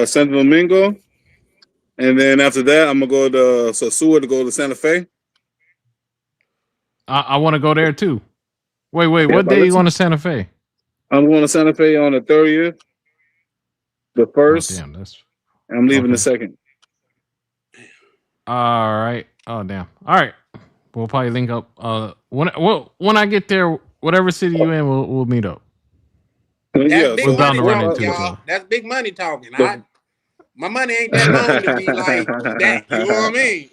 Santo Domingo, and then after that, I'm gonna go to Sosua to go to Santa Fe. I want to go there too. Wait, what day you going to Santa Fe? I'm going to Santa Fe on the 30th, the first. Oh, damn, I'm leaving the second. All right. Oh damn. All right. We'll probably link up. When I get there, whatever city you in, we'll meet up. That's big money talking, y'all. That's big money talking. My money ain't that long to be like that. You know what I mean?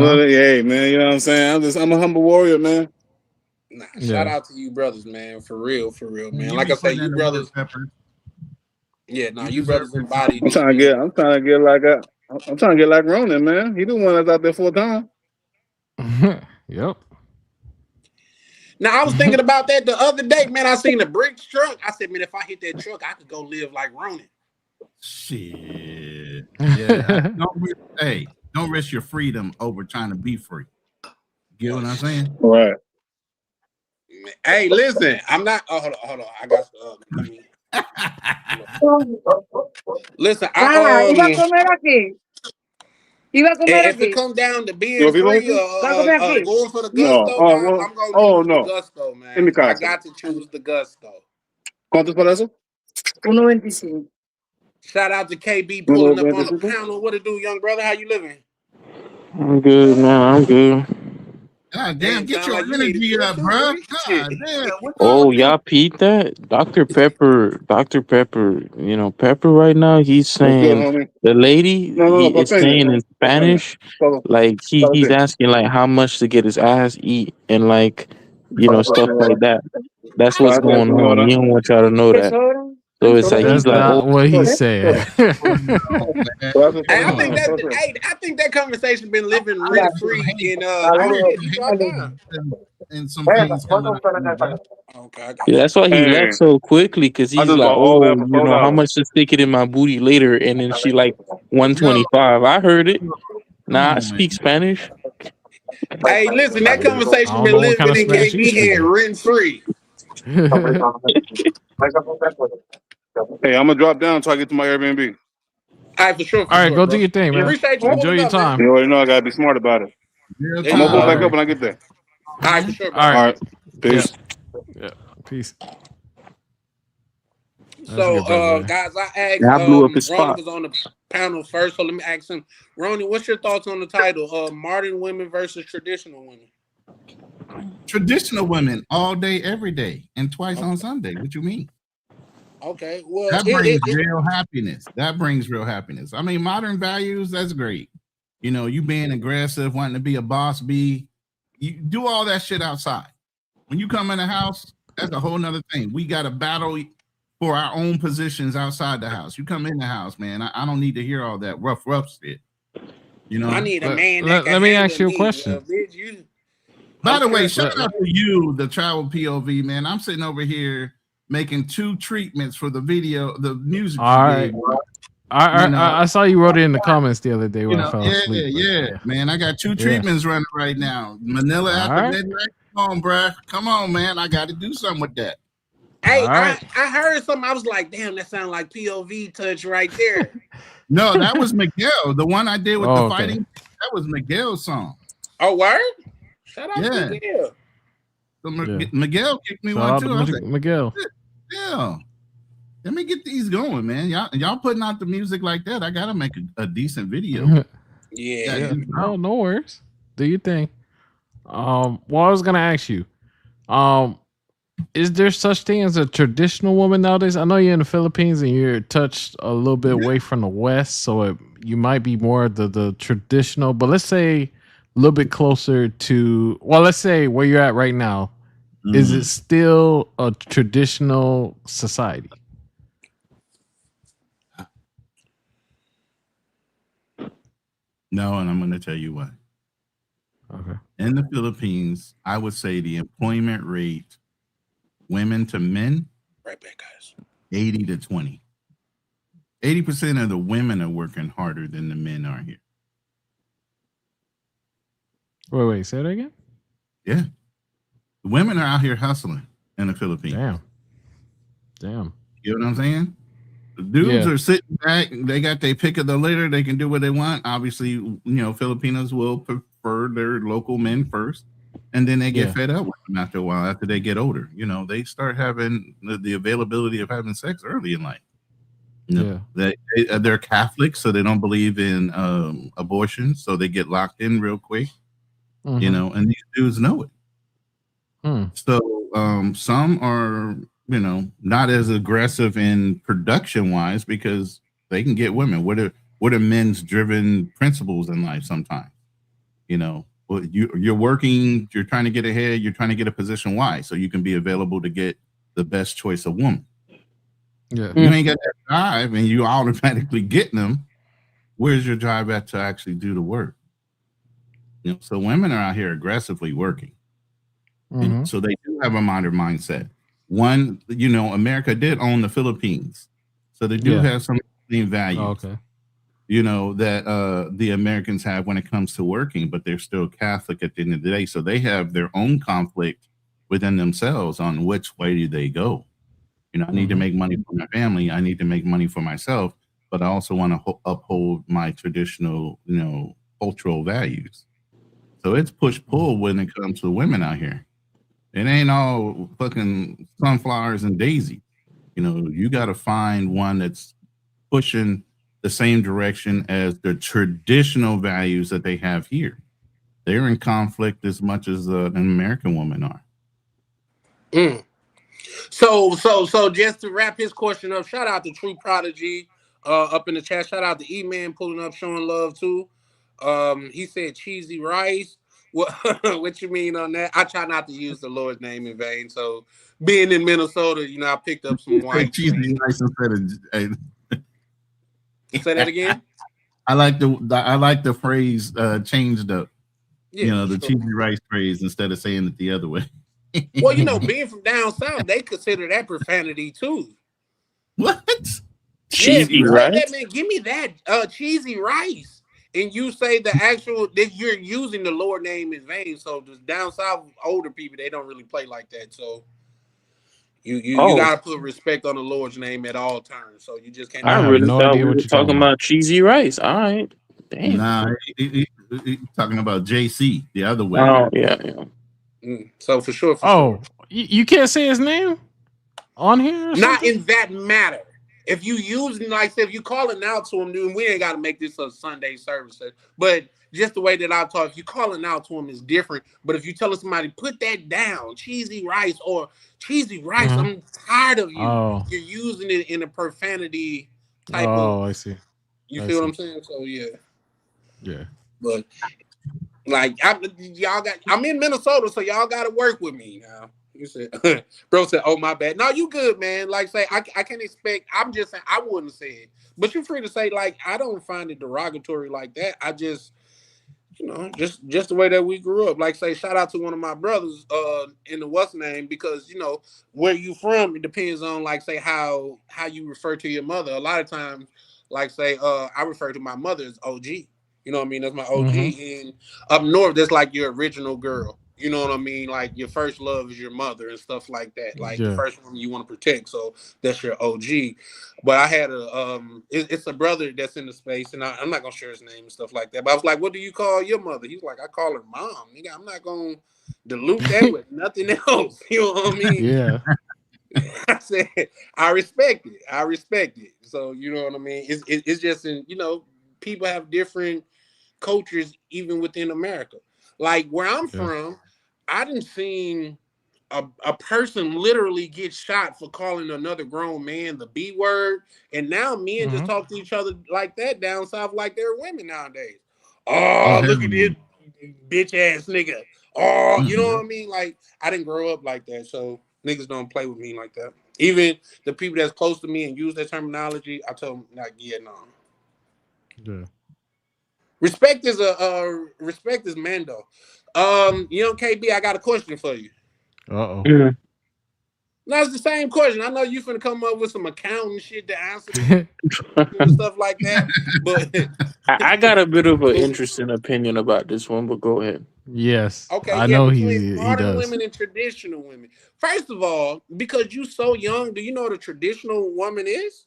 Hey man, you know what I'm saying? I'm a humble warrior, man. Nah, shout out to you brothers, man. For real, man. Like I say, you brothers. Yeah, you brothers embodied. I'm trying to get like Ronan, man. He the one that's out there full time. Yep. Now I was thinking about that the other day, man. I seen a bricks truck. I said, man, if I hit that truck, I could go live like Ronan. Shit. Yeah. Don't risk your freedom over trying to be free. You know what I'm saying? Right. Hey, listen, I'm not. Oh, hold on. I got. Listen, if it comes down to being free or going for the gusto, I'm going to choose the gusto, man. I got to choose the gusto. ¿Cuántos por eso? 1.25. Shout out to KB pulling up on the panel. What it do, young brother? How you living? I'm good, man. I'm good. God damn, get your energy up, bro. God damn. Oh, y'all peeped that? Dr. Pepper, you know, Pepper right now, he's saying the lady is saying in Spanish, like he's asking like how much to get his ass eat and like, you know, stuff like that. That's what's going on. He don't want y'all to know that. So it's like he's like, not what he said. I think that conversation been living rent free in some things coming up. Yeah, that's why he left so quickly, because he's like, oh, you know, how much to stick it in my booty later? And then she like 125. I heard it. Nah, I speak Spanish. Hey, listen, that conversation been living in KB head rent free. Hey, I'm gonna drop down until I get to my Airbnb. All right, for sure. All right, go do your thing, man. Enjoy your time. You already know I gotta be smart about it. I'm gonna go back up when I get there. All right, for sure. All right. Peace. Yeah. Peace. So, guys, I asked Ronnie was on the panel first, so let me ask him. Ronnie, what's your thoughts on the title? Modern women versus traditional women. Traditional women all day, every day, and twice on Sunday. What you mean? Okay, well, that brings real happiness. That brings real happiness. I mean, modern values, that's great. You know, you being aggressive, wanting to be a boss bee, you do all that shit outside. When you come in the house, that's a whole nother thing. We got to battle for our own positions outside the house. You come in the house, man. I don't need to hear all that rough shit. You know, I need a man. Let me ask you a question. By the way, shout out to you, the Travel POV, man. I'm sitting over here making 2 treatments for the video, the music. All right. I saw you wrote it in the comments the other day when I fell asleep. Yeah, man. I got 2 treatments running right now. Manila after midnight. Come on, bruh. Come on, man. I got to do something with that. Hey, I heard something. I was like, damn, that sounds like POV touch right there. No, that was Miguel. The one I did with the fighting. That was Miguel's song. Oh, word? Shout out to Miguel. So Miguel kicked me one too. Miguel. Yeah. Let me get these going, man. Y'all putting out the music like that. I gotta make a decent video. Yeah. Oh, no worries. Do your thing. Well, I was gonna ask you, is there such thing as a traditional woman nowadays? I know you're in the Philippines and you're touched a little bit away from the West, so you might be more the traditional. But let's say a little bit closer to, well, let's say where you're at right now. Mm-hmm. Is it still a traditional society? No, and I'm going to tell you why. Okay. In the Philippines, I would say the employment rate, women to men, right back, guys, 80 to 20. 80% of the women are working harder than the men are here. Wait, say that again? Yeah. The women are out here hustling in the Philippines. Damn. You know what I'm saying? Dudes are sitting back. They got their pick of the litter. They can do what they want. Obviously, Filipinos will prefer their local men first, and then they get fed up with them after a while. After they get older, they start having the availability of having sex early in life. They're Catholic, so they don't believe in abortion, so they get locked in real quick. And these dudes know it. So some are, not as aggressive in production wise because they can get women. What are men's driven principles in life? Sometimes, you're working, you're trying to get ahead, you're trying to get a position. Why? So you can be available to get the best choice of woman. Yeah, you ain't got that drive, and you automatically getting them. Where's your drive at to actually do the work? So women are out here aggressively working. And so they do have a modern mindset. One, America did own the Philippines, so they do have some same values. That the Americans have when it comes to working, but they're still Catholic at the end of the day. So they have their own conflict within themselves on which way do they go. I need to make money for my family. I need to make money for myself, but I also want to uphold my traditional, cultural values. So it's push-pull when it comes to women out here. It ain't all fucking sunflowers and daisies. You got to find one that's pushing the same direction as the traditional values that they have here. They're in conflict as much as an American woman are. So just to wrap his question up, shout out to True Prodigy up in the chat. Shout out to E-Man pulling up, showing love too. He said cheesy rice. What you mean on that? I try not to use the Lord's name in vain. So being in Minnesota, I picked up some white cheesy rice instead of. Say that again. I like the phrase changed up. The cheesy rice phrase instead of saying it the other way. Well, being from down south, they consider that profanity too. What? Cheesy rice? That, man, give me that cheesy rice. And you say the actual that you're using the Lord name in vain. So the down south older people, they don't really play like that. So you gotta put respect on the Lord's name at all times. So you just can't. I really thought we were talking about cheesy rice. All right. Damn. Nah, he talking about JC the other way. Oh yeah. So for sure. You can't say his name on here? Not in that matter. If you using, like I said, if you calling out to him, dude, we ain't got to make this a Sunday service. But just the way that I talk, if you calling out to him is different. But if you telling somebody, put that down, cheesy rice or cheesy rice, I'm tired of you. You're using it in a profanity type of. I see. You feel what I'm saying? So, yeah. Yeah. But, like, I'm in Minnesota, so y'all got to work with me now. You said, bro said, oh, my bad. No, you good, man. Like, say, I can't expect, I'm just saying, I wouldn't say it. But you're free to say, like, I don't find it derogatory like that. I just, just the way that we grew up. Like, say, shout out to one of my brothers in the what's name, because, where you from, it depends on, like, say, how you refer to your mother. A lot of times, like, say, I refer to my mother as OG. You know what I mean? That's my OG. And up north, that's like your original girl. You know what I mean? Like your first love is your mother and stuff like that. Like the first woman you want to protect. So that's your OG. But I had it's a brother that's in the space, and I'm not gonna share his name and stuff like that. But I was like, what do you call your mother? He's like, I call her mom. Nigga, I'm not gonna dilute that with nothing else. You know what I mean? Yeah. I said, I respect it. So you know what I mean? It's just people have different cultures even within America. Like where I'm from, I didn't seen a person literally get shot for calling another grown man the B word, and now men just talk to each other like that down south, like they're women nowadays. Oh, look at this bitch ass nigga. Oh, you know what I mean? Like I didn't grow up like that, so niggas don't play with me like that. Even the people that's close to me and use that terminology, I tell them like, no. Yeah. Respect is Mando. KB, I got a question for you. Uh-oh. Yeah. No, it's the same question. I know you finna come up with some accounting shit to answer and stuff like that. But I got a bit of an interesting opinion about this one, but go ahead. Yes. Okay. I know between he modern does. women and traditional women. First of all, because you so young, do you know what a traditional woman is?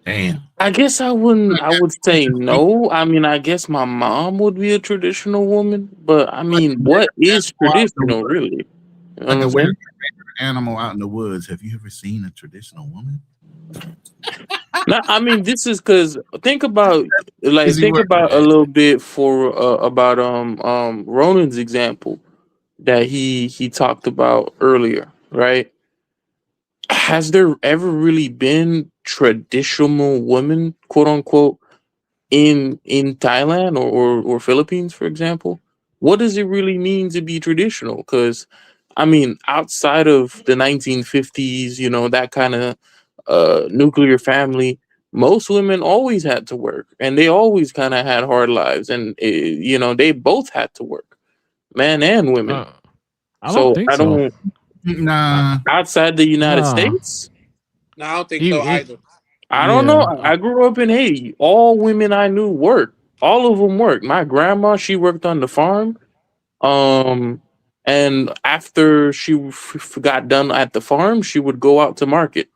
Damn. I guess I wouldn't. I would say no. I mean, I guess my mom would be a traditional woman, but I mean, what is traditional, really? You know what Like a I'm saying? animal out in the woods. Have you ever seen a traditional woman? No, I mean, this is because think about Easy think work, about a man. little bit for about Ronan's example that he talked about earlier, right? Has there ever really been traditional women, quote unquote, in Thailand or Philippines, for example? What does it really mean to be traditional? Because I mean, outside of the 1950s, you know, that kind of nuclear family, most women always had to work, and they always kind of had hard lives, and you know, they both had to work, men and women. I don't So think I so. don't Nah. outside the United Nah. States. No, I don't think You- so it- either. I don't know. Yeah. I grew up in Haiti. All women I knew worked. All of them worked. My grandma, she worked on the farm. And after she got done at the farm, she would go out to market.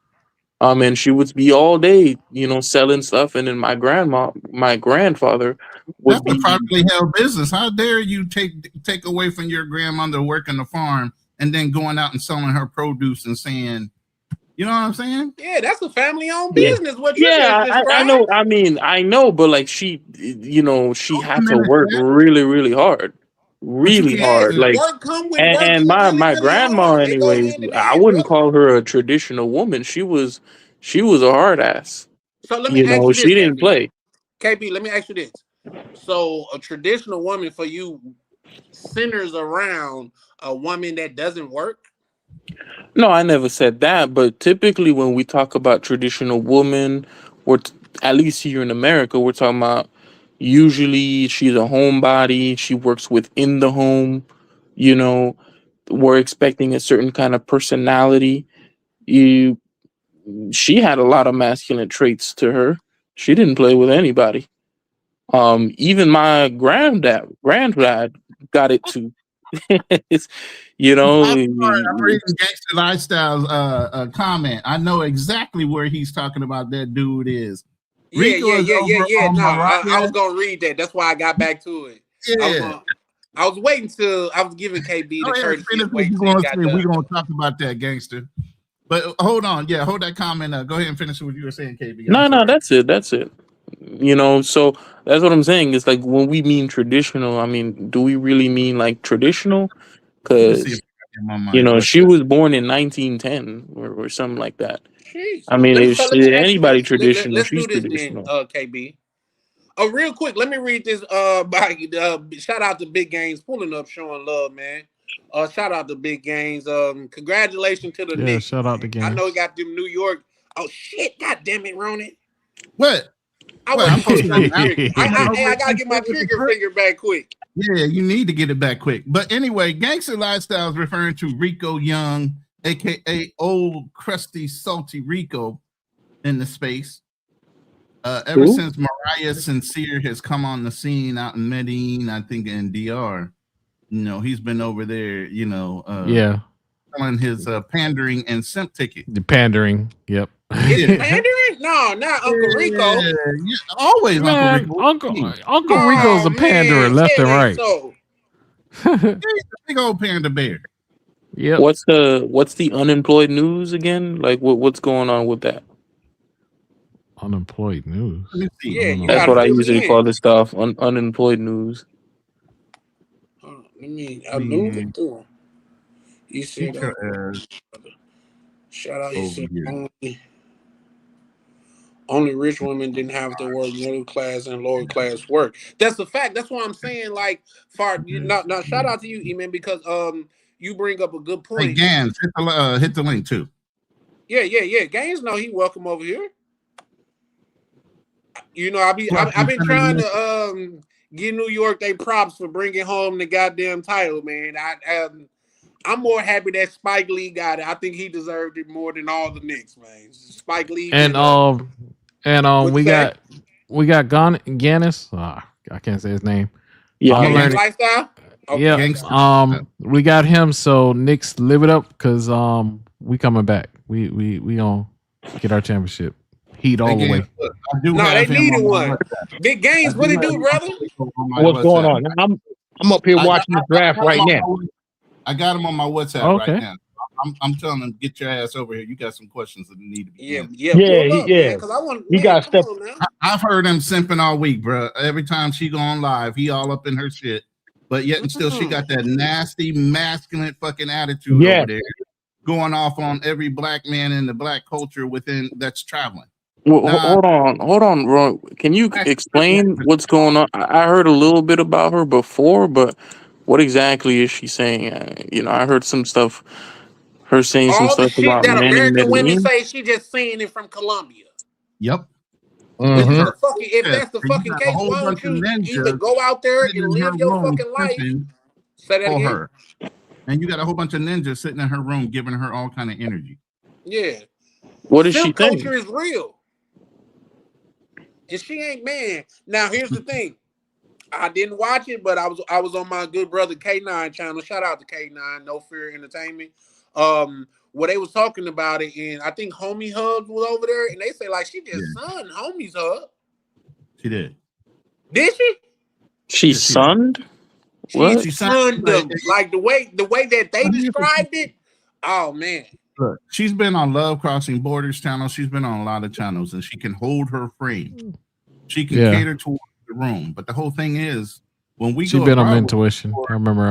And she would be all day, you know, selling stuff. And then my grandfather That's would a be, privately held business. How dare you take away from your grandmother working the farm and then going out and selling her produce and saying, you know what I'm saying? Yeah, that's a family-owned yeah, business. What you yeah. just I described. know. I mean, I know, but like she, you know, she had to minute, work man. really, really hard, But you really can't hard. Yes, Like work come with and working my really, my really grandma, hard. They go anyways, hand in I hand, wouldn't brother. call her a traditional woman. She was a hard ass. So let me You ask know, you this, she didn't KB. play. KB, let me ask you this. So a traditional woman for you centers around a woman that doesn't work? No, I never said that. But typically, when we talk about traditional woman, at least here in America, we're talking about usually she's a homebody. She works within the home. You know, we're expecting a certain kind of personality. You, she had a lot of masculine traits to her. She didn't play with anybody. Even my granddad got it too. It's, you know, I'm reading Gangster Lifestyle's comment. I know exactly where he's talking about that dude is. Yeah. Rico is over No, on I Mariah. was gonna read that. That's why I got back to it. Yeah. I was waiting till I was giving KB Go the ahead, courtesy finish of what waiting you're till he gonna got say. We're done. gonna talk about that, gangster. But hold on, yeah, hold that comment up. Go ahead and finish what you were saying, KB. no, that's it. You know, so that's what I'm saying. It's like when we mean traditional, I mean, do we really mean like traditional? Let's see if Because I got my you mic. know, she was born in 1910 or something like that. Jeez. I mean, if Let me ask you anybody this. traditional, Let's she's do this then, traditional. KB. Oh, real quick, let me read this. By shout out to Big Games pulling up, showing love, man. Shout out to Big Games. Congratulations to the Yeah, Knicks. shout out to I know he Games. got them New York. Oh shit! God damn it, Ronan. What? I Well, I'm wasn't supposed supposed to to trigger. I gotta get my with the trigger grip. finger back quick. Yeah, you need to get it back quick. But anyway, Gangster Lifestyle is referring to Rico Young, aka Old Crusty Salty Rico, in the space. Ever Who? since Mariah Sincere has come on the scene out in Medellin, I think in DR, you know, he's been over there, you know, Yeah, selling his pandering and simp ticket. the pandering. Yep. Is he pandering? No, not Uncle Rico. Yeah, always Man, Uncle Rico. Uncle Rico's a panderer left and right. So He's a big old panda bear. Yep. What's the unemployed news again? Like what's going on with that? Unemployed news. Let me see. yeah, you That's gotta what I fill usually me call in. this stuff. Unemployed news. I moved through him. He said, Get your ass shout out. He over said, here. only rich women didn't have to work. Middle class and lower class work. That's a fact. That's why I'm saying, like, now shout out to you, E-Man, because you bring up a good Hey, point. Gans, hit the link too. Yeah. Gaines know he welcome over here. You know, I've been trying to give New York they props for bringing home the goddamn title, man. I'm more happy that Spike Lee got it. I think he deserved it more than all the Knicks, man. Spike Lee And What'd you we got Gannis. I can't say his name. Yeah, I'm learning. lifestyle. Okay. Yeah. Gangsta. We got him. So Knicks, live it up, cause we coming back. We gonna get our championship. Heat all the way. Look, I do No, they have him needed on my one. WhatsApp. Big Games, I what do it have do, him brother? on my What's going WhatsApp. on? I'm up here watching the draft right now. I got him on my WhatsApp Okay. right now. I'm telling him, get your ass over here. You got some questions that need to be Yeah, answered. yeah, Yeah, pull up, yeah. man, because I want. He Man, got come stuff. on now. I've heard him simping all week, bro. Every time she go on live, he all up in her shit. But yet and still, she got that nasty, masculine fucking attitude Yeah. over there, going off on every black man in the black culture within that's traveling. Well, Nah. hold on, Ron. Can you explain what's going on? I heard a little bit about her before, but what exactly is she saying? I heard some stuff. Her saying some All the stuff shit about that men in American women Medellin. say, she just saying it from Colombia. Yep. If, Mhm. the fucking, if that's the And you fucking got a case, whole why don't bunch of you either ninjas go out there sitting and in her live your room fucking life? simping Say that for again. her. And you got a whole bunch of ninjas sitting in her room giving her all kind of energy. Yeah. What is she Simp saying? culture is real. And she ain't man. Now here's the thing. I didn't watch it, but I was on my good brother K9 channel. Shout out to K9, No Fear Entertainment. Where they was talking about it, and I think Homie Hubs was over there, and they say like she just sunned Homie's hub. She did. Did she? She sunned? What? She sunned them. Like the way that they described it. Oh man. Look, she's been on Love Crossing Borders channel. She's been on a lot of channels, and she can hold her frame. She can cater towards the room. But the whole thing is, when we She go been on abroad, intuition. I remember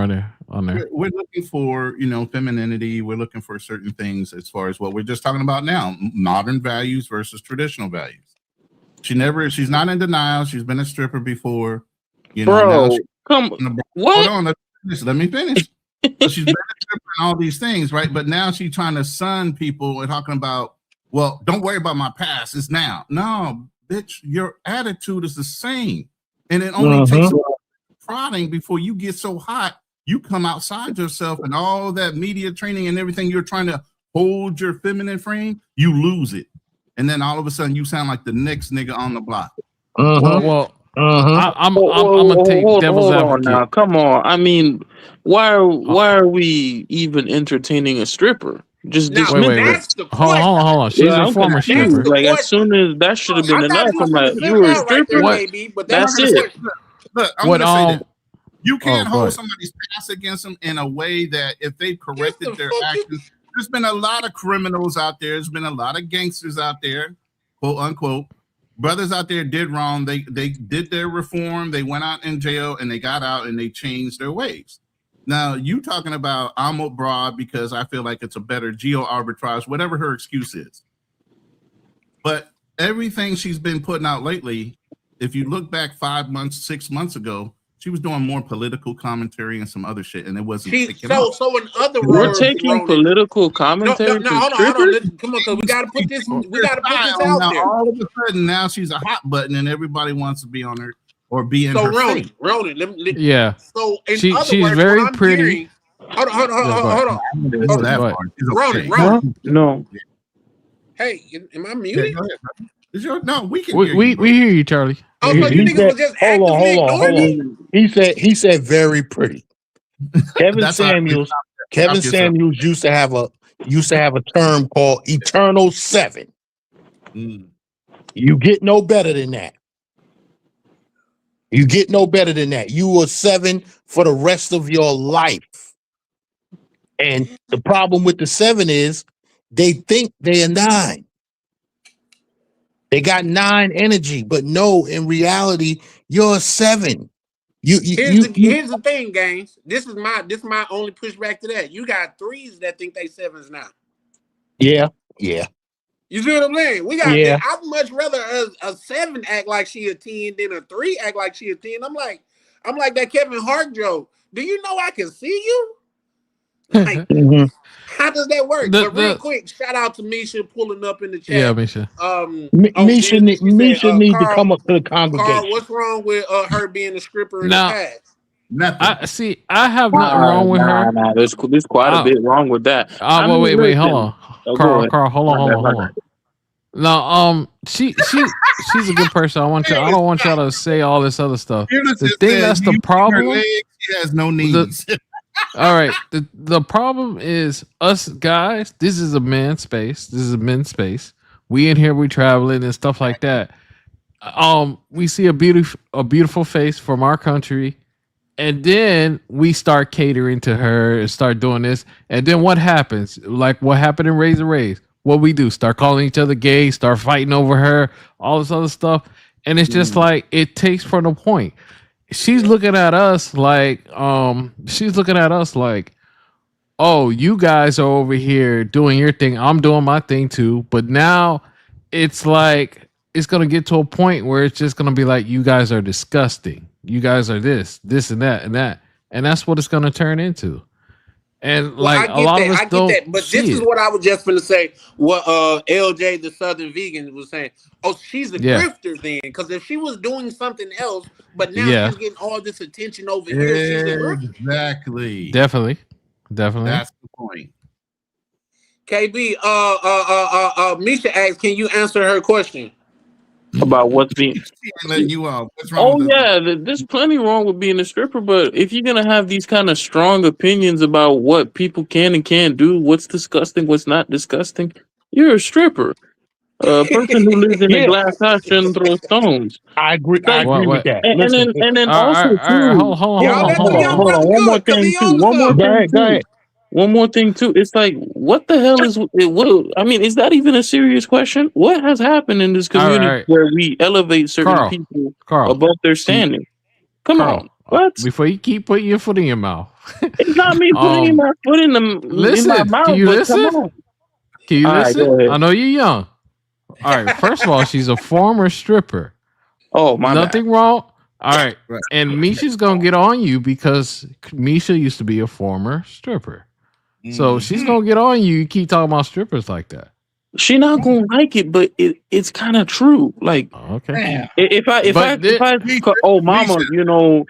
on there. we're looking for, femininity. We're looking for certain things as far as what we're just talking about now, modern values versus traditional values. She's not in denial. She's been a stripper before. Bro, Hold on, let me finish. So she's been a stripper and all these things, right? But now she's trying to sun people and talking about, well, don't worry about my past. It's now. No, bitch, your attitude is the same. And it only takes prodding before you get so hot, you come outside yourself and all that media training and everything. You're trying to hold your feminine frame, you lose it. And then all of a sudden you sound like the next nigga on the block. Well, I'm gonna take devil's advocate. Now, come on. I mean, why are we even entertaining a stripper? Just dismiss wait. That's the Hold on. She's a former stripper. Like as soon as that should have been I enough. thought I'm like, was you were a right there, stripper. baby, but That's that's it. Look, I'm What gonna say that. You can't go hold ahead. somebody's past against them in a way that if they corrected the their fuck actions, there's been a lot of criminals out there. There's been a lot of gangsters out there, quote unquote. Brothers out there did wrong. They did their reform. They went out in jail and they got out and they changed their ways. Now you talking about I'm abroad because I feel like it's a better geo arbitrage, whatever her excuse is. But everything she's been putting out lately, if you look back 5 months, 6 months ago, she was doing more political commentary and some other shit, and it wasn't. So in other words, we're taking political commentary. No, hold on. Come on, because we gotta put this. We gotta put this out now, there. all of a sudden, now she's a hot button, and everybody wants to be on her or be in So her Ronan, face. Yeah. So in other she's words, very what I'm pretty. hearing- Hold on. Ronan. No. Hey, am I muted? Yeah, go ahead, no, we can. We hear you, Charlie. Oh, so you niggas was just actively ignoring me? He said very pretty. Kevin That's how I Samuels. feel. Kevin Stop yourself. Samuels used to have a term called Eternal Seven. You get no better than that. You get no better than that. You were 7 for the rest of your life. And the problem with the 7 is they think they are 9. They got 9 energy, but no, in reality, you're a 7. Here's the thing, gangs. This is my only pushback to that. You got 3s that think they 7s now. Yeah. You see what I'm saying? We got. Yeah. I'd much rather a 7 act like she a 10 than a 3 act like she a 10. I'm like that Kevin Hart joke. Do you know I can see you? Like, how does that work? But real quick, shout out to Misha pulling up in the chat. Yeah, Misha. Misha needs to come up to the congregation. Carl, what's wrong with her being a stripper in the past? Nothing. I have nothing wrong with her. There's quite a bit wrong with that. Wait, hold on. Carl, hold on. No, she's a good person. I don't want y'all to say all this other stuff. The thing that's the problem. She has no needs. All right. The problem is us guys. This is a man's space. We in here, we traveling and stuff like that. We see a beautiful face from our country, and then we start catering to her and start doing this. And then what happens? Like what happened in Razor Rays? What we do? Start calling each other gay, start fighting over her, all this other stuff. And it's just like it takes from the point. She's looking at us like, oh, you guys are over here doing your thing. I'm doing my thing too. But now it's like it's gonna get to a point where it's just gonna be like, you guys are disgusting. You guys are this and that and that. And that's what it's gonna turn into. And like a lot of us don't but see this is it. what I was just gonna say. What LJ, the Southern Vegan, was saying. Oh, she's a Yeah. grifter then, because if she was doing something else, but now Yeah. she's getting all this attention over here, she's a grifter. Exactly. Definitely. That's the point. KB, Misha asked, can you answer her question? About what's being. She ain't letting you off. What's wrong with There's plenty wrong with being a stripper, but if you're gonna have these kind of strong opinions about what people can and can't do, what's disgusting, what's not disgusting, you're a stripper. A person who lives in a glass house shouldn't throw stones. I agree. I Like- agree with that. And Listen, then All right, also all right, too. hold Y'all let the on. young brother One more cook, 'cause thing he too. on One more stuff. go thing ahead. Go too. ahead. One more thing too. It's like, what the hell is what? I mean, is that even a serious question? What has happened in this community right. where we elevate certain Carl, people Carl, above their standing? Come Carl, on, what? before you keep putting your foot in your mouth. It's not me putting my foot in Listen, my mouth. can you but listen? Come on. Can you All right, listen? go ahead. I know you're young. All right, first of all, she's a former stripper. Oh my Nothing wrong. All right. Right. And Misha's gonna get on you because Misha used to be a former stripper. So she's gonna get on you. You keep talking about strippers like that. She not gonna like it, but it's kind of true. Like Okay. if I oh mama, you know,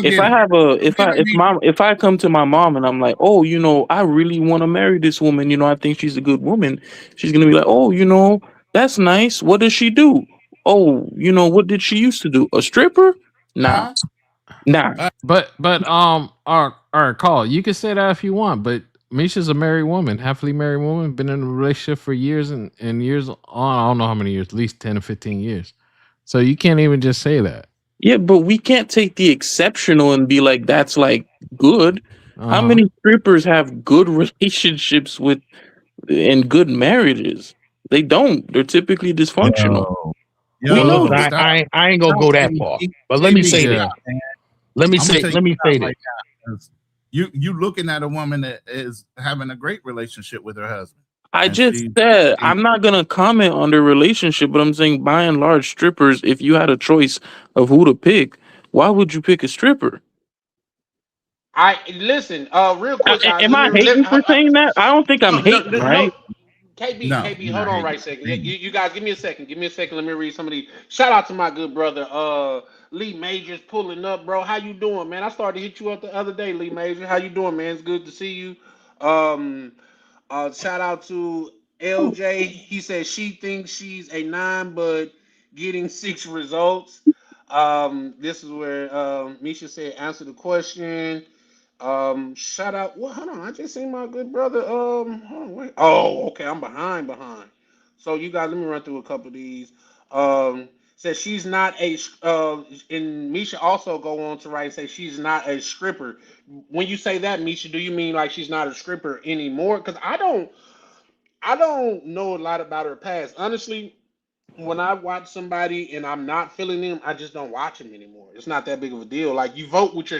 if I come to my mom and I'm like, oh, you know, I really want to marry this woman, you know, I think she's a good woman, she's gonna be like, oh, you know, that's nice. What does she do? Oh, you know, what did she used to do? A stripper? Nah. But all right, Carl, you can say that if you want, but Misha's a married woman, happily married woman, been in a relationship for years and years on. I don't know how many years, at least 10 or 15 years. So you can't even just say that. Yeah, but we can't take the exceptional and be like, that's like good. How many strippers have good relationships with and good marriages? They don't. They're typically dysfunctional. I ain't gonna go that far. But let me say this. Let me say this. You looking at a woman that is having a great relationship with her husband. I just said I'm not gonna comment on their relationship, but I'm saying by and large, strippers, if you had a choice of who to pick, why would you pick a stripper? I listen, real quick. Guys, Am I hating for saying that? I don't think I'm hating, right? KB, hold on right a second. You guys give me a second. Give me a second. Let me read some of these. Shout out to my good brother, Lee Majors pulling up, bro. How you doing, man? I started to hit you up the other day, Lee Majors. How you doing, man? It's good to see you. Shout out to LJ. He said she thinks she's a 9, but getting 6 results. This is where Misha said answer the question. Shout out. Well, hold on. I just seen my good brother. Hold on, wait. Oh, okay. I'm behind. So you guys, let me run through a couple of these. Says she's not a. And Misha also go on to write and say she's not a stripper. When you say that, Misha, do you mean like she's not a stripper anymore? Because I don't know a lot about her past. Honestly, when I watch somebody and I'm not feeling them, I just don't watch them anymore. It's not that big of a deal. Like you vote with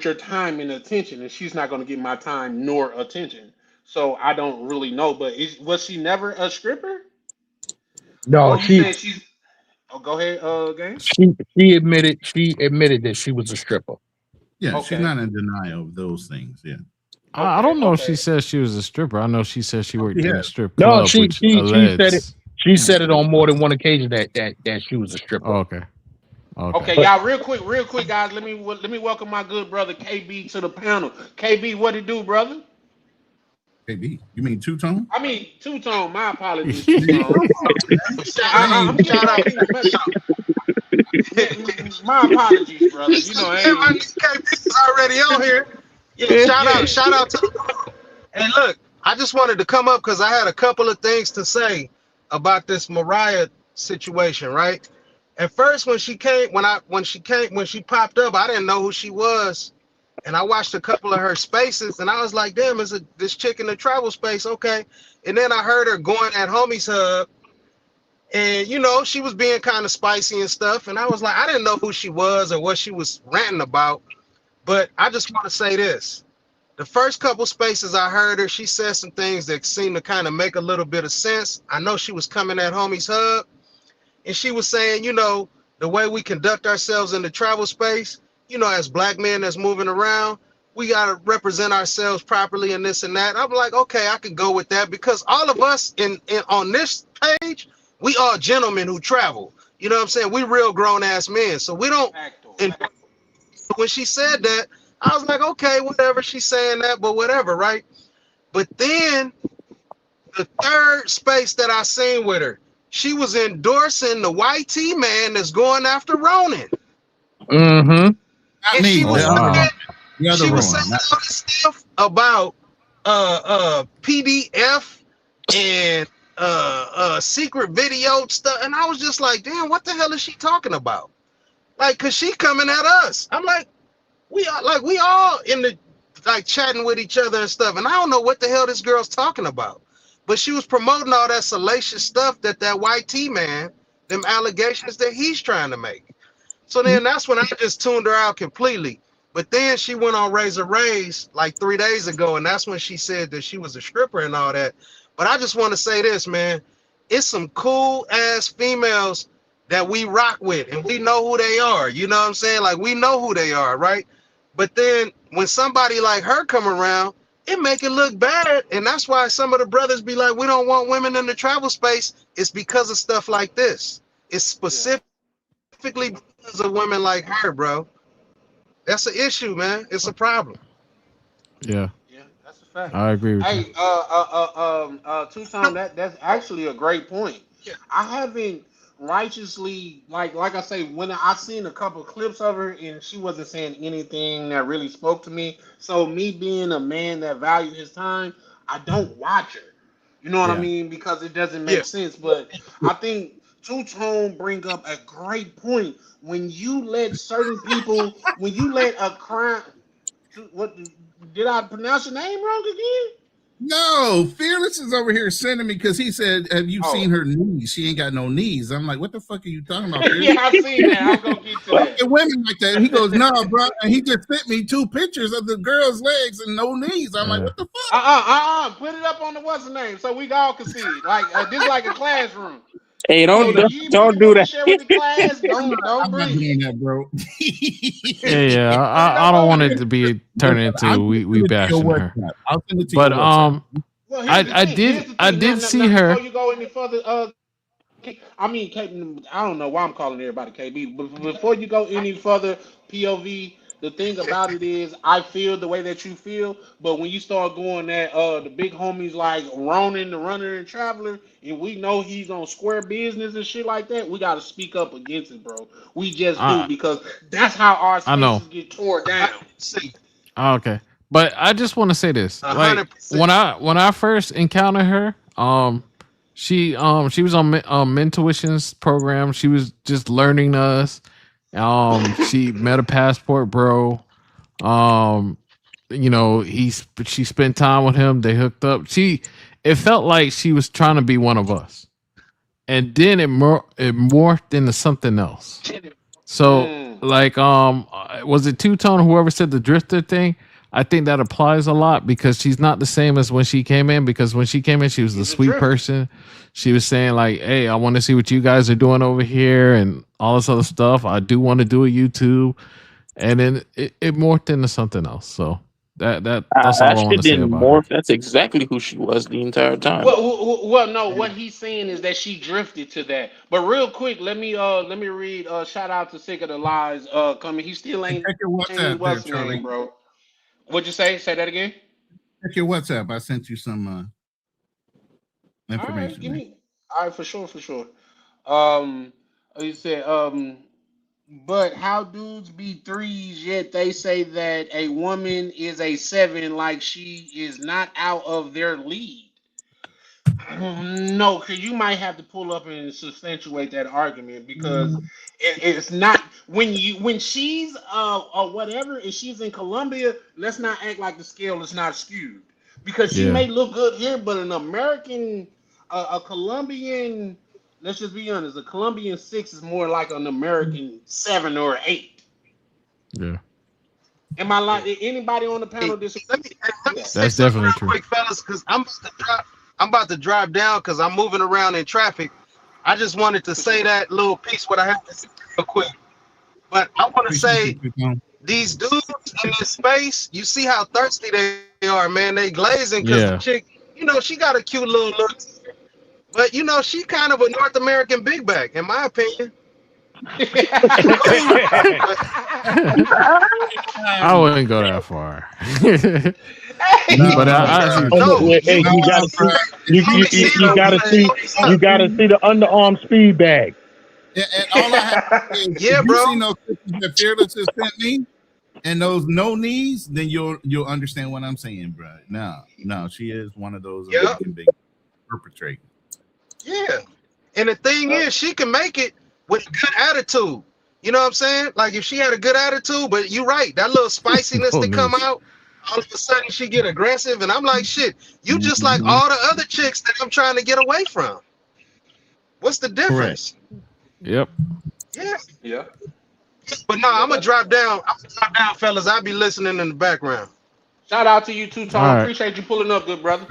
your time and attention, and she's not going to get my time nor attention. So I don't really know. But was she never a stripper? No, she's. Oh, go ahead, gang. She admitted that she was a stripper. Yeah, Okay. she's not in denial of those things. Yeah. I don't know if she said she was a stripper. I know she said she worked in a strip No, club. she which said alleged- it. She said it on more than one occasion that she was a stripper. Oh, okay. Okay, y'all, real quick, guys. Let me welcome my good brother KB to the panel. KB, what it do, brother? KB, you mean two-tone? I mean two-tone. My apologies. Two-tone. Shout out. My apologies, brother. You know, KB's already on here. Yeah, shout out to the. And look, I just wanted to come up because I had a couple of things to say. about this Mariah situation, right? At first, when she popped up, I didn't know who she was, and I watched a couple of her spaces, and I was like, "Damn, is it this chick in the travel space?" Okay, and then I heard her going at Homie's Hub, and you know she was being kind of spicy and stuff, and I was like, I didn't know who she was or what she was ranting about, but I just want to say this: the first couple spaces I heard her, she said some things that seemed to kind of make a little bit of sense. I know she was coming at Homie's Hub, and she was saying, you know, the way we conduct ourselves in the travel space, you know, as black men that's moving around, we got to represent ourselves properly and this and that. I'm like, okay, I could go with that because all of us in on this page, we are gentlemen who travel. You know what I'm saying? We real grown ass men. So we don't. And when she said that, I was like, okay, whatever, she's saying that, but whatever, right? But then the third space that I seen with her, she was endorsing the YT man that's going after Ronan. Mm-hmm. And me. she was Wow. she was saying all this stuff about PDF and secret video stuff, and I was just like, damn, what the hell is she talking about? Like, cause she coming at us. I'm like, we all in the like chatting with each other and stuff, and I don't know what the hell this girl's talking about. But she was promoting all that salacious stuff that YT man, them allegations that he's trying to make. So then that's when I just tuned her out completely. But then she went on Razor Rays like 3 days ago, and that's when she said that she was a stripper and all that. But I just want to say this, man. It's some cool ass females that we rock with, and we know who they are. You know what I'm saying? Like, we know who they are, right? But then when somebody like her come around, it make it look bad. And that's why some of the brothers be like, we don't want women in the travel space. It's because of stuff like this. It's specifically because of women like her, bro. That's an issue, man. It's a problem. Yeah, Yeah, that's a fact. I agree with you. Hey, Tucson, that's actually a great point. I haven't righteously like I say when I seen a couple clips of her and she wasn't saying anything that really spoke to me. So me being a man that value his time, I don't watch her. You know what I Yeah. mean? Because it doesn't make sense. But I think Two Tone bring up a great point. When you let certain people, when you let a crime, what did I pronounce your name wrong again? No, Fearless is over here sending me because he said, "Have you seen her knees? She ain't got no knees." I'm like, "What the fuck are you talking about?" Fearless? Yeah, I've seen that. I'm gonna get to that. And women like that. He goes, "No, bro," and he just sent me 2 pictures of the girl's legs and no knees. I'm like, "What the fuck?" Put it up on the what's the name so we all can see it. Like this is like a classroom. Hey, don't do that. Share with the class. Don't I'm not breathe. doing that, bro. Yeah. I don't want it to be turned into we bashing her. I'll send it to But you. Well, here's I the thing. I did see her. Before you go any further, I mean, I don't know why I'm calling everybody KB, but before you go any further, POV, the thing about it is, I feel the way that you feel, but when you start going at the big homies like Ronan, the Runner and Traveler, and we know he's on square business and shit like that, we got to speak up against it, bro. We just do, because that's how our spaces get torn down. Okay. But I just want to say this. Like 100%. when I first encountered her, she was on Mentuition's program. She was just learning us. She met a passport bro. You know, she spent time with him. They hooked up. It felt like she was trying to be one of us. And then it morphed into something else. So like was it Two Tone, whoever said the drifter thing? I think that applies a lot because she's not the same as when she came in, because when she came in, she was the sweet person. She was saying like, hey, I want to see what you guys are doing over here and all this other stuff. I do want to do a YouTube. And then it morphed into something else. So that's all I want to say about morph. That's exactly who she was the entire time. Well, no. What he's saying is that she drifted to that. But real quick, let me read. Shout out to Sick of the Lies. Coming. He still ain't. Check your WhatsApp, there, Charlie. Bro. What'd you say? Say that again. Check your WhatsApp. I sent you some information. All right, for sure. You said, but how dudes be 3s yet they say that a woman is a 7 like she is not out of their league. No, because you might have to pull up and substantiate that argument because it's not when she's or whatever if she's in Colombia. Let's not act like the scale is not skewed because she Yeah. may look good here, but an American, a Colombian. Let's just be honest. A Colombian 6 is more like an American 7 or 8. Yeah. Am I like anybody on the panel disagree? Let me say That's something definitely real true. quick, fellas, because I'm about to drive down because I'm moving around in traffic. I just wanted to say that little piece what I have to say real quick. But I want to say these dudes in this space, you see how thirsty they are, man. They glazing because Yeah. the chick, she got a cute little look. But she kind of a North American big bag, in my opinion. I wouldn't go that far. But I see. Hey, you gotta see the underarm speed bag. And all I have to say is, Yeah, if bro. you seen those pictures that Fearless has sent me, and those no knees, then you'll understand what I'm saying, bro. No, she is one of those Yep. American big perpetrators. Yeah. And the thing is, she can make it with a good attitude. You know what I'm saying? Like if she had a good attitude, but you're right, that little spiciness Oh, to come nice. out, all of a sudden she get aggressive, and I'm like, shit, you just like all the other chicks that I'm trying to get away from. What's the difference? Yep. Yeah. Yeah. But no, I'm gonna drop down. Fellas. I'll be listening in the background. Shout out to you too, Tone. All right. Appreciate you pulling up, good brother.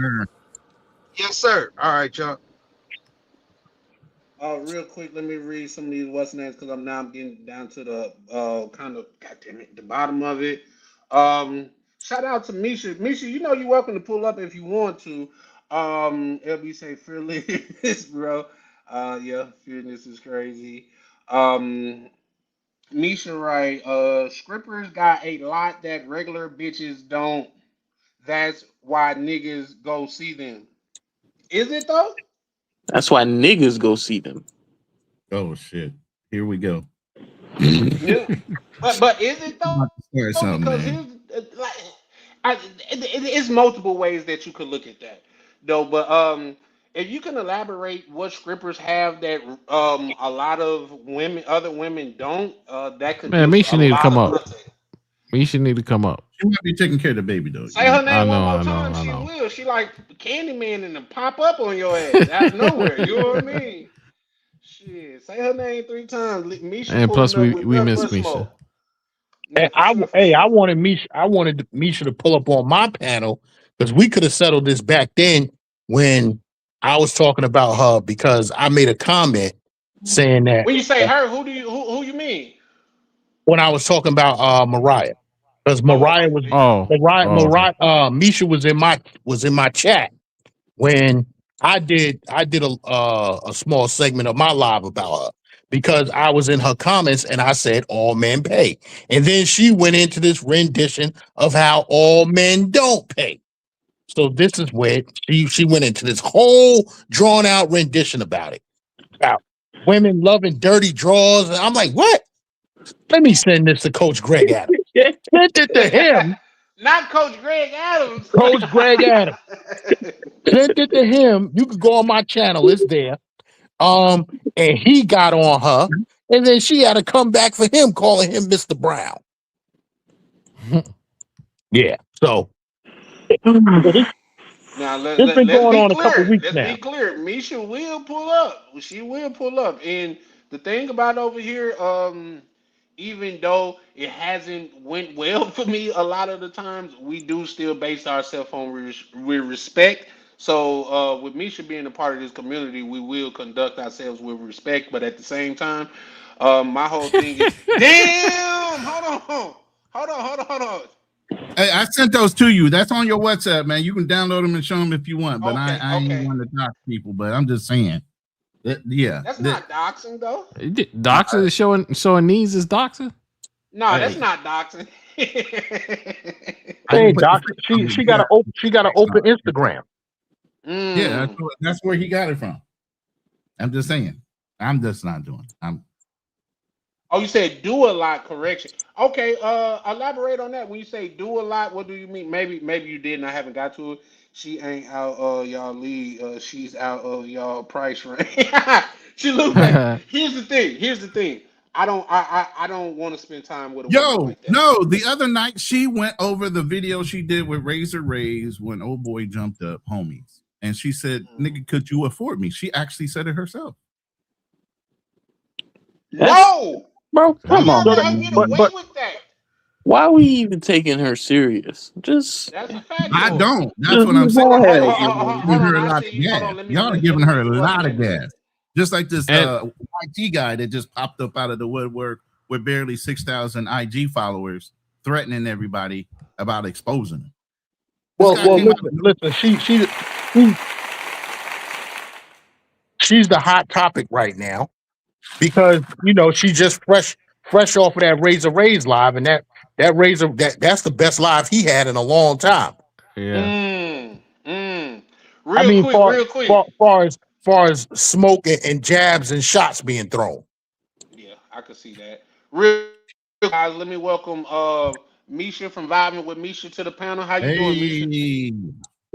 Yes, sir. All right, y'all. Real quick, let me read some of these what's names because I'm getting down to the kind of goddamn it, the bottom of it. Shout out to Misha. Misha, you're welcome to pull up if you want to. LB say fearless, bro. Yeah, fearless is crazy. Misha right. Scrippers got a lot that regular bitches don't. That's why niggas go see them. Is it though? That's why niggas go see them. Oh shit! Here we go. Yeah. But is it though? Start something, Because man. here's it's multiple ways that you could look at that, though. But if you can elaborate what scripters have that a lot of other women don't, that could Man, give Misha a need to lot come of up. context. Misha need to come up. She might be taking care of the baby though. Say her name one I more know, time, I she know. will. She like Candyman and then pop up on your ass out of nowhere. You know what I mean? Shit, say her name 3 times. Misha And plus, pulling up with we nothing miss but Misha. smoke. And I wanted Misha to pull up on my panel because we could have settled this back then when I was talking about her because I made a comment saying that When you say her, who you mean? when I was talking about Mariah. Because Mariah was Misha was in my chat when I did a small segment of my live about her because I was in her comments and I said all men pay. And then she went into this rendition of how all men don't pay. So this is where she went into this whole drawn out rendition about it. About women loving dirty drawers. And I'm like, what? Let me send this to Coach Greg Adams. Send it to him. Not Coach Greg Adams. Coach Greg Adams. Send it to him. You can go on my channel. It's there. And he got on her. And then she had to come back for him, calling him Mr. Brown. Yeah. So Now let's been going be on a clear. couple weeks Let's now. be clear. Misha will pull up. She will pull up. And the thing about over here, even though it hasn't went well for me a lot of the times, we do still base ourselves on with respect. So with Misha being a part of this community, we will conduct ourselves with respect. But at the same time, my whole thing is, damn, hold on. Hey, I sent those to you. That's on your WhatsApp, man. You can download them and show them if you want. But Okay, I ain't one to dox people. But I'm just saying, yeah. That's not doxing though. Doxing is showing knees is doxing. No, that's not doxing. hey, Doc, she got an open Instagram. Yeah, that's where he got it from. I'm just saying. I'm just not doing. Oh, you said do a lot correction. Okay, elaborate on that. When you say do a lot, what do you mean? Maybe you did and I haven't got to it. She ain't out y'all league. She's out of y'all price range. She look back. Here's the thing. I don't want to spend time with a woman Yo, like that. no, the other night she went over the video she did with Razor Rays when old boy jumped up, homies. And she said, nigga, could you afford me? She actually said it herself. No, Bro, come on. So I Man. get away with that. Why are we even taking her serious? Just That's a fact. I though. don't. That's Just what I'm saying. go ahead. Hold Giving on, her a I lot see of you. Hold gas. on, let me Y'all are let giving me her a interrupt lot you. of gas. Just like this And- YT guy that just popped up out of the woodwork with barely 6,000 IG followers, threatening everybody about exposing them. This Well, guy well, came out listen. She's the hot topic right now because she's just fresh off of that Razor Rays live, and that's the best live he had in a long time. Yeah. I mean, Real quick. far as smoke and jabs and shots being thrown. Yeah, I could see that. Real guys, let me welcome Misha from Vibing with Misha to the panel. How you doing, Misha? hey,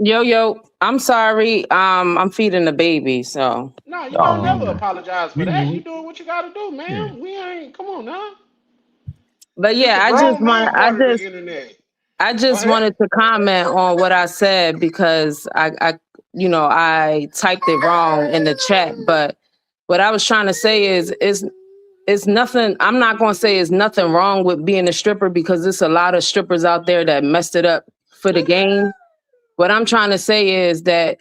Yo, I'm sorry. I'm feeding the baby, so. No, you don't never Okay. apologize for we that. knew You it. doing what you gotta do, man. Yeah. We ain't come on now. But This yeah, the grown man part of the internet. I Go just ahead. wanted to comment on what I said because I typed it wrong in the chat. But what I was trying to say is it's nothing. I'm not going to say it's nothing wrong with being a stripper because there's a lot of strippers out there that messed it up for the game. What I'm trying to say is that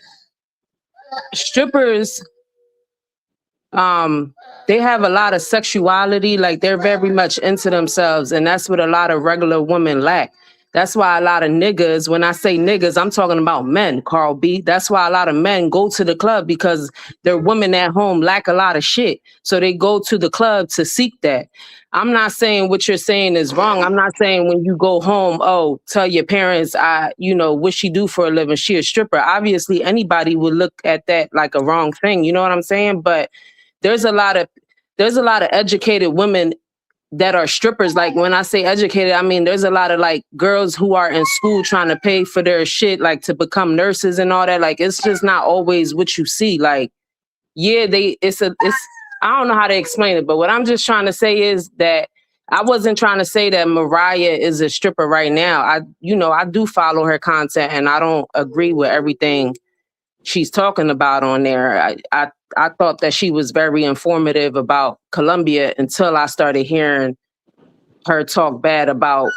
strippers, they have a lot of sexuality, like they're very much into themselves, and that's what a lot of regular women lack. That's why a lot of niggas, when I say niggas, I'm talking about men, Carl B. That's why a lot of men go to the club because their women at home lack a lot of shit. So they go to the club to seek that. I'm not saying what you're saying is wrong. I'm not saying when you go home, oh, tell your parents, what she do for a living. She a stripper. Obviously, anybody would look at that like a wrong thing. You know what I'm saying? But there's a lot of educated women that are strippers. Like when I say educated, I mean there's a lot of like girls who are in school trying to pay for their shit, like to become nurses and all that. Like it's just not always what you see. Like, yeah, it's I don't know how to explain it, but what I'm just trying to say is that I wasn't trying to say that Mariah is a stripper right now. I do follow her content and I don't agree with everything she's talking about on there. I thought that she was very informative about Colombia until I started hearing her talk bad about,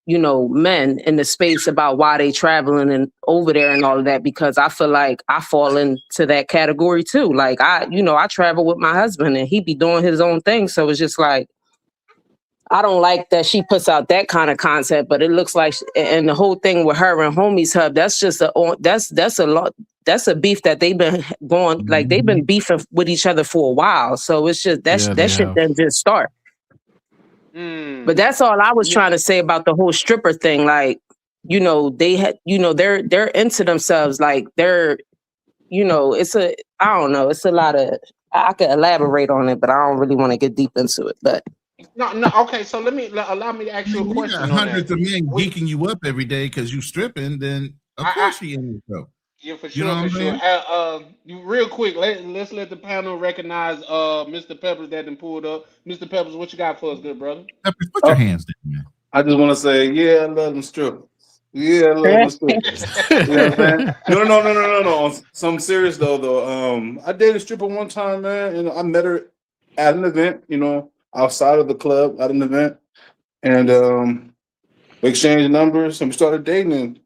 men in the space about why they traveling and over there and all of that, because I feel like I fall into that category too. Like I travel with my husband and he be doing his own thing. So it's just like, I don't like that she puts out that kind of content, but it looks like, and the whole thing with her and Homies Hub, that's just that's a lot. That's a beef that they've been going, like they've been beefing with each other for a while. So it's just that shit didn't just start. But that's all I was trying to say about the whole stripper thing. Like, they had, they're into themselves. Like they're, it's I don't know. It's a lot of, I could elaborate on it, but I don't really want to get deep into it. But No. Okay, so allow me to ask you a You question got on hundreds that. of men geeking you up every day because you stripping, then of course she in yourself. Yeah, for You sure, know what for I'm sure. saying? You real quick, let's let the panel recognize Mr. Peppers that done pulled up. Mr. Peppers, what you got for us, good brother? Peppers, put your hands down, man. I just want to say, yeah, I love them strippers. Yeah, I love them strippers. You know what I'm saying? No. On some serious though. I dated a stripper one time, man. I met her at an event, outside of the club at an event. And we exchanged numbers and we started dating. And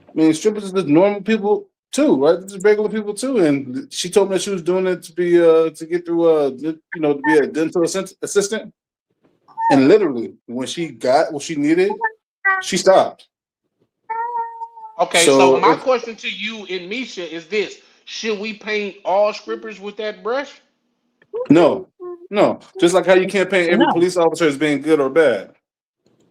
I mean, strippers is just normal people too, right? Just regular people too. And she told me that she was doing it to be to get through to be a dental assistant. And literally, when she got what she needed, she stopped. Okay, so my question to you and Misha is this: should we paint all strippers with that brush? No. Just like how you can't paint every police officer as being good or bad.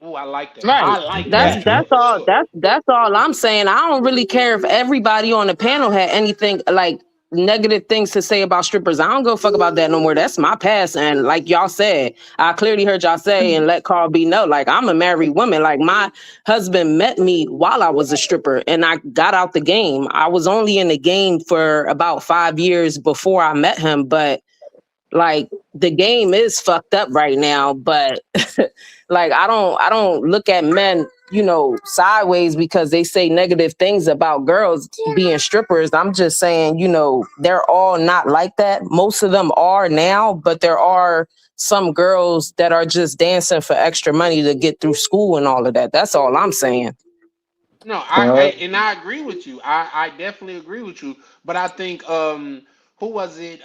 Oh, I like that. right. I like that. That's all. That's all I'm saying. I don't really care if everybody on the panel had anything like negative things to say about strippers. I don't go fuck about that no more. That's my past. And like y'all said, I clearly heard y'all say and let Carl B know, like, I'm a married woman. Like, my husband met me while I was a stripper and I got out the game. I was only in the game for about 5 years before I met him, but like, the game is fucked up right now. But like, I don't look at men, you know, sideways because they say negative things about girls being strippers. I'm just saying, you know, they're all not like that. Most of them are now, but there are some girls that are just dancing for extra money to get through school and all of that. That's all I'm saying. No, I agree with you. I definitely agree with you. But I think who was it?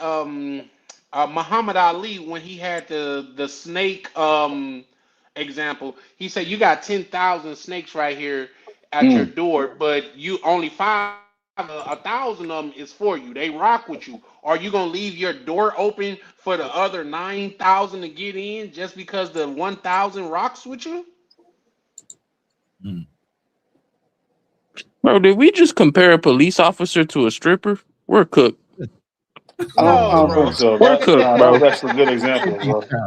Muhammad Ali, when he had the snake example, he said you got 10,000 snakes right here at your door, but you only 1,000 of them is for you. They rock with you. Are you gonna leave your door open for the other 9,000 to get in just because the 1,000 rocks with you? Bro, did we just compare a police officer to a stripper? We're cooked. I don't think so. We're cooked, bro. That's a good example,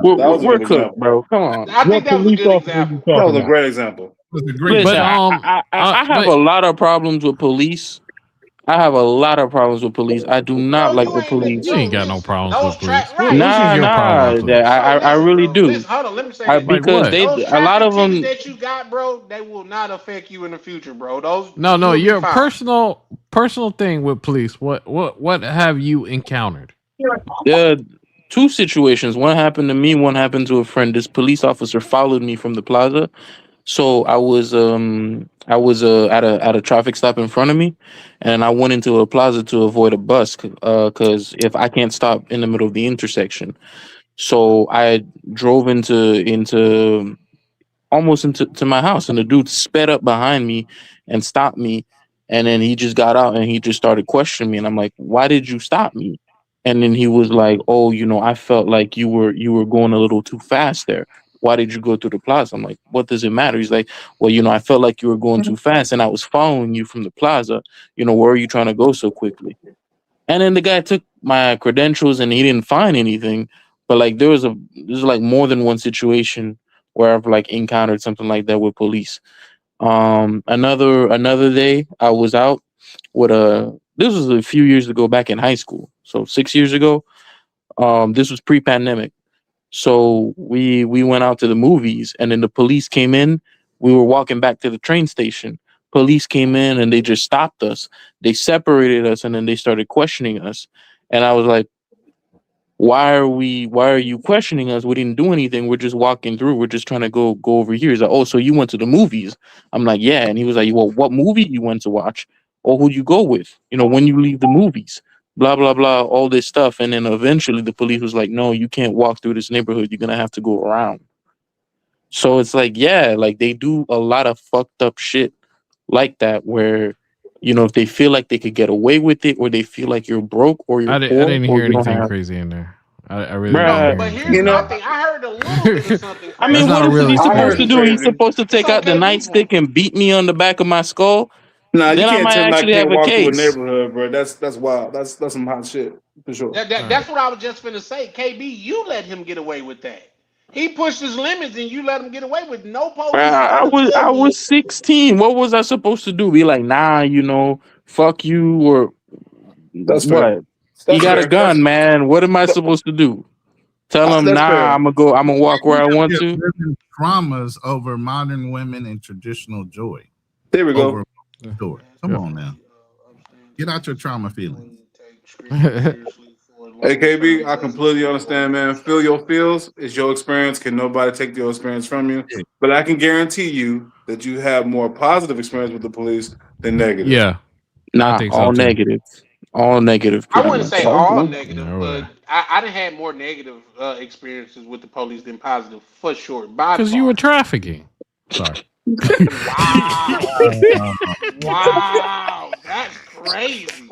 bro. That was a We're good cooked, example. bro. Come on. I think that was a good example. That was a great example. Listen, But I have a lot of problems with police. I have a lot of problems with police. I do not like the police. You ain't got no problems with police. Right. I really do. Listen, hold on, let me say this. Because those a lot of them that you got, bro, they will not affect you in the future, bro. Those No, you'll be your fine. personal thing with police. What have you encountered? two situations. One happened to me, one happened to a friend. This police officer followed me from the plaza. So I was at a traffic stop in front of me, and I went into a plaza to avoid a bus because if I can't stop in the middle of the intersection. So I drove into almost into my house, and the dude sped up behind me and stopped me, and then he just got out and he just started questioning me, and I'm like, "Why did you stop me?" And then he was like, "Oh, I felt like you were going a little too fast there. Why did you go through the plaza?" I'm like, "What does it matter?" He's like, "Well, I felt like you were going too fast, and I was following you from the plaza. Where are you trying to go so quickly?" And then the guy took my credentials, and he didn't find anything. But like, there's like more than one situation where I've like encountered something like that with police. Another day, I was out with this was a few years ago, back in high school, so 6 years ago. This was pre-pandemic. So we went out to the movies, and then the police came in. We were walking back to the train station. Police came in and they just stopped us. They separated us, and then they started questioning us. And I was like, why are you questioning us? We didn't do anything. We're just walking through. We're just trying to go over here. He's like, "Oh, so you went to the movies?" I'm like, "Yeah." And he was like, "Well, what movie you went to watch? Or who'd you go with? When you leave the movies?" Blah, blah, blah, all this stuff. And then eventually the police was like, "No, you can't walk through this neighborhood. You're going to have to go around." So it's like, yeah, like they do a lot of fucked up shit like that where, if they feel like they could get away with it, or they feel like you're broke or you're I didn't poor, hear or you don't anything have. crazy in there. I really Bruh. didn't But hear here's anything. my thing. I heard a little bit of something. I mean, That's what not is really he supposed to do? crazy. He's supposed to take out the nightstick and beat me on the back of my skull? Nah, you Then I can't might tell me I actually have can't a walk through a case. neighborhood, bro. That's wild. That's some hot shit for sure. That's what I was just finna say. KB, you let him get away with that. He pushed his limits, and you let him get away with no police. Bruh, I was 16. What was I supposed to do? Be like, nah, fuck you, or That's what? fair. He got a gun, man. What am I supposed to do? Tell him, That's nah, fair. I'm gonna walk where I want to. Living traumas over modern women and traditional joy. There we go. Over joy. Come on now. Get out your trauma feelings. Hey, KB, I completely understand, man. Feel your feels. It's your experience. Can nobody take your experience from you? But I can guarantee you that you have more positive experience with the police than negative. Yeah. Nah, I think so all too. negative. All negative. I pretty wouldn't much. say all negative, No way. but I done had more negative experiences with the police than positive, for sure. Because you were trafficking. Sorry. Wow, that's crazy.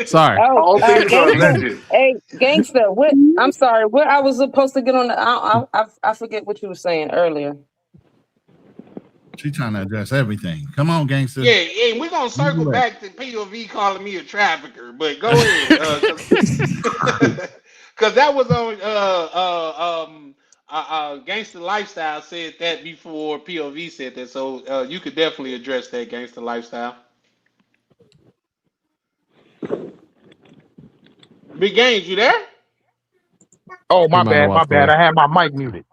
Sorry. All things are Gangster, alleged. hey, gangster, what? I'm sorry. What I was supposed to get on the? I forget what you were saying earlier. She trying to address everything. Come on, gangster. Yeah, and we're gonna circle back to POV calling me a trafficker, but go ahead, because that was on Gangster Lifestyle said that before POV said that, so you could definitely address that, Gangster Lifestyle. Big Games, you there? Oh, my He might have bad, my walked bad. away. I had my mic muted.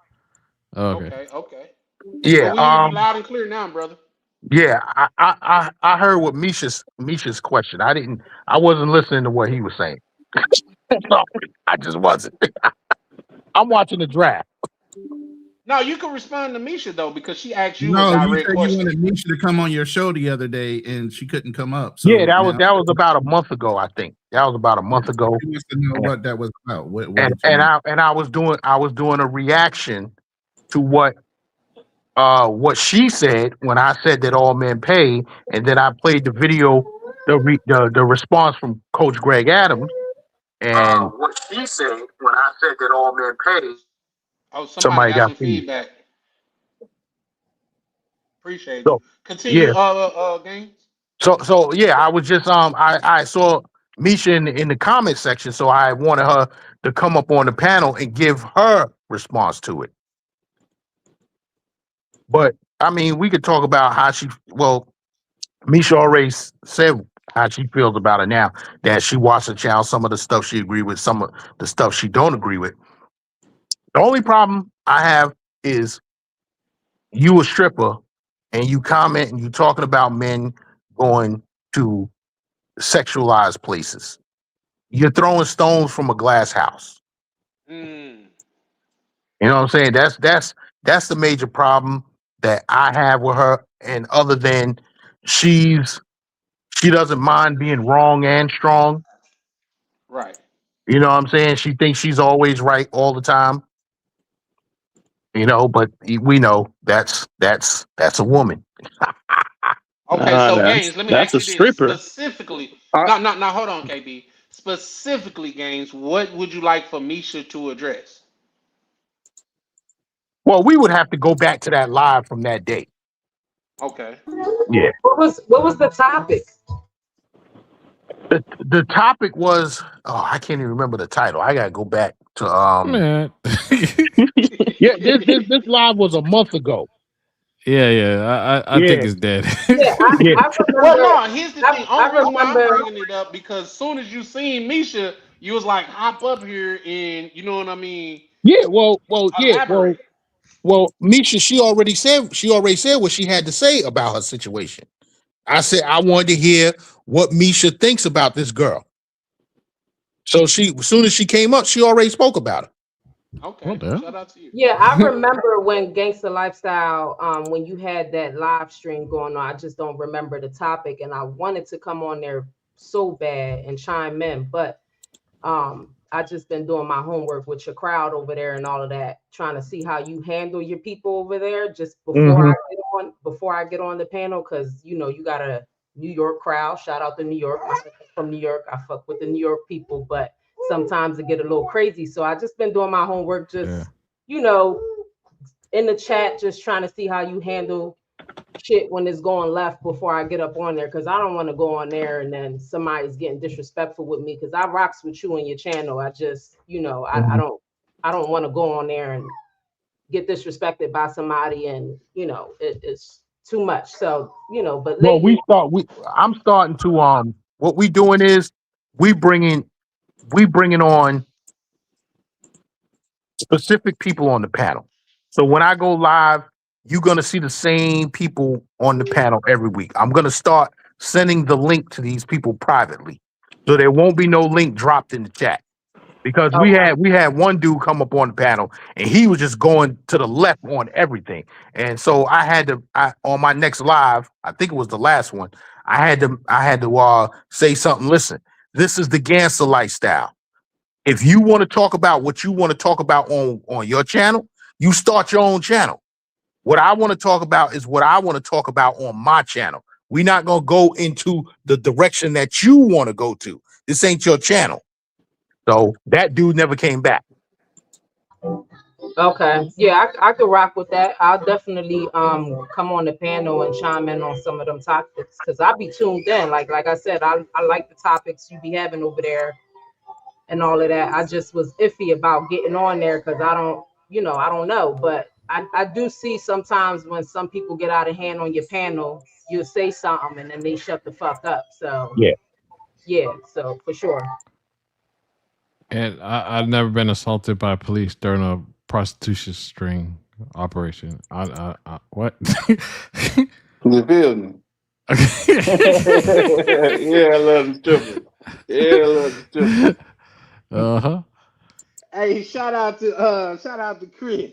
Okay. Okay. Yeah, So we hear you loud and clear now, brother. yeah. I heard what Misha's question. I wasn't listening to what he was saying. Sorry, I just wasn't. I'm watching the draft. No, you can respond to Misha though, because she asked you a No, you direct said you question. wanted Misha to come on your show the other day, and she couldn't come up. So Yeah, that was about a month ago, I think. That was about a month ago. She wants to know what that was about. What I was doing a reaction to what she said when I said that all men pay, and then I played the video, the response from Coach Greg Adams, and what she said when I said that all men pay. Oh, somebody got some feedback. Appreciate you. Continue, Games. So yeah, I was just I saw Misha in the comment section, so I wanted her to come up on the panel and give her response to it. But I mean, we could talk about how Misha already said how she feels about it now, that she watched the channel, some of the stuff she agreed with, some of the stuff she don't agree with. The only problem I have is you a stripper and you comment and you talking about men going to sexualized places. You're throwing stones from a glass house. You know what I'm saying? That's the major problem that I have with her. And other than she doesn't mind being wrong and strong. Right. You know what I'm saying? She thinks she's always right all the time. You know, but we know that's a woman. Okay, so Games, let me ask you that's a this stripper. specifically. No, hold on, KB. Specifically, Games, what would you like for Misha to address? Well, we would have to go back to that live from that day. Okay. Yeah. What was the topic? The topic was, I can't even remember the title. I gotta go back to Man. Yeah, this live was a month ago. Yeah. I think it's dead. I remember. Well, no, here's the thing. I Only reason why I'm remember. bringing it up, because as soon as you seen Misha, you was like, hop up here and you know what I mean? Yeah, Elaborate. Well, Misha, she already said what she had to say about her situation. I said I wanted to hear what Misha thinks about this girl. So as soon as she came up, she already spoke about it. Okay, shout out to you. Yeah, I remember when Gangster Lifestyle, when you had that live stream going on. I just don't remember the topic, and I wanted to come on there so bad and chime in, but I just been doing my homework with your crowd over there and all of that, trying to see how you handle your people over there just before I get on the panel, because you know you got a New York crowd. Shout out to New York. I'm from New York. I fuck with the New York people, but sometimes it get a little crazy. So I just been doing my homework, just you know, in the chat, just trying to see how you handle shit when it's going left before I get up on there, because I don't want to go on there and then somebody's getting disrespectful with me, because I rocks with you and your channel. I just, you know, I don't want to go on there and get disrespected by somebody, and you know, it's too much. So you know, but I'm starting to what we doing is we bringing on specific people on the panel. So when I go live, you're going to see the same people on the panel every week. I'm going to start sending the link to these people privately, so there won't be no link dropped in the chat. Because we had one dude come up on the panel and he was just going to the left on everything. And so I had to on my next live, I think it was the last one, I had to say something. Listen, this is the Gangster Lifestyle. If you want to talk about what you want to talk about on your channel, you start your own channel. What I want to talk about is what I want to talk about on my channel. We're not going to go into the direction that you want to go to. This ain't your channel. So that dude never came back. Okay. Yeah, I could rock with that. I'll definitely come on the panel and chime in on some of them topics because I'll be tuned in. Like I said, I like the topics you be having over there and all of that. I just was iffy about getting on there because I don't know. But I do see sometimes when some people get out of hand on your panel, you'll say something and then they shut the fuck up. So Yeah. yeah, so for sure. And I've never been assaulted by police during a prostitution string operation. What? You feel me? Yeah, I love the stripper. Yeah, I love the stripper. Uh-huh. Hey, shout out to Chris.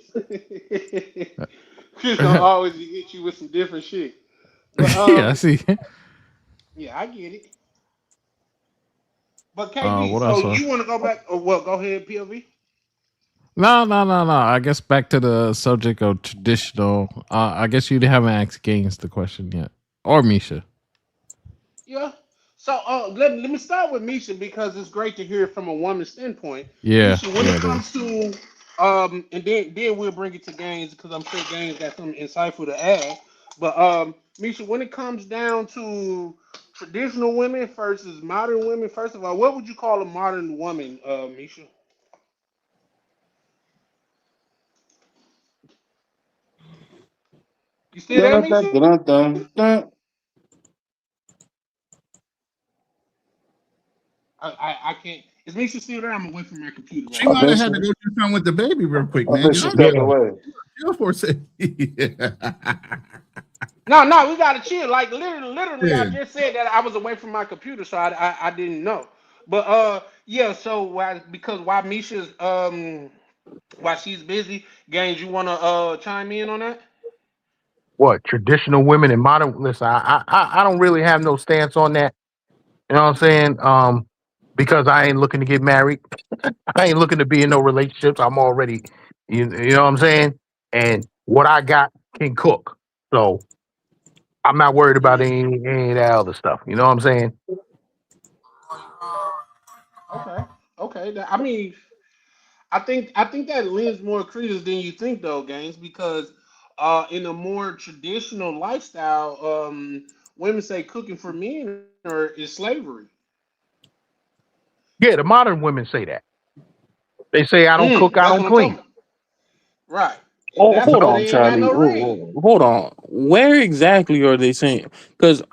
Chris gonna always hit you with some different shit. But Yeah, I see. yeah, I get it. But KB, What else? so you want to go back? Or well, go ahead, POV. No. I guess back to the subject of traditional. I guess you haven't asked Gaines the question yet, or Misha. Yeah. So let me start with Misha because it's great to hear from a woman's standpoint. Yeah, Misha, when yeah, it it comes is. to and then we'll bring it to Gaines because I'm sure Gaines got something insightful to add. But Misha, when it comes down to traditional women versus modern women, first of all, what would you call a modern woman, Misha? You still there, Dun, dun, Misha? dun, dun, dun. I can't. Is Misha still there? I'm away from my computer She right I now. might have think had she, to go do something with the baby real quick, I man. think she Y'all stepped Yeah. away. chill for a second. No, we gotta chill. Like literally, I Yeah. just said that I was away from my computer, so I didn't know. But yeah. So why Misha's while she's busy, Gaines, you wanna chime in on that? What traditional women and modern? Listen, I don't really have no stance on that. You know what I'm saying? Because I ain't looking to get married. I ain't looking to be in no relationships. I'm already, you know what I'm saying? And what I got can cook. So I'm not worried about Mm, any of that other stuff. You know what I'm saying? okay, okay. I mean, I think that lends more credence than you think, though, Gaines, because in a more traditional lifestyle, women say cooking for men is slavery. Yeah, the modern women say that. They say I don't cook, I That's don't what I'm talking clean. about. Right. And Oh, that's hold why on, they ain't got Charlie. no ring. Hold on. Where exactly are they saying? Because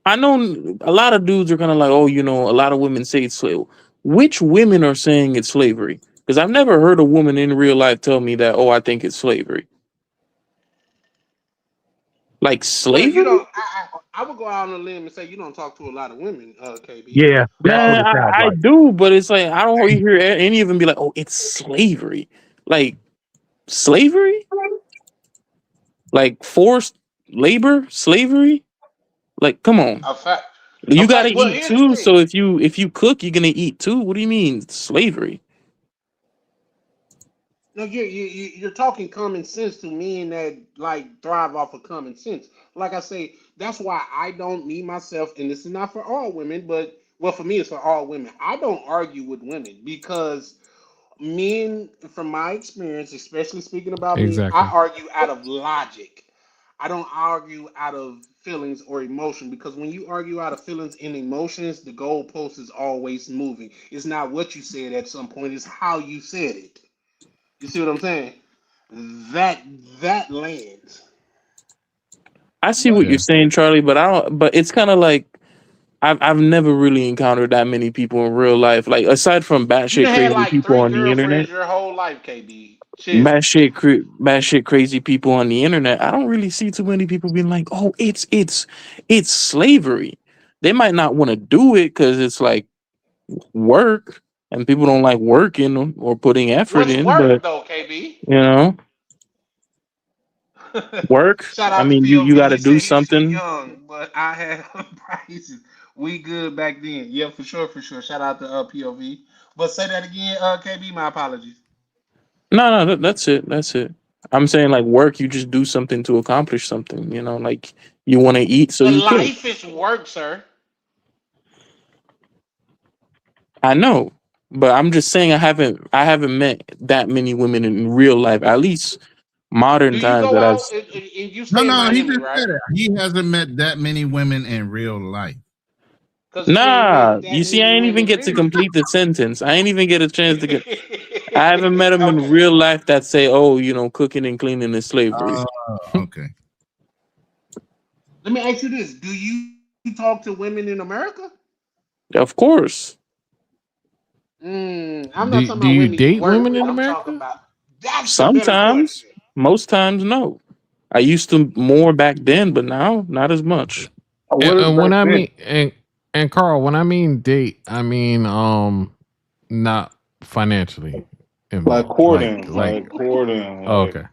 I know a lot of dudes are kind of like, oh, a lot of women say it's slave. Which women are saying it's slavery? Because I've never heard a woman in real life tell me that, oh, I think it's slavery. Like Well, you slavery? don't. I would go out on a limb and say you don't talk to a lot of women, KB. Yeah, that's what Man, it sounds I like. do, but it's like I don't hear any of them be like, oh, it's slavery. Like slavery? Like forced labor? Slavery? Like, come on. A fact. A You gotta fact. Well, eat here's the too. thing. So if you cook, you're gonna eat too. What do you mean slavery? No, you're talking common sense to men that like thrive off of common sense. Like I say, that's why I don't me myself, and this is not for all women, but well, for me, it's for all women. I don't argue with women because men, from my experience, especially speaking about me, I Exactly. argue out of logic. I don't argue out of feelings or emotion because when you argue out of feelings and emotions, the goalpost is always moving. It's not what you said at some point, it's how you said it. You see what I'm saying? That that lands. I see what But you're Yeah. saying, Charlie, but I don't. But it's kind of like I've never really encountered that many people in real life. Like aside from you batshit done had crazy like people three on the internet, girlfriends your whole life, KB. Chill. batshit crazy people on the internet, I don't really see too many people being like, "Oh, it's slavery." They might not want to do it because it's like work, and people don't like working or putting effort What's in. work But though, KB? you know, work. Shout I out to mean, you POV. got to He do said he's too something. young, but I had prices. We good back then. Yeah, for sure, for sure. Shout out to POV. But say that again, KB. My apologies. No, that's it. That's it. I'm saying like work. You just do something to accomplish something. Like you want to eat, so But you cook. life is work, sir. I know. But I'm just saying I haven't met that many women in real life. At least modern Do you times go that I've. out and you No, stay in no, he Miami, just right? said it. He hasn't met that many women in real life. Because he ain't Nah, met that you see, I many ain't even women. get to Period. complete the sentence. I ain't even get a chance to get. I haven't met them in real life that say, "Oh, cooking and cleaning is slavery." Okay. Let me ask you this: do you talk to women in America? Of course, I'm not Do talking do about you women you date work women with. in I'm talking America? about that's the better sometimes, question. most times, no. I used to more back then, but now not as much. What is And back when I then? mean and Carl, when I mean date, I mean not financially Like involved. courting, Like oh, like okay.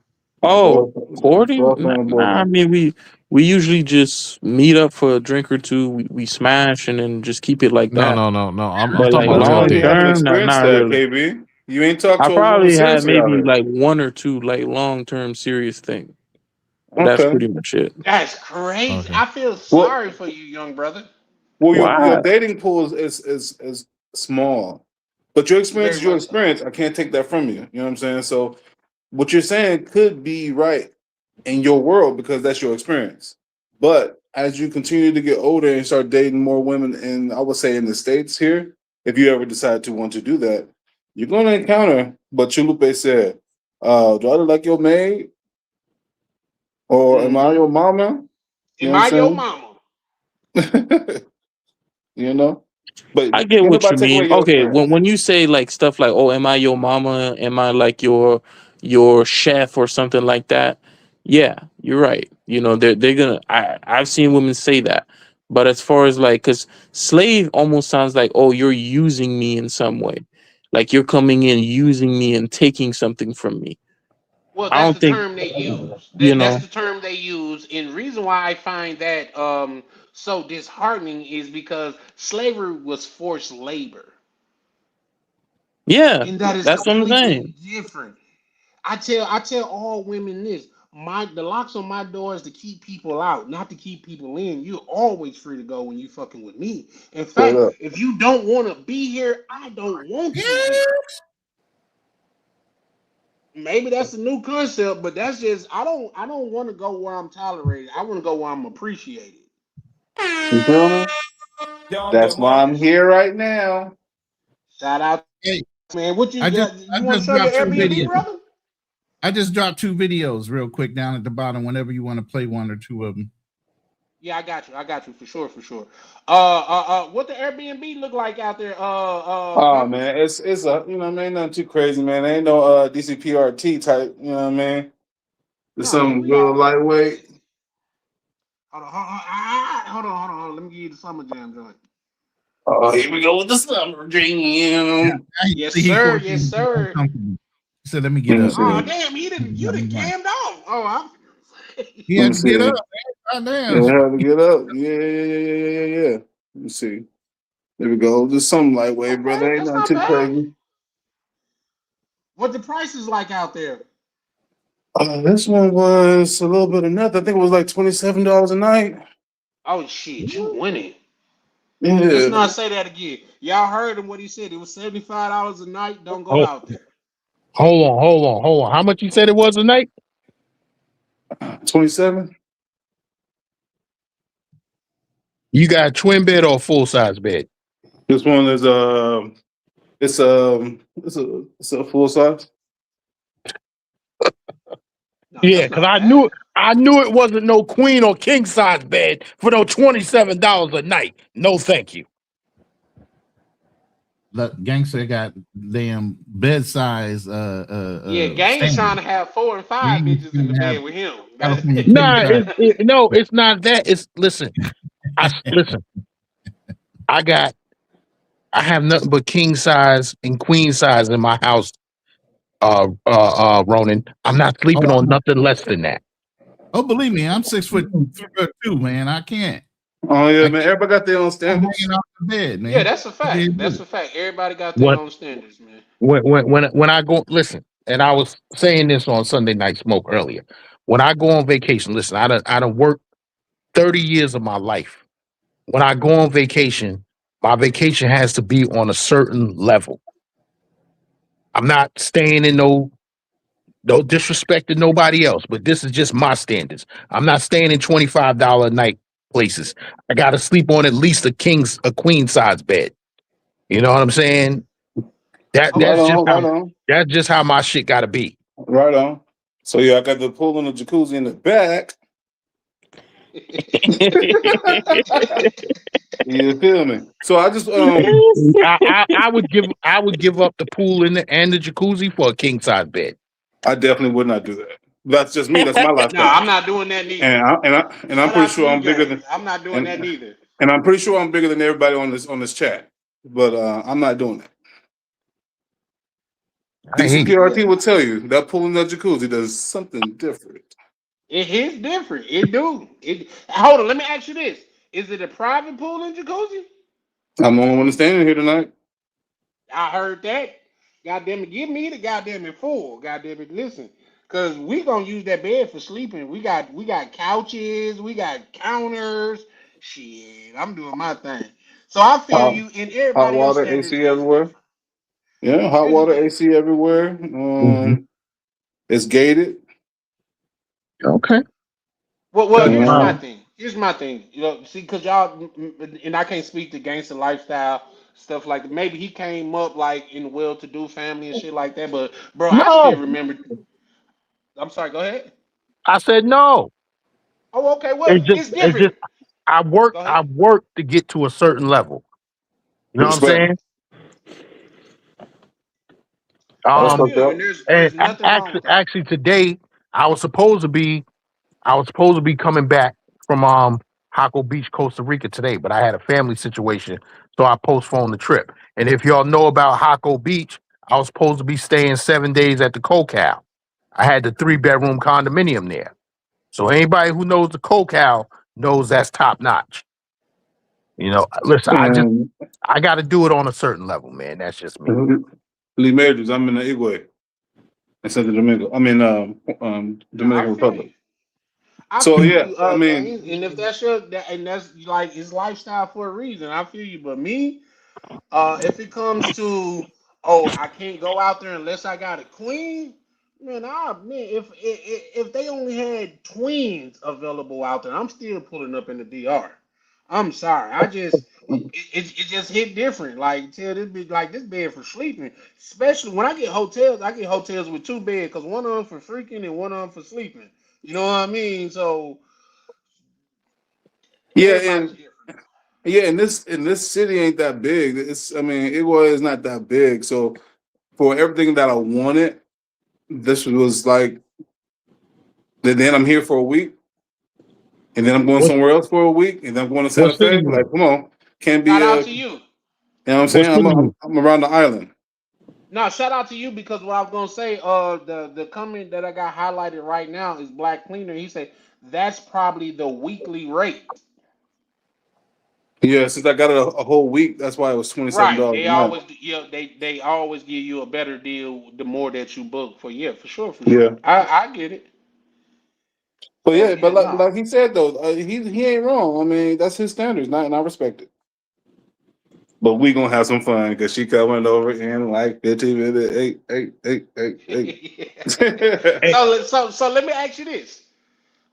Oh, courting? girlfriend, Nah, I boyfriend. mean we usually just meet up for a drink or two. We smash and then just keep it like No, that. no, no, no. I'm But talking like about That's real why you long date. haven't term, experienced not that, really. KB. You ain't talked I to a woman probably had seriously out maybe here. like one or two like long term serious thing. That's Okay. pretty much it. That's crazy. Okay. I feel Well, sorry for you, young brother. your Why? dating pool is small, but your experience Very is your much so. experience. I can't take that from you. You know what I'm saying? So what you're saying could be right in your world because that's your experience. But as you continue to get older and start dating more women, and I would say in the States here, if you ever decide to want to do that, you're going to encounter what Chulupe said. Do I look like your maid? Or am I Mm-hmm. your mama? You Am know I what your I'm mama? saying? You know? But I get can what you nobody take mean. away your Okay, experience? when you say like stuff like, "Oh, am I your mama? Am I like your chef or something like that?" Yeah, you're right. They're gonna. I've seen women say that, but as far as like, cause slave almost sounds like, "Oh, you're using me in some way, like you're coming in using me and taking something from me." Well, I that's don't the think term they use. you That's know. the term they use. And reason why I find that so disheartening is because slavery was forced labor. Yeah, And that is that's what I'm completely saying. different. I tell all women this. The locks on my door is to keep people out, not to keep people in. You're always free to go when you fucking with me. In Straight fact, up. if you don't want to be here, I don't want you here. Maybe that's a new concept, but that's just I don't want to go where I'm tolerated. I want to go where I'm appreciated. You feel me? That's why I'm here right now. Shout out, Hey, man. What I just I you want to just show your dropped two Airbnb, videos. brother? I just dropped two videos real quick down at the bottom whenever you want to play one or two of them. Yeah, I got you. I got you for sure, for sure. What the Airbnb look like out there? Oh Pepper? man, it's a nothing too crazy, man. Ain't no DCPRT type, you know what I mean? It's No, man, some we got. real lightweight. Hold on. Let me give you the summer jam joint. Oh, here we go with the summer dream. Yes, See, he sir. forced me Yes, to get sir. uncomfortable. He said, "Let me Let get me up, Oh man." see. damn, you done cammed off. Oh, He Let me had to get see. up. Man. Yeah, Goddamn. how to get up. Yeah. Let me see. There we go. Just something lightweight, okay, brother. Ain't that's nothing not too bad. crazy. What the price is like out there? This one was a little bit of nothing. I think it was like $27 a night. Oh shit, you winning. Let's Yeah. not say that again. Y'all heard him what he said. It was $75 a night. Don't go Oh, out there. hold on. How much you said it was a night? 27. You got a twin bed or a full size bed? This one is it's a full size. No, Yeah, that's because not bad. I knew it wasn't no queen or king size bed for no $27 a night. No, thank you. Look, gangster got damn bed size. Yeah, Game's trying to have 4 and 5 bitches in the Have bed with him. California king Nah, size. no, it's not that. It's listen. Listen. I have nothing but king size and queen size in my house. Ronan, I'm not sleeping on nothing less than that. Oh, believe me, I'm 6'2", man. I can't. Oh yeah, man. Everybody got their own I'm standards. hanging off the bed, man. Yeah, that's a I fact. can't do That's it. a fact. Everybody got their When own standards, man. when I go listen, and I was saying this on Sunday Night Smoke earlier. When I go on vacation, listen, I done worked 30 years of my life. When I go on vacation, my vacation has to be on a certain level. I'm not staying in no disrespecting nobody else, but this is just my standards. I'm not staying in $25 a night places. I gotta sleep on at least a queen size bed. You know what I'm saying? Right on, right on, That's just how my shit gotta be. right on. So yeah, I got the pool and the jacuzzi in the back. You feel me? So I just I would give up the pool and the jacuzzi for a king size bed. I definitely would not do that. That's just me. That's my No, lifestyle. I'm not doing that neither. And I'm Shout pretty out to sure you, I'm bigger James. than I'm not doing that neither. and I'm pretty sure I'm bigger than everybody on this chat. But I'm not doing that. Decent PRT will tell you that pool and that jacuzzi does something different. It is different. It do. Hold on. Let me ask you this: is it a private pool and jacuzzi? I'm the only one standing here tonight. I heard that. Goddamn it, give me the goddamn it full. Goddamn it, listen, cause we gonna use that bed for sleeping. We got couches, we got counters. Shit, I'm doing my thing. So I feel Hot, you, and hot everybody else water, standards AC is everywhere. different. Yeah, hot Here's the water, thing. AC everywhere. It's gated. Okay. Well, here's my Um, thing. Here's my thing. You know, see, cause y'all, and I can't speak to gangster lifestyle stuff like that. Maybe he came up like in well-to-do family and shit like that. But bro, I still No, remember. I'm sorry. Go ahead. I said no. Oh, okay. Well, it's It's just different. I Go I ahead. worked to get to a certain level. You know what I'm respect. saying? I That's Um, fucked feel you, up. and there's nothing wrong with that. actually today I was supposed to be coming back from Jaco Beach, Costa Rica today, but I had a family situation, so I postponed the trip. And if y'all know about Jaco Beach, I was supposed to be staying 7 days at the Cocal. I had the 3-bedroom condominium there. So anybody who knows the Cocal knows that's top notch. You know, listen, And I got to do it on a certain level, man. That's just me. Lee Majors, I'm in the Igwe in Santo Domingo. I mean, No, I Dominican feel Republic. you. I So feel yeah, you, I Gaines, mean, and if that's and that's like his lifestyle for a reason. I feel you, but me, if it comes to, oh, I can't go out there unless I got a queen. Man, if they only had twins available out there, I'm still pulling up in the DR. I'm sorry, it just hit different. Like tell this be like this bed for sleeping. Especially when I get hotels with two beds because one of them for freaking and one of them for sleeping. You know what I mean? So yeah, everybody's and different. yeah, and this city ain't that big. I mean, Igwe is not that big. So for everything that I wanted, this was like. Then I'm here for a week, and then I'm going What somewhere else for a week, and then I'm going to what Santa city Fe. you Like, in? come on, can't be. Shout out You to you. know what I'm What saying? city you? I'm around the island. No, shout out to you because what I was gonna say, the comment that I got highlighted right now is Black Cleaner. He said that's probably the weekly rate. Yeah, since I got it a whole week, that's why it was $27 Right. a They night. always they always give you a better deal the more that you book for. Yeah, for sure, for Yeah, sure. I get it. but So yeah, yeah, but no. like he said though, he ain't wrong. I mean, that's his standards, and I respect it. But we gonna have some fun because she coming over in like 15 minutes. Eight. Hey, So let me ask you this.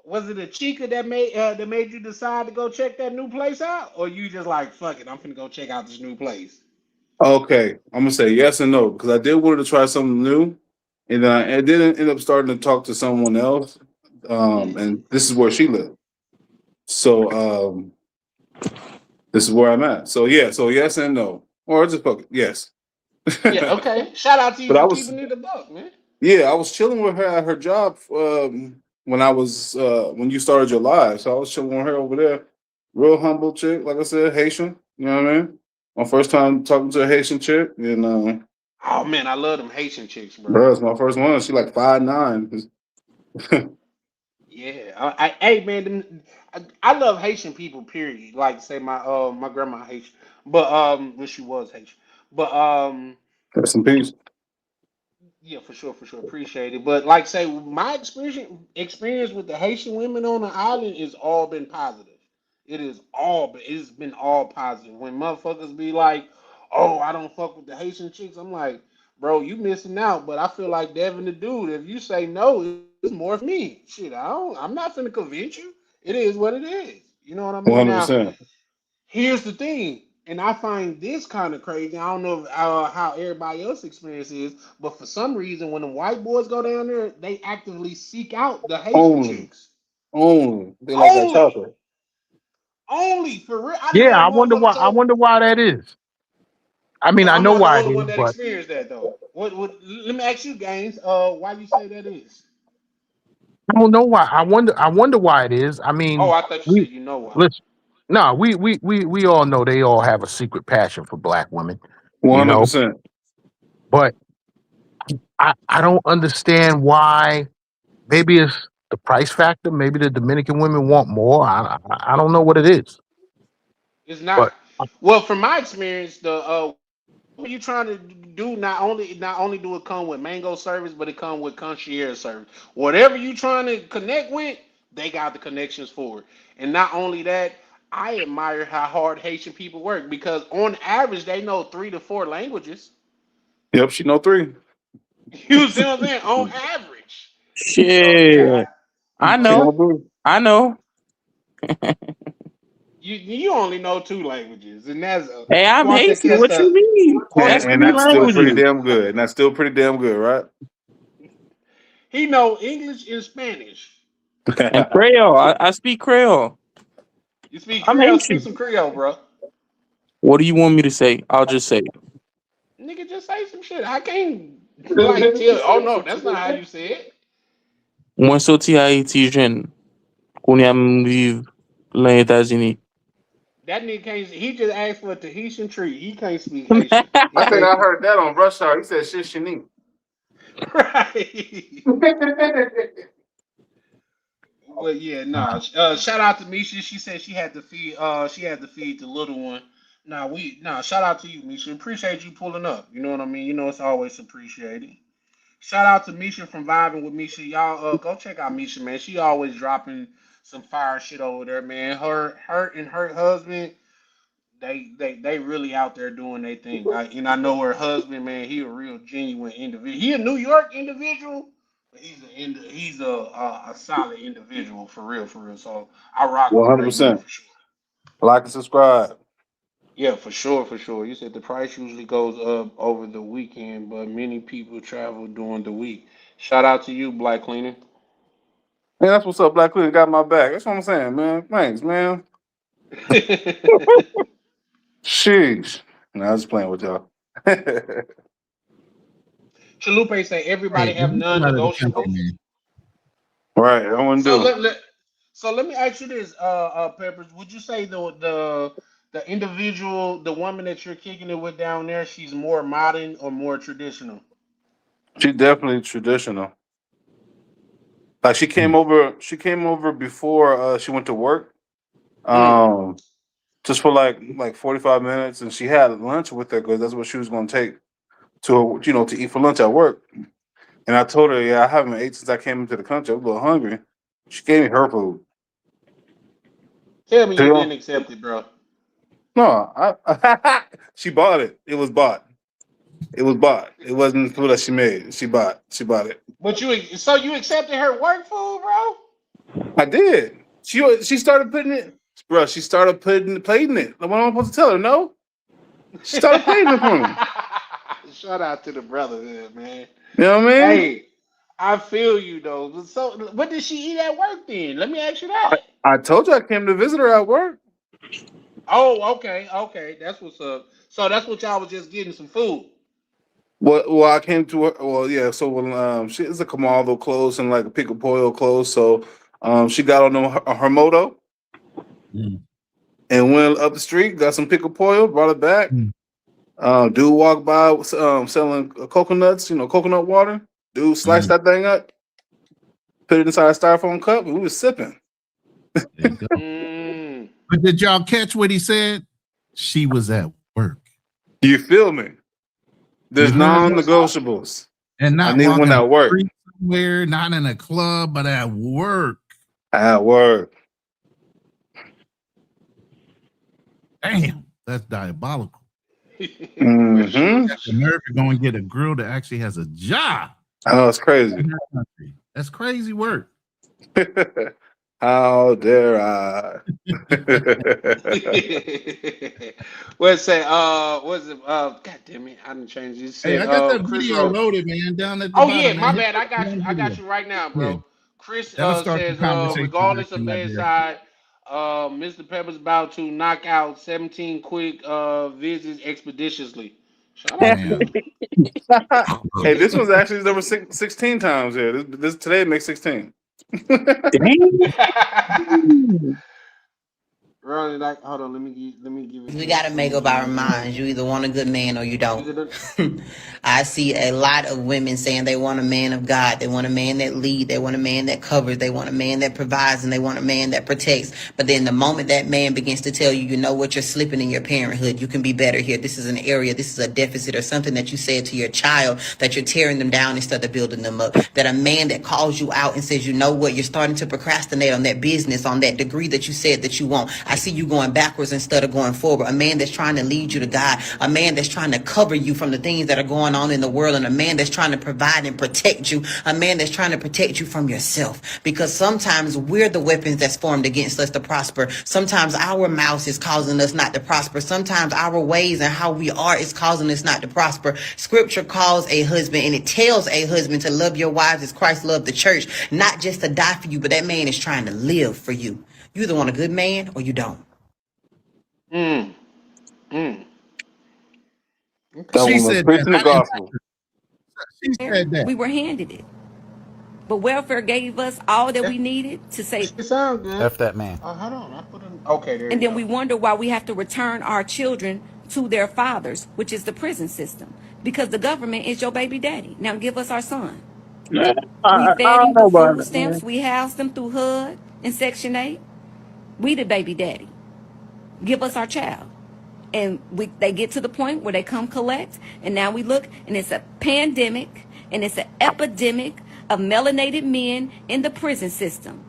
Was it a chica that made you decide to go check that new place out? Or you just like, fuck it, I'm finna go check out this new place? Okay, I'm gonna say yes and no because I did want to try something new, and I didn't end up starting to talk to someone else. Mhm. And this is where she lived. So this is where I'm at. So yeah, so yes and no, or just fuck it, yes. Yeah, okay. Shout out to you But I for was keeping it a buck, man. yeah, I was chilling with her at her job when I was when you started your live. So I was chilling with her over there. Real humble chick, like I said, Haitian. You know what I mean? My first time talking to a Haitian chick, and Oh man, I love them Haitian chicks, bro. bro, it's my first one. She like 5'9". Yeah, hey man, I love Haitian people. Period. Like say my grandma Haitian, but when she was Haitian, but Rest in peace. yeah, for sure, appreciate it. But like say my experience with the Haitian women on the island is all been positive. It's been all positive. When motherfuckers be like, "Oh, I don't fuck with the Haitian chicks," I'm like, bro, you missing out. But I feel like Devin the dude. If you say no, it's more for me. Shit, I'm not finna convince you. It is what it is. You know what I mean? Now, 100%. here's the thing, and I find this kind of crazy. I don't know if, how everybody else experience is, but for some reason, when the white boys go down there, they actively seek out the Haitian Only. chicks. Only. They like that Only, chocolate. only for real. I done Yeah, had I wonder motherfuckers why. I told. wonder why that is. I mean, Well, I I'm know not the why it only is, one that but experienced that though. What? Let me ask you, Gaines. Why you say that is? I don't know why. I wonder why it is. I Oh, mean, I thought you we said you know why. listen. No, we all know they all have a secret passion for black women, you know. 100%. But I don't understand why. Maybe it's the price factor. Maybe the Dominican women want more. I don't know what it is. It's But not. Well, from my experience, the what you trying to do, not only do it come with mango service, but it come with concierge service. Whatever you trying to connect with, they got the connections for it. And not only that, I admire how hard Haitian people work because on average they know 3 to 4 languages. Yep, she know 3. You see what I'm saying? On average. So yeah, Shit. I She yeah. know know. 3. I know. You only know 2 languages, and that's Hey, I'm Quante Haitian. What you Kesta. mean? That's And three that's still pretty languages. damn good. And that's still pretty damn good, right? He know English and Spanish. And Creole. I speak Creole. You speak I'm Creole? Speak Haitian. some Creole, bro. What do you want me to say? I'll just say it. Nigga, just say some shit. I can't like tell. Oh no, that's not how you say it. Mwen soti Haiti jen. Kounyan vive les États-Unis. That nigga can't. He just asked for a Tahitian treat. He can't speak Haitian. He I think can't I speak. heard that on Rush Hour. He said shit she need. Right. But yeah, nah. Shout out to Misha. She said she had to feed. She had to feed the little one. Shout out to you, Misha. Appreciate you pulling up. You know what I mean. You know it's always appreciated. Shout out to Misha from Vibing with Misha. Y'all go check out Misha, man. She always dropping some fire shit over there, man. Her and her husband, they really out there doing their thing. I know her husband, man. He a real genuine individual. He a New York individual, but he's a solid individual for real, for real. So I rock with Great Money 100%. for sure. Like and subscribe. Yeah, for sure, for sure. You said the price usually goes up over the weekend, but many people travel during the week. Shout out to you, Black Cleaner. Man, that's what's up, Black Clear got my back. That's what I'm saying, man. Thanks, man. Sheesh. No, I was just playing with y'all. Chalupe say everybody Hey, have if you come out of the country, non-negotiables. man. Right, I wouldn't So do. let me ask you this, Peppers. Would you say the individual, the woman that you're kicking it with down there, she's more modern or more traditional? She definitely traditional. Like she came over before she went to work. Mm. Um just for like 45 minutes, and she had lunch with her because that's what she was gonna take to eat for lunch at work. And I told her, yeah, I haven't ate since I came into the country. I was a little hungry. She gave me her food. Tell me You you know? didn't accept it, bro. No, she bought it. It was bought. It was bought. It wasn't food that she made. She bought. She bought it. But you accepted her work food, bro? I did. She started putting it, bro. She started plating it. What am I supposed to tell her? No. She started plating it for me. Shout out to the brotherhood, man. You know what I mean? Hey, I feel you though. So, what did she eat at work then? Let me ask you that. I told you I came to visit her at work. Oh, okay. That's what's up. So that's what y'all was just getting some food. Well, I came to her. Well, yeah. So when she is a Camaldo clothes and like a Pico Pollo clothes, so she got on her moto Mm. and went up the street, got some Pico Pollo, brought it back. Dude walked by selling coconuts, coconut water. Dude sliced that thing up, put it inside a styrofoam cup, and we was sipping. There you go. Mm. But did y'all catch what he said? She was at work. You feel me? There's You heard that? non-negotiables. And I not need walking one at work. somewhere, not in a club, but at work. At work. Damn, that's diabolical. Mm-hmm. America going to get a girl that actually has a job. Oh, it's crazy. That's crazy work. How dare I? What's it? What's it? God damn it! I didn't change this. Hey, Said, I got that Chris video wrote. loaded, man, down at the Oh bottom. yeah, my Man. bad. I got you. I got you right now, bro. Yeah. Chris That'll start the says, conversation regardless right of there. bedside, Mr. Pepper's about to knock out 17 quick visits expeditiously. Shut up. Damn. Hey, this one's actually number 16 times here. This today makes 16. Ronnie, like, hold on, let me give it. We gotta make up our minds. You either want a good man or you don't. I see a lot of women saying they want a man of God. They want a man that leads. They want a man that covers. They want a man that provides, and they want a man that protects. But then the moment that man begins to tell you, you know what, you're slipping in your parenthood. You can be better here. This is an area. This is a deficit or something that you said to your child that you're tearing them down instead of building them up. That a man that calls you out and says, you know what, you're starting to procrastinate on that business, on that degree that you said that you want. I see you going backwards instead of going forward. A man that's trying to lead you to God. A man that's trying to cover you from the things that are going on in the world. And a man that's trying to provide and protect you. A man that's trying to protect you from yourself. Because sometimes we're the weapons that's formed against us to prosper. Sometimes our mouth is causing us not to prosper. Sometimes our ways and how we are is causing us not to prosper. Scripture calls a husband, and it tells a husband to love your wives as Christ loved the church. Not just to die for you, but that man is trying to live for you. You either want a good man or you don't. She said preaching the gospel. She said that. We were handed it. But welfare gave us all that we needed to say. It sounds good. F that man. Hold on, I put in. Okay, there And you then go. we wonder why we have to return our children to their fathers, which is the prison system. Because the government is your baby daddy. Now give us our son. We I fed don't him know through about food that, stamps. man. We housed him through HUD and Section 8. We the baby daddy. Give us our child. And they get to the point where they come collect. And now we look, and it's a pandemic, and it's an epidemic of melanated men in the prison system.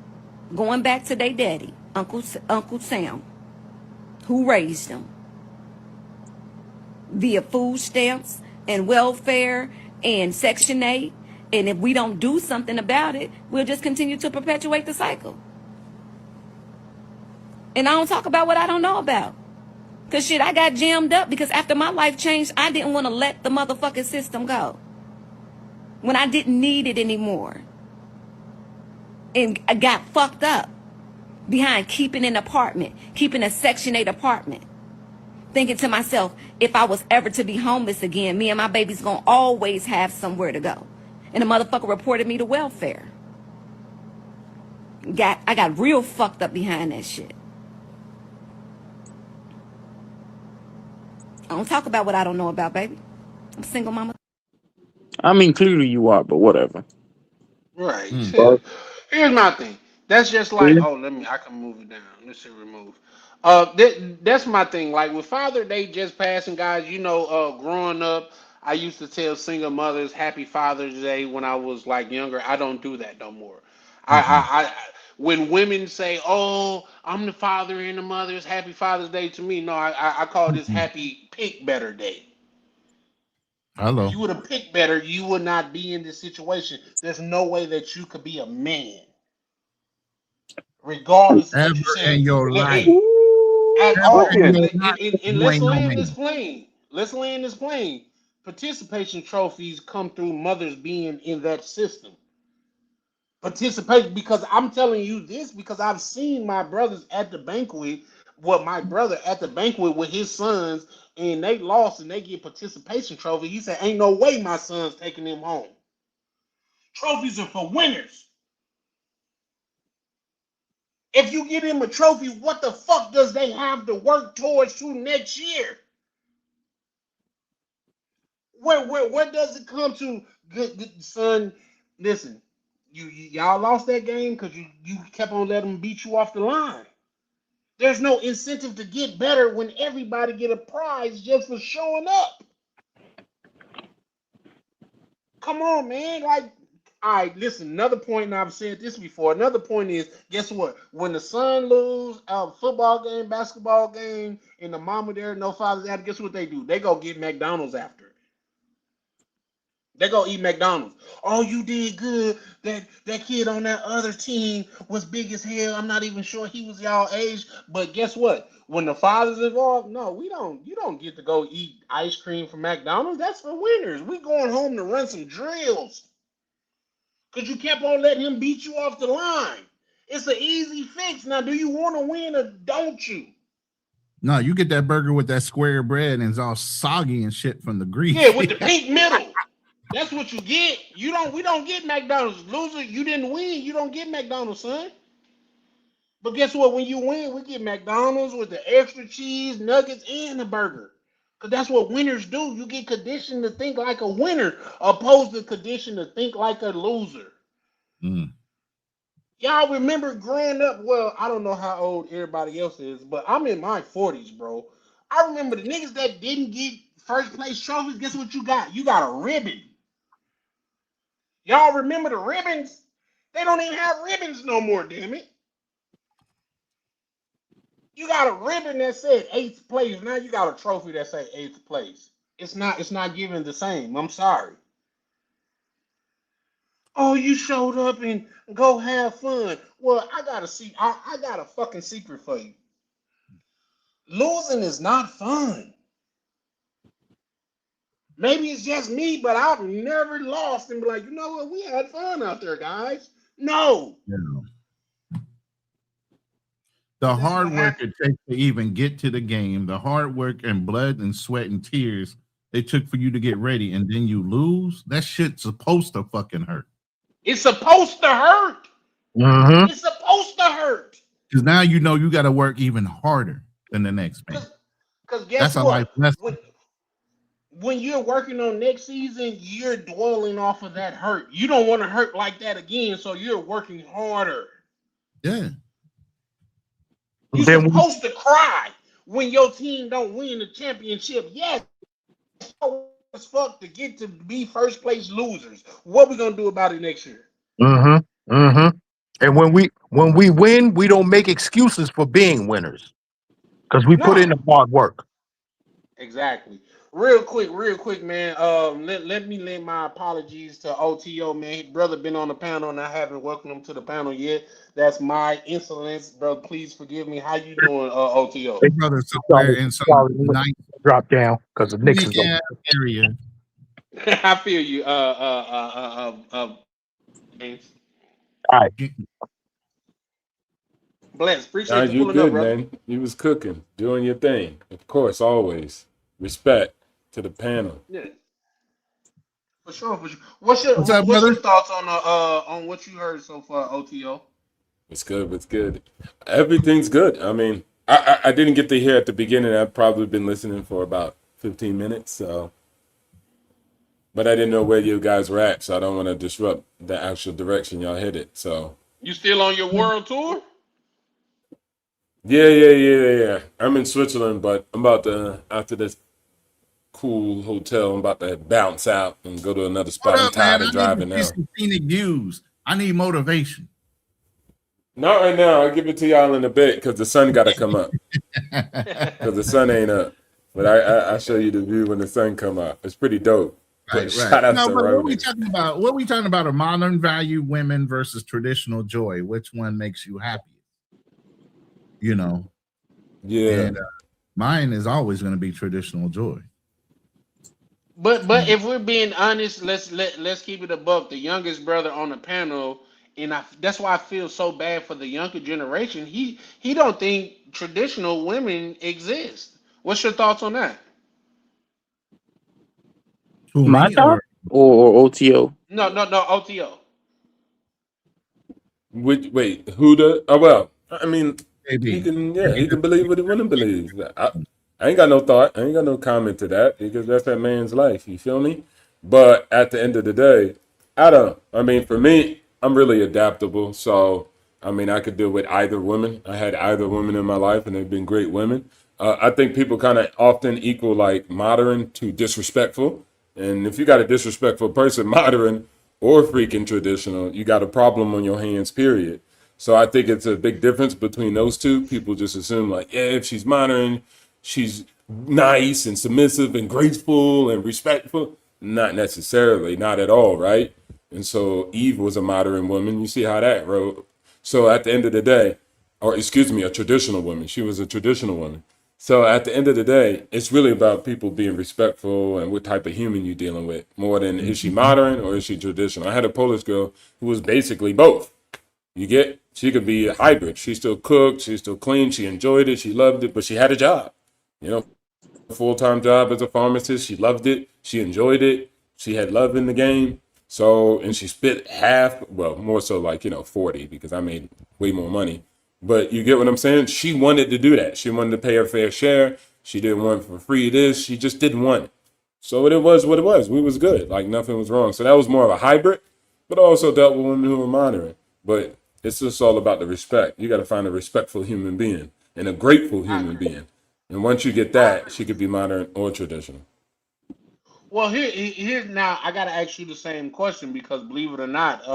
Going back to their daddy, Uncle Sam, who raised them via food stamps and welfare and Section 8. And if we don't do something about it, we'll just continue to perpetuate the cycle. And I don't talk about what I don't know about. Because shit, I got jammed up because after my life changed, I didn't want to let the motherfucking system go. When I didn't need it anymore. And I got fucked up behind keeping an apartment, keeping a Section 8 apartment. Thinking to myself, if I was ever to be homeless again, me and my baby's gonna always have somewhere to go. And the motherfucker reported me to welfare. I got real fucked up behind that shit. I don't talk about what I don't know about, baby. I'm a single mama. I mean, clearly you are, but whatever. Right. But Here's my thing. That's just like, I can move it down. Let's see, remove. That's my thing. Like with Father Day just passing, guys. Growing up, I used to tell single mothers Happy Father's Day when I was like younger. I don't do that no more. I when women say, "Oh, I'm the father and the mother," it's Happy Father's Day to me. No, I call this Happy Pick Better Day. Hello. If you would have picked better, you would not be in this situation. There's no way that you could be a man, regardless of what you Ever said. in your life. At all. Ever in your And life, let's you ain't no land this man. plane. Let's land this plane. Participation trophies come through mothers being in that system. Participation, because I'm telling you this because I've seen my brothers at the banquet, my brother at the banquet with his sons, and they lost and they get participation trophy. He said, "Ain't no way my son's taking them home. Trophies are for winners. If you get him a trophy, what the fuck does they have to work towards to next year? Where does it come to? Good son, listen, y'all lost that game because you kept on letting them beat you off the line. There's no incentive to get better when everybody get a prize just for showing up. Come on, man. Like, All right, listen. Another point, and I've said this before. Another point is, guess what? When the son lose a football game, basketball game, and the mama there, no father there, guess what they do? They go get McDonald's after. They go eat McDonald's. Oh, you did good. That kid on that other team was big as hell. I'm not even sure he was y'all age. But guess what? When the father's involved, no, we don't. You don't get to go eat ice cream from McDonald's. That's for winners. We going home to run some drills. Because you kept on letting him beat you off the line. It's an easy fix. Now, do you want to win or don't you? No, you get that burger with that square bread and it's all soggy and shit from the grease. Yeah, with the pink middle. That's what you get. We don't get McDonald's. Loser, you didn't win. You don't get McDonald's, son. But guess what? When you win, we get McDonald's with the extra cheese, nuggets, and the burger. Because that's what winners do. You get conditioned to think like a winner, opposed to conditioned to think like a loser. Mm. Y'all remember growing up? Well, I don't know how old everybody else is, but I'm in my 40s, bro. I remember the niggas that didn't get first place trophies. Guess what you got? You got a ribbon. Y'all remember the ribbons? They don't even have ribbons no more, damn it. You got a ribbon that said 8th place. Now you got a trophy that say 8th place. It's not giving the same. I'm sorry. Oh, you showed up and go have fun. Well, I got a fucking secret for you. Losing is not fun. Maybe it's just me, but I've never lost and be like, you know what? We had fun out there, guys. No. The hard work it takes to even get to the game, the hard work and blood and sweat and tears it took for you to get ready, and then you lose, that shit's supposed to fucking hurt. It's supposed to hurt. Mm-hmm. It's supposed to hurt. Because now you know you got to work even harder than the next man. Because guess That's a life what? lesson. When you're working on next season, you're dwelling off of that hurt. You don't want to hurt like that again, so you're working harder. Yeah. You're supposed to cry when your team don't win the championship. Yes, it's fuck to get to be first place losers. What we gonna do about it next year? Mm-hmm. Mm-hmm. And when we win, we don't make excuses for being winners. Because we put in the hard work. Exactly. Real quick, man. Let me lend my apologies to OTO, man. His brother been on the panel and I haven't welcomed him to the panel yet. That's my insolence, bro. Please forgive me. How you doing, OTO? Big brother somewhere in some nice drop down because the Knicks is area. I feel you. James. All right. Bless. Appreciate you you pulling good, up, brother. man. You was cooking, doing your thing. Of course, always. Respect to the panel. Yeah. For sure. What's your thoughts on what you heard so far, OTO? It's good. Everything's good. I mean, I didn't get to hear at the beginning. I've probably been listening for about 15 minutes, so but I didn't know where you guys were at, so I don't want to disrupt the actual direction y'all headed. So you still on your world tour? Yeah. I'm in Switzerland, but I'm about to, after this cool hotel, I'm about to bounce out and go to another spot. I'm tired of driving now. Some scenic views. I need motivation. Not right now. I'll give it to y'all in a bit because the sun got to come up. Because the sun ain't up. But I show you the view when the sun come up. It's pretty dope. Right. Shout out No, to but Rody. what we talking about? What we talking about? A modern value women versus traditional joy. Which one makes you happy? You know. Yeah. And, mine is always going to be traditional joy. But if we're being honest, let's keep it a buck. The youngest brother on the panel, and that's why I feel so bad for the younger generation. He don't think traditional women exist. What's your thoughts on that? My thought or OTO? No, OTO. Wait, who the? Oh well, I mean, he can believe what he want to believe. I ain't got no thought. I ain't got no comment to that because that's that man's life. You feel me? But at the end of the day, I mean, for me, I'm really adaptable. So, I mean, I could deal with either woman. I had either woman in my life, and they've been great women. I think people kind of often equal like modern to disrespectful. And if you got a disrespectful person, modern or freaking traditional, you got a problem on your hands, period. So I think it's a big difference between those two. People just assume like, yeah, if she's modern, she's nice and submissive and graceful and respectful. Not necessarily, not at all, right? And so Eve was a modern woman. You see how that wrote. So at the end of the day, or excuse me, a traditional woman. She was a traditional woman. So at the end of the day, it's really about people being respectful and what type of human you're dealing with, more than is she modern or is she traditional. I had a Polish girl who was basically both. You get, she could be a hybrid. She still cooked, she still cleaned, she enjoyed it, she loved it, but she had a job. You know, a full-time job as a pharmacist. She loved it, she enjoyed it, she had love in the game. So, and she spit half, well, more so like, 40, because I made way more money. But you get what I'm saying? She wanted to do that. She wanted to pay her fair share. She didn't want for free this. She just didn't want it. So it was what it was. We was good. Like nothing was wrong. So that was more of a hybrid, but I also dealt with women who were modern. But it's just all about the respect. You got to find a respectful human being and a grateful human being. And once you get that, she could be modern or traditional. Well, here's now I gotta ask you the same question because believe it or not,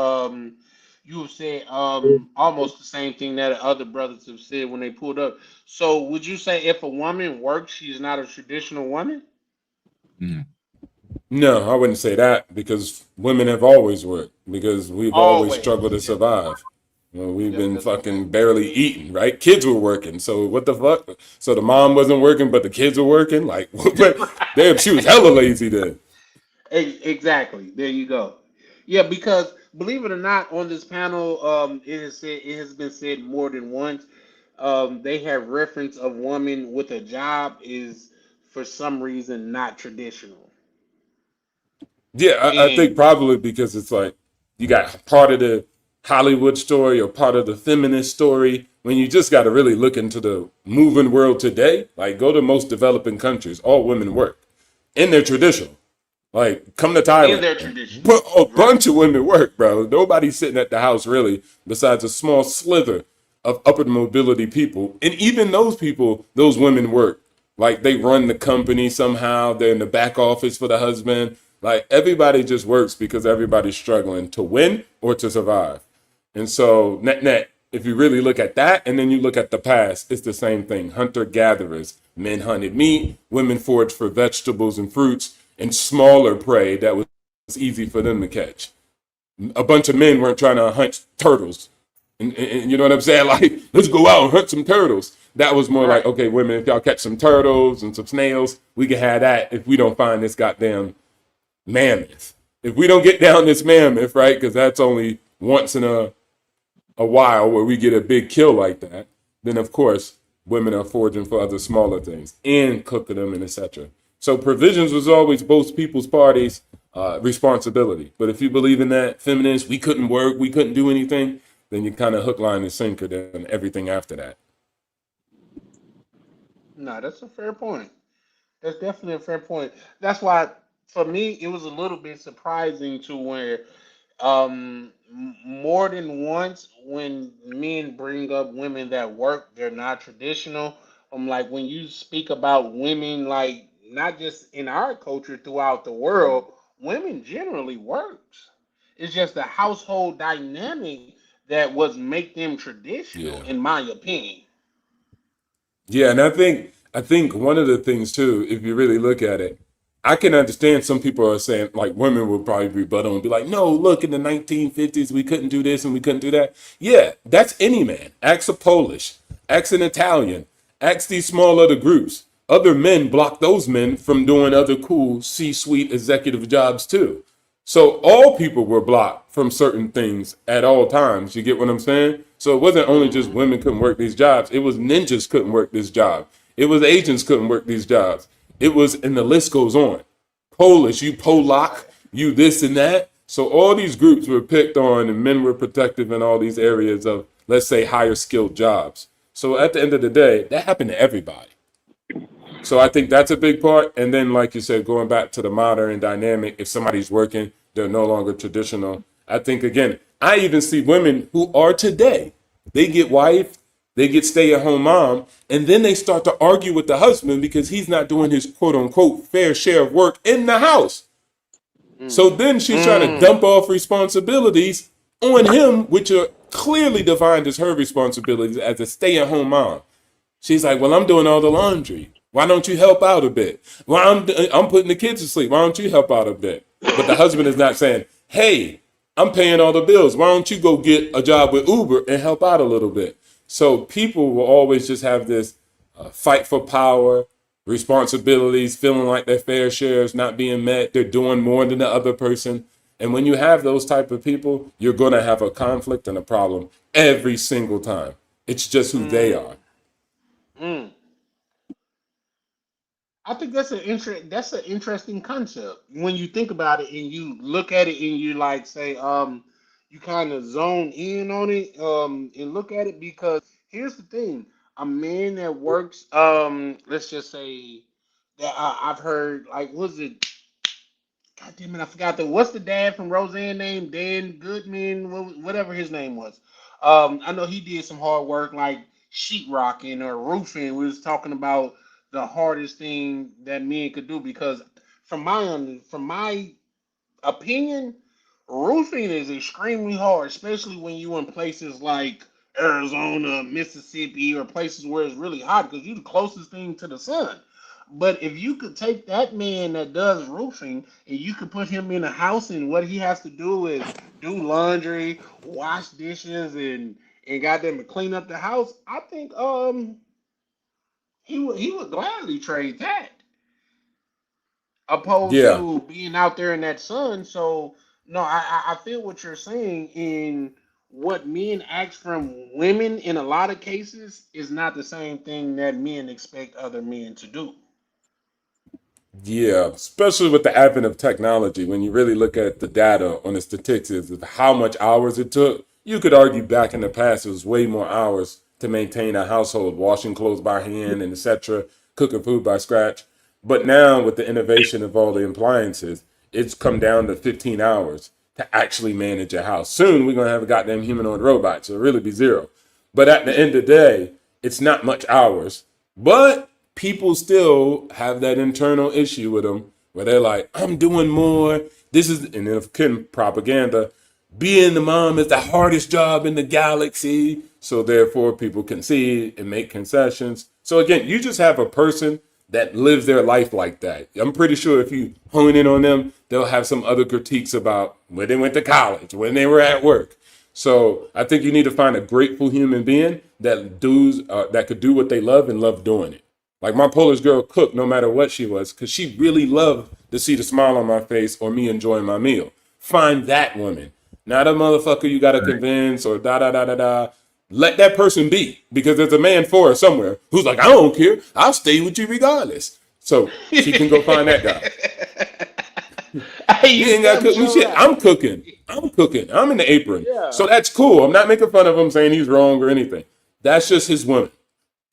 you have said almost the same thing that other brothers have said when they pulled up. So would you say if a woman works, she's not a traditional woman? No, I wouldn't say that because women have always worked because we've always Always. struggled to survive. We've been That's fucking barely eating, right? Kids were working. So what the fuck? So the mom wasn't working, but the kids were working. Like, damn, she was hella lazy then. Exactly. There you go. Yeah, because believe it or not, on this panel, it has been said more than once. They have reference of woman with a job is for some reason not traditional. Yeah, I think And probably because it's like you got part of the Hollywood story or part of the feminist story. When you just got to really look into the moving world today, like go to most developing countries, all women work in their traditional. Like come to in their Thailand, tradition. but a Right. bunch of women work, bro. Nobody's sitting at the house really, besides a small slither of upper mobility people, and even those people, those women work. Like they run the company somehow. They're in the back office for the husband. Like everybody just works because everybody's struggling to win or to survive. And so net, if you really look at that and then you look at the past, it's the same thing. Hunter gatherers, men hunted meat, women foraged for vegetables and fruits and smaller prey that was easy for them to catch. A bunch of men weren't trying to hunt turtles. And you know what I'm saying? Like, let's go out and hunt some turtles. That was more like, Right. okay, women, if y'all catch some turtles and some snails, we can have that if we don't find this goddamn mammoth. If we don't get down this mammoth, right? Because that's only once in a while where we get a big kill like that, then of course women are foraging for other smaller things and cooking them and etc. So provisions was always both people's parties' responsibility. But if you believe in that feminist, we couldn't work, we couldn't do anything, then you kind of hook, line, and sinker then everything after that. No, that's a fair point. That's definitely a fair point. That's why for me it was a little bit surprising to where more than once when men bring up women that work, they're not traditional. Like when you speak about women, like not just in our culture throughout the world, women generally works. It's just the household dynamic that was make them traditional, Yeah. in my opinion. Yeah, and I think one of the things too, if you really look at it, I can understand some people are saying like women will probably rebuttal and be like, no, look, in the 1950s we couldn't do this and we couldn't do that. Yeah, that's any man. Ask a Polish, ask an Italian, ask these small other groups. Other men block those men from doing other cool C-suite executive jobs too. So all people were blocked from certain things at all times. You get what I'm saying? So it wasn't only just women couldn't work these jobs. It was ninjas couldn't work this job. It was Asians couldn't work these jobs. It was, and the list goes on. Polish, you Polak, you this and that. So all these groups were picked on and men were protective in all these areas of, let's say, higher skilled jobs. So at the end of the day, that happened to everybody. So I think that's a big part. And then, like you said, going back to the modern dynamic, if somebody's working, they're no longer traditional. I think, again, I even see women who are today, they get wife, they get stay at home mom, and then they start to argue with the husband because he's not doing his quote unquote fair share of work in the house. So then she's trying to dump off responsibilities on him, which are clearly defined as her responsibilities as a stay-at-home mom. She's like, well, I'm doing all the laundry. Why don't you help out a bit? Well, I'm putting the kids to sleep. Why don't you help out a bit? But the husband is not saying, hey, I'm paying all the bills. Why don't you go get a job with Uber and help out a little bit? So people will always just have this fight for power, responsibilities, feeling like their fair share is not being met. They're doing more than the other person. And when you have those type of people, you're going to have a conflict and a problem every single time. It's just who they are. I think that's an interesting concept when you think about it and you look at it and you like say you kind of zone in on it and look at it because here's the thing: a man that works let's just say that I've heard like was it God damn it, I forgot what's the dad from Roseanne name? Dan Goodman, whatever his name was. I know he did some hard work like sheetrocking or roofing. We was talking about the hardest thing that men could do because from my opinion, roofing is extremely hard, especially when you in places like Arizona, Mississippi, or places where it's really hot because you're the closest thing to the sun. But if you could take that man that does roofing and you could put him in a house and what he has to do is do laundry, wash dishes, and goddamn clean up the house, I think he would gladly trade that opposed Yeah. to being out there in that sun. So no, I feel what you're saying in what men ask from women in a lot of cases is not the same thing that men expect other men to do. Yeah, especially with the advent of technology, when you really look at the data on the statistics of how much hours it took, you could argue back in the past it was way more hours to maintain a household, washing clothes by hand and etc., cooking food by scratch. But now with the innovation of all the appliances, it's come down to 15 hours to actually manage a house. Soon we're gonna have a goddamn humanoid robot, so it'll really be zero. But at the end of the day, it's not much hours. But people still have that internal issue with them where they're like, I'm doing more. This is, and then again, propaganda. Being the mom is the hardest job in the galaxy. So therefore, people concede and make concessions. So again, you just have a person that lives their life like that. I'm pretty sure if you hone in on them, they'll have some other critiques about where they went to college, when they were at work. So I think you need to find a grateful human being that could do what they love and love doing it. Like my Polish girl cooked no matter what she was because she really loved to see the smile on my face or me enjoying my meal. Find that woman, not a motherfucker you got to convince or da da da da da. Let that person be because there's a man for her somewhere who's like, I don't care. I'll stay with you regardless. So she can go find that guy. Hey, You ain't got to cook me shit. I'm cooking. I'm in the apron. Yeah. So that's cool. I'm not making fun of him saying he's wrong or anything. That's just his woman.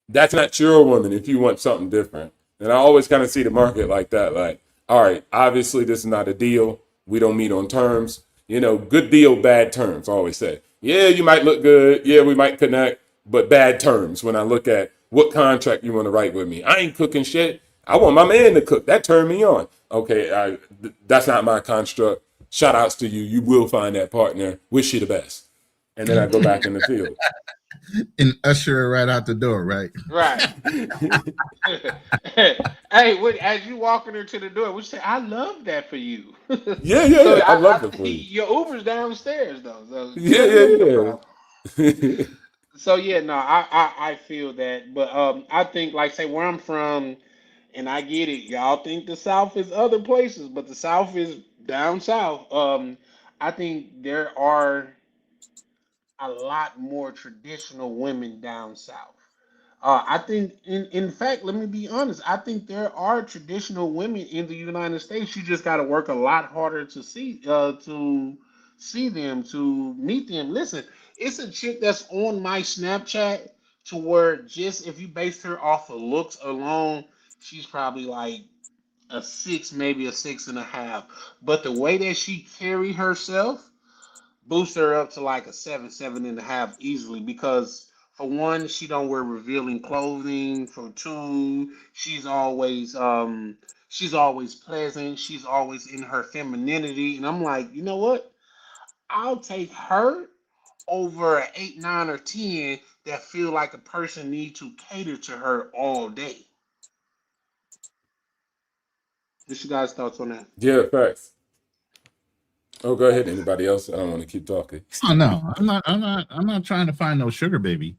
That's not your woman if you want something different. And I always kind of see the market like that. Like, all right, obviously this is not a deal. We don't meet on terms. You know, good deal, bad terms, I always say. Yeah, you might look good. Yeah, we might connect, but bad terms when I look at what contract you want to write with me. I ain't cooking shit. I want my man to cook. That turned me on. Okay, that's not my construct. Shout outs to you. You will find that partner. Wish you the best. And then I go back in the field. And usher her right out the door, right? Right. Hey, as you walking her to the door, we say, "I love that for you." Yeah. So I love it for you. your Uber's downstairs though. So Yeah. So yeah, no, I feel that, but I think like say where I'm from, and I get it. Y'all think the South is other places, but the South is down south. I think there are a lot more traditional women down south. I think, in fact, let me be honest. I think there are traditional women in the United States. You just got to work a lot harder to see them, to meet them. Listen, it's a chick that's on my Snapchat to where just if you based her off of looks alone, she's probably like a six, maybe a six and a half. But the way that she carry herself boost her up to like a seven, seven and a half easily because For one, she don't wear revealing clothing. For two, she's always pleasant. She's always in her femininity. And I'm like, you know what? I'll take her over an 8, 9, or 10 that feel like a person need to cater to her all day. What's you guys' thoughts on that? Yeah, facts. Oh, go ahead. Anybody else? I don't want to keep talking. Oh no, I'm not trying to find no sugar baby.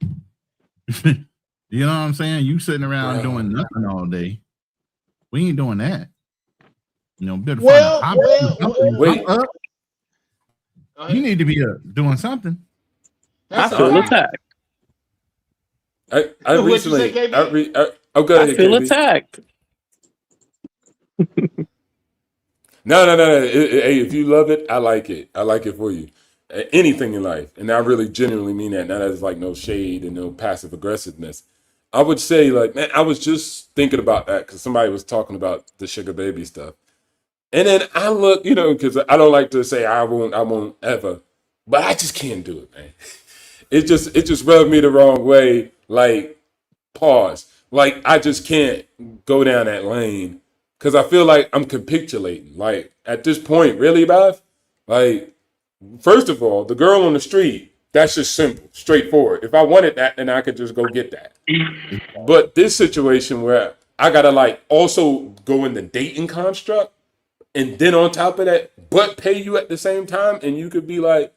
You know what I'm saying? You sitting around doing nothing all day. We ain't doing that. You know, wait. You need to be doing something. I feel attacked. I recently. Go ahead. I feel attacked. No. Hey, if you love it, I like it. I like it for you. Anything in life, and I really genuinely mean that. Not as like no shade and no passive aggressiveness. I would say, like, man, I was just thinking about that because somebody was talking about the sugar baby stuff, and then I look, you know, because I don't like to say I won't ever, but I just can't do it, man. It just rubbed me the wrong way. Like, pause. Like, I just can't go down that lane because I feel like I'm capitulating. Like, at this point, really, Bev? Like, first of all, the girl on the street, that's just simple, straightforward. If I wanted that, then I could just go get that. But this situation where I gotta like also go in the dating construct, and then on top of that, but pay you at the same time, and you could be like,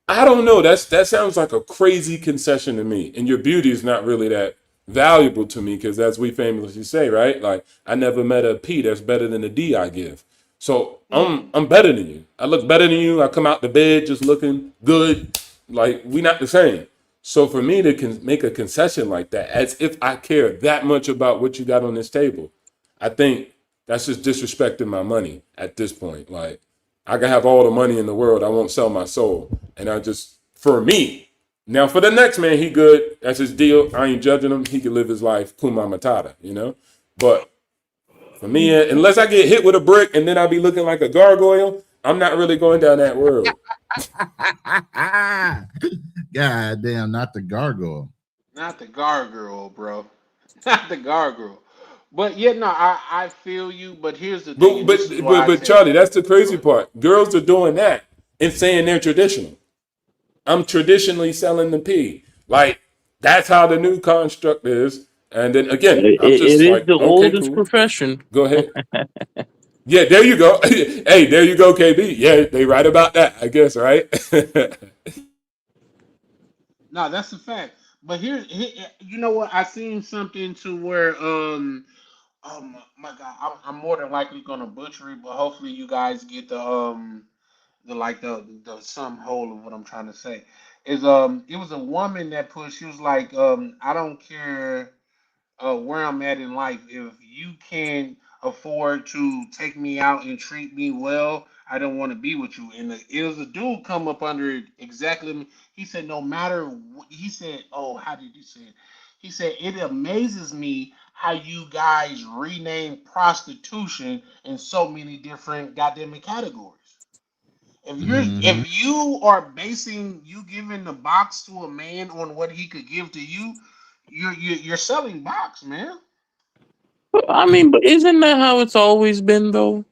I don't know. That sounds like a crazy concession to me. And your beauty is not really that valuable to me because, as we famously say, right? Like, I never met a P that's better than the D I give. So I'm better than you. I look better than you. I come out the bed just looking good. Like, we not the same. So for me to make a concession like that, as if I care that much about what you got on this table, I think that's just disrespecting my money at this point. Like, I can have all the money in the world. I won't sell my soul. And I just, for me, now for the next man, he good. That's his deal. I ain't judging him. He can live his life. Kuma Matata, you know? But for me, unless I get hit with a brick and then I'll be looking like a gargoyle, I'm not really going down that world. God damn, not the gargoyle. Not the gargoyle, bro. Not the gargoyle. But yeah, no, I feel you. But here's the thing. But Charlie, that's the crazy part. Girls are doing that and saying they're traditional. I'm traditionally selling the P. Like, that's how the new construct is. And then again, I'm just it like, is the okay, oldest cool. profession. Go ahead. Yeah, there you go. Hey, there you go, KB. Yeah, they right about that, I guess, right? No, that's a fact. But here, you know what? I seen something to where oh my God, I'm more than likely gonna butcher it, but hopefully you guys get the sum whole of what I'm trying to say. Is it was a woman that pushed. She was like, I don't care where I'm at in life. If you can afford to take me out and treat me well, I don't want to be with you. And it was a dude come up under it exactly. He said, no matter what, he said, oh, how did he say it? He said, it amazes me how you guys rename prostitution in so many different goddamn categories. If you are basing you giving the box to a man on what he could give to you, you're selling box, man. I mean, but isn't that how it's always been, though?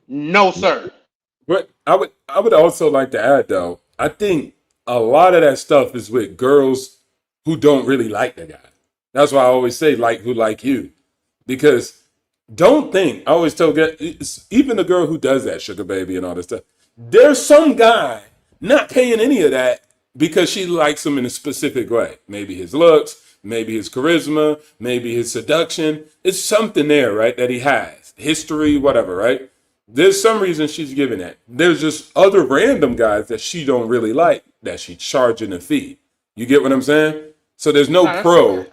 No, sir. But I would also like to add though, I think a lot of that stuff is with girls who don't really like the guy. That's why I always say like who like you. Because don't think, I always tell even the girl who does that, sugar baby and all this stuff, there's some guy not paying any of that because she likes him in a specific way. Maybe his looks, maybe his charisma, maybe his seduction. It's something there, right, that he has. History, whatever, right? There's some reason she's giving that. There's just other random guys that she don't really like that she's charging a fee. You get what I'm saying? So there's no pro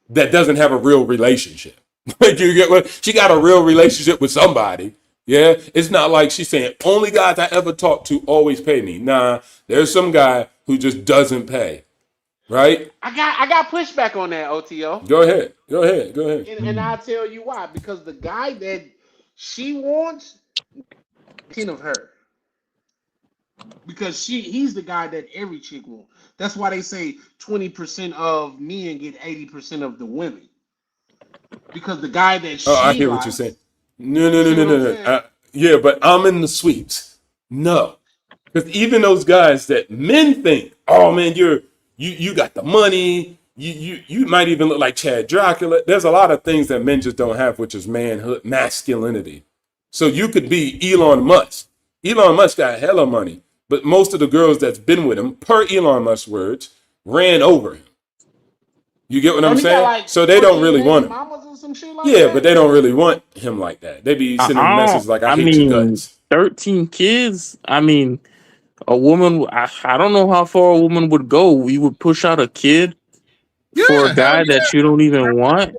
that doesn't have a real relationship. Like, you get what? She got a real relationship with somebody. Yeah, it's not like she's saying only guys I ever talk to always pay me. Nah, there's some guy who just doesn't pay, right? I got pushback on that, OTO. Go ahead. And I'll tell you why. Because the guy that she wants, of her. because he's the guy that every chick wants. That's why they say 20% of men get 80% of the women. Because the guy that Oh, I she hear what you're likes, saying. No, no, you no, see no, what I'm no, no. saying? Yeah, but I'm in the sweeps. No, because even those guys that men think, oh man, you got the money. You might even look like Chad Dracula. There's a lot of things that men just don't have, which is manhood, masculinity. So you could be Elon Musk. Elon Musk got hella money, but most of the girls that's been with him, per Elon Musk's words, ran over him. You get what I'm Don't he got saying? like So they don't 14 really baby want him. mamas or some shit like Yeah, but that? they don't really want him like that. They be sending him messages like, I I hate your mean, guts. 13 kids. I mean, a woman. I don't know how far a woman would go. We would push out a kid for a Yeah, hell guy yeah. that you don't even want,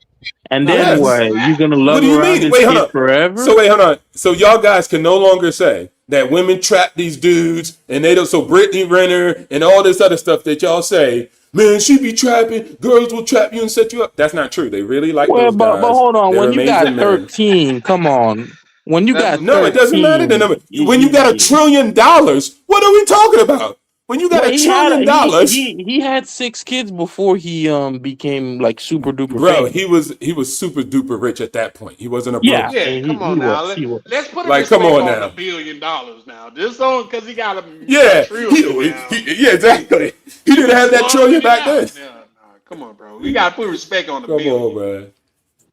and No, then that's Yes. a what? You fact. gonna What love do you around mean? this Wait, hold kid on. forever? Wait, hold on. So y'all guys can no longer say that women trap these dudes and they don't. So Brittany Renner and all this other stuff that y'all say, man, she be trapping. Girls will trap you and set you up. That's not true. They really like Well, those but guys. hold on. They're When you got amazing men. 13, come on. When you That's a got No, it fact. doesn't matter the 13, number. When you got $1 trillion, what are we talking about? When you got well, $1 trillion, he had 6 kids before he became like super duper bro, famous. he was super duper rich at that point. He wasn't a Yeah, broke. Yeah, and come he on now. was. He was. Let's put a Like, come respect on on the now. $1 billion now. Just on because he got a Yeah, trillion now. yeah, exactly. He didn't have that Slogging trillion it back then. out. Yeah, nah, come on, bro. We gotta put respect on the Come on, billion. man.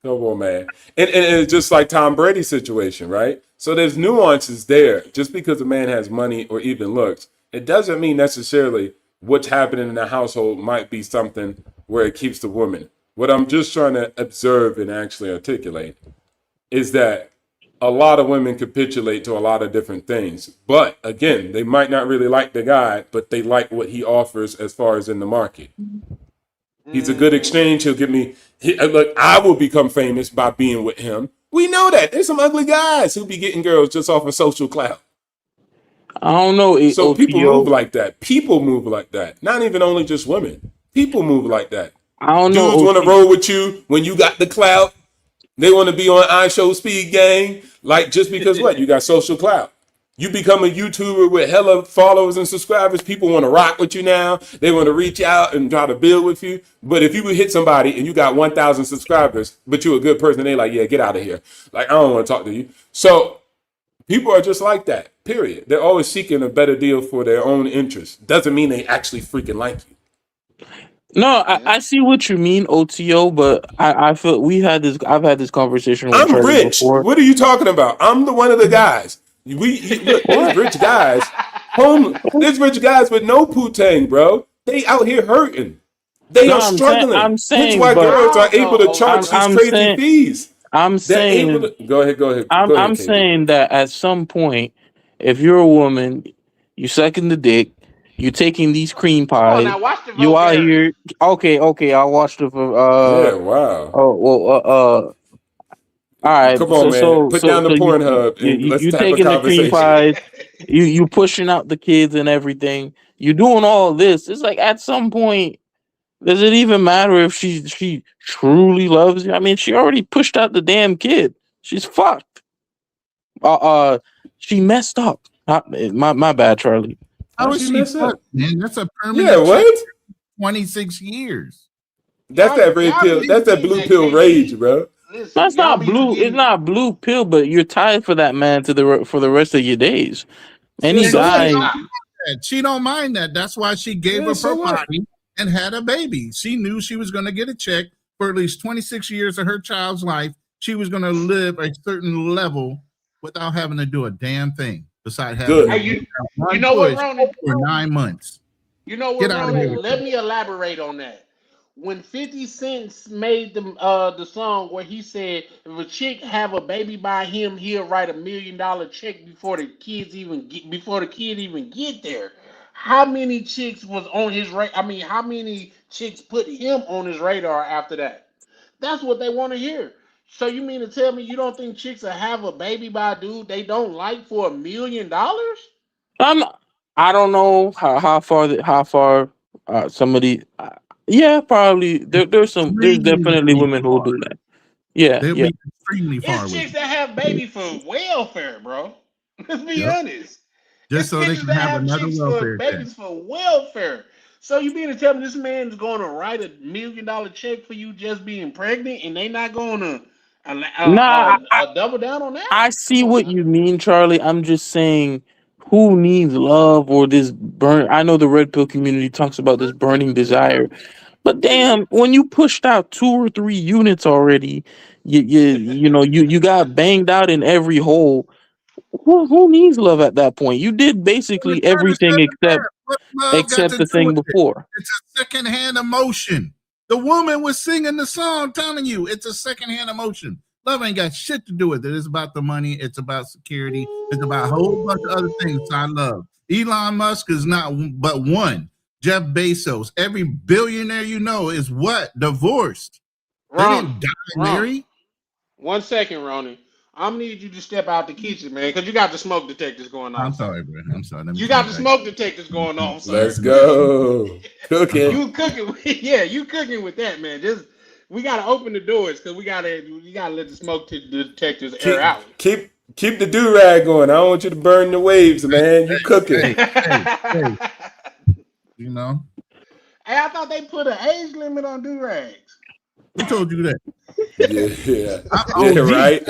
Come on, man. And it's just like Tom Brady's situation, right? So there's nuances there. Just because a man has money or even looks, it doesn't mean necessarily what's happening in the household might be something where it keeps the woman. What I'm just trying to observe and actually articulate is that a lot of women capitulate to a lot of different things. But again, they might not really like the guy, but they like what he offers as far as in the market. He's a good exchange. He'll give me, look, I will become famous by being with him. We know that. There's some ugly guys who be getting girls just off of social clout. I don't know, So people move OTO. like that. People move like that. Not even only just women. People move like that. I don't know, Dudes want to OT. roll with you when you got the clout. They want to be on iShow Speed Gang. Like, just because what? You got social clout. You become a YouTuber with hella followers and subscribers. People want to rock with you now. They want to reach out and try to build with you. But if you would hit somebody and you got 1,000 subscribers, but you're a good person, they like, yeah, get out of here. Like, I don't want to talk to you. So people are just like that, period. They're always seeking a better deal for their own interest. Doesn't mean they actually freaking like you. No, I see what you mean, OTO, but I feel I've had this conversation with I'm Charlie rich. before. What are you talking about? I'm the one of the guys. Look, there's rich guys. There's rich guys with no poo-tang, bro. They out here hurting. They No, are struggling. I'm Hence saying, why but girls are able to I'm charge these I'm crazy saying, fees. I'm They're able saying, to go ahead, go ahead, I'm go ahead, I'm KB. saying that at some point, if you're a woman, you sucking the dick, you taking these cream Come on pies, now, watch the you out vulgarity. here. Okay, I'll watch the. Yeah, wow. Oh well. All right, Come on, man. Put down the you Pornhub and let's you have a taking the cream conversation. pies, you pushing out the kids and everything. You doing all this. It's like at some point, does it even matter if she truly loves you? I mean, she already pushed out the damn kid. She's fucked. She messed up. My bad, Charlie. How How'd is she she mess fucked, up? man? That's a Yeah, permanent check. what? 26 years. That's that red Y'all pill. be That's that thinking blue that pill rage, KB. bro. Listen, That's y'all not be blue. It's forgetting. not blue pill, but you're tied for that man for the rest of your days. Any Yeah, so She what? guy. not. She don't mind that. That's why she gave Yeah, up so her what? body and had a baby. She knew she was going to get a check for at least 26 years of her child's life. She was going to live a certain level without having to do a damn thing besides having Good. Hey, to you one know what, push Ronan? for 9 months. You know what, Get out of here Ronan? with Let that. me elaborate on that. When 50 Cent made the song where he said if a chick have a baby by him, he'll write $1 million check before the kid even get there. How many chicks was on his I mean, how many chicks put him on his radar after that? That's what they want to hear. So you mean to tell me you don't think chicks will have a baby by a dude they don't like for $1 million? I'm. I don't know how far somebody. Yeah, probably. There's definitely Extremely women who will far. do that. Yeah, They'll yeah. be extremely far It's with chicks it. that have baby for welfare, bro. Let's be Yep. honest. just so they Bitches can that have have another chicks for welfare check. babies for welfare. So you mean to tell me this man's going to write $1 million check for you just being pregnant, and they not going to Nah, double down on that? I see what you mean, Charlie. I'm just saying, who needs love or this burn? I know the red pill community talks about this burning desire, but damn, when you pushed out 2 or 3 units already, you got banged out in every hole. Who needs love at that point? You did basically everything What love got to except the do thing with it? before. It's a secondhand emotion. The woman was singing the song, telling you it's a secondhand emotion. Love ain't got shit to do with it. It's about the money. It's about security. It's about a whole bunch of other things I love. Elon Musk is not but one. Jeff Bezos, every billionaire you know is what? Divorced. They didn't die married. 1 second, Ronnie. I'm gonna need you to step out the kitchen, man, because you got the smoke detectors going on. I'm sorry, bro. I'm sorry. You got the smoke detectors going on. Sir. Let's go. Cooking. You cooking? You cooking with that, man. We gotta open the doors because we gotta let the smoke detectors air out. Keep the do rag going. I don't want you to burn the waves, man. You cooking? Hey. You know. Hey, I thought they put an age limit on do rags. Who told you that? Yeah, right.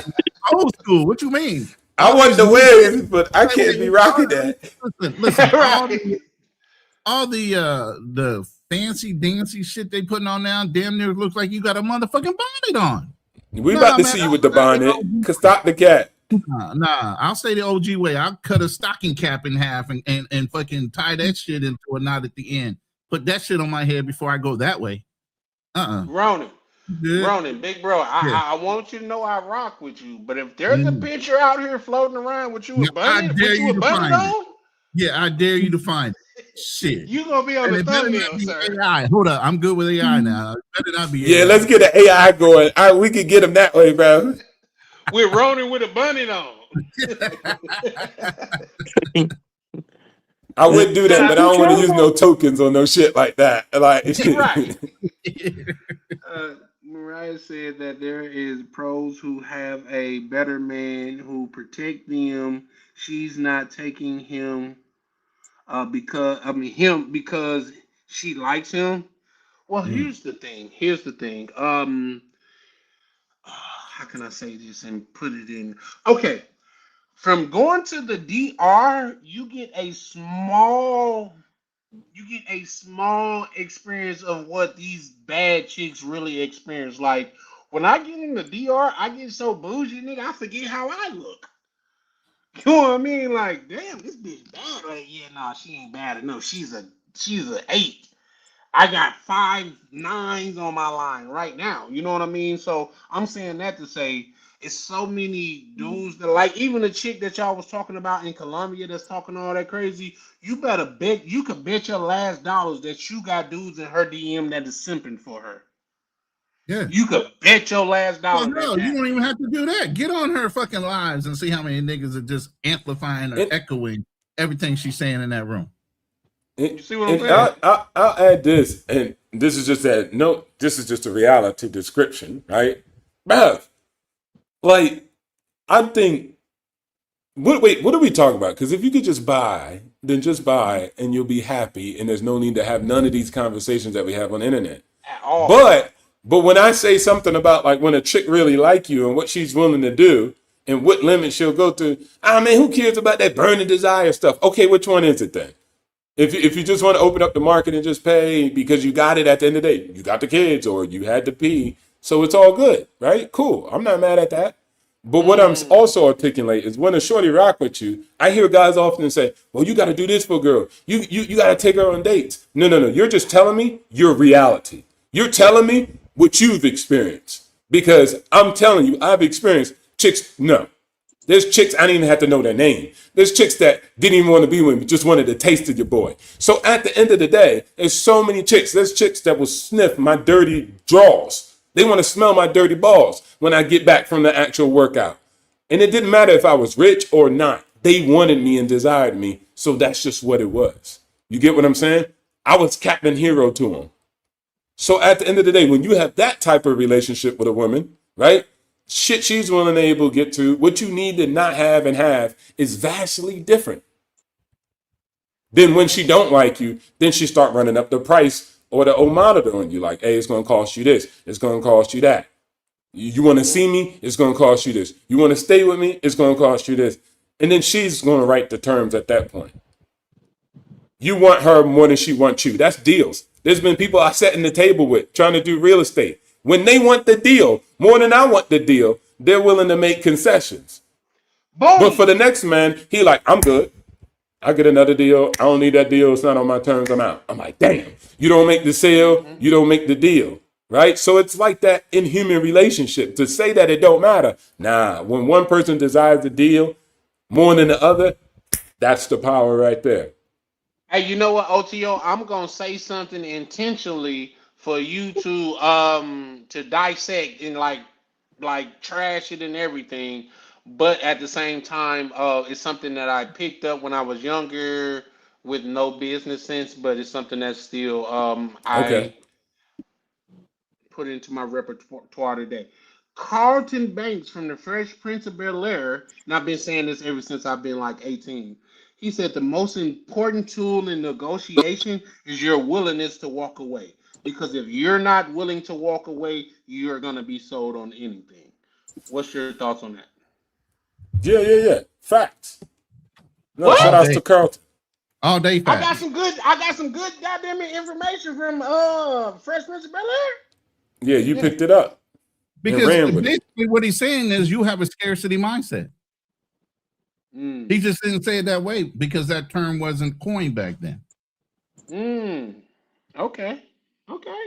Old school. What you mean? I want the waves, but I can't be rocking that. Listen. All the fancy dancy shit they putting on now, damn near looks like you got a motherfucking bonnet on. We about to see you with the bonnet. Cause stop the cat. Nah, I'll say the OG way. I'll cut a stocking cap in half and fucking tie that shit into a knot at the end. Put that shit on my head before I go that way. Ronan, big bro, I want you to know I rock with you. But if there's a picture out here floating around with you with bunny on, yeah, I dare you to find it. Shit, you gonna be on the thumbnail, sir. AI. Hold up, I'm good with AI now. It better not be. Yeah, AI. let's get an AI going. We could get him that way, bro. We're Ronan with a bunny on. I would do that, but I don't want to use no tokens or no shit like that. Like, right. Mariah said that there is pros who have a better man who protect them. She's not taking him because she likes him. Well, here's the thing. How can I say this and put it in? Okay. From going to the DR, you get a small experience of what these bad chicks really experience. Like when I get in the DR, I get so bougie, nigga, I forget how I look. You know what I mean? Like, damn, this bitch bad. Like, yeah, nah, she ain't bad. No, she's a 8. I got 5 9s on my line right now. You know what I mean? So I'm saying that to say it's so many dudes that like even the chick that y'all was talking about in Colombia that's talking all that crazy. You could bet your last dollars that you got dudes in her DM that is simping for her. Yeah. You could bet your last dollar. Well, no, you don't even have to do that. Get on her fucking lives and see how many niggas are just amplifying or echoing everything she's saying in that room. You see what I'm saying? I'll add this, and this is just that. No, this is just a reality description, right? Bruh, like, I think. What are we talking about? Because if you could just buy, then just buy, and you'll be happy, and there's no need to have none of these conversations that we have on the internet. At all. But when I say something about like when a chick really like you and what she's willing to do and what limits she'll go to, I mean, who cares about that burning desire stuff? Okay, which one is it then? If you just want to open up the market and just pay because you got it at the end of the day, you got the kids or you had to pee, so it's all good, right? Cool. I'm not mad at that. But what I'm also articulating is when a shorty rock with you, I hear guys often say, well, you got to do this for a girl. You got to take her on dates. No. You're just telling me your reality. You're telling me what you've experienced. Because I'm telling you, I've experienced chicks. No. There's chicks, I didn't even have to know their name. There's chicks that didn't even want to be with me, just wanted a taste of your boy. So at the end of the day, there's so many chicks. There's chicks that will sniff my dirty drawers. They want to smell my dirty balls when I get back from the actual workout. And it didn't matter if I was rich or not. They wanted me and desired me. So that's just what it was. You get what I'm saying? I was Captain Hero to them. So at the end of the day, when you have that type of relationship with a woman, right? Shit she's willing and able to get to, what you need to not have and have is vastly different. Then when she don't like you, then she start running up the price or the old monitor on you. Like, hey, it's going to cost you this. It's going to cost you that. You want to see me? It's going to cost you this. You want to stay with me? It's going to cost you this. And then she's going to write the terms at that point. You want her more than she wants you. That's deals. There's been people I sat in the table with trying to do real estate. When they want the deal more than I want the deal, they're willing to make concessions. Boom. But for the next man, he like, I'm good. I get another deal. I don't need that deal. It's not on my terms. I'm out. I'm like, damn. You don't make the sale. You don't make the deal. Right? So it's like that in human relationship. To say that it don't matter. Nah, when one person desires the deal more than the other, that's the power right there. Hey, you know what, OTO? I'm gonna say something intentionally for you to dissect and like trash it and everything, but at the same time, it's something that I picked up when I was younger with no business sense, but it's something that's still Okay. I put into my repertoire today. Carlton Banks from the Fresh Prince of Bel-Air, and I've been saying this ever since I've been like 18. He said the most important tool in negotiation is your willingness to walk away. Because if you're not willing to walk away, you're going to be sold on anything. What's your thoughts on that? Yeah. Facts. No, What? shout outs to Carlton. All day I fast. got some good goddamn information from Fresh Prince of Bel-Air. Yeah, you picked it up. Because ran with it. basically what he's saying is you have a scarcity mindset. He just didn't say it that way because that term wasn't coined back then. Okay.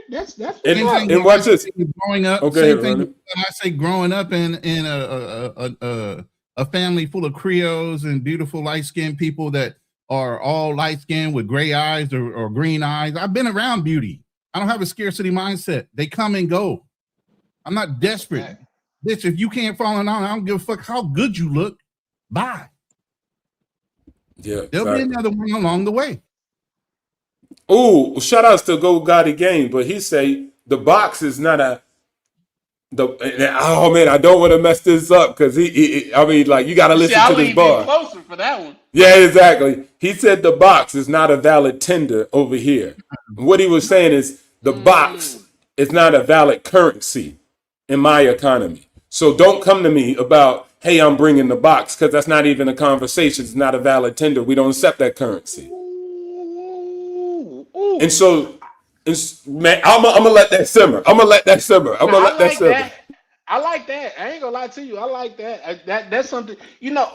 That's And watch this. Growing up, Okay, same thing. Ronnie. I say growing up in a family full of Creoles and beautiful light skinned people that are all light skinned with gray eyes or green eyes. I've been around beauty. I don't have a scarcity mindset. They come and go. I'm not desperate. Bitch, if you can't fall in on, I don't give a fuck how good you look. Bye. Yeah. There'll be another one along the way. Oh, shout outs to Go Gotti Game, but he say the box is not oh man, I don't want to mess this up because I mean, like, you got to listen to this bar. Closer for that one. Yeah, exactly. He said the box is not a valid tender over here. What he was saying is the box is not a valid currency in my economy. So don't come to me about, hey, I'm bringing the box, because that's not even a conversation. It's not a valid tender. We don't accept that currency. And so, man, I'm gonna let that simmer. I'm gonna let that simmer. I like that. I ain't gonna lie to you. I like that. That's something,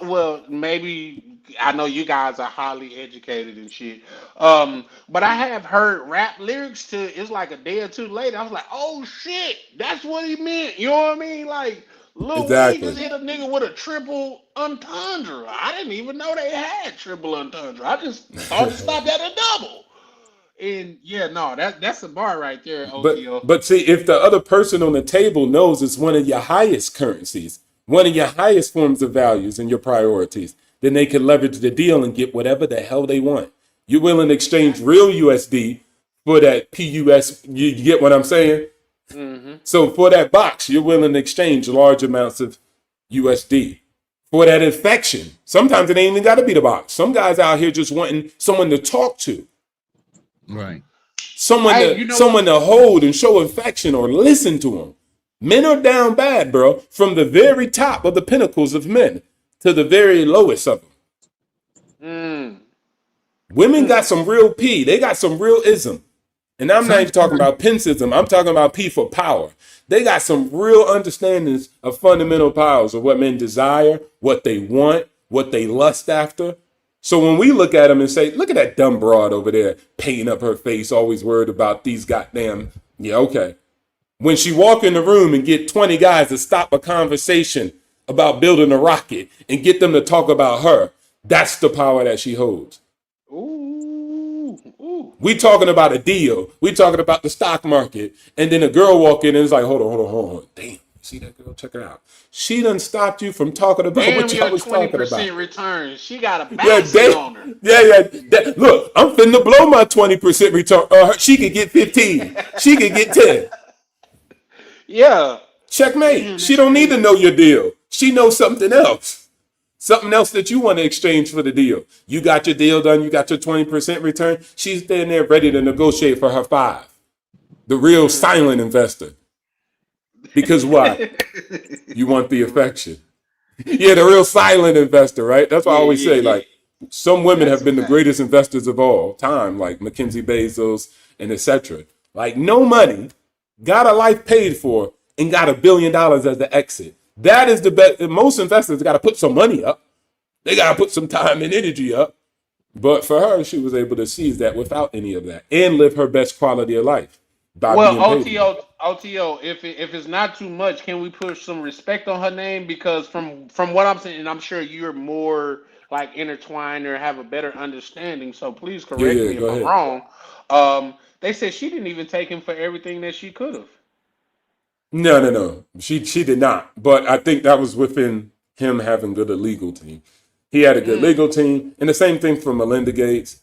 well, maybe I know you guys are highly educated and shit. But I have heard rap lyrics to it's like a day or two later. I was like, oh shit, that's what he meant. You know what I mean? Like Lil Wayne just hit a nigga with a triple entendre. I didn't even know they had triple entendre. I just thought it stopped at a double. And yeah, no, that's a bar right there, OTO. But see, if the other person on the table knows it's one of your highest currencies, one of your highest forms of values and your priorities, then they can leverage the deal and get whatever the hell they want. You're willing to exchange real USD for that PUS. You get what I'm saying? Mm-hmm. So for that box, you're willing to exchange large amounts of USD. For that affection, sometimes it ain't even got to be the box. Some guys out here just wanting someone to talk to. Right. Someone to hold and show affection or listen to them. Men are down bad, bro. From the very top of the pinnacles of men to the very lowest of them. Women got some real P. They got some real ism. And I'm not even talking about pensism. I'm talking about P for power. They got some real understandings of fundamental powers of what men desire, what they want, what they lust after. So when we look at them and say, look at that dumb broad over there, painting up her face, always worried about these goddamn, yeah, okay. When she walk in the room and get 20 guys to stop a conversation about building a rocket and get them to talk about her, that's the power that she holds. We talking about a deal. We talking about the stock market. And then a girl walk in and it's like, hold on. Damn. See that girl? Check her out. She done stopped you from talking about what y'all was talking about. 20% return. She got a basket on her. Yeah. Look, I'm finna blow my 20% return. She could get 15. She could get 10. Yeah. Checkmate. She don't need to know your deal. She knows something else. Something else that you want to exchange for the deal. You got your deal done. You got your 20% return. She's standing there ready to negotiate for her 5. The real silent investor. Because why? You want the affection. Yeah, the real silent investor, right? That's why I always say, like, some women have been the greatest investors of all time, like Mackenzie Bezos and etc. Like, no money, got a life paid for, and got $1 billion as the exit. That is the best. Most investors got to put some money up. They got to put some time and energy up. But for her, she was able to seize that without any of that and live her best quality of life. Well, OTO, if it's not too much, can we put some respect on her name? Because from what I'm saying, and I'm sure you're more like intertwined or have a better understanding. So please correct me if I'm wrong. They said she didn't even take him for everything that she could have. No. She did not. But I think that was within him having good a legal team. He had a good legal team, and the same thing for Melinda Gates.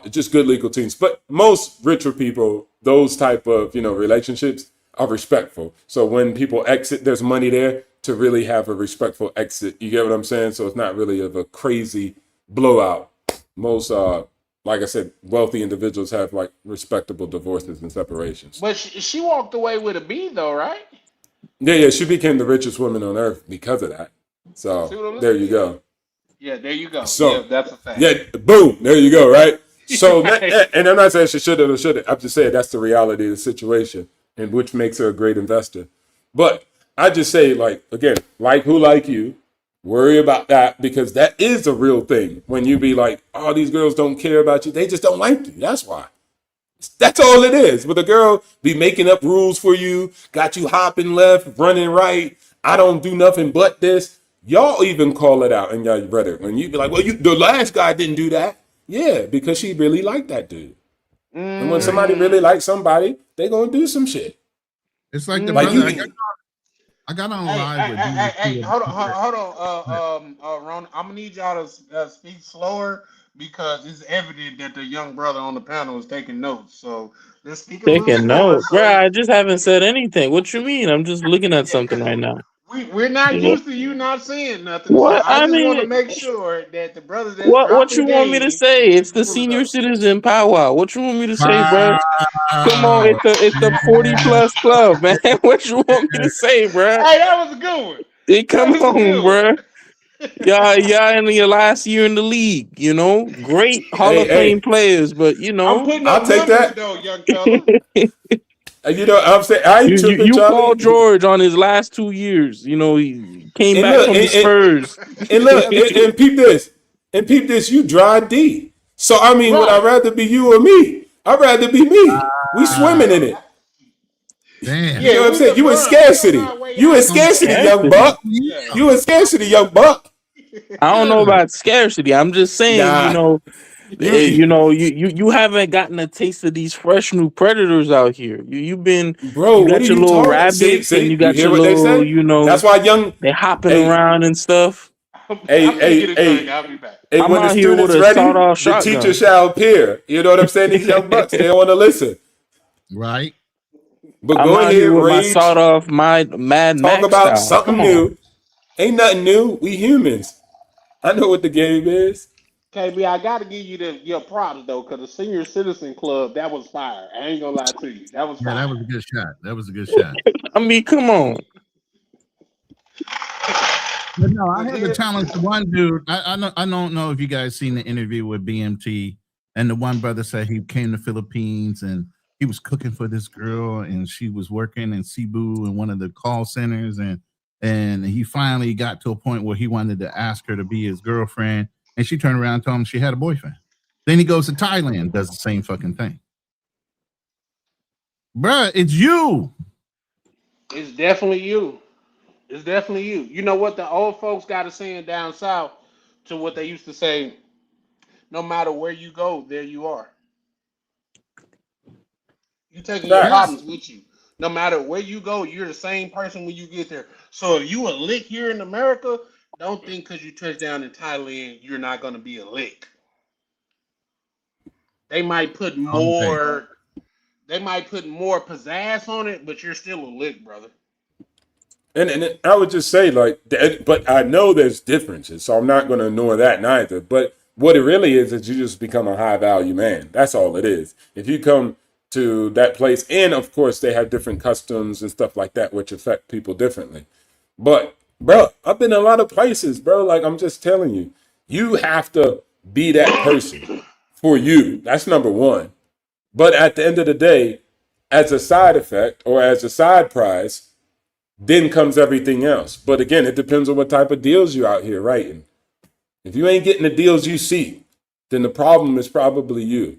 Just good legal teams. But most richer people, those type of relationships are respectful. So when people exit, there's money there to really have a respectful exit. You get what I'm saying? So it's not really of a crazy blowout. Most, like I said, wealthy individuals have like respectable divorces and separations. But she walked away with a B, though, right? Yeah. She became the richest woman on earth because of that. So there you go. Yeah, there you go. So, yeah, that's a fact. Yeah, boom, there you go, right? So, and I'm not saying she should have or shouldn't. I'm just saying that's the reality of the situation, and which makes her a great investor. But I just say, like, again, like who like you, worry about that because that is a real thing. When you be like, oh, these girls don't care about you, they just don't like you. That's why. That's all it is. But a girl be making up rules for you, got you hopping left, running right. I don't do nothing but this. Y'all even call it out in y'all Reddit when you be like, well, the last guy didn't do that. Yeah, because she really liked that dude. And when somebody really likes somebody, they gonna do some shit. It's like the like brother I got on live with Hey, hold on, Ron. I'm gonna need y'all to speak slower because it's evident that the young brother on the panel is taking notes. So let's speak a little Taking slower. notes, bro. I just haven't said anything. What you mean? I'm just looking at something right now. We're not used to you not saying nothing, What? so I just want to mean, make sure that the brothers that's what you dropping want me to game. say? It's the senior citizen powwow. What you want me to say, bro? Come on, it's the 40+ club, man. What you want me to say, bro? Hey, that was a good one. Come on, bro. Y'all in your last year in the league, great Hall of Fame players, but I'm putting up I'll take numbers that. though, young fella. I'm saying I ain't tripping, you Charlie. Paul George on his last 2 years. He came back from the Spurs. And look, and peep this. And peep this, you dry D. So I mean, would I rather be you or me? I'd rather be me. We swimming in it. Damn. You know what I'm saying? You in scarcity. You in scarcity, young buck. You in scarcity, young buck. I don't know about scarcity. I'm just saying, you haven't gotten a taste of these fresh new predators out here. You've been, bro. You got your little rabbits and you got your little, That's why young. They're hopping around and stuff. Hey. I'll be back. Hey, I'm when the out here with student's a ready, sawed-off the shotgun. teacher shall appear. You know what I'm saying? These young bucks, they don't want to listen. Right. But I'm go out ahead, here with my rage. sawed-off Mad Talk Max about style. something new. Ain't nothing new. We humans. I know what the game is. KB, I gotta give you your props though, because the Senior Citizen Club, that was fire. I ain't gonna lie to you. That was fire. Yeah, that was a good shot. That was a good shot. I mean, come on. But no, I had to challenge the one dude. I don't know if you guys seen the interview with BMT, and the one brother said he came to Philippines and he was cooking for this girl, and she was working in Cebu in one of the call centers, and he finally got to a point where he wanted to ask her to be his girlfriend, and she turned around and told him she had a boyfriend. Then he goes to Thailand, does the same fucking thing. Bruh, it's you. It's definitely you. It's definitely you. You know what the old folks got a saying down south to what they used to say, no matter where you go, there you are. You taking your problems with you. No matter where you go, you're the same person when you get there. So if you a lick here in America, don't think because you touch down in Thailand, you're not gonna be a lick. They might put more pizzazz on it, but you're still a lick, brother. And I would just say like, but I know there's differences, so I'm not going to ignore that neither. But what it really is you just become a high value man. That's all it is. If you come to that place, and of course they have different customs and stuff like that, which affect people differently. But bro, I've been in a lot of places, bro. Like I'm just telling you, you have to be that person for you. That's number one. But at the end of the day, as a side effect or as a side prize, then comes everything else. But again, it depends on what type of deals you're out here writing. If you ain't getting the deals you see, then the problem is probably you.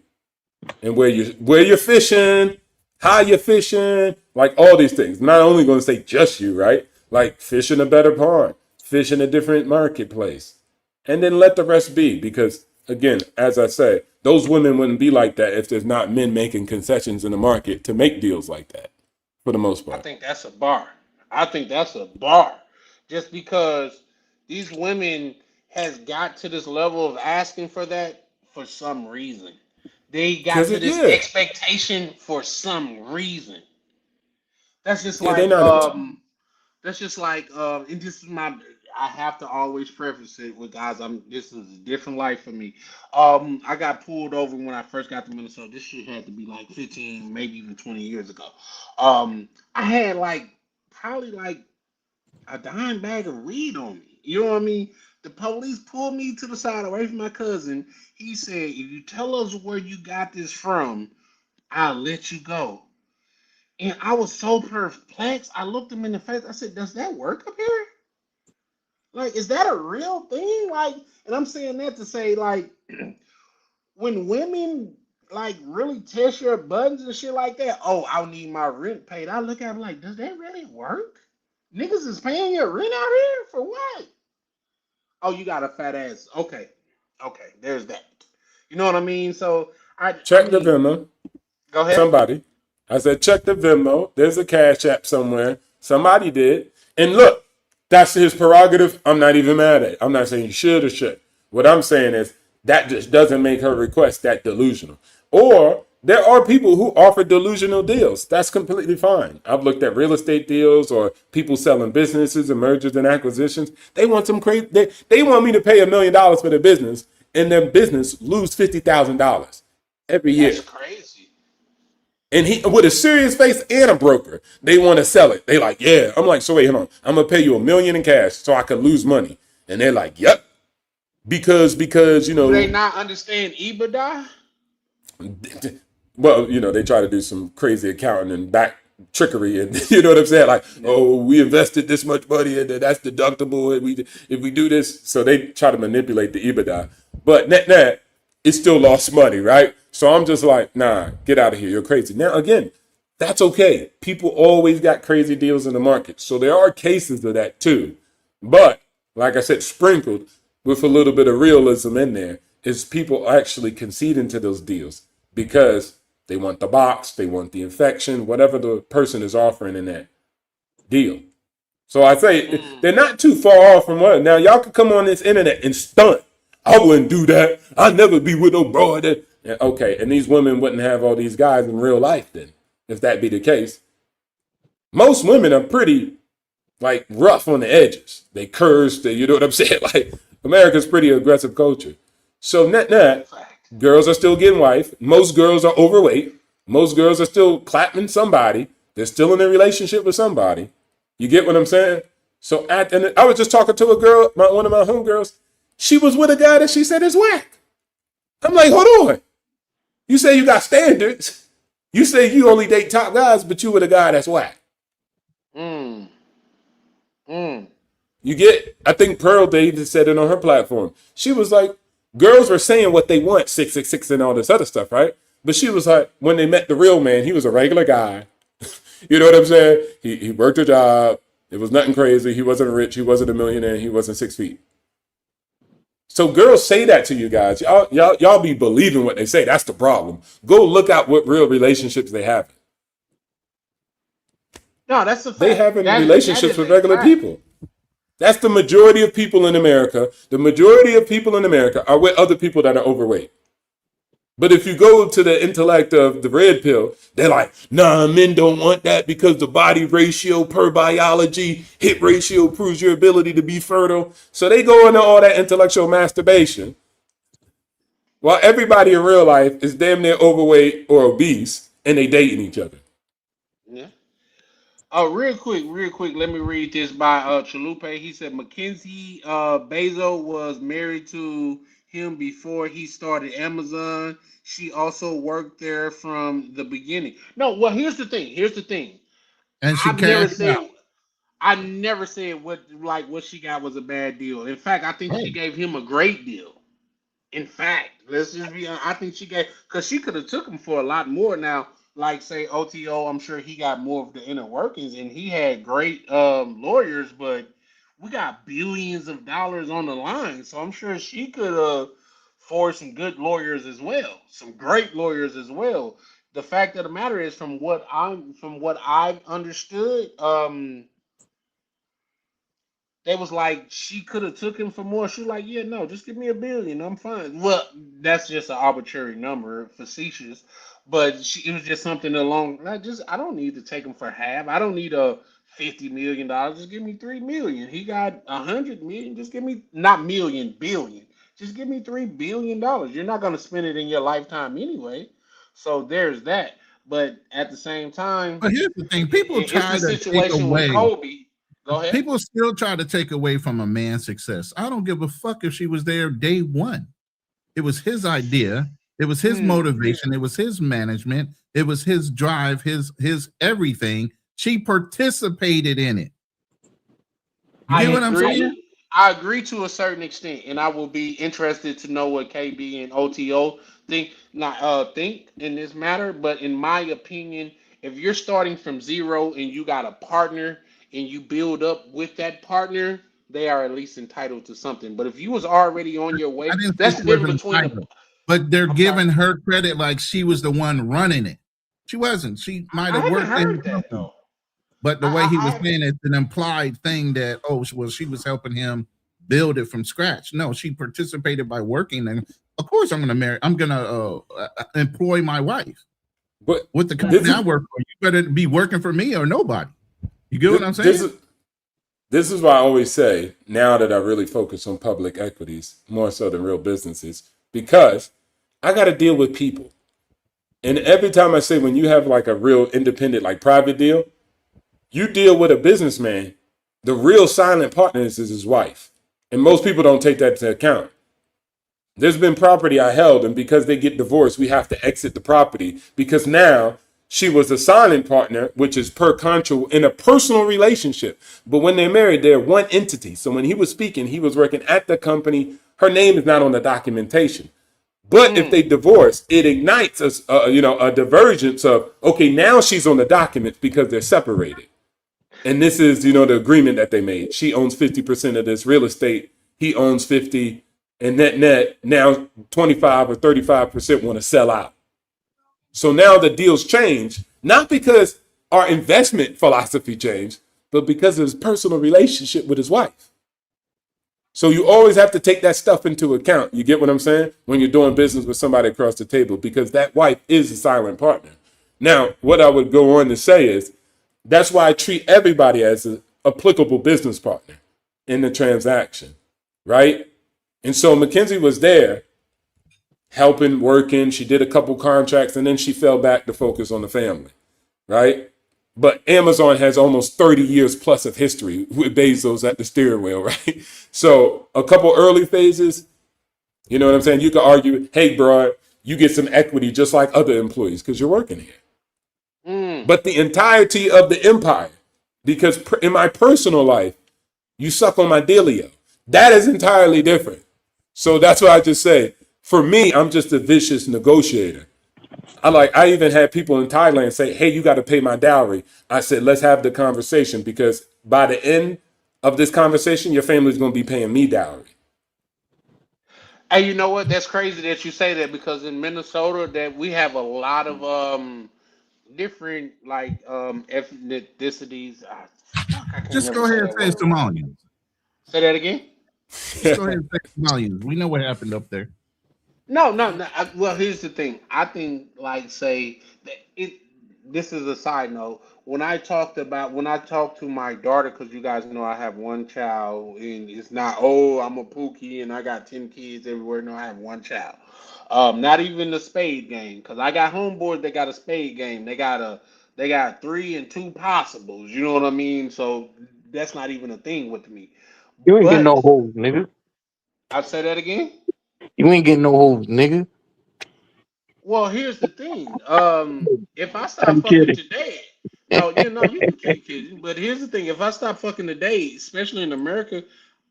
And where you're fishing, how you're fishing, like all these things. I'm not only going to say just you, right? Like fish in a better pond, fish in a different marketplace. And then let the rest be. Because again, as I say, those women wouldn't be like that if there's not men making concessions in the market to make deals like that, for the most I part. think that's a bar. I think that's a bar. Just because these women has got to this level of asking for that for some reason. They got to this expectation for some reason. That's just Yeah, like they not. that's just like and this is my I have to always preface it with guys, this is a different life for me. I got pulled over when I first got to Minnesota. This shit had to be like 15, maybe even 20 years ago. I had like probably like a dime bag of weed on me. You know what I mean? The police pulled me to the side away from my cousin. He said, if you tell us where you got this from, I'll let you go. And I was so perplexed. I looked him in the face. I said, does that work up here? Like, is that a real thing? Like, and I'm saying that to say, like, when women like really test your buttons and shit like that, oh, I'll need my rent paid. I look at them like, does that really work? Niggas is paying your rent out here for what? Oh, you got a fat ass. Okay. Okay, there's that. You know what I mean? So Check the Venmo. Go ahead. Somebody. I said, check the Venmo. There's a Cash App somewhere. Somebody did. And look, that's his prerogative. I'm not even mad at it. I'm not saying you should or should. What I'm saying is that just doesn't make her request that delusional. Or there are people who offer delusional deals. That's completely fine. I've looked at real estate deals or people selling businesses and mergers and acquisitions. They want some crazy. They want me to pay $1 million for their business and their business lose $50,000 every year. That's crazy. And he with a serious face and a broker, they want to sell it. They like, yeah. I'm like, so wait, hold on. I'm gonna pay you $1 million in cash so I could lose money. And they're like, yep. Because you know. Do they not understand EBITDA? Well, you know, they try to do some crazy accounting and back trickery, and you know what I'm saying? Like, oh, we invested this much money, and that's deductible. And if we do this, so they try to manipulate the EBITDA. But net, it still lost money, right? So I'm just like, nah, get out of here. You're crazy. Now, again, that's okay. People always got crazy deals in the market. So there are cases of that too. But like I said, sprinkled with a little bit of realism in there is people actually conceding to those deals because they want the box, they want the infection, whatever the person is offering in that deal. So I say they're not too far off from one. Now, y'all could come on this internet and stunt. I wouldn't do that. I'd never be with no broad. Okay, and these women wouldn't have all these guys in real life then, if that be the case. Most women are pretty, like, rough on the edges. They curse, you know what I'm saying? Like, America's pretty aggressive culture. So net, girls are still getting wife. Most girls are overweight. Most girls are still clapping somebody. They're still in a relationship with somebody. You get what I'm saying? So and I was just talking to a girl, one of my homegirls. She was with a guy that she said is whack. I'm like, hold on. You say you got standards. You say you only date top guys, but you with a guy that's whack. You get, I think Pearl Davis said it on her platform. She was like, girls were saying what they want, 666 and all this other stuff, right? But she was like, when they met the real man, he was a regular guy. You know what I'm saying? He worked a job. It was nothing crazy. He wasn't rich. He wasn't a millionaire. He wasn't 6 feet. So girls say that to you guys. Y'all be believing what they say. That's the problem. Go look at what real relationships they have. No, that's the fact. They have relationships with regular people. That's the majority of people in America. The majority of people in America are with other people that are overweight. But if you go to the intellect of the red pill, they're like, nah, men don't want that because the body ratio per biology, hip ratio proves your ability to be fertile. So they go into all that intellectual masturbation. While everybody in real life is damn near overweight or obese and they dating each other. Yeah. Oh, real quick, let me read this by Chalupe. He said Mackenzie Bezos was married to him before he started Amazon. She also worked there from the beginning. No, well, here's the thing. And she I've never cashed said out. I never said what she got was a bad deal. In fact, I think she Right. gave him a great deal. In fact, let's just be honest, I think she gave because she could have took him for a lot more. Now, like say OTO, I'm sure he got more of the inner workings, and he had great lawyers, but we got billions of dollars on the line, so I'm sure she could afford some good lawyers as well, some great lawyers as well. The fact of the matter is, from what I've understood, they was like she could have took him for more. She was like, yeah, no, just give me $1 billion, I'm fine. Well, that's just an arbitrary number, facetious, but it was just something along. I don't need to take him for half. I don't need a $50 million. Just give me 3 million. He got 100 million. Just give me not million, billion. Just give me $3 billion. You're not gonna spend it in your lifetime anyway. So there's that. But at the same time, But here's the thing: people it's try the to take situation with away. Kobe. Go ahead. People still try to take away from a man's success. I don't give a fuck if she was there day one. It was his idea. It was his motivation. It was his management. It was his drive. His everything. She participated in it. You get what I'm saying? I agree to a certain extent, and I will be interested to know what KB and OTO think in this matter. But in my opinion, if you're starting from zero and you got a partner and you build up with that partner, they are at least entitled to something. But if you was already on your way, I didn't that's say the she was difference between entitled, but they're I'm giving sorry. her credit like she was the one running it. She wasn't. She might I have haven't worked in the heard that company. though. But the I, way he I, was I saying it's an implied thing that well she was helping him build it from scratch. No, she participated by working, and of course I'm gonna employ my wife. But with the company I work for, you better be working for me or nobody. You get what I'm saying? This is why I always say, now that I really focus on public equities more so than real businesses, because I got to deal with people. And every time I say, when you have like a real independent, like private deal, you deal with a businessman, the real silent partner is his wife. And most people don't take that into account. There's been property I held, and because they get divorced, we have to exit the property because now she was a silent partner, which is per contract in a personal relationship. But when they're married, they're one entity. So when he was speaking, he was working at the company. Her name is not on the documentation. But if they divorce, it ignites a divergence of, okay, now she's on the documents because they're separated. And this is, the agreement that they made. She owns 50% of this real estate. He owns 50, and net now 25 or 35% want to sell out. So now the deals change, not because our investment philosophy changed, but because of his personal relationship with his wife. So you always have to take that stuff into account. You get what I'm saying? When you're doing business with somebody across the table, because that wife is a silent partner. Now, what I would go on to say is, that's why I treat everybody as an applicable business partner in the transaction, right? And so Mackenzie was there helping, working. She did a couple contracts, and then she fell back to focus on the family, right? But Amazon has almost 30 years plus of history with Bezos at the steering wheel, right? So a couple early phases, you know what I'm saying? You could argue, hey, bro, you get some equity just like other employees because you're working here. But the entirety of the empire, because in my personal life, you suck on my dealio. That is entirely different. So that's why I just say, for me, I'm just a vicious negotiator. I even had people in Thailand say, hey, you got to pay my dowry. I said, let's have the conversation, because by the end of this conversation, your family's going to be paying me dowry. Hey, you know what? That's crazy that you say that, because in Minnesota that we have a lot of different ethnicities. I can Just never go say ahead and that say word. Somalians. Say that again. Just go ahead and say Somalians. We know what happened up there. No, no, no. Well, here's the thing. I think, like, say that it. This is a side note. When I talk to my daughter, because you guys know I have one child, and it's not, oh, I'm a pookie and I got 10 kids everywhere. No, I have one child. Not even the spade game, because I got homeboys that got a spade game. They got 3 and 2 possibles. You know what I mean? So that's not even a thing with me. You ain't getting But no hoes, nigga. I'll say that again. You ain't getting no hoes, nigga. Well, here's the thing. If I stop I'm fucking kidding. today, no, you can keep kidding. But here's the thing: if I stop fucking today, especially in America,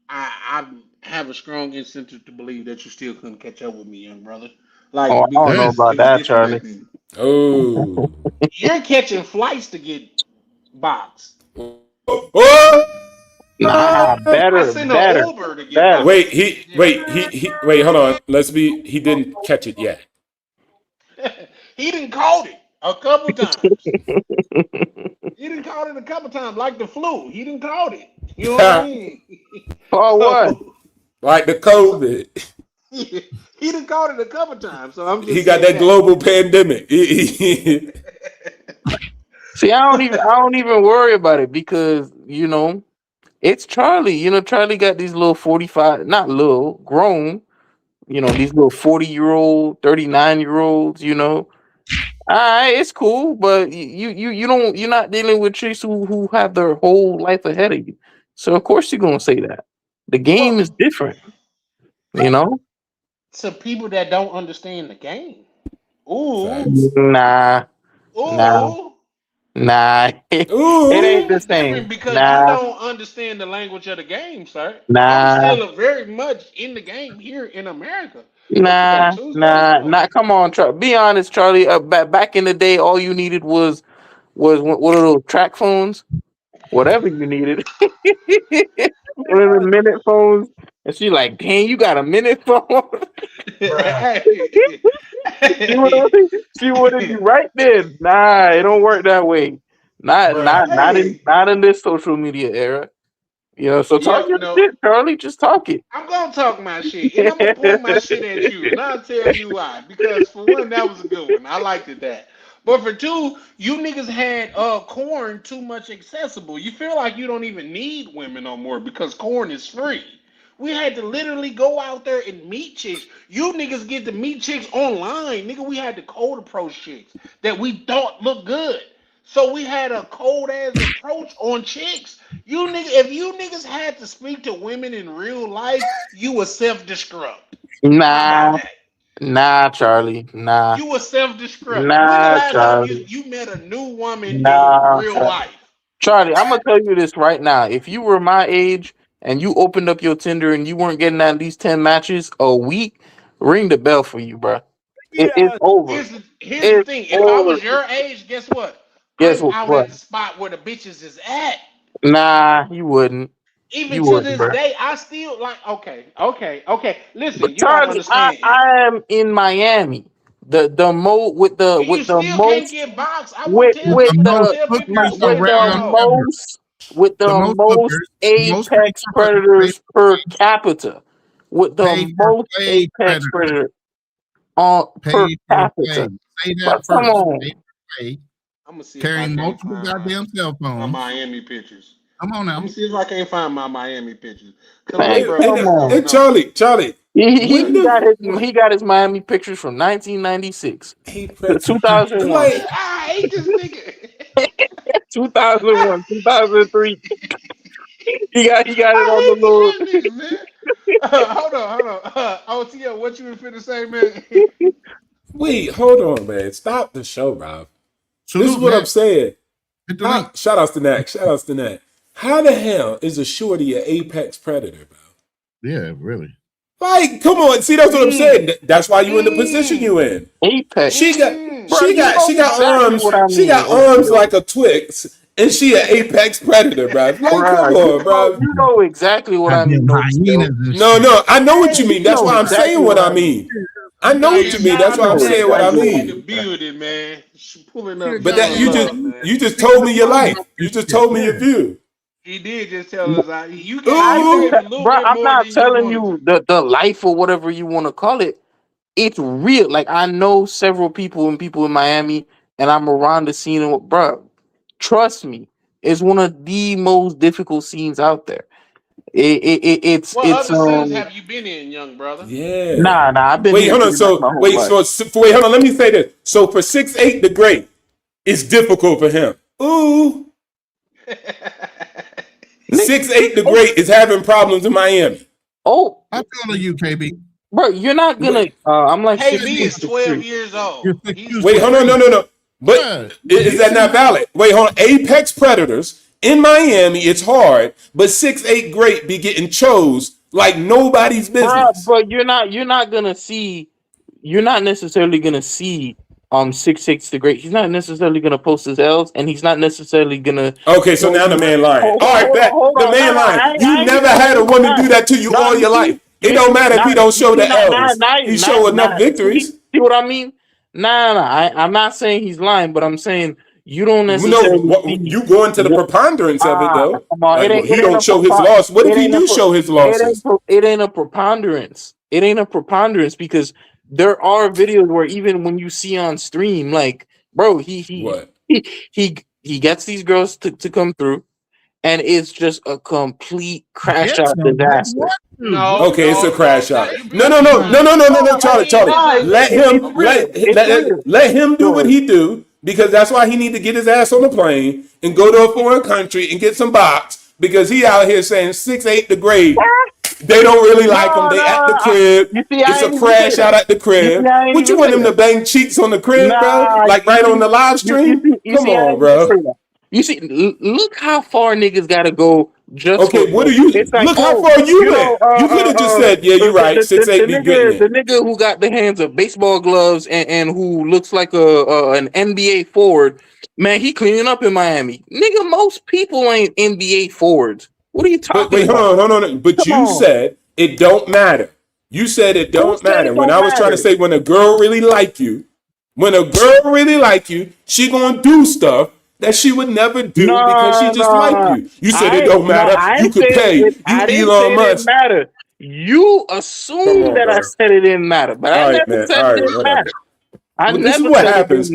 I have a strong incentive to believe that you still couldn't catch up with me, young brother. Oh, Like I don't know because about it was that, different Charlie. back then. Oh. You're catching flights to get boxed. Oh! Nah, I better, send an better, Uber to get better. boxed. Wait, hold on. He didn't catch it yet. He didn't caught it a couple times. He didn't caught it a couple times, like the flu. He didn't caught it. You know what I mean? For what? So Like the COVID. he done caught it a couple times, so I'm He just got saying that that. global pandemic. See, I don't even worry about it because it's Charlie. Charlie got these little 45, not little, grown. These little 40-year-old, 39-year-olds. All right, it's cool, but you're not dealing with chicks who have their whole life ahead of you. So of course you're gonna say that. The game is Well, different, you know. to people that don't understand the game. Ooh, Facts. Nah, nah, ooh. nah. It ain't the It's different same. because you Nah, don't understand the language of the game, sir. I'm nah, still very much in the game here in America. What you got, nah, Tuesday? nah, nah. Okay. Come on, Be honest, Charlie. Back in the day, all you needed was one of those track phones, whatever you needed. One of the minute phones. And she like, dang, you got a minute phone? Hey. Hey. She wanted you right there. Nah, it don't work that way. Hey. Not in this social media era. So talk Yep, your no. shit, Charlie. Just talk it. I'm gonna talk my shit, and I'm gonna point my shit at you, and I'll tell you why. Because for one, that was a good one. I liked it that. But for two, you niggas had corn too much accessible. You feel like you don't even need women no more because corn is free. We had to literally go out there and meet chicks. You niggas get to meet chicks online, nigga. We had to cold approach chicks that we thought looked good. So we had a cold ass approach on chicks. If you niggas had to speak to women in real life, you would self-destruct. How about Nah, that? nah, Charlie. Nah, You would self-destruct. When the nah, last time Charlie. you met a new woman in Nah, real Charlie. life? Charlie, I'm gonna tell you this right now. If you were my age and you opened up your Tinder and you weren't getting at least 10 matches a week, ring the bell for you, bro. It's over. Here's the It's thing. If I over. was your age, guess what? Guess I'm what? out What? at the spot where the bitches is at. Nah, you wouldn't. Even You to wouldn't, this bro. day, I still like. Okay. But Listen, you gotta Charlie, understand. I am in Miami. The mo And you with the still can't most get boxed. I wouldn't tell With the people not to most tell people to hookers stay with away from the around hoes. ever. The most most hookers, most apex predators per paid, capita. With the paid for most play apex predators. predator on per Paid for play. capita. Say But that come first. on. Paid for play. I'm gonna see if I Carrying can't multiple find goddamn cell my phones. Miami pictures. Come on I'm now. gonna see if I can't find my Miami pictures. Cause look, Man, bro, come what's on. going on? Charlie, when He got his Miami pictures from 1996 to Apex, 2001. like I hate this nigga. 2001, 2003. He got it I on the hate this little. young nigga, man. Hold on. OTL, what you finna say, man? wait, hold on, man. Stop the show, Rob. This is Salute, what I'm man. saying. Hit the link. Shout outs to Nat. Shout outs to Nat. How the hell is a shorty an apex predator, bro? Yeah, really. Like, come on. See, that's what I'm saying. That's why you in the position you in. Apex. She got Bro, you know she got exactly arms. what I She mean. got arms like a Twix, and she an apex predator, bro. Like, come Bro, on, bro. you know exactly what I mean, Goddamn hyenas OTL. and No, shit. no, I know what you Hey, mean. You That's know why I'm saying exactly what what I I mean. mean. I know what you hey, mean. shout That's out why to I'm know saying what I Nat exactly what I in the mean. mean. building, man. She pulling She a up, But showing that goddamn love, man. you just she got told a me your phone life. off You this just shit. told me Yeah. your view. He did just tell us I you didn't Ooh, gave a tell, little bro. bit I'm more not than you telling wanted you to. the life or whatever you want to call it. it's real. Like I know several people in Miami, and I'm around the scene, and bro, trust me, it's one of the most difficult scenes out there. It's What other scenes have you been in, young brother? Yeah. nah. I've been Wait, here hold on. pretty much my So whole wait, life. wait, hold on. Let me say this. So for 6'8" the great, it's difficult for him. Ooh. 6'8" the great is having problems in Miami. Oh, How tall are you, KB? bro, you're not gonna. I'm like KB is 6'3". 12 years old. Wait, hold on, no. But is that not valid? Wait, hold on. Apex predators in Miami, it's hard, but 6'8" great be getting chose like nobody's business. But you're not gonna see. You're not necessarily gonna see 6'6" the great. He's not necessarily gonna post his L's, and he's not necessarily gonna. Okay, so now the man lying. All right, bet. The man lying. You never had a woman do that to you all your life. It don't matter if he don't show the L's. He show enough victories. See what I mean? I'm not saying he's lying, but I'm saying you don't necessarily. You go into the preponderance of it though. Come on, Like, he don't show his loss. What if he do show his losses? It ain't a preponderance. It ain't a preponderance because there are videos where even when you see on stream, like, bro, he gets these girls to come through, and it's just a complete crash out disaster. Okay, it's a crash out. No, Charlie. Let him do what he do, because that's why he need to get his ass on the plane and go to a foreign country and get some box, because he out here saying 6'8" the grade. They don't really like him. They at the crib. It's a crash out at the crib. What you want him to bang cheeks on the crib, bro? Like right on the live stream? Come on, bro. You see, look how far niggas gotta go. Just okay, what do you look how far you went? You could have just said, "Yeah, you're right. 6'8" be good." The nigga who got the hands of baseball gloves and who looks like an NBA forward, man, he cleaning up in Miami. Nigga, most people ain't NBA forwards. What are you talking about? Hold on. But you said it don't matter. You said it don't matter. When I was trying to say when a girl really like you, she gonna do stuff that she would never do because she just like you. You said it don't matter. You could pay. You Elon Musk. Matter. You assumed that I said it didn't matter, but I never said it didn't matter. This is what happens.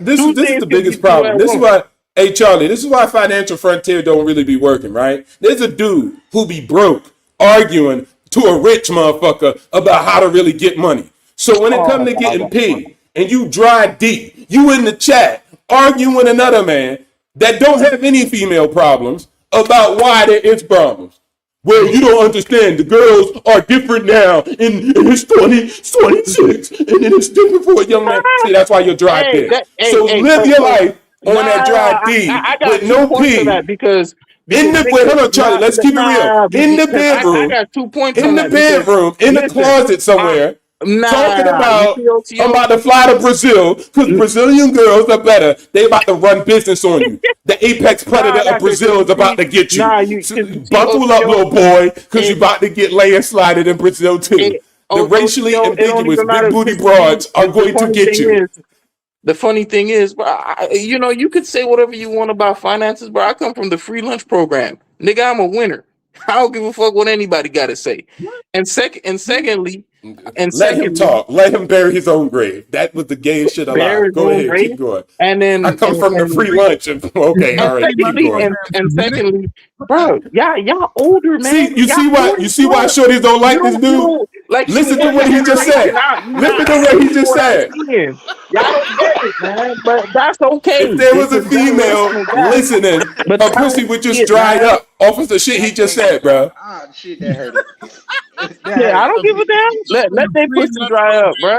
This is the biggest problem. This is why. Hey Charlie, this is why Financial Frontier don't really be working, right? There's a dude who be broke arguing to a rich motherfucker about how to really get money. So when it comes to getting paid and you dry deep, you in the chat arguing with another man that don't have any female problems about why there is problems. Well, you don't understand. The girls are different now in his 26, and then it's different for a young man. See, that's why you're dry deep. So live your life on that dry D with no P. Because wait, hold on, Charlie. Let's keep it real. In the bedroom, I got 2 points. In the bedroom, in the closet somewhere, talking about I'm about to fly to Brazil because Brazilian girls are better. They about to run business on you. The apex predator of Brazil is about to get you. Buckle up, little boy, because you about to get landslided in Brazil too. The racially ambiguous big booty broads are going to get you. The funny thing is, bro, you could say whatever you want about finances, bro. I come from the free lunch program. Nigga, I'm a winner. I don't give a fuck what anybody got to say. And secondly, let him talk. Let him bury his own grave. That was the gayest shit alive. Go ahead, keep going. And then I come from the free lunch. Okay, all right, keep going. And secondly, bro, y'all older, man. You see why shorties don't like this dude? Listen to what he just said. Listen to what he just said. Y'all don't get it, man. But that's okay. If there was a female listening, her pussy would just dry up off of the shit he just said, bro. Ah, shit, that hurt. Yeah, I don't give a damn. Let their pussy dry up, bro.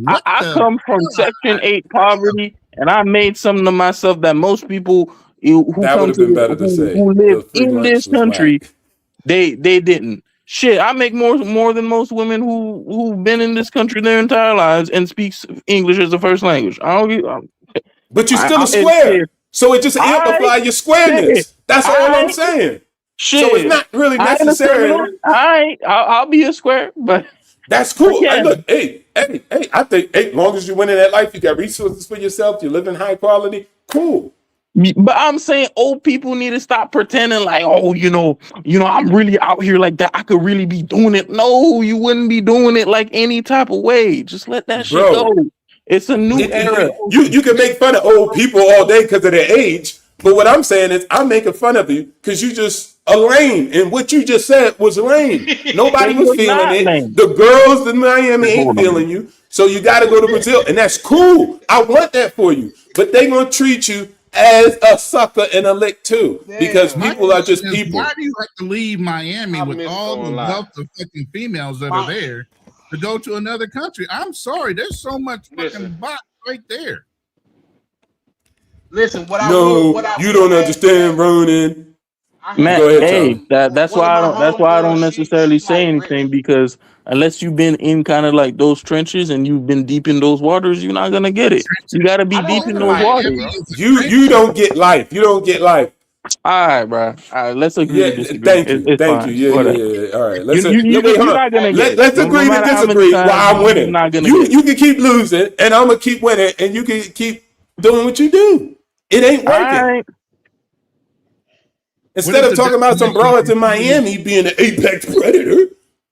I come from Section 8 poverty, and I made something to myself that most people who live in this country, they didn't. Shit, I make more than most women who've been in this country their entire lives and speaks English as a first language. But you're still a square, so it just amplifies your squareness. That's all I'm saying. Shit. So it's not really necessary. I'll be a square, but that's cool. Yeah. Hey, I think, long as you win in that life, you got resources for yourself, you live in high quality, cool. But I'm saying old people need to stop pretending like, oh, I'm really out here like that. I could really be doing it. No, you wouldn't be doing it like any type of way. Just let that shit Bro. go. It's a new era. You can make fun of old people all day because of their age, but what I'm saying is I'm making fun of you because you just are lame, and what you just said was lame. Nobody was feeling it. Lame. The girls in Miami ain't Hold on. feeling you, so you got to go to Brazil, and that's cool. I want that for you, but they gonna treat you as a sucker and a lick too, because people are just people. Why do you like to leave Miami with all the wealth of fucking females that are there to go to another country? I'm sorry, there's so much fucking bot right there. Listen, you don't understand, Ronan. Man, Go ahead, hey, Charlie. that's why I don't necessarily say anything, because unless you've been in kind of like those trenches and you've been deep in those waters, you're not gonna get it. You gotta be deep in those waters. You don't get life. You don't get life. All right, bro. All right, let's agree to disagree. Thank you. It's Thank fine. you. Whatever. Yeah. All right. You're not gonna get it. Let's No agree to matter how many disagree times while I'm you're winning. not gonna get it. You can keep losing, and I'm gonna keep winning, and you can keep doing what you do. It ain't working. Right. Instead of talking about some broads in Miami being an apex predator.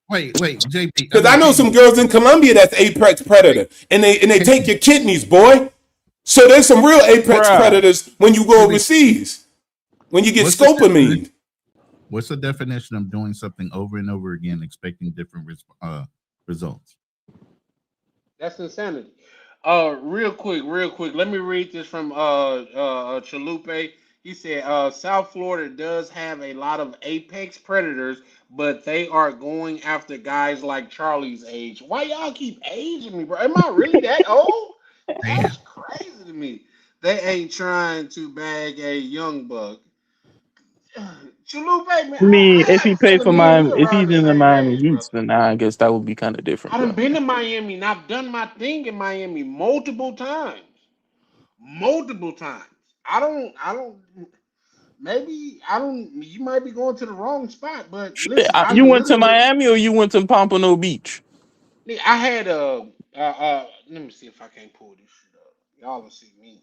Wait, JP. Because I know some girls in Colombia that's apex predator, and they take your kidneys, boy. So there's some real apex predators when you go overseas, when you get scopolamine. What's the definition of doing something over and over again, expecting different results? That's insanity. Real quick. Let me read this from Chalupe. He said, South Florida does have a lot of apex predators, but they are going after guys like Charlie's age. Why y'all keep aging me, bro? Am I really that old? That's crazy to me. They ain't trying to bag a young buck. Chalupe, man. I mean, if he paid for Miami, if around he's the in the same Miami age, Heat, then I guess that would be kind of different. I done been to Miami and I've done my thing in Miami multiple times. I don't, you might be going to the wrong spot, but listen, You went to Miami or you went to Pompano Beach? I had let me see if I can't pull this shit up. Y'all will see me.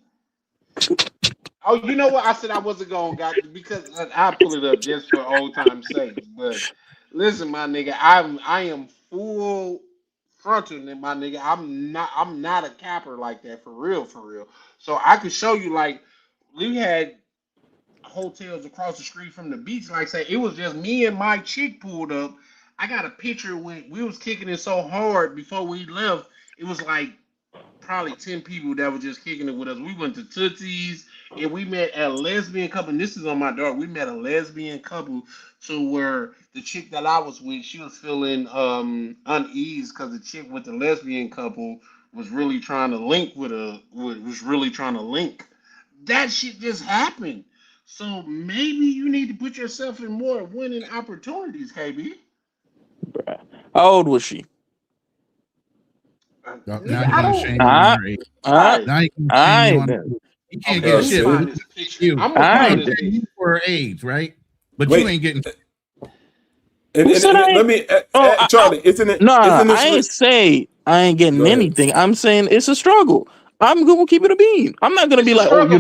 Oh, you know what? I said I wasn't going to because I pull it up just for old time's sake. But listen, my nigga, I am full frontal, my nigga. I'm not a capper like that, for real. So I could show you, like, we had hotels across the street from the beach. Like, say, it was just me and my chick pulled up. I got a picture when we was kicking it so hard before we left. It was like probably 10 people that were just kicking it with us. We went to Tootsie's and we met a lesbian couple. And this is on my daughter. We met a lesbian couple to where the chick that I was with, she was feeling unease because the chick with the lesbian couple was really trying to link That shit just happened. So maybe you need to put yourself in more winning opportunities, KB. How old was she? Now you're gonna shame on her age. Now you can shame on her. You can't get shit. I'm gonna you for her age, right? But you ain't getting. Let me, Charlie. I ain't getting anything. I'm saying it's a struggle. I'm gonna keep it a bean. I'm not gonna be like, I'm not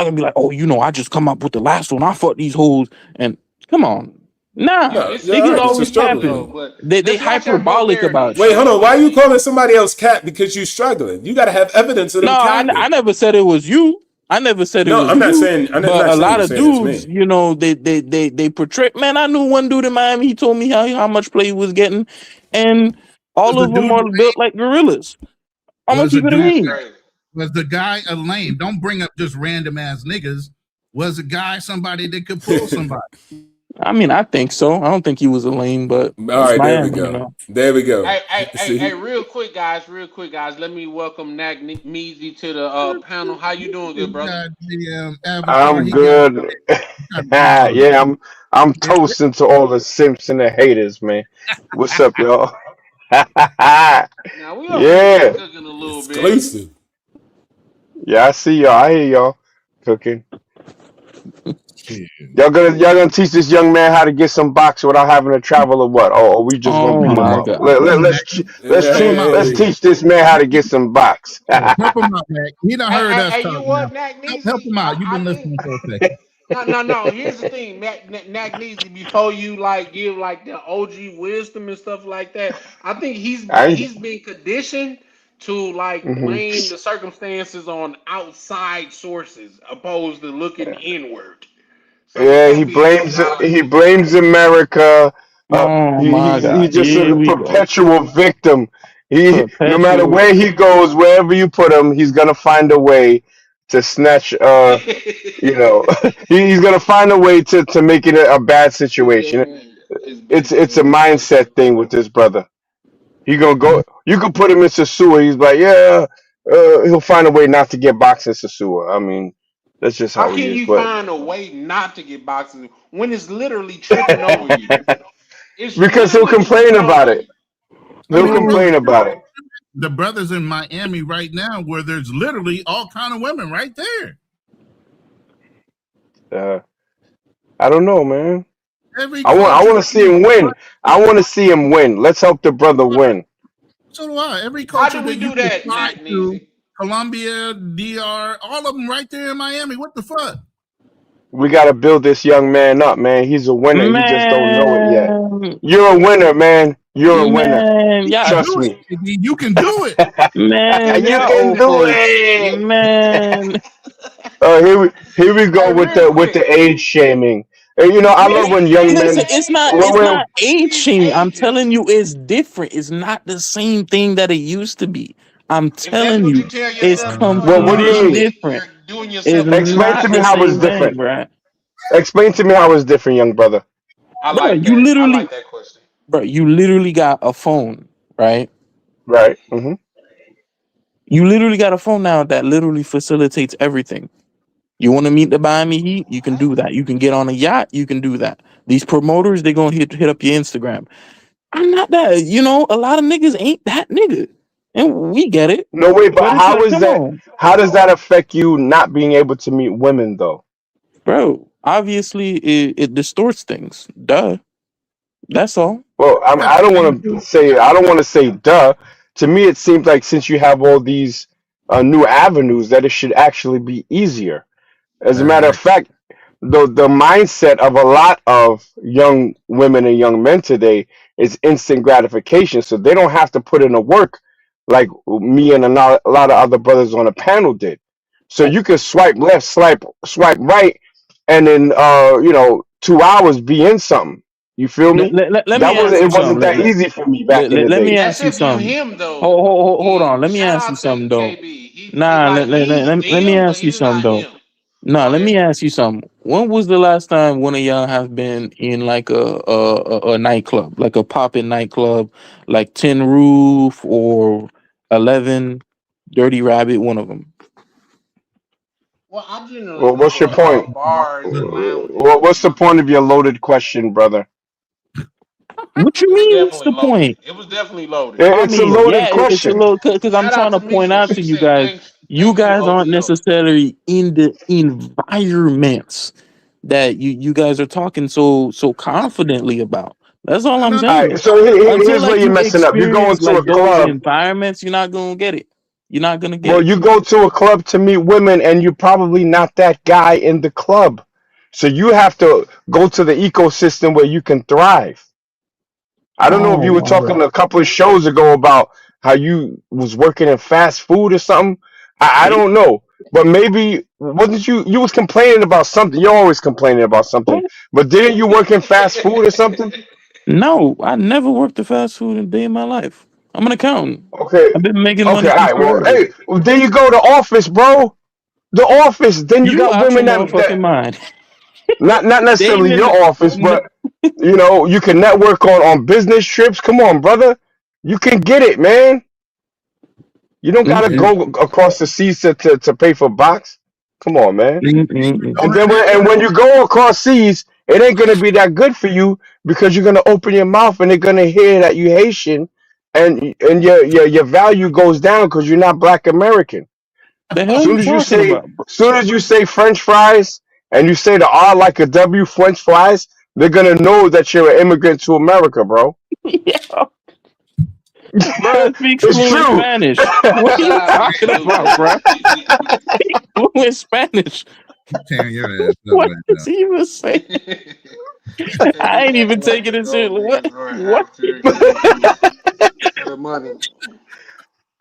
gonna be like, I just come up with the last one. I fuck these hoes, and come on. Niggas always happen. They hyperbolic about it. Wait, hold on. Why are you calling somebody else cat because you struggling? You got to have evidence of them. I never said it was you. I never said it was I'm not you. saying. But a lot of dudes, they portray. Man, I knew one dude in Miami. He told me how much play he was getting, and all of them are built like gorillas. I'm gonna keep it a bean. Was the guy a lame? Don't bring up just random ass niggas. Was the guy somebody that could pull somebody? I mean, I think so. I don't think he was a lame, but all right, Miami, there we go. Hey, real quick, guys. Let me welcome Nag Meezy to the panel. How you doing, good brother? I'm good. Yeah, I'm toasting to all the simps and the haters, man. What's up, y'all? Now we are cooking a little bit. Exclusive. Yeah, I see y'all. I hear y'all cooking. Y'all gonna teach this young man how to get some box without having to travel or what? Or we just gonna Oh beat him my up? god. Let's teach this man how to get some box. Help him out, Mac. He done heard us Hey, talk you now. what, Nack Help Neezy? him out. You've I been think listening for a second. no. Here's the thing, Nack Neezy. Before you like give like the OG wisdom and stuff like that, I think he's been conditioned to like blame the circumstances on outside sources opposed to looking inward. So with Yeah, that being said, he blames America. Oh my He's god. just Here a we go. perpetual victim. No matter Perpetual. where he goes, wherever you put him, he's gonna find a way to snatch. He's gonna find a way to make it a bad situation. It's a mindset thing with this brother. He gonna go. You can put him in Sasua. He's like, yeah, he'll find a way not to get boxed in Sasua. I mean, that's just how how he can is. you But find a way not to get boxing when it's literally tripping over you? It's because he'll literally complain tripping about over it. you. I He'll mean, complain about it. the brothers in Miami right now, where there's literally all kind of women right there. I don't know, man. Every I culture. want to see him win. I want to see him win. Let's help the brother win. So do I. Every How culture do we that you do can that, fly Nack to, Neezy? Colombia, DR, all of them right there in Miami. What the fuck? We got to build this young man up, man. He's a winner. He just don't know it yet. Man, You're a winner, man. You're a winner. man, You yeah, can Trust do me. it, baby. You can do it. man, You yeah, can old do folks, it. man. Here we go Hey, with real the quick. age shaming. And, I love when young men. Listen, it's not Well, age shaming. I'm Ages. telling you, it's different. It's not the same thing that it used to be. I'm If that's telling what you you, tell it's yourself to try to what do you completely mean? motivate, different. you're doing It's yourself a Explain to not me the disservice. how it's same thing, different. bruh. Explain to me how it's different, young brother. I Bro, like that. I like that question. you literally got a phone, right? Right. You literally got a phone now that literally facilitates everything. You want to meet the Miami Heat? You can do that. You can get on a yacht? You can do that. These promoters, they're going to hit up your Instagram. I'm not that. A lot of niggas ain't that nigga. And we get it. No, wait, but But it's how like, is come that? on, How does that affect you not being able to meet women, though? bro. Obviously, it distorts things. Duh. That's all. Well, I don't want to say duh. To me, it seems like since you have all these new avenues, that it should actually be easier. As a matter of fact, the mindset of a lot of young women and young men today is instant gratification, so they don't have to put in the work like me and a lot of other brothers on the panel did. So you can swipe left, swipe right, and in 2 hours be in something. You feel me? Let me ask It you wasn't something. that easy for me back in the Let me day. ask That's you if you something. him though. Hold on. Let me Shout ask you out to something though. KB. He Nah, like he's let me them, but ask you he's something not though. him. Nah, Go let ahead. me ask you something. When was the last time one of y'all have been in like a nightclub, like a poppin' nightclub, like Tin Roof or 11 Dirty Rabbit, one of them? Well, I generally Well, go what's to your point? bars and lounges. What's the point of your loaded question, brother? What you It was mean? What's the definitely loaded. point? It was definitely loaded. I It's a mean, loaded yeah, it's a question. little because I'm Shout out trying to to point Misha. out She to you said, guys, thank you you, guys aren't OVO. necessarily in the environments that you guys are talking so confidently about. That's all I'm All right, saying. so Until here's where like you're you messing up. You go experience into a like those club. environments, you're not gonna get it. You're not gonna get Well, it. you go to a club to meet women, and you're probably not that guy in the club. So you have to go to the ecosystem where you can thrive. I don't know if Oh you were my talking god. a couple of shows ago about how you was working in fast food or something. I See? don't know, but maybe wasn't you was complaining about something. You're always complaining about something, What? but didn't you work in fast food or something? No, I never worked a fast food a day in my life. I'm an accountant. Okay, I've been making okay, money all since right. Well, forever. hey, well, then you go to office, bro. The office. Then you You got out your women motherfucking that mind. not They necessarily ain't in your office, the, but you can network on business trips. Come on, brother. You can get it, man. You don't gotta Mm-mm, go across the seas to pay for box. Come on, man. mm-mm. And then when you go across seas, it ain't gonna be that good for you because you're gonna open your mouth and they're gonna hear that you Haitian, and your value goes down because you're not Black American. The hell you talking about, bro? Soon as you say French fries and you say the R like a W, French fries, they're gonna know that you're an immigrant to America, bro. Yeah. Bro, it speaks It's fluent true. Spanish. What are you talking about, bro? Fluent Spanish. Tearing your ass up What right is he even saying? I ain't even taking it seriously. What?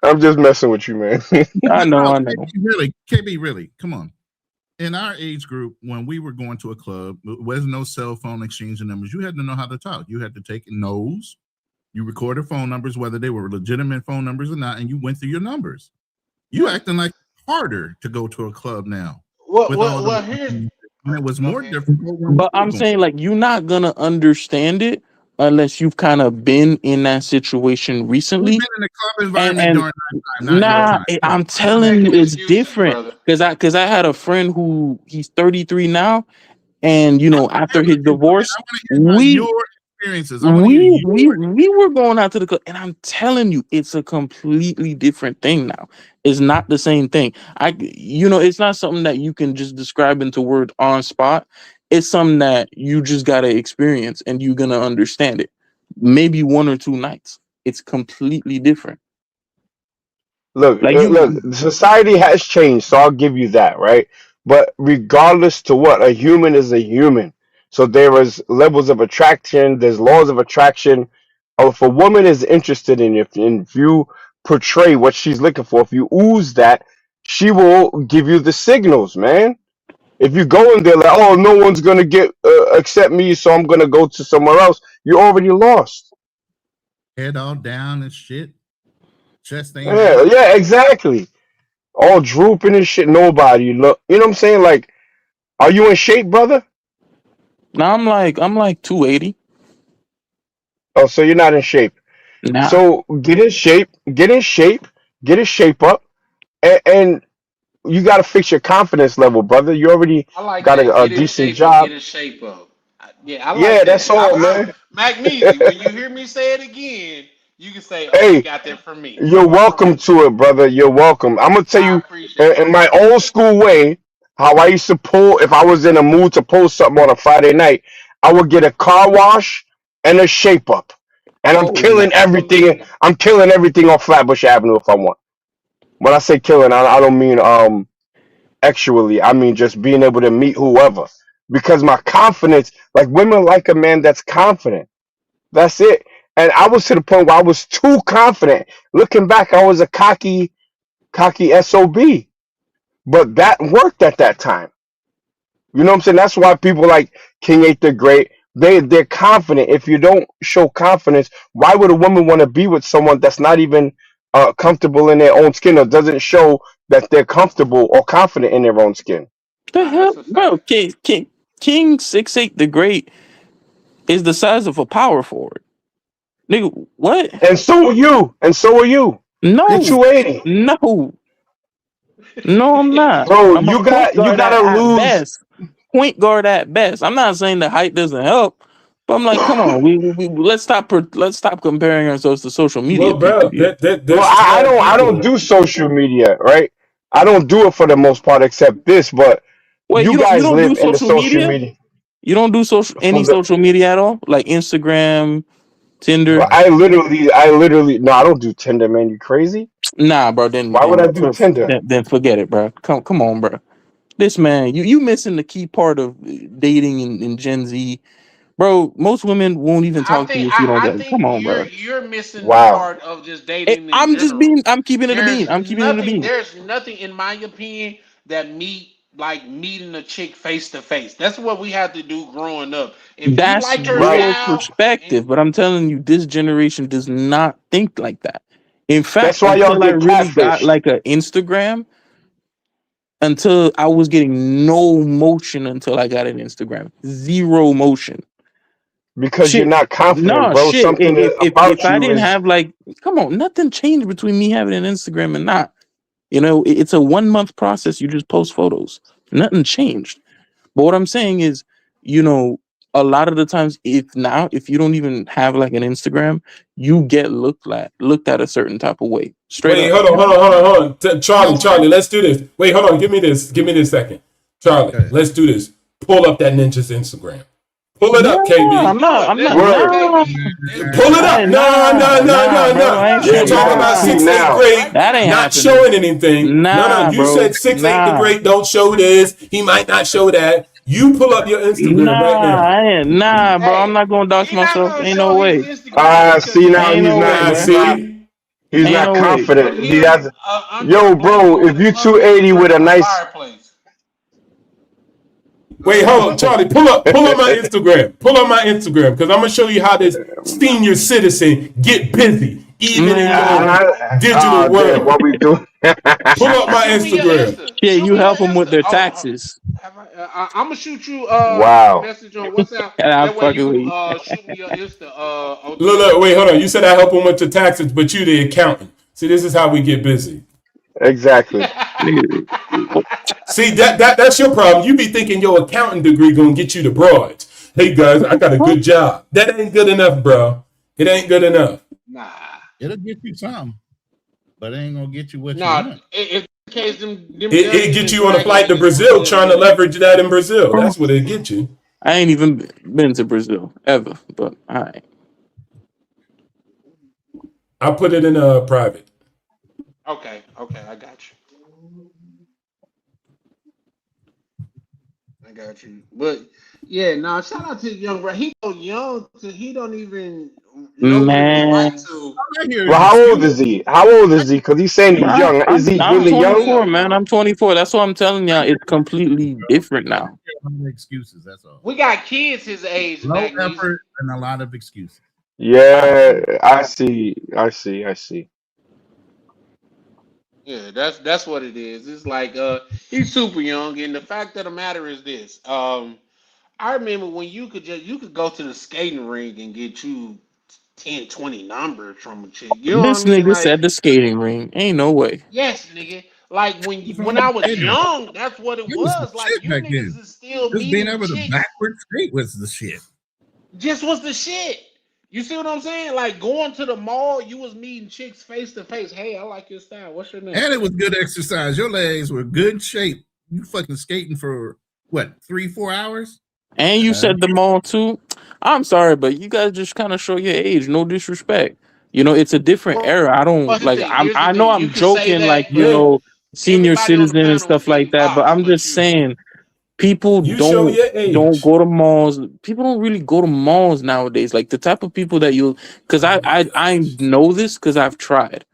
I'm just messing with you, man. I know. KB, really, come on. In our age group, when we were going to a club, there was no cell phone exchanging numbers. You had to know how to talk. You had to take notes. You recorded phone numbers, whether they were legitimate phone numbers or not, and you went through your numbers. You acting like harder to go to a club now. And it was more difficult. But I'm saying, like, you're not gonna understand it unless you've kind of been in that situation recently. We've been in the club environment during that time. Nah, I'm telling you, it's different. Because I had a friend who he's 33 now, and you know, after his divorce, we were going out to the club, and I'm telling you, it's a completely different thing now. It's not the same thing. It's not something that you can just describe into words on spot. It's something that you just gotta experience, and you're gonna understand it. Maybe 1 or 2 nights. It's completely different. Look, society has changed, so I'll give you that, right? But regardless to what, a human is a human. So there is levels of attraction, there's laws of attraction. If a woman is interested in you, if you portray what she's looking for, if you ooze that, she will give you the signals, man. If you go in there like, oh, no one's gonna accept me, so I'm gonna go to somewhere else, you're already lost. Head all down and shit. Chest ain't Yeah, exactly. All drooping and shit. Nobody look. You know what I'm saying? Like, are you in shape, brother? Now I'm like 280. Oh, so you're not in shape. Nah. So get in shape, get a shape up, and you got to fix your confidence level, brother. You already got a decent job. Get in shape up. Yeah, I like that. That's all, man. Magnesia, when you hear me say it again, you can say, "Oh, Hey, you got that from me." You're welcome to it, brother. You're welcome. I'm gonna tell you in my old school way how I used to pull. If I was in a mood to pull something on a Friday night, I would get a car wash and a shape up, and I'm killing everything. I'm killing everything on Flatbush Avenue if I want. When I say killing, I don't mean actually. I mean just being able to meet whoever, because my confidence, like women like a man that's confident. That's it. And I was to the point where I was too confident. Looking back, I was a cocky SOB. But that worked at that time. You know what I'm saying? That's why people like King 8 the Great, they're confident. If you don't show confidence, why would a woman want to be with someone that's not even comfortable in their own skin, or doesn't show that they're comfortable or confident in their own skin? The hell, bro? King 6'8" the Great is the size of a power forward. Nigga, what? And so are you. No. You're 280. No, I'm not. Bro, I'm you gotta lose. Best. Point guard at best. I'm not saying the height doesn't help, but I'm like, come on, we let's stop comparing ourselves to social media. Well, bro, I don't do social media, right? I don't do it for the most part, except this. But you guys live in the social media. You don't do social media at all, like Instagram, Tinder. Bro, I literally no, I don't do Tinder, man. You crazy? Nah, bro. Then why would I do Tinder? Then forget it, bro. Come on, bro. This man, you missing the key part of dating in Gen Z, bro. Most women won't even talk to you if you don't get. Come on, bro. You're missing the part of just dating. I'm keeping it a bean. There's nothing, in my opinion, that meeting a chick face to face. That's what we had to do growing up. If that's you liked her your perspective, but I'm telling you, this generation does not think like that. In fact, that's why y'all get really got like an Instagram. Until I was getting no motion until I got an Instagram. Zero motion. Because you're not confident, bro. Shit. Something if I didn't have come on, nothing changed between me having an Instagram and not. You know, it's a 1 month process. You just post photos. Nothing changed. But what I'm saying is, you know, a lot of the times, if you don't even have like an Instagram, you get looked at a certain type of way. Wait, hold on. Charlie, let's do this. Wait, hold on. Give me this second. Charlie, let's do this. pull up that ninja's Instagram. Pull it up, No, KB. I'm not. I'm not. Word. Nah, Pull it up. nah, bro. I ain't You saying talking about nah. See 6th, 8th now. grade That ain't not happening. showing anything. Nah, No. You bro. said 6th, 8th Nah. grade don't show this. He might not show that. You pull up your Instagram right now. Nah, I ain't. Nah, bro. I'm Hey, not gonna dox he not myself. gonna Ain't show no his way. Instagram because See he now ain't Ain't no way, Nah, bro. he's Ain't not no way. confident. He him has under yo, a bro, blanket if with you a puppy 280 in with a front of a nice fireplace. Wait, hold on, Charlie. Pull up my Instagram. Pull up my Instagram because I'm gonna show you how this senior citizen get busy, even in your digital damn, world. what we doing? Pull up my Shoot me your Instagram. Insta. Yeah, Shoot you me your help them with Insta. their Oh, taxes. I'm gonna shoot you a Wow. message on WhatsApp. And I'm That way fucking with you you. shoot me your Insta on Look, text. wait, hold on. You said I help him with the taxes, but you the accountant. See, this is how we get busy. Exactly. Nigga, See, that's your problem. You be thinking your accounting degree gonna get you the broads. Hey guys, I got a good job. That ain't good enough, bro. It ain't good enough. Nah, It'll get you some, but it ain't gonna get you what you nah. want. In case them It get dummies you on a and flight to dragging niggas Brazil, for trying to 1 million. leverage that in Brazil. That's what it get you. I ain't even been to Brazil ever, but I. I put it in a private. Okay, I got you. But yeah, nah. Shout out to the young bro. He so young to he don't even know what it was like Man, to. I hear Well, his how old excuse. is he? How old is he? Because he's saying bro, he's young. Is he I'm really young? 24, man. I'm 24. That's what I'm telling y'all. It's completely different now. Excuses. That's all. We got kids his age Low now. Niece. effort and a lot of excuses. Yeah, I see. Yeah, that's what it is. It's like he's super young, and the fact of the matter is this. I remember when you could go to the skating rink and get you 10, 20 numbers from a chick. You know what I This mean? nigga Like, said the skating ring. Ain't no way. yes, nigga. Like What's wrong when with I was skating? young, that's what it It was the was. Like shit you back niggas then. is still Just being meeting able to chicks. backward skate was the shit. Just was the shit. You see what I'm saying? Like going to the mall, you was meeting chicks face to face. Hey, I like your style. What's your name? And it was good exercise. Your legs were good shape. You fucking skating for what, 3-4 hours? And you said the mall too. I'm sorry, but you guys just kind of show your age. No disrespect. You know, it's a different era. I don't like. Here's the I know thing. You I'm can say joking, like that, you but know, senior everybody on the citizen and panel stuff like didn't that. But box, I'm but just you. saying, people You show your don't age. go to malls. People don't really go to malls nowadays. Like the type of people that you, because I know this because I've tried.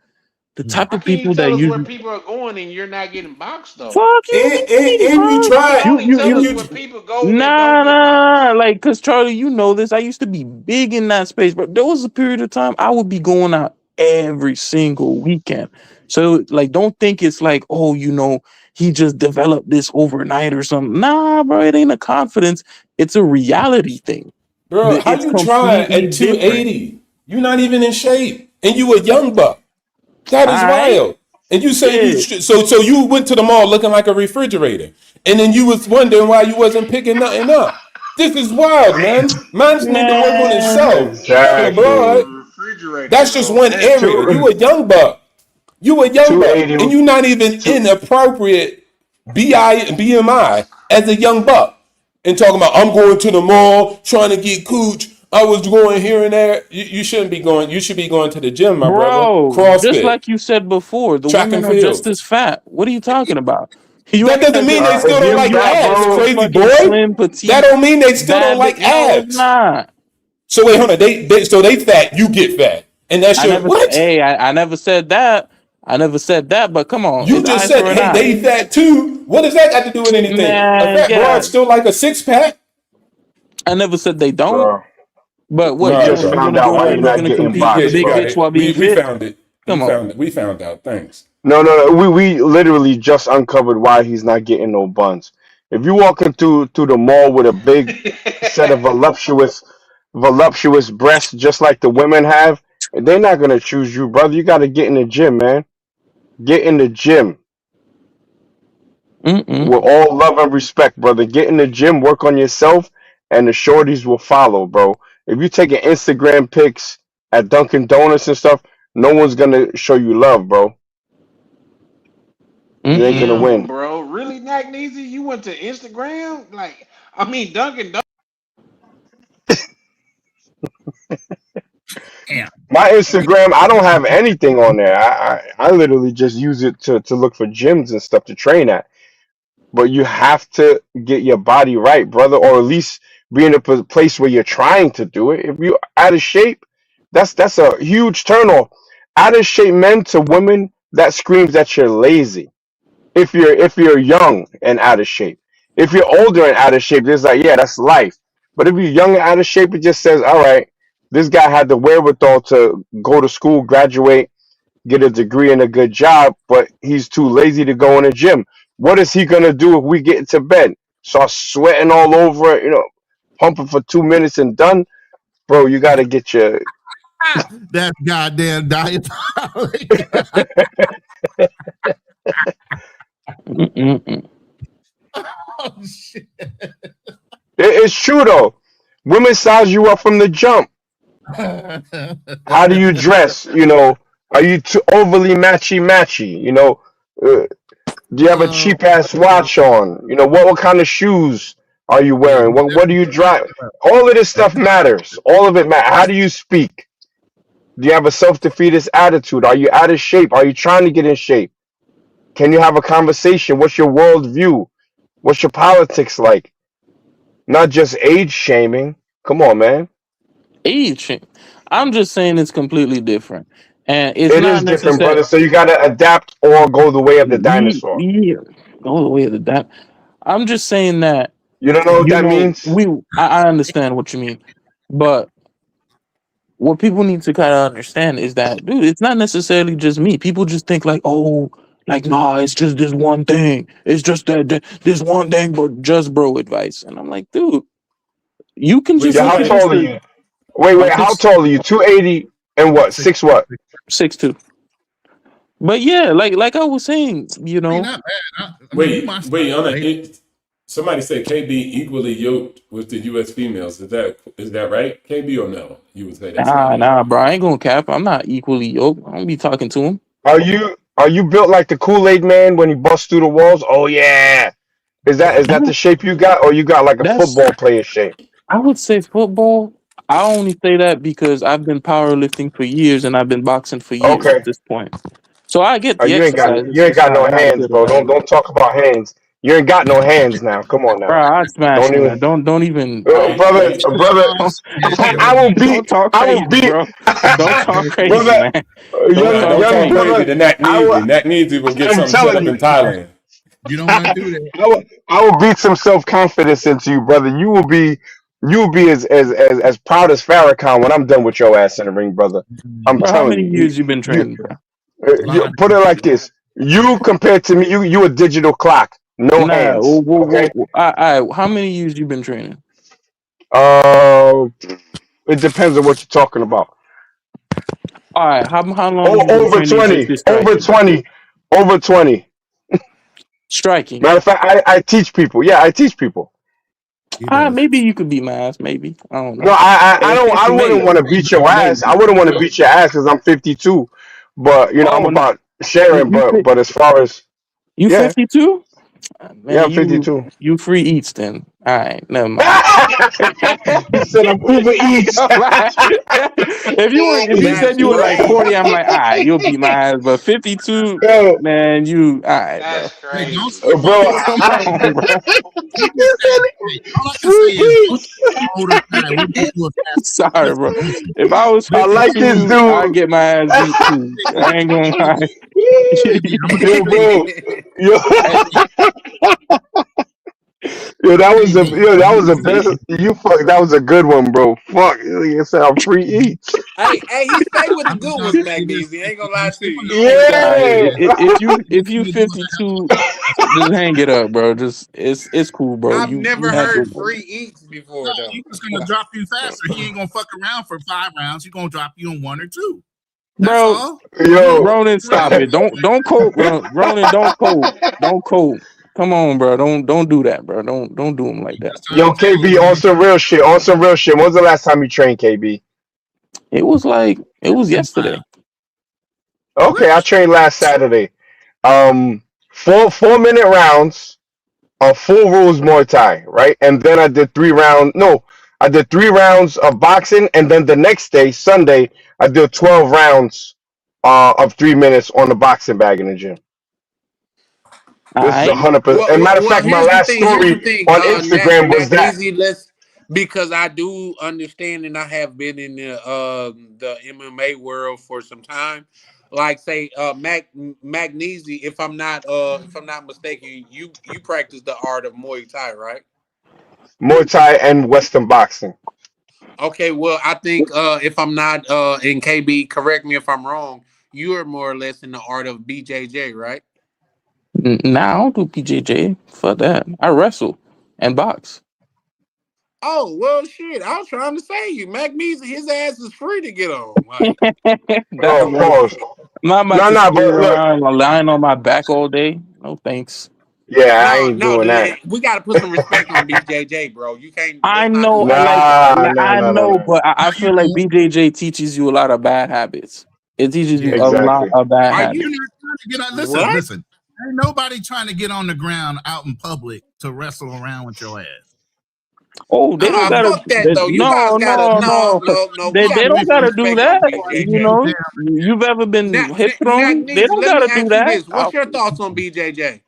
The type How of can you people tell that us where you people are going and you're not getting boxed though? fuck you, And you bro. You can try. only tell And us you where people go that don't Nah, get boxed. like, cause Charlie, you know this. I used to be big in that space, but there was a period of time I would be going out every single weekend. So, like, don't think it's like, oh, you know, he just developed this overnight or something. Nah, bro, it ain't a confidence. It's a reality thing. Bro, how It's you try completely at different. 280? You're not even in shape. And you a young buck. That All is right, wild. And you say you yeah. so you went to the mall looking like a refrigerator. And then you was wondering why you wasn't picking nothing up. This is wild, man. Man's need to work on Man, himself. He For the said you was a broad, Exactly. refrigerator, that's just bro. one That's area. Two You a young buck. You a young two buck. eighty And you not even two. in appropriate BMI as a young buck. And talking about I'm going to the mall trying to get cooch. I was going here and there. You shouldn't be going. You should be going to the gym, my brother. bro, just CrossFit, like you said before, the track women and are just field. as fat. What are you talking about? You That act doesn't as mean if they like still If don't you're young like fat, black abs, women are bro, crazy fucking boy. slim, That petite, don't mean they still don't bad. like No, it's abs. not. So wait, hold on. They fat, you get fat, and that's I your never said. what? Hey, I never said that. I never said that. But come on, You it's just eye said, for an hey, eye, they fat too. What does that got to do with anything? A man. fat Get broad out. still like a six pack? I never said they don't. bro, But what we All you right, just gonna you bro. found gonna out go why there All you're and right, you're not bro. gonna getting compete with the boxed, He big got bro. bitch it. while being We fit? found it. Come on. We found out. Thanks. No. We literally just uncovered why he's not getting no buns. If you walk into the mall with a big set of voluptuous breasts, just like the women have, they're not gonna choose you, brother. You got to get in the gym, man. Get in the gym Mm-mm. with all love and respect, brother. Get in the gym, work on yourself, and the shorties will follow, bro. If you taking Instagram pics at Dunkin' Donuts and stuff, no one's gonna show you love, bro. You ain't gonna Damn, win. bro. Really, Nagneezy? You went to Instagram? Like, I mean, Dunkin' Donuts. My Instagram, I don't have anything on there. I literally just use it to look for gyms and stuff to train at. But you have to get your body right, brother, or at least be in a place where you're trying to do it. If you're out of shape, that's a huge turnoff. Out of shape men to women, that screams that you're lazy. If you're young and out of shape. If you're older and out of shape, it's like, yeah, that's life. But if you're young and out of shape, it just says, all right, this guy had the wherewithal to go to school, graduate, get a degree and a good job, but he's too lazy to go in the gym. What is he gonna do if we get into bed? Start sweating all over, pumping for 2 minutes and done? Bro, you gotta get your That goddamn diet. Oh shit. It's true though. Women size you up from the jump. How do you dress? Are you too overly matchy? Do you have a cheap ass watch on? What kind of shoes are you wearing? What do you drive? All of this stuff matters. All of it matters. How do you speak? Do you have a self-defeatist attitude? Are you out of shape? Are you trying to get in shape? Can you have a conversation? What's your worldview? What's your politics like? Not just age shaming. Come on, man. Age. I'm just saying it's completely different, and it's It not is different, necessary. brother. So you gotta adapt or go the way of the dinosaur. Go the way of the that. I'm just saying that You don't know what that means? I understand what you mean, but what people need to kind of understand is that, dude, it's not necessarily just me. People just think like, oh, like, nah, it's just this one thing. It's just this one thing, but just bro advice. And I'm like, dude, you can just Yeah, look how at tall are Insta. you? Wait, how tall are you? 280 and what? Six what? 6'2". But yeah, like I was saying, Not bad. Wait, on that. Somebody said KB equally yoked with the U.S. females. Is that right? KB or no? You would say that's not. Nah, bro. I ain't gonna cap. I'm not equally yoked. I'm gonna be talking to him. Are you built like the Kool-Aid man when he busts through the walls? Oh yeah. Is that the shape you got, or you got like a That's football player shape? I would say football. I only say that because I've been powerlifting for years and I've been boxing for years Okay. at this point. So I get Oh, the you ain't got exercise. It's you ain't just got no not a hands, good bro. amount. Don't talk about hands. You ain't got no hands now. Come on Bro, now. I smash Don't you, even, man. Don't even. brother. I will beat. Don't talk I crazy, will beat, bro. Don't talk crazy, brother. man. Don't Nah, talk don't talk crazy. crazy to Nat I will. Neezy. Nat Neezy will get I'm something set telling up you. in Thailand. You don't want to do that. I will beat some self confidence into you, brother. You will be as proud as Farrakhan when I'm done with your ass in the ring, brother. I'm Bro, how telling many you. years you been training, bro? You put it like this. You compared to me, you a digital clock, no Nah. hands. Okay. How many years you been training? It depends on what you're talking about. All right. How long you been Over training 20, just over striking? 20, over 20. Striking. Matter of fact, I teach people. Yeah, I teach people. Maybe you could beat my ass. Maybe I don't know. No, I Hey, don't. I wouldn't want to beat your ass. I wouldn't want to beat your ass because I'm 52. But I'm Oh, no. about sharing. But as far as You 52? Yeah, Man, I'm 52. you free eats then. All right, never mind. He said I'm Uber Eats. If you said you were like 40, I'm like, all right, you'll beat my ass. But 52, man, you all right, bro. Hey, don't Bro, Come on, bro. All I can say is older guy. We'll get you a fast. Sorry, bro. If I was 52, I like this dude. I'd get my ass beat too. I ain't gonna lie. Yo, bro. Yo, that was the best. That was a good one, bro. Fuck, like I said, I'm free eats. Hey, he stay with the good ones, Magnesia. Ain't gonna lie to you. Yeah. If you 52, just hang it up, bro. Just it's cool, bro. I've never had heard your- free eats before though. He's just gonna drop you faster. He ain't gonna fuck around for 5 rounds. He's gonna drop you in 1 or 2. Bro, Yo, Ronan, stop it. Don't quote, Ronan. Don't quote. Don't quote. Come on, bro. Don't do that, bro. Don't do him like that. Yo, KB, on some real shit. On some real shit. When was the last time you trained, KB? It was yesterday. Okay, I trained last Saturday. 4 minute rounds of full rules Muay Thai, right? And then I did 3 rounds. No, I did 3 rounds of boxing, and then the next day, Sunday, I did 12 rounds of 3 minutes on the boxing bag in the gym. This is I 100%. And matter of fact, my Here's the last thing. Here's story the thing. on Instagram was that. Easy. Because I do understand, and I have been in the MMA world for some time. Like say, Magnesia. If I'm not mistaken, you practice the art of Muay Thai, right? Muay Thai and Western boxing. Okay, well, I think if I'm not in KB, correct me if I'm wrong. You are more or less in the art of BJJ, right? Nah, I don't do BJJ for that. I wrestle and box. Oh well, shit! I was trying to say you, Magnesia. His ass is free to get on. Like, Oh, pause. I'm not about to but sit look. around lying on my back all day. No thanks. Yeah, I ain't doing that. We got to put some respect on BJJ, bro. You can't. I know, I know, but I feel like BJJ teaches you a lot of bad habits. It teaches you a lot of bad habits. You're not trying to get on. Listen. Ain't nobody trying to get on the ground out in public to wrestle around with your ass. Oh, they don't gotta. Fuck that, though. You No, guys gotta, no. They don't gotta do that. You know, you've ever been hip thrown? They don't gotta do that. What's your thoughts on BJJ?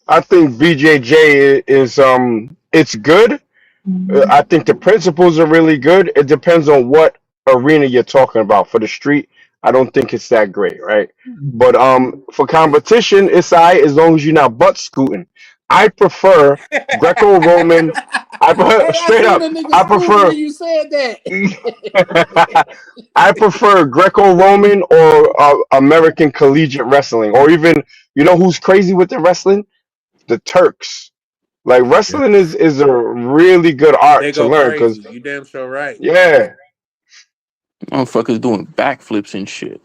I think BJJ is it's good. I think the principles are really good. It depends on what arena you're talking about. For the street, I don't think it's that great, right? But for competition, it's all right as long as you're not butt scooting. I prefer Greco-Roman. Straight up. I prefer. You said that. I prefer Greco-Roman or American collegiate wrestling, or even who's crazy with the wrestling? The Turks. Like wrestling is a really good art to learn because you damn sure right. Yeah. Motherfuckers doing backflips and shit.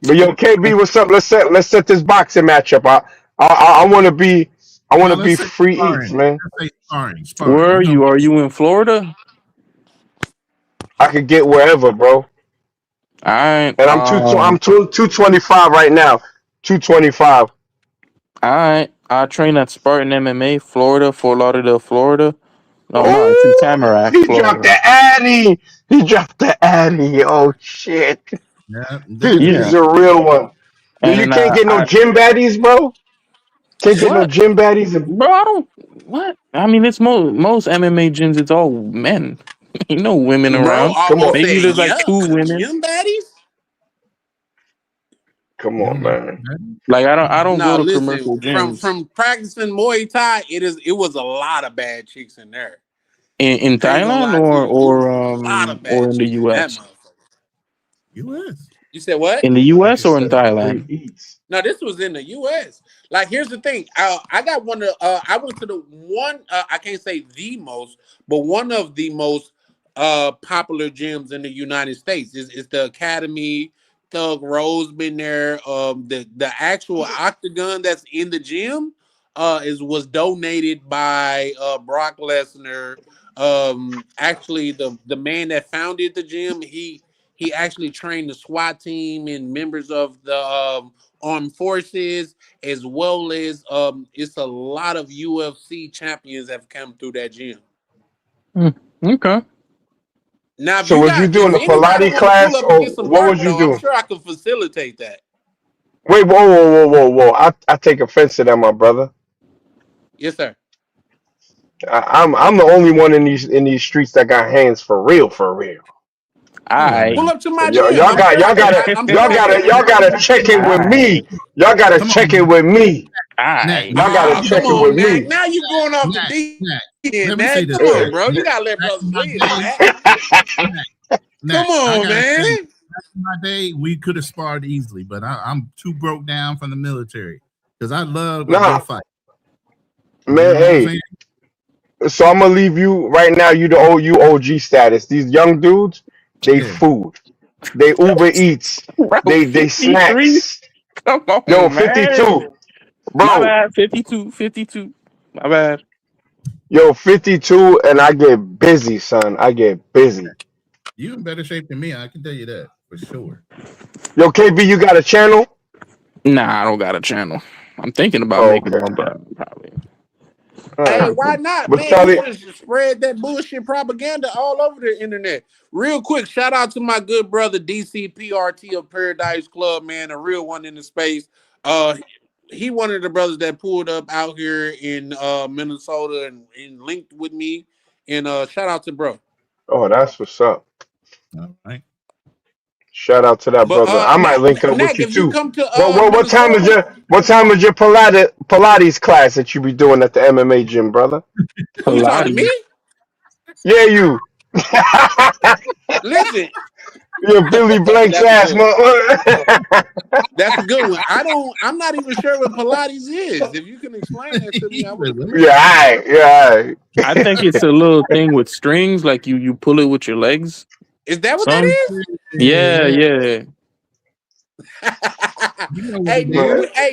But yo, KB, what's up? Let's set this boxing match up. I want to be free eats, man. Sparring. Where are you? Are you in Florida? I could get wherever, bro. Alright. And I'm 225 right now. 225. Alright. I train at Spartan MMA, Florida, Fort Lauderdale, Florida. No, it's in Tamarack, He Florida. dropped the Addy. Oh shit. Yeah. He's a real one. And you can't get no gym baddies, bro. Can't get no gym baddies. Bro, I don't. What? I mean, it's most MMA gyms. It's all men. Ain't no women around. Come on. Maybe there's like 2 women. Gym baddies? Come on, man. Like I don't go to listen, commercial gyms. From practicing Muay Thai, it was a lot of bad chicks in there. In Thailand or in the US? US. You said what? In the US or in Thailand? No, this was in the US. Like, here's the thing. I got one of I went to the one I can't say the most, but one of the most popular gyms in the United States is the Academy. Thug Rose been there. The actual octagon that's in the gym was donated by Brock Lesnar. Actually, the man that founded the gym, he actually trained the SWAT team and members of the armed forces, as well as it's a lot of UFC champions have come through that gym. Okay. Now, So was you doing a Pilates class, or what was you doing? I'm sure I could facilitate that. Wait, whoa! I take offense to that, my brother. Yes, sir. I'm the only one in these streets that got hands for real. Pull up to my Y'all gym. gotta check in with me. Y'all gotta check in with me. Y'all gotta check in with me. Now you going off the deep end, man. Come on, bro. You gotta let brothers live. Come on, man. My day, we could have sparred easily, but I'm too broke down from the military because I love to fight. Man, hey. So I'm gonna leave you right now. You OG status. These young dudes, they food. They Uber Eats. They snacks. Come on, Yo, man. 52. Bro. My bad. 52. My bad. Yo, 52, and I get busy, son. I get busy. You in better shape than me, I can tell you that for sure. Yo, KB, you got a channel? Nah, I don't got a channel. I'm thinking about making one, but probably. Hey, why not, But man? Charlie, You just spread that bullshit propaganda all over the internet. Real quick, shout out to my good brother DCPRT of Paradise Club, man, a real one in the space. He one of the brothers that pulled up out here in Minnesota and linked with me. And shout out to bro. oh, that's what's up. All right. Shout out to that brother. I might link up Nick, with you if you too. come to What time is your Pilates class that you be doing at the MMA gym, brother? You talking to me? Yeah, you. Listen. You're Billy Blank's ass, motherfucker. That's a good one. I'm not even sure what Pilates is. If you can explain that to me, I would. Yeah. I think it's a little thing with strings, like you pull it with your legs. Is that what that is? Yeah. Hey,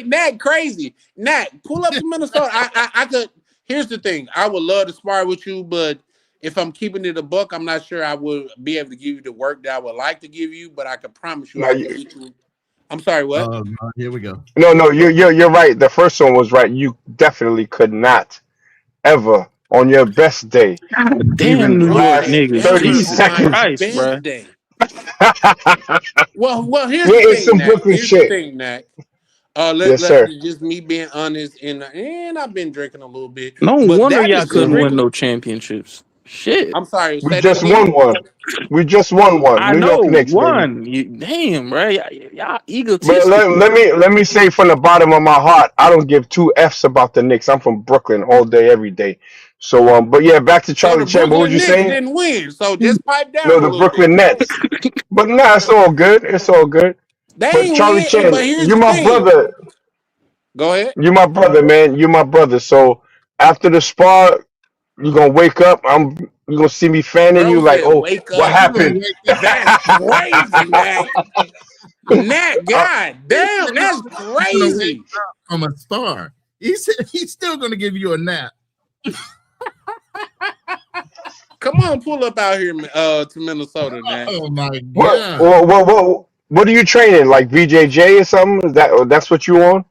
Nat, crazy. Nat, pull up to Minnesota. I could. Here's the thing. I would love to spar with you, but if I'm keeping it a buck, I'm not sure I would be able to give you the work that I would like to give you. But I can promise you, I can get you. I'm sorry. What? Oh, here we go. No, you're right. The first one was right. You definitely could not ever on your best day. Damn, New York niggas. 30 Jesus seconds. Christ, bro. Well, here's We're in the some thing, Nat. Brooklyn Here's shit. the thing, Nat. Yes, sir. Just me being honest, and I've been drinking a little bit. No but wonder that y'all is couldn't strictly- win no championships. Shit. I'm sorry. We say just that again. won one. We just won one. I New know York Knicks, baby. one. Damn, right? Y'all But egotistic. let me say from the bottom of my heart, I don't give two F's about the Knicks. I'm from Brooklyn all day, every day. So but yeah, back to Charlie Chan. What was you Knicks saying? didn't win, so just pipe down. No, a the little Brooklyn bit. Nets. But nah, it's all good. It's all good. They But ain't Charlie win, Chan, but here's you the my thing. brother. Go ahead. You my brother, man. You my brother. So after the spar, you gonna wake up. You gonna see me fanning you like, said, oh, wake what up. happened? That's crazy, Nat. Nat, god damn, that's crazy. From a star. He said he's still gonna give you a nap. Come on, pull up out here to Minnesota, Nat. Oh my god. What are you training? Like BJJ or something? That's what you on?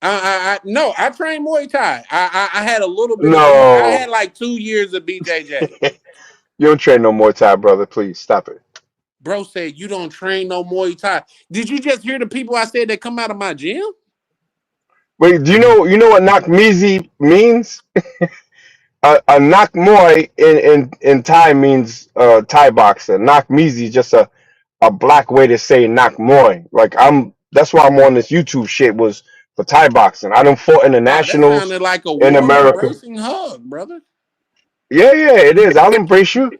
No, I train Muay Thai. I had a little bit. No. I had like 2 years of BJJ. You don't train no Muay Thai, brother. Please stop it. Bro said you don't train no Muay Thai. Did you just hear the people I said that come out of my gym? Wait, do you know what Nakmizi means? A Nak Muay in Thai means Thai boxer. Nakmizi is just a black way to say Nak Muay. Like that's why I'm on this YouTube shit was for Thai boxing. I done fought in the nationals That sounded like a in warm, America. embracing hug, brother. Yeah, it is. I'll embrace you.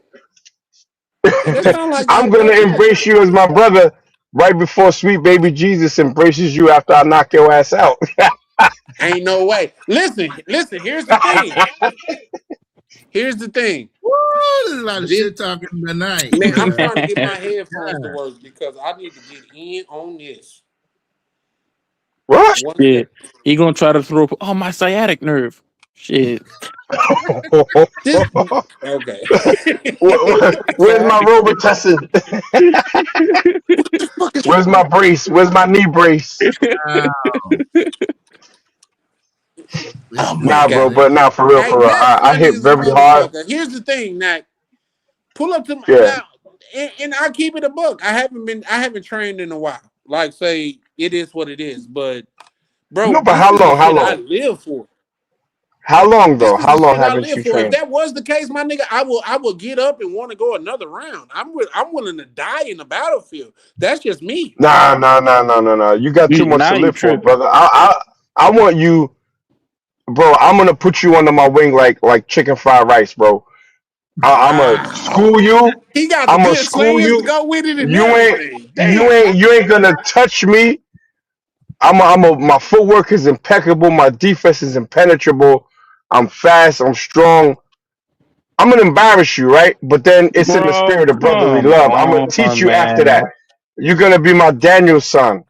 That sound like I'm gonna embrace you as my brother right before sweet baby Jesus embraces you after I knock your ass out. Ain't no way. Listen. Here's the thing. Woo, there's a lot of shit talking tonight. Man, I'm trying to get my headphones to work because I need to get in on this. What? Yeah, he gonna try to throw. Oh, my sciatic nerve. Shit. Okay. Where's my Robitussin? Where's my brace? Where's my knee brace? Nah, bro, but nah, for real, I hit very hard. Here's the thing, Nat. Pull up to my Yeah. and I keep it a buck. I haven't trained in a while. Like say it is what it is, but bro, No, but this how is the long? How shit I long? live for. How long This though? is How the long shit I haven't live you for. If trained? that was the case, my nigga, I will get up and want to go another round. I'm willing to die in the battlefield. That's just me. Nah. You got too much Now to you live for, tripping. brother. I want you, bro. I'm gonna put you under my wing like chicken fried rice, bro. I'm gonna school you. He got the I'm gonna good school slants you. to go with it and You everything. you ain't gonna touch me. My footwork is impeccable. My defense is impenetrable. I'm fast. I'm strong. I'm gonna embarrass you, right? But then it's in the Bro, spirit of brotherly come love. I'm gonna teach you after man. that. You're gonna be my Daniel son.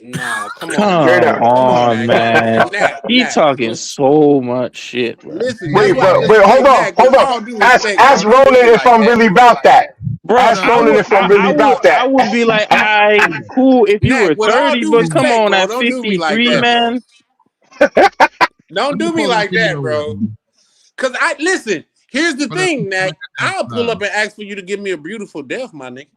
Nah, come on. Straight Come up. on, man. Nat, He talking so much shit, bro. Listen, Wait, that's why but hold Nat, with all on. due Ask respect, don't Ronan do me if I'm like really that. about that. Bro, Ask Ronan if I'm really about I that. would be like, I cool if you Nat, were with all 30, due but come respect, on bro, at don't do me like 53, that, bro. man. Don't do me like that, bro. Cause listen. Here's the thing, Nat. I'll pull up and ask for you to give me a beautiful death, my nigga.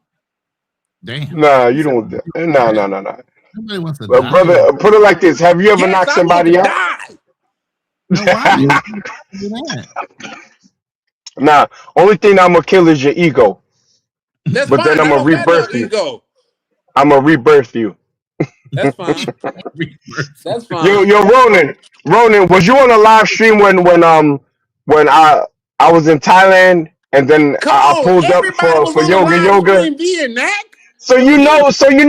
Damn. Nah, you don't. No. Nobody wants to Well, die. brother, put it like this: have you ever knocked somebody out? Nah, only thing I'm gonna kill is your ego. That's but fine. then I'm gonna rebirth you. I'm gonna rebirth you. That's fine. That's fine. Yo, Ronan, was you on a live stream when I was in Thailand and then I pulled up for yoga? So you know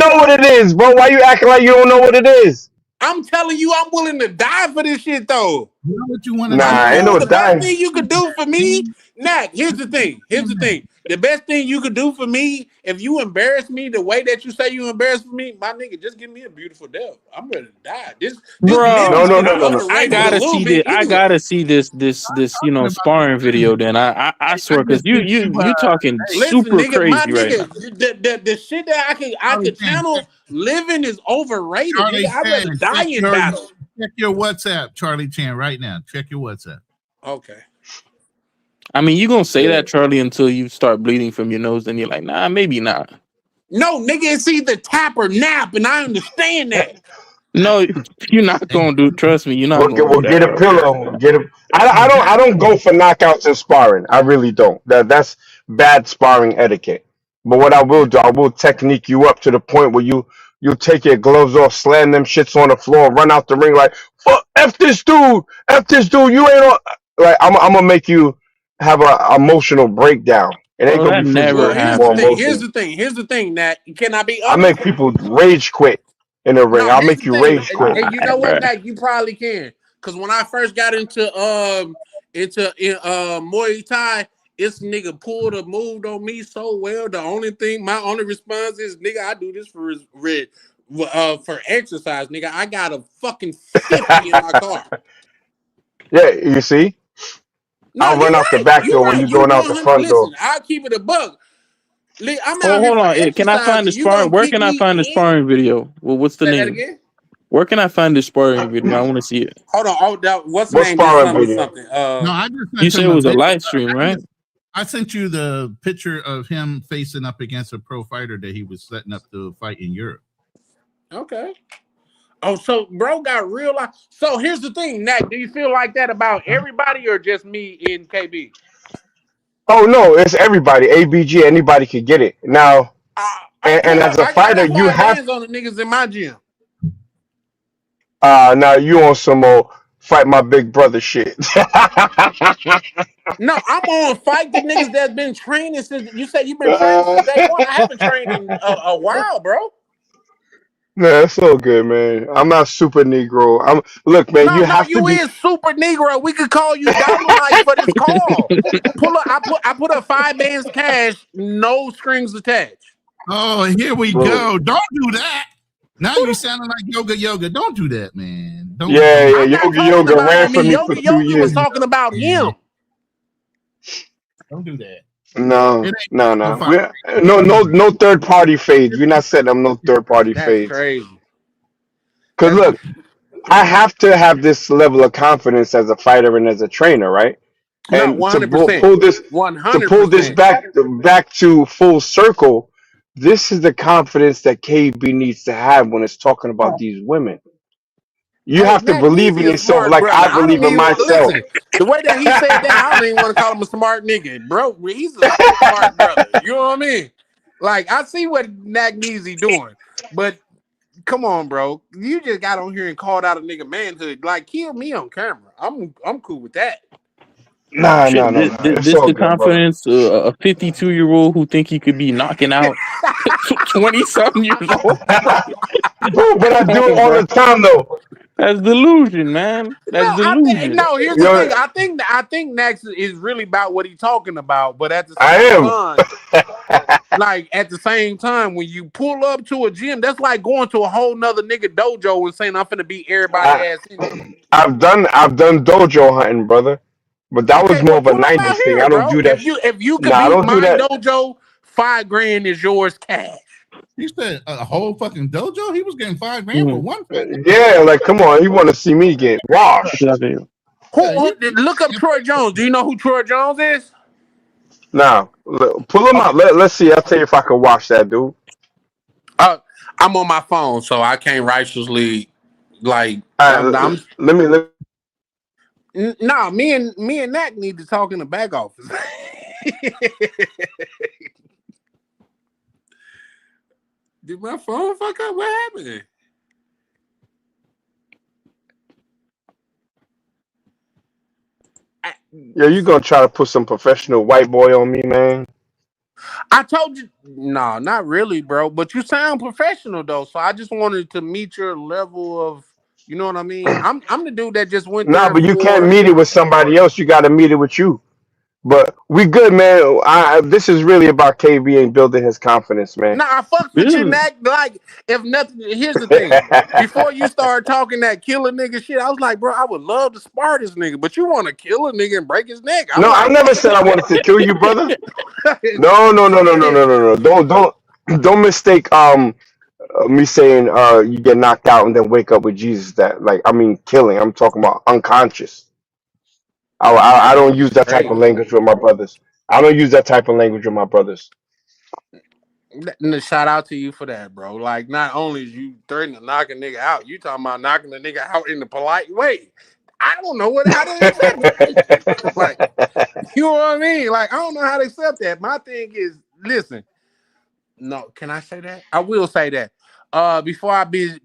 what it is, bro. Why you acting like you don't know what it is? I'm telling you, I'm willing to die for this shit, though. You know what you want to Nah, ain't no the dying. best thing you could do for me, Nat. Here's the thing. The best thing you could do for me, if you embarrass me the way that you say you embarrass me, my nigga, just give me a beautiful death. I'm ready to die. Bro, No. I gotta see this. I gotta see this sparring video. Then I swear, because you talking super nigga, crazy right now. The shit that I could channel living is overrated. Nigga. I'd rather die in battle. Check your WhatsApp, Charlie Chan, right now. Check your WhatsApp. Okay. I mean, you gonna say that, Charlie, until you start bleeding from your nose, then you're like, nah, maybe not. No, nigga, it's either tap or nap, and I understand that. No, you're not gonna do. Trust me, you're not gonna. We'll get a pillow. I don't go for knockouts in sparring. I really don't. That's bad sparring etiquette. But what I will do, I will technique you up to the point where you take your gloves off, slam them shits on the floor, run out the ring like, fuck, F this dude, you ain't on. Like I'm gonna make you have a emotional breakdown. It ain't gonna be never happen. Here's the thing, Nat. Can I be honest? I make people rage quit in the ring. I'll make you rage quit. And you know what, Nat? You probably can. Cause when I first got into Muay Thai, this nigga pulled a move on me so well. My only response is, nigga, I do this for exercise, nigga. I got a fucking 50 in my car. Yeah, you see? I'll run out the back door when you're going out the front door. I'll keep it a buck. Hold on. Can I find the sparring? Where can I find the sparring video? Well, what's the name? Again? Where can I find the sparring video? I want to see it. Hold on. What's the name? Something. No, I just you said it was a live stream, right? I sent you the picture of him facing up against a pro fighter that he was setting up to fight in Europe. Okay. Oh, so bro got real life. So here's the thing, Nat. Do you feel like that about everybody or just me in KB? Oh no, it's everybody. ABG, anybody could get it. Now, and as a fighter, you have hands on the niggas in my gym. Now you on some more fight my big brother shit. No, I'm on fight the niggas that's been training since you said you've been training since day one. I haven't trained in a while, bro. No, it's so good, man. I'm not super Negro. Look, man. You is super Negro. We could call you Dynamite for this call. I put up 5 bands cash, no strings attached. Oh, here we go. Don't do that. Now you sounding like Yoga. Don't do that, man. Don't Yoga ran for me for 2 Yoga years. was talking about him. Don't do that. No. No third party fades. We're not setting up no third party fades. That's crazy. Because look, I have to have this level of confidence as a fighter and as a trainer, right? And no, to pull this back to full circle, this is the confidence that KB needs to have when it's talking about these women. You have to believe in yourself like I believe in myself. Listen, the way that he said that, I don't even want to call him a smart nigga. Bro, he's a smart brother. You know what I mean? Like, I see what Nagneezy doing, but come on, bro. You just got on here and called out a nigga manhood. Like, kill me on camera. I'm cool with that. No. This the confidence a 52-year-old who think he could be knocking out 20-something years old. Bro, but I do it all the time though. That's delusion, man. That's delusion. Here's the thing. I think Nax is really about what he's talking about, but at the same time, like at the same time, when you pull up to a gym, that's like going to a whole nother nigga dojo and saying I'm finna beat everybody ass in. I've done dojo hunting, brother. But that was more of a 90s thing. I don't do that. If you could beat my dojo, $5,000 is yours cash. He said a whole fucking dojo. He was getting $5,000 for one fight. Yeah, like come on, he want to see me get washed. Look up Troy Jones. Do you know who Troy Jones is? Now, pull him out. Let's see. I'll tell you if I can watch that dude. I'm on my phone, so I can't righteously like. Let me. Nah, me and Nat need to talk in the back office. Did my phone fuck up? What happened? Yeah, you gonna try to put some professional white boy on me, man? I told you, no, not really, bro. But you sound professional though, so I just wanted to meet your level of, you know what I mean. I'm the dude that just went. Nah, but you can't meet it with somebody else. You got to meet it with you. But we good, man. This is really about KB and building his confidence, man. Nah, I fucked with you, Nat. Like, if nothing, here's the thing. Before you started talking that killer nigga shit, I was like, bro, I would love to spar this nigga, but you want to kill a nigga and break his neck. No, I never said I wanted to kill you, brother. No. Don't mistake me saying you get knocked out and then wake up with Jesus. That killing. I'm talking about unconscious. I don't use that type of language with my brothers. Shout out to you for that, bro. Like, not only is you threatening to knock a nigga out, you talking about knocking the nigga out in the polite way. I don't know how to accept that. Like, you know what I mean? Like, I don't know how to accept that. My thing is, listen. No, can I say that? I will say that. Before I be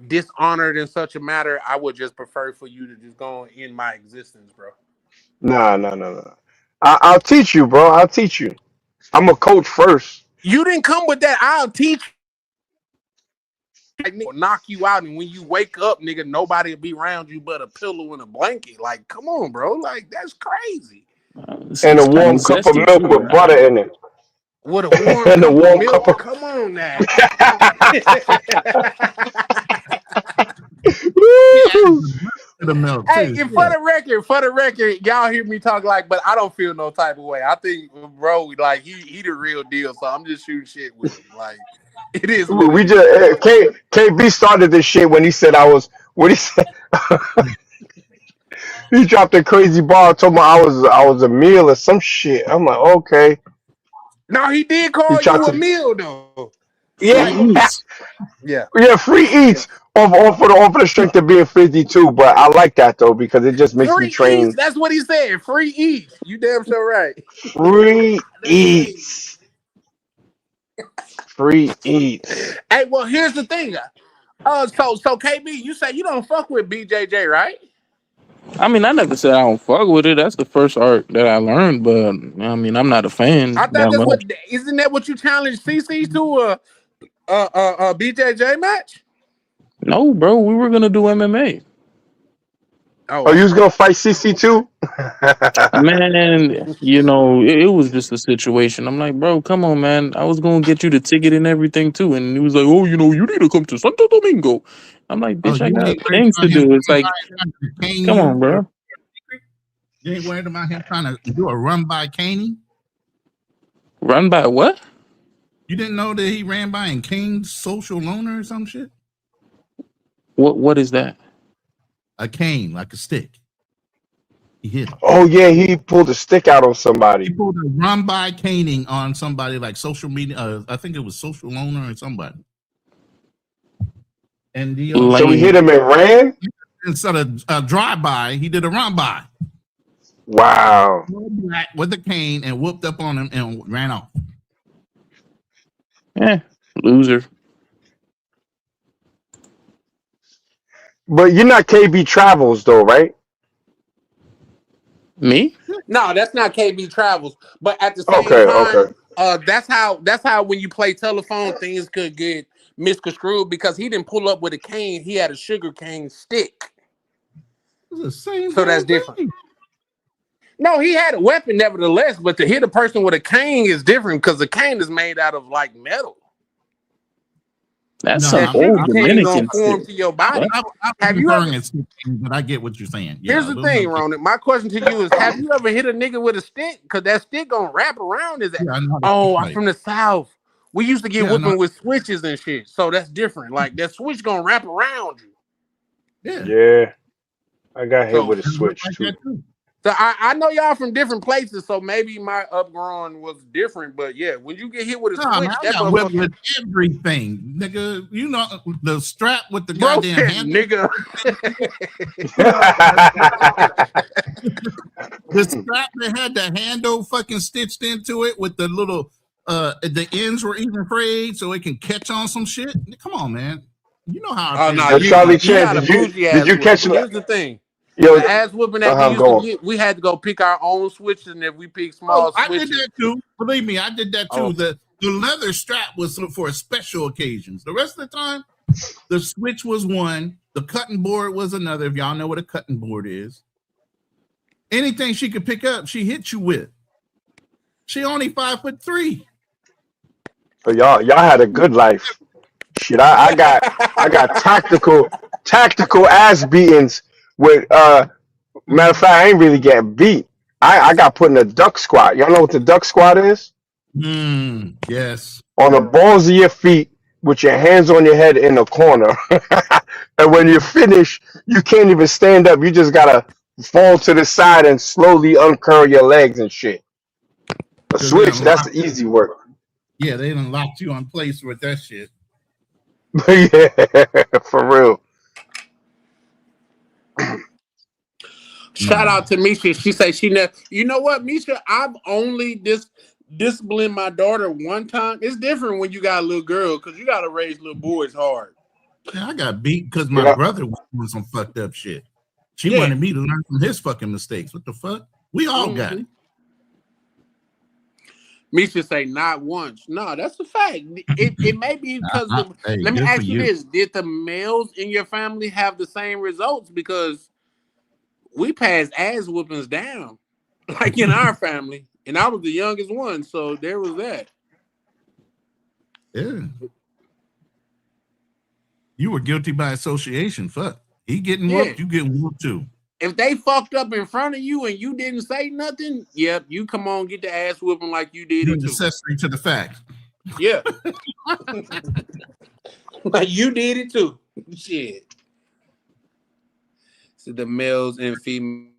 dishonored in such a matter, I would just prefer for you to just go in my existence, bro. No. I'll teach you, bro. I'll teach you. I'm a coach first. You didn't come with that. I'll teach you. Like, nigga, knock you out, and when you wake up, nigga, nobody will be around you but a pillow and a blanket. Like, come on, bro. Like, that's crazy. And a warm cup of milk with butter in it. What a warm and a warm milk. cup of. Come on now. The milk. Hey, and for the record, y'all hear me talk but I don't feel no type of way. I think, bro, like he the real deal. So I'm just shooting shit with him. Like, it is. We just KB started this shit when he said What he said? He dropped a crazy bar. Told me I was a meal or some shit. I'm like, okay. No, he did call you a meal though. Yeah, yeah. Free eats off for the strength of being 52. But I like that though because it just makes me train. Eats, that's what he said. Free eats. You damn sure right. Free eats. Free eats. Hey, well, here's the thing. So KB, you say you don't fuck with BJJ, right? I mean, I never said I don't fuck with it. That's the first art that I learned, but I mean, I'm not a fan. I thought isn't that what you challenged CC to a BJJ match? No, bro, we were gonna do MMA. Oh, you was gonna fight CC too? Man, you know, it was just a situation. I'm like, bro, come on, man. I was gonna get you the ticket and everything too, and he was like, oh, you know, you need to come to Santo Domingo. I'm like, bitch, I got things to do. It's like, come on, bro. You ain't worried about him trying to do a run by Caney? Run by what? You didn't know that he ran by in Kane's social loaner or some shit? What is that? A cane, like a stick. He hit him. Oh yeah, he pulled a stick out on somebody. He pulled a run by caning on somebody like social media. I think it was social loaner or somebody. And so he hit him and ran? Instead of a drive-by, he did a run-by. Wow. With the cane and whooped up on him and ran off. Yeah, loser. But you're not KB Travels though, right? Me? No, that's not KB Travels. But at the same time, that's how when you play telephone, things could get misconstrued because he didn't pull up with a cane. He had a sugar cane stick. It's the same. So that's different. No, he had a weapon nevertheless, but to hit a person with a cane is different because the cane is made out of like metal. That's some old Dominican form to your body. Have you ever? But I get what you're saying. Here's the thing, Ronan. My question to you is: have you ever hit a nigga with a stick? Because that stick gonna wrap around his ass. I'm from the South. We used to get Yeah, whooping no, with switches and shit, so that's different. Like that switch gonna wrap around you. yeah, Yeah, I got hit So, with a it worked switch like too. that too. so I know y'all from different places, so maybe my upgrowing was different. But yeah, when you get hit with a Nah, switch, man, I that got whipped motherfucker, with everything, nigga. You know the strap with the bro goddamn said, handle. nigga. The strap that had the handle fucking stitched into it with the little the ends were even frayed so it can catch on some shit. Come on, man. You know how I Oh feel. no, Yo, Charlie you Chan, got a did you bougie ass whooping. catch But here's the thing: yo? the ass whooping that we used Go to on. get, we had to go pick our own switches, and if we pick Oh, small I did switches, that too. Believe me, I did that too. oh, The leather strap was for special occasions. The rest of the time, the switch was one, the cutting board was another. If y'all know what a cutting board is. Anything she could pick up, she hit you with. She only 5'3". So y'all had a good life. Shit, I got tactical ass beatings with matter of fact, I ain't really getting beat. I got put in a duck squat. Y'all know what the duck squat is? Yes. On the balls of your feet with your hands on your head in the corner. And when you finish, you can't even stand up. You just gotta fall to the side and slowly uncurl your legs and shit. A switch, that's the easy work. Yeah, they done locked you on place with that shit. Yeah, for real. shout out to Misha. She say she never. You know what, Misha? I've only disciplined my daughter one time. It's different when you got a little girl because you got to raise little boys hard. Yeah, I got beat because my brother was doing some fucked up shit. She wanted me to learn from his fucking mistakes. What the fuck? We all got it. Misha say not once. No, that's a fact. It may be because let me ask you this: did the males in your family have the same results? Because we passed ass whoopings down, like in our family, and I was the youngest one, so there was that. Yeah. You were guilty by association. Fuck. He getting whooped, you getting whooped too. If they fucked up in front of you and you didn't say nothing, yep, you come on, get the ass whooping like you did. You're it too. accessory to the fact. Yeah. Like you did it too. Shit. So the males and females.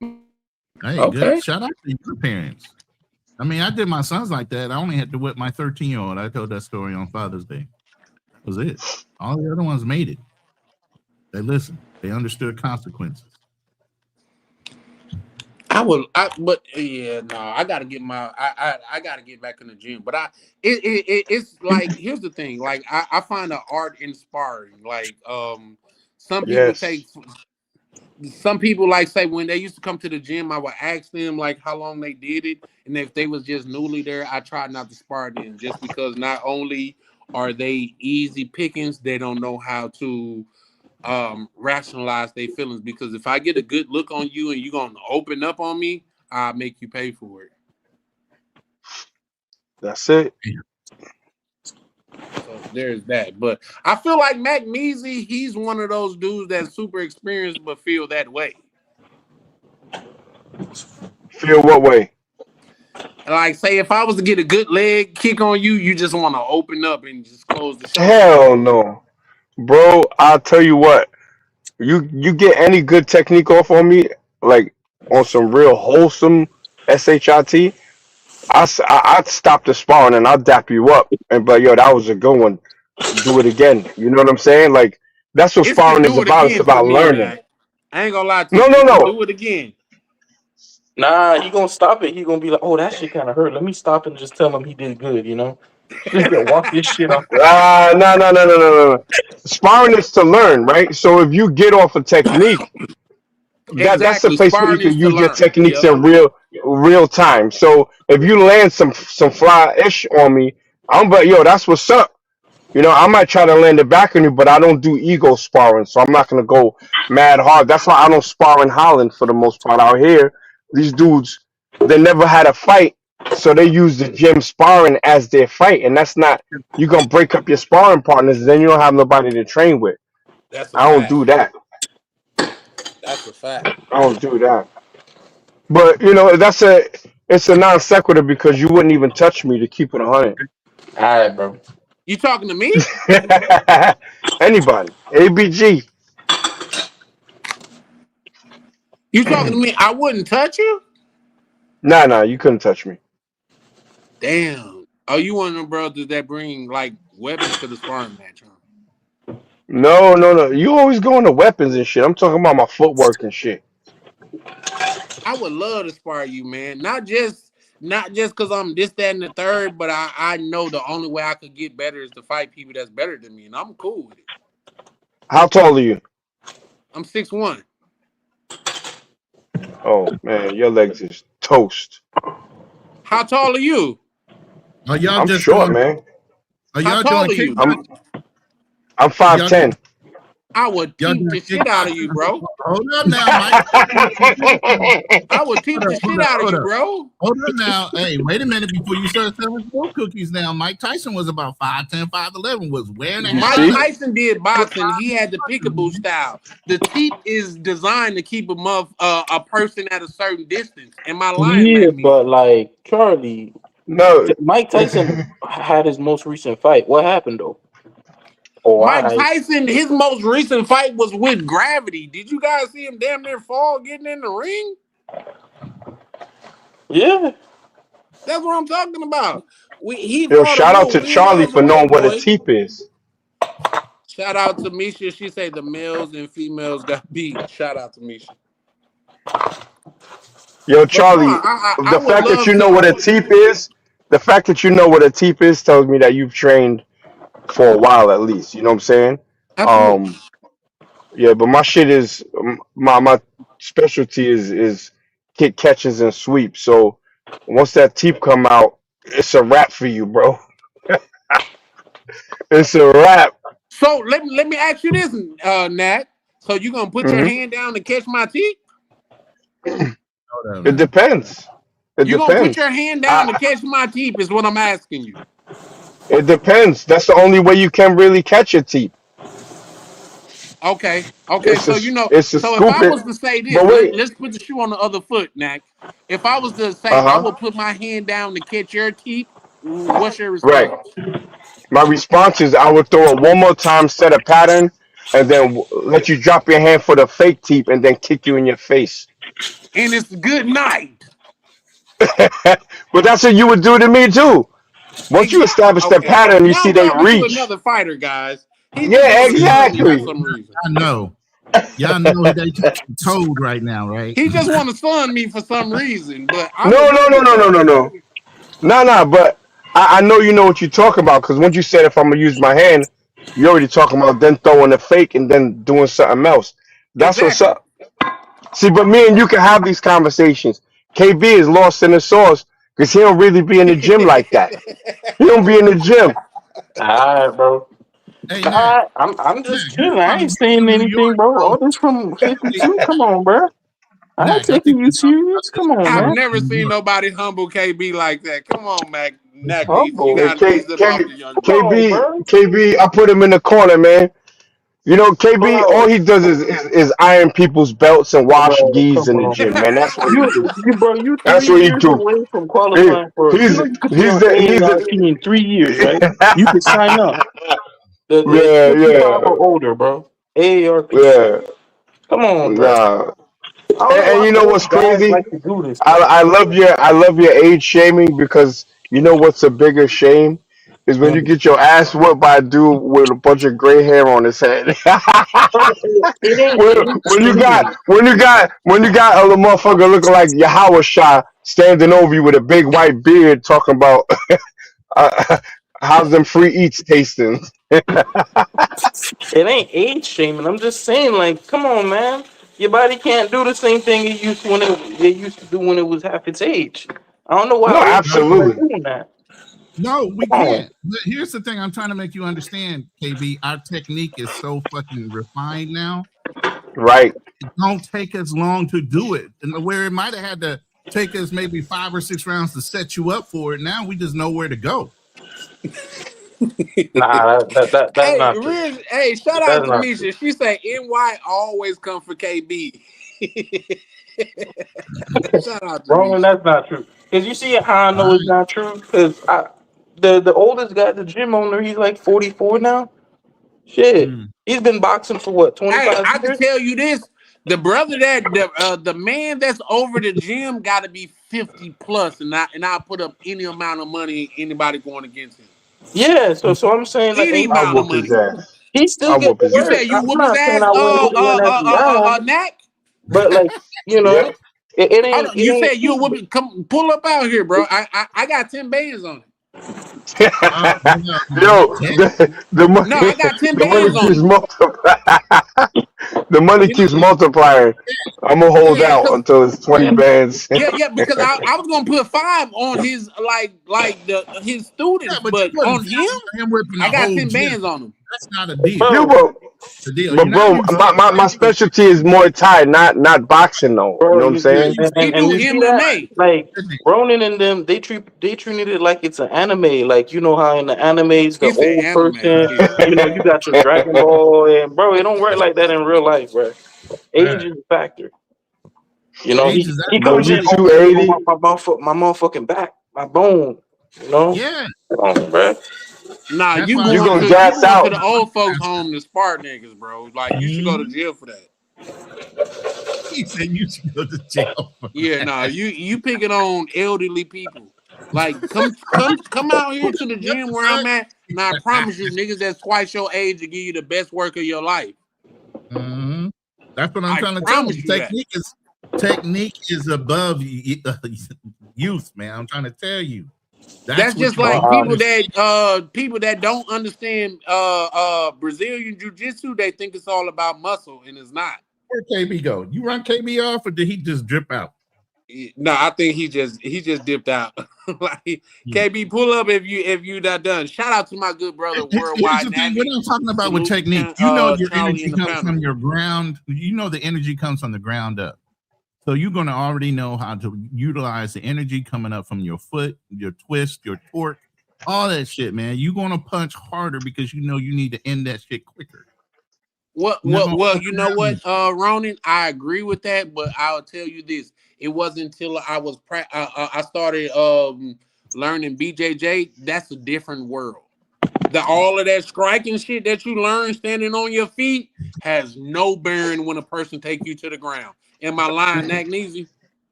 Hey, good. Shout out to your parents. I mean, I did my sons like that. I only had to whip my 13-year-old. I told that story on Father's Day. That was it. All the other ones made it. They listened. They understood consequences. But yeah, no, I gotta get I gotta get back in the gym. But it's like, here's the thing. Like I find the art inspiring. Like some people like say when they used to come to the gym, I would ask them like how long they did it, and if they was just newly there, I try not to spar them just because not only are they easy pickings, they don't know how to rationalize their feelings. Because if I get a good look on you and you're gonna open up on me, I'll make you pay for it. That's it. So there's that. But I feel like Mac Measy, he's one of those dudes that's super experienced but feel that way. Feel what way? Like, say if I was to get a good leg kick on you, you just want to open up and just close the show. Hell no. Bro, I'll tell you what. You get any good technique off on me, like on some real wholesome SHIT, I'd stop the sparring and I'll dap you up. And but yo, that was a good one. Do it again. You know what I'm saying? Like that's what sparring is about. It's about learning. I ain't gonna lie to you. No. Do it again. Nah, he gonna stop it. He gonna be like, "Oh, that shit kind of hurt. Let me stop and just tell him he did good." You know, just walk this shit off. No. Sparring is to learn, right? So if you get off a technique, that's the place where you can use your techniques in real time. So if you land some fly ish on me, I'm but yo, that's what's up. You know, I might try to land it back on you, but I don't do ego sparring, so I'm not gonna go mad hard. That's why I don't spar in Holland for the most part. Out here, these dudes, they never had a fight, so they use the gym sparring as their fight, and that's not. You're gonna break up your sparring partners, then you don't have nobody to train with. I don't do that. That's a fact. I don't do that. But you know, it's a non sequitur because you wouldn't even touch me to keep it 100. All right, bro. You talking to me? Anybody? ABG. You talking to me? I wouldn't touch you. Nah, you couldn't touch me. Damn. Oh, you one of them brothers that bring like weapons to the sparring match, huh? No. You always going to weapons and shit. I'm talking about my footwork and shit. I would love to spar you, man. Not just because I'm this, that, and the third, but I know the only way I could get better is to fight people that's better than me, and I'm cool with it. How tall are you? I'm 6'1". Oh man, your legs is toast. How tall are you? Are y'all I'm just short, doing, man. are How y'all tall doing are you? I'm 5'10". I would Y'all teach the shit out of you, bro. Hold up now, Mike. I would teach the shit out of you, bro. Hold up now. Hey, wait a minute before you start selling smoke cookies now. Mike Tyson was about 5'10", 5'11", was wearing a Mike hat. Tyson did boxing. He had the peekaboo style. The teep is designed to keep a person at a certain distance. Am I lying, Yeah, man? but like Charlie, No. Mike Tyson had his most recent fight. What happened though? Mike Tyson, his most recent fight was with Gravity. Did you guys see him damn near fall getting in the ring? Yeah. That's what I'm talking about. Yo, shout out to Charlie for knowing what a teep is. Shout out to Misha. She say the males and females got beat. Shout out to Misha. Yo, Charlie, the fact that you know what a teep is, tells me that you've trained for a while at least. You know what I'm saying? Absolutely. Yeah, but my shit is my specialty is kick catches and sweeps. So once that teep come out, it's a wrap for you, bro. It's a wrap. So let me ask you this, Nat. So you gonna put your hand down to catch my teeth? It depends. You gonna put your hand down to catch my teeth? Is what I'm asking you. It depends. That's the only way you can really catch a teep. Okay. So it's a so if scoop I was to say this, but wait. let's put the shoe on the other foot, Nat. If I was to say Uh-huh. I would put my hand down to catch your teeth, what's your response? Right. My response is I would throw it one more time, set a pattern, and then let you drop your hand for the fake teep, and then kick you in your face. And it's good night. But that's what you would do to me too. Once you establish the pattern, you see they reach. Another fighter, guys. Yeah, exactly. For some reason. I know. Y'all know they just told right now, right? He just want to stun me for some reason, but No. But I know you know what you're talking about because once you said if I'm gonna use my hand, you're already talking about then throwing a fake and then doing something else. That's what's up. See, but me and you can have these conversations. KB is lost in the sauce because he don't really be in the gym like that. He don't be in the gym. All right, bro. Hey, I'm just chilling. I ain't saying anything, bro. All this from 52. Come on, bro. I ain't taking you serious. Come on, man. I've never seen nobody humble KB like that. Come on, Mac. KB, I put him in the corner, man. You know, KB, all he does is iron people's belts and wash geese in the gym, man. That's what he do. That's what he do. Away from qualifying for He's in 3 years, right? You can sign up. Yeah. Or older, bro. AARP. Yeah. Come on, bro. Nah. And you know what's crazy? Like to do this, I love your age shaming because you know what's a bigger shame is when you get your ass whooped by a dude with a bunch of gray hair on his head. when you got a little motherfucker looking like Yahweh Shah standing over you with a big white beard talking about how's them free eats tasting. It ain't age shaming. I'm just saying, like, come on, man. Your body can't do the same thing it used to do when it was half its age. I don't know why. No, absolutely. Doing that. No, we can't. But here's the thing I'm trying to make you understand, KB. Our technique is so fucking refined now. Right. It don't take us long to do it. And where it might have had to take us maybe 5 or 6 rounds to set you up for it, now we just know where to go. Nah, that's not true. Hey, shout out to Misha. She say NY always come for KB. Shout out to Roland, that's not true. Because you see how I know it's not true? Because the oldest guy, the gym owner, he's like 44 now. Shit, he's been boxing for what, 25 Hey, years? I can tell you this: the brother that the man that's over the gym got to be 50 plus, and I'll put up any amount of money anybody going against him. Yeah, so I'm saying like Any I'll amount of whoop his money. ass. he still I'll get whoop his You ass. said you I'm whoop his not saying ass, I wouldn't whoop his Knack? but like you know, Yeah. it Hold ain't on, you said you easy. whoop it. Come pull up out here, bro. I got 10 bands on it. Yo, the money, No, I got 10 the money bands on keeps it. multiplying. The money keeps multiplying. I'm gonna hold Yeah, out cause until it's 20 bands. because I was gonna put 5 on his his students, Yeah, but but you put on him, him whipping the I got whole 10 gym. bands on him. That's not a deal. You, Bro, bro, The deal. but bro, my specialty is Muay Thai, not boxing though. You bro, know what I'm saying? He do you see that? MMA. Like Ronin and them, they treated it like it's an anime. Like you know how in the animes, the He said old anime. person, Yeah. you know, you got your Dragon Ball, and bro, it don't work like that in real life, bro. Age is a factor. You know, Age is he Bro, comes you in, oh, you know, 280. my motherfucking back, my bone, you know, Yeah, bro. Nah, that's you why You going gonna to gas out. the old folks home to spar niggas, bro. Like you should go to jail for that. he said you should go to jail. Yeah, nah, you picking on elderly people. Like come out here to the gym where I'm at, and I promise you, niggas that's twice your age will give you the best work of your life. Mhm. That's what I'm I trying to tell promise you. you that. Technique is above youth, man. I'm trying to tell you. That's what just you like don't people that don't understand Brazilian jiu-jitsu, they think it's all about muscle, and it's not. Where KB go? You run KB off, or did he just drip out? No, I think he just dipped out. Like KB, pull up if you not done. Shout out to my good brother Here's Worldwide the thing. Navy. What I'm talking about with Salute technique, to you know, your Charlie energy in the comes panel. from your ground. You know, the energy comes from the ground up. So you're going to already know how to utilize the energy coming up from your foot, your twist, your torque, all that shit, man. You're going to punch harder because you know you need to end that shit quicker. Well, you know what, Ronin, I agree with that, but I'll tell you this: it wasn't until I started learning BJJ. That's a different world. All of that striking shit that you learn standing on your feet has no bearing when a person take you to the ground. Am I lying, Nagneezy?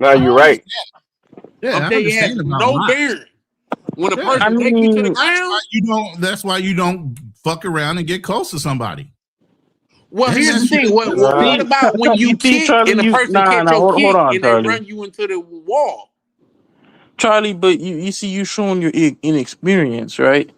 No, you're right. Yeah, I'm telling you, it has no bearing when a person take you to the ground. That's why you don't fuck around and get close to somebody. Well, here's the thing. What about when you kick Charlie, and the person catch your hold kick on, and Charlie. they run you into the wall? Charlie, but you see, you showing your inexperience, right?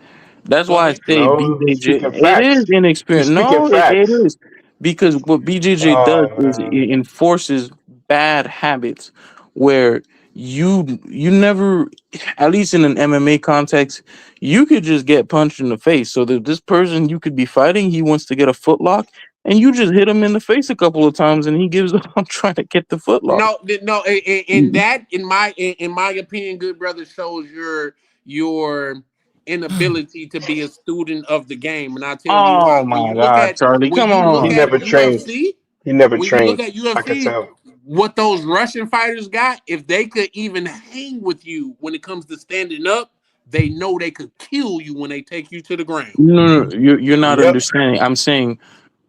That's Go why I ahead. say No, he's BJJ. speaking It is facts. He's inexperience. speaking No, it facts. is because what BJJ does Oh is man. it enforces bad habits where you never, at least in an MMA context, you could just get punched in the face. So that this person you could be fighting, he wants to get a foot lock, and you just hit him in the face a couple of times, and he gives up on trying to get the foot lock. No. In that, in my opinion, good brother, shows your inability to be a student of the game, and I'll tell you why. Oh my God, Charlie, come He on. never trained. He never when you look trained. at I could UFC, tell. what those Russian fighters got, if they could even hang with you when it comes to standing up, they know they could kill you when they take you to the ground. No, you're not Yep. understanding. I'm saying,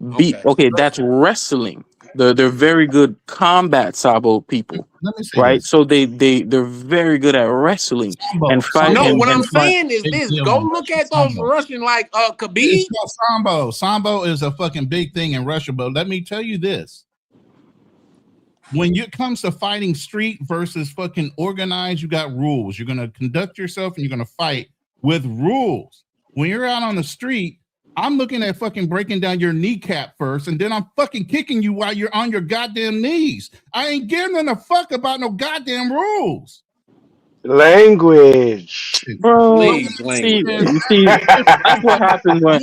okay, that's wrestling. They're very good combat Sabo people, Let me say right? this. So they're very good at wrestling and fighting. No, what I'm and fight- saying is this: go look at those Russian like Khabib. It's called Sambo. Sambo is a fucking big thing in Russia, but let me tell you this. When it comes to fighting street versus fucking organized, you got rules. You're going to conduct yourself and you're going to fight with rules. When you're out on the street, I'm looking at fucking breaking down your kneecap first, and then I'm fucking kicking you while you're on your goddamn knees. I ain't giving a fuck about no goddamn rules. Language. Bro, see, that's what happens when,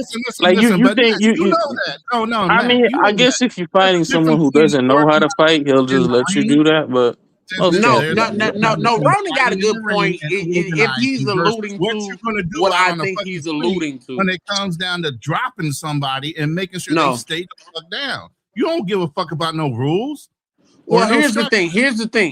you think you know that. No, I mean, I guess if you're fighting someone who doesn't know how to fight, he'll just let you do that. But No. Ronan got a good point. If he's alluding to what I think he's alluding to, when it comes down to dropping somebody and making sure No. they stay the fuck down, you don't give a fuck about no rules. Well, no here's the structure. thing.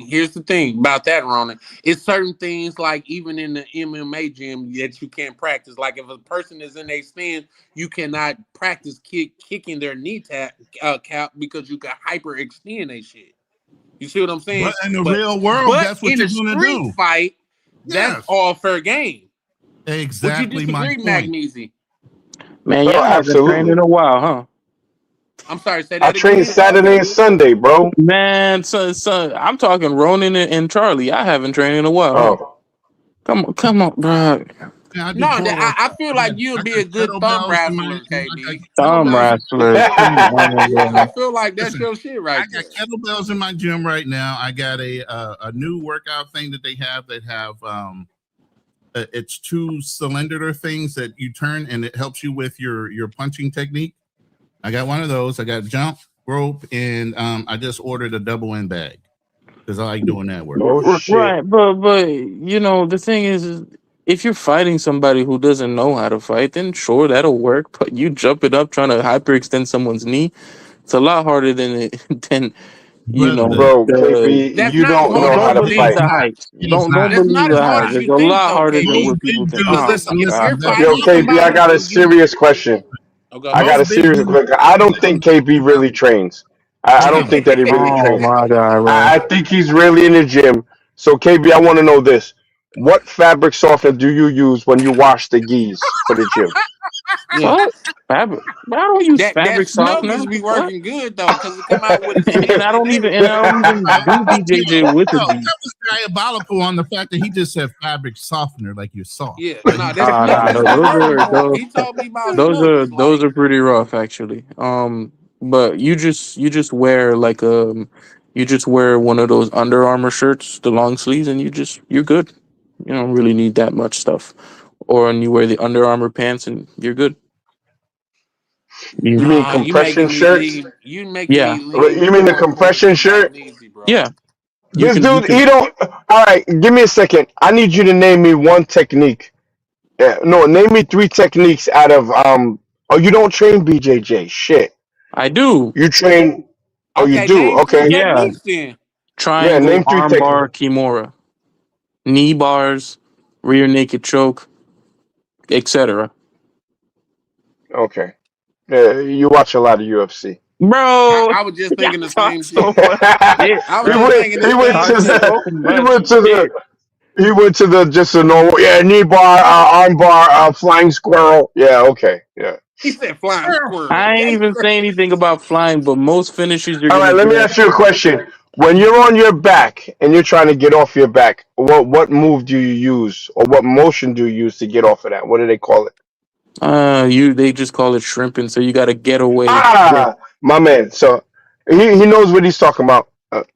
Here's the thing about that, Ronan. It's certain things like even in the MMA gym that you can't practice. Like if a person is in a stand, you cannot practice kicking their knee cap because you can hyperextend that shit. You see what I'm saying? But in the real world, that's what in you're a gonna street do. fight, that's Yes. all fair game. Exactly Would you my disagree, point. Magnesia? Man, Bro, y'all haven't trained in absolutely. a while, huh? I'm sorry, say I that train again. Saturday and Sunday, bro. Man, son, I'm talking Ronan and Charlie. I haven't trained in a while, huh? Oh, Come on, bro. Yeah, I do No, pull-ups. I feel like you'd I be got a good thumb kettlebells in my wrestler, gym. I got KB. Thumb kettlebells. wrestler. Come on, Yeah, I bro. feel like that's Listen, your shit I right got there. kettlebells in my gym right now. I got a new workout thing that they have it's 2 cylinder things that you turn and it helps you with your punching technique. I got one of those. I got jump rope and I just ordered a double end bag because I like doing that work. oh shit. Right, but you know the thing is if you're fighting somebody who doesn't know how to fight, then sure that'll work. But you jumping up trying to hyperextend someone's knee, it's a lot harder than you know. Brother, Bro, The, KB, That's you not as don't hard know as how don't you to think. believe fight. the hype. it's Don't That's believe not the as hard hype. as It's you a think, lot though, harder than KB. those what people big think. dudes. Oh my Listen, If god. you're brother. Yo, fighting KB, I somebody got a who you, serious question. go I got ahead. Those a big serious dudes. question. I don't think KB really trains. I Hold don't on. think that he really Oh trains. my god, bro. I think he's really in the gym. So, KB, I want to know this. What fabric softener do you use when you wash the geese for the gym? Yeah, What? Fabric? I don't use that fabric softener. Snuggles be What? working good though, cause it come out with a and I scent and don't even everything. do BJJ with a Yo, G. that was diabolical on the fact that he just said fabric softener like you're soft. Yeah, Like no, he that said Nah, Snuggles no, be working for him. those He told me about those are Snuggles. those Like, are pretty rough actually. But you just wear like you just wear one of those Under Armour shirts, the long sleeves, and you're good. You don't really need that much stuff. Or and you wear the Under Armour pants and you're good. You mean nah, you compression making me shirts? leave. You making Yeah, me leave You mean the more points compression with shirt? Magnesia, bro. yeah. This You dude, can. he don't. All right, give me a second. I need you to name me one technique. No, name me 3 techniques out of Oh, you don't train BJJ. Shit. I do. You train. Oh, you Okay, do. name 3 Okay. Yeah, techniques then. Yeah, triangle, name 3 armbar, techniques. kimura, knee bars, rear naked choke, etc. Okay. Yeah, you watch a lot of UFC. Bro, I was just y'all thinking the talk same so shit. much shit, I was he bro. just went. thinking the He went same to Talk shit. so the. He much went to shit. the. He went to the just a normal. Yeah, knee bar, arm bar, flying squirrel. Yeah. Okay. Yeah. He said flying squirrel. I ain't That's even crazy. say anything about flying, but most finishes you're All gonna right. Let me get. ask you a question. When you're on your back and you're trying to get off your back, what move do you use, or what motion do you use to get off of that? What do they call it? They just call it shrimping, so you gotta get away. Ah, my man. So he knows what he's talking about.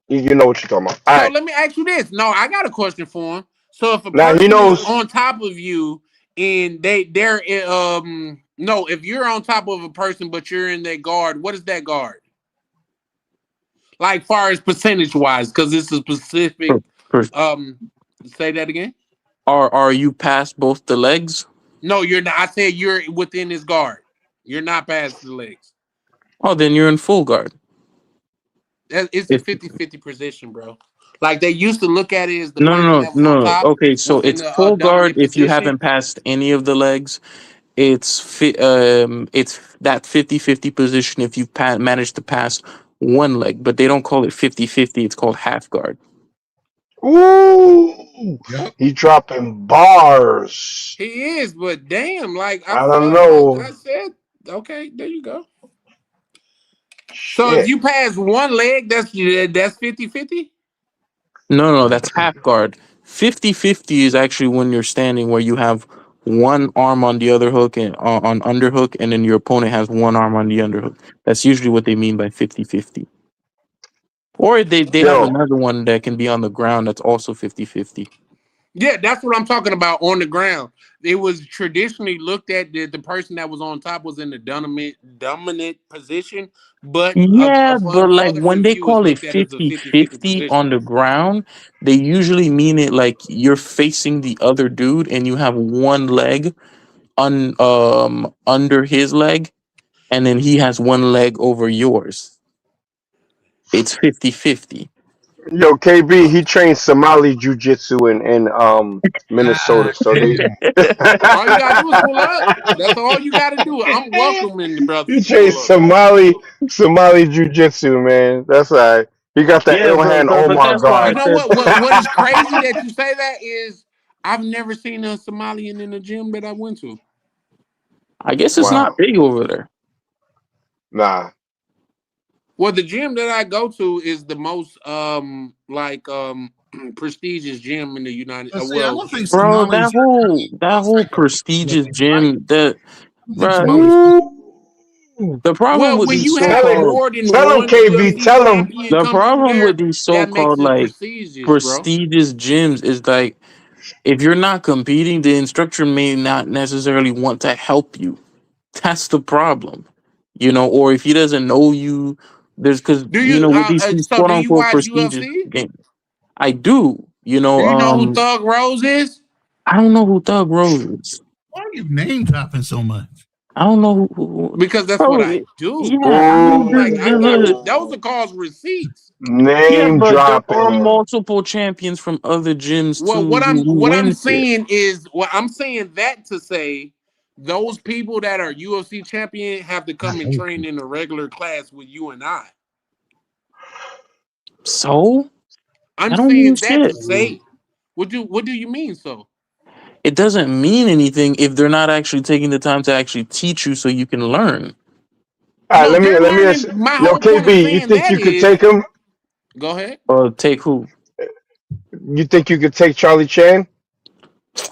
You know what you're talking about. All So right. let me ask you this. No, I got a question for him. So if a Now he person is knows. on top of you and they're no, if you're on top of a person but you're in their guard, what is that guard? Like far as percentage wise, because it's a specific Per- say that again. Are you past both the legs? No, you're not. I said you're within his guard. You're not past the legs. Oh, then you're in full guard. It's a 50-50 position, bro. Like they used to look at it as the No, person no, that was on no, no. top Okay, so was in it's the full guard dominant if you position. haven't passed any of the legs. It's that 50-50 position if you've managed to pass one leg, but they don't call it 50-50. It's called half guard. Ooh, Yep. he dropping bars. He is, but damn, like I I don't felt like know. I said, okay, there you go. So if Shit. you pass one leg, that's 50-50? No, that's half guard. 50-50 is actually when you're standing where you have one arm on the other hook and on underhook, and then your opponent has one arm on the underhook. That's usually what they mean by 50-50. Or they have Yo, another one that can be on the ground that's also 50-50. Yeah, that's what I'm talking about on the ground. It was traditionally looked at that the person that was on top was in the dominant position, but Yeah, but for like other when they reviewers call it looked at it as a 50-50 50-50 position. on the ground, they usually mean it like you're facing the other dude and you have one leg under his leg, and then he has one leg over yours. it's 50-50. Yo, KB, he trains Somali jiu-jitsu in Minnesota. So they All you gotta do is pull up. That's all you gotta do. I'm welcoming the brothers he to pull trains up. Somali jiu-jitsu, man. That's all right. He got that Yeah, ill hand but Omar that's why I You guard. know said what is crazy that you say that is I've never seen a Somalian in the gym that I went to. I guess it's not Wow. big over there. Nah. Well, the gym that I go to is the most prestigious gym in the United. But see, I don't think Bro, Somalis. that whole prestigious gym, I don't think bro. Somalis. The problem Well, with when these you have so-called more than Tell him, one KB. UFC Tell him. champion the come through problem with there, these that makes so-called it like prestigious, bro. prestigious gyms is like if you're not competing, the instructor may not necessarily want to help you. That's the problem, or if he doesn't know you, there's because Do you with these so quote do you unquote watch prestigious UFC? games. I do, Do you know who Thug Rose is? I don't know who Thug Rose is. Why are you name dropping so much? I don't know who Because that's what bro, I do. yeah, I mean, Like I got there's those are called receipts. yeah, Name but there are dropping. multiple champions from other gyms Well, too what who I'm went there. saying is I'm saying that to say those people that are UFC champion have to come and train in a regular class with you and I. So I'm I don't mean saying that shit. to say what do you mean so? It doesn't mean anything if they're not actually taking the time to actually teach you so you can learn. All right, No, they're let me ask. learning. My Yo, whole point of KB, you saying think that you could is take him? go ahead. Or take who? You think you could take Charlie Chan?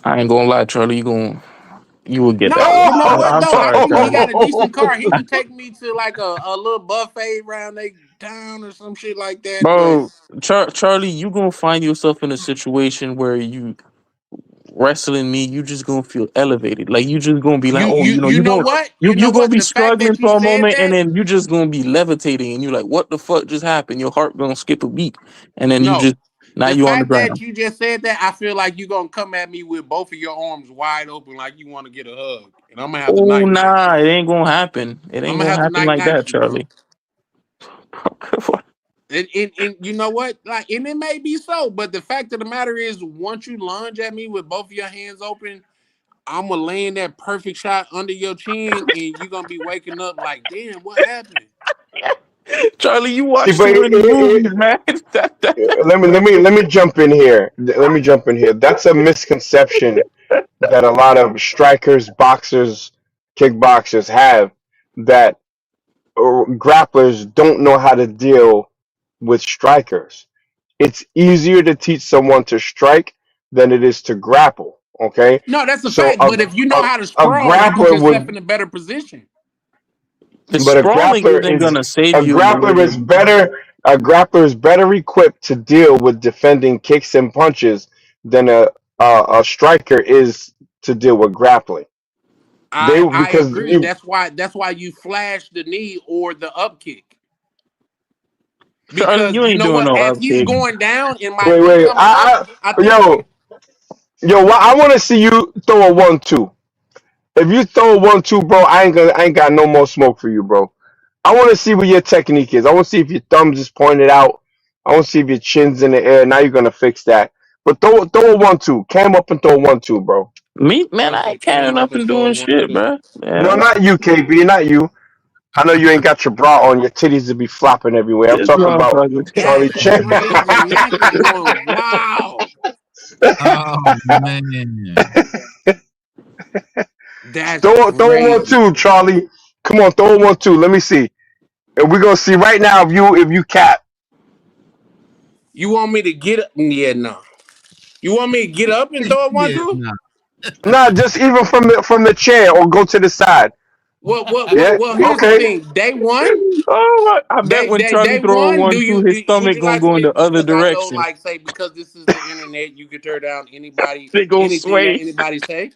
I ain't gonna lie, Charlie. You will get that No, one. you know what I'm though? I sorry, think he Charlie. got a decent car. He can take me to like a little buffet around they town or some shit like that. But Bro, Charlie, you gonna find yourself in a situation where you wrestling me, you just gonna feel elevated. Like you just gonna be like, oh, you know what? You know you gonna what? be The fact struggling that you for a said moment, and that, then you just gonna be levitating, and you're like, what the fuck just happened? Your heart gonna skip a beat, and then no. now The you on the fact that ground. you just said that, I feel like you're gonna come at me with both of your arms wide open, like you want to get a hug, and I'm gonna have to Oh night night nah, you. it ain't gonna happen. It I'm ain't gonna gonna have to happen night like night that, you, bro. Charlie. And you know what? Like, and it may be so, but the fact of the matter is, once you lunge at me with both of your hands open, I'm gonna land that perfect shot under your chin, and you're gonna be waking up like, damn, what happened? Charlie, you See, watch but too many movies, man. let me jump in here. Let me jump in here. That's a misconception that a lot of strikers, boxers, kickboxers have, that grapplers don't know how to deal with strikers. It's easier to teach someone to strike than it is to grapple. Okay, No, that's a so fact. But if you know how to a sprawl, you put grappler yourself would, in a better position. The but sprawling isn't gonna save a you in the way grappler is that better. A grappler is better equipped to deal with defending kicks and punches than a striker is to deal with grappling. They I because agree. you That's why you flash the knee or the up kick. Charlie, Because you you ain't know doing what? no As up he's kick. going down and my wait knee wait coming up, I think yo I want to see you throw a 1-2. If you throw a 1-2, bro, I ain't got no more smoke for you, bro. I want to see what your technique is. I want to see if your thumbs is pointed out. I want to see if your chin's in the air. Now you're gonna fix that. But throw a 1-2. Cam up and throw a 1-2, bro. Me, man, I okay, ain't carrying came up up and and throw a doing shit, 1-2. bro. No, Yeah, not you, KB, not you. I know you ain't got your bra on. Your titties will be flopping everywhere. I'm this talking about motherfucker. Charlie That's Chan. crazy. Mac is going wild. Oh man. That's throw a crazy. 1-2, Charlie. Come on, throw a 1-2. Let me see. And we're gonna see right now if you cap. You want me to get up? Yeah, no. You want me to get up and throw a Yeah, 1-2? nah. Nah, just even from the chair or go to the side. Yeah. Well, here's the Okay. thing. Day one, Oh, I bet when day Charlie throw a one. one, two, his Would stomach you gonna like for go in me? the other Because I know, direction. like, say, because this is the internet, you can turn down They go anything that sway. anybody say.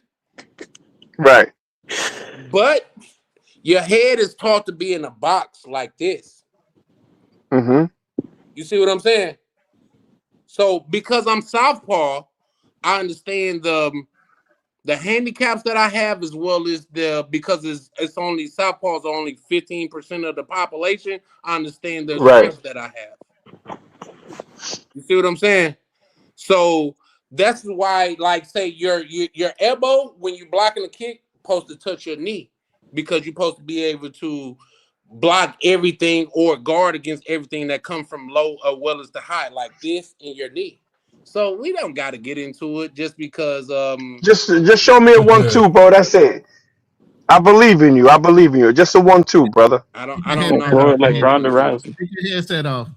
Right. But your head is taught to be in a box like this. Mm-hmm. You see what I'm saying? So because I'm southpaw, I understand the handicaps that I have, as well as because it's only Southpaws are only 15% of the population. I understand the Right. strengths that I have. You see what I'm saying? So that's why, like, say your elbow when you blocking a kick, supposed to touch your knee, because you're supposed to be able to block everything or guard against everything that comes from low as well as the high, like this in your knee. So we don't got to get into it just because. Just show me a 1-2, bro. That's it. I believe in you. I believe in you. Just a 1-2, brother. I don't Go know. for it like Ronda Rousey. Take your headset off.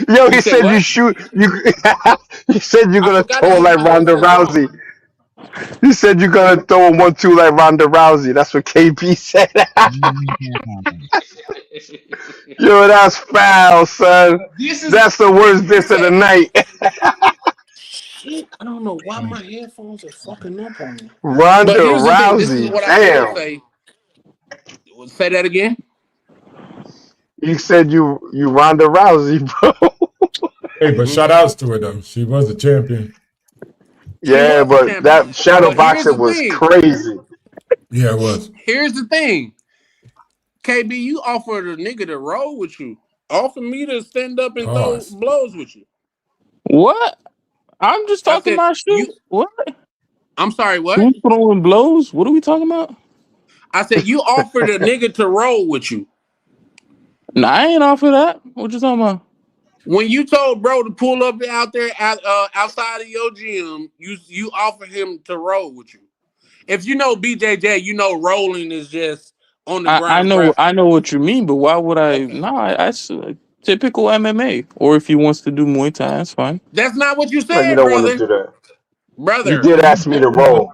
Yo, he You said said you what? shoot. You. He said you're I gonna forgot I throw had like my Ronda headset on. Rousey. He said you're gonna throw a 1-2 like Ronda Rousey. That's what KB said. Yo, that's foul, son. That's the worst diss of the night. Shit, I don't know why my headphones are fucking up on me. Ronda But here's the thing. This is Rousey. what I will Damn. say. Say that again. You said you Ronda Rousey, bro. Hey, but shout outs to her though. She was a champion. She Yeah, was a but champion. that shadow But here's boxing the was thing. crazy. Yeah, it was. Here's the thing. KB, you offered a nigga to roll with you. Offer me to stand up and throw blows with you. What? I'm just I talking said, about shoot. What? I'm sorry, what? Who's throwing blows? What are we talking about? I said you offered a nigga to roll with you. No, I ain't offer that. What you talking about? When you told bro to pull up out there outside of your gym, you offered him to roll with you. If you know BJJ, you know rolling is just on the ground. I know what you mean, but why would I? Okay. No, I typical MMA. Or if he wants to do Muay Thai, that's fine. That's not what you No, you said, don't want to brother. do that. Brother. You did ask me to roll.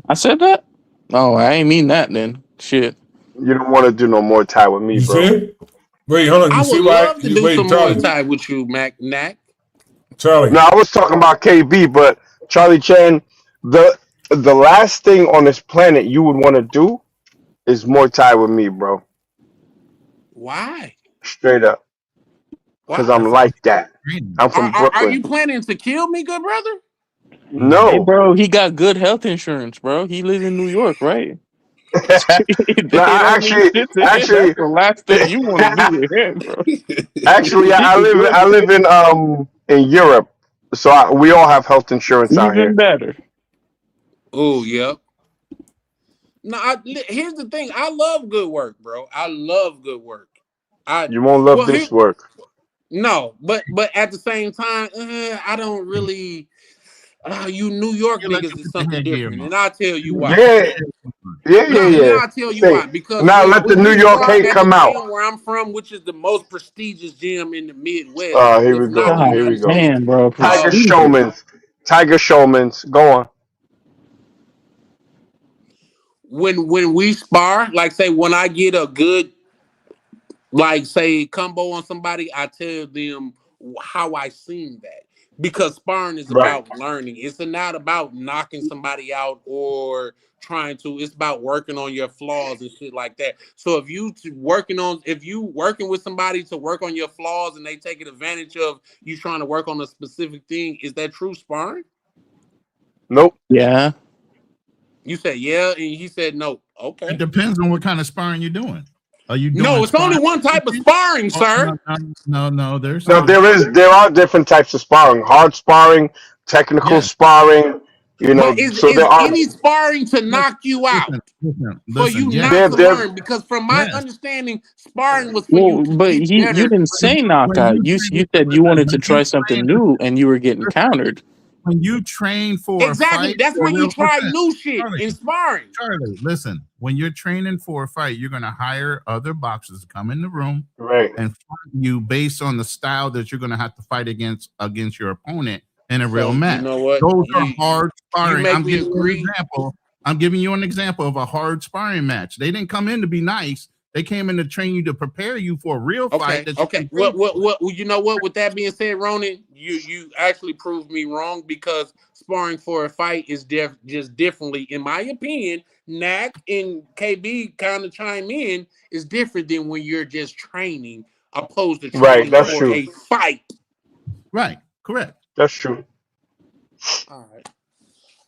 I said that? No, I ain't mean that then. Shit. You don't want to do no more tie with me, You bro. see? Wait, hold on. You I see would why? love to do some Charlie. Muay Thai with you, Knack. Charlie. No, I was talking about KB, but Charlie Chan, the last thing on this planet you would want to do is Muay Thai with me, bro. Why? Straight up. Because I'm like that. I'm from Are Brooklyn. you planning to kill me, good brother? No. Hey, bro, he got good health insurance, bro. He lives in New York, right? No, actually, That's the last thing you want to do with him, bro. actually, I live in Europe, so we all have health insurance out here. Even better. Oh, yep. No, here's the thing. I love good work, bro. I love good work. You won't love this work. No, but at the same time, I don't really. You New York niggas is something different, and I'll tell you why. Yeah. I'll tell you why. Because now let the New York hate come out. Where I'm from, which is the most prestigious gym in the Midwest. Oh, here we go. Here we go. Man, bro, Tiger Showman's. Go on. When we spar, like say when I get a good, like say combo on somebody, I tell them how I seen that. Because sparring is about learning. It's not about knocking somebody out or trying to. It's about working on your flaws and shit like that. So if you working with somebody to work on your flaws and they take advantage of you trying to work on a specific thing, is that true sparring? Nope. Yeah. You said yeah, and he said no. Okay. It depends on what kind of sparring you're doing. Are you doing? No, it's only one type of sparring, sir. No. There are different types of sparring. Hard sparring, technical sparring. You know, but is there are any sparring to knock you out? For you not to learn, because from my understanding, sparring was for you to but get you better. didn't say knockout. You said you wanted to try something new and you were getting countered. When you train for a fight, that's when you try new shit in sparring. Charlie, listen. When you're training for a fight, you're gonna hire other boxers to come in the room, and fight you based on the style that you're gonna have to fight against your opponent in a real match. You know what? Those are hard sparring. I'm giving you an example of a hard sparring match. They didn't come in to be nice. They came in to train you to prepare you for a real fight. Okay. What? You know what? With that being said, Ronan, you actually proved me wrong, because sparring for a fight is just differently, in my opinion. Knack and KB kind of chime in, is different than when you're just training, opposed to training for a fight. Right. Correct. That's true. All right.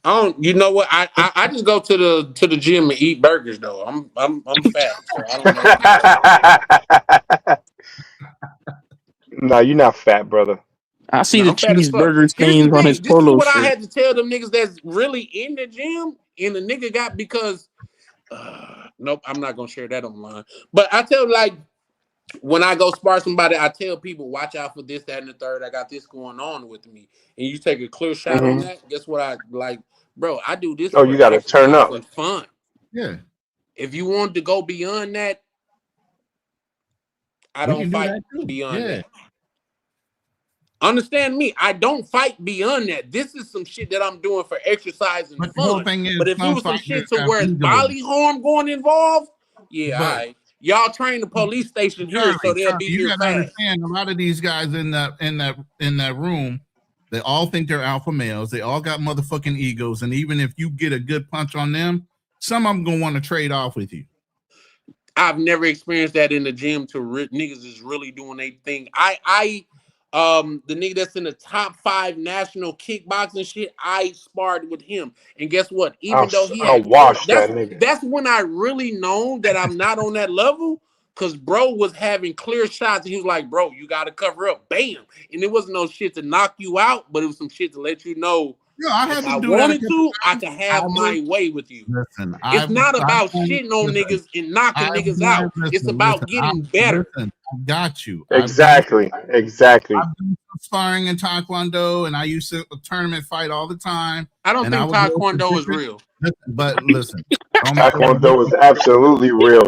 I don't. You know what? I just go to the gym and eat burgers though. I'm fat, so I don't know. No, you're not fat, brother. I see No, the I'm fat as fuck. cheeseburger Here's the stains on thing. his This is polo what I shirt. had to tell them niggas that's really in the gym, and the nigga got because. Nope, I'm not gonna share that online. But I tell like when I go spar somebody, I tell people watch out for this, that, and the third. I got this going on with me, and you take a clear shot on that. Guess what? I like, bro. I do this Oh, for you got to turn exercise up. and fun. Yeah. If you want to go beyond that, I We don't can do fight that too. beyond Yeah. that. Understand me? I don't fight beyond that. This is some shit that I'm doing for exercise and But the whole fun. thing is, But if it some was some fighters shit to have where it's egos. body harm going involved, yeah, all But right. Y'all train the police station here so they'll be you here gotta fast. understand a lot of these guys in that room, they all think they're alpha males. They all got motherfucking egos, and even if you get a good punch on them, some of them gonna want to trade off with you. I've never experienced that in the gym to niggas is really doing their thing. The nigga that's in the top 5 national kickboxing shit, I sparred with him. And guess what? Even though he I'll had wash that nigga. that's when I really known that I'm not on that level. Cause bro was having clear shots. And he was like, bro, you gotta cover up. Bam. And it wasn't no shit to knock you out, but it was some shit to let you know. Yo, I had if to I do wanted that to, I could have my way with you. Listen, It's not about shitting on niggas and knocking niggas out. It's about getting better. Listen, I got you. Exactly. Exactly. I've done sparring in Taekwondo, and I used to tournament fight all the time. I don't think Taekwondo is real. But listen, Taekwondo is absolutely real.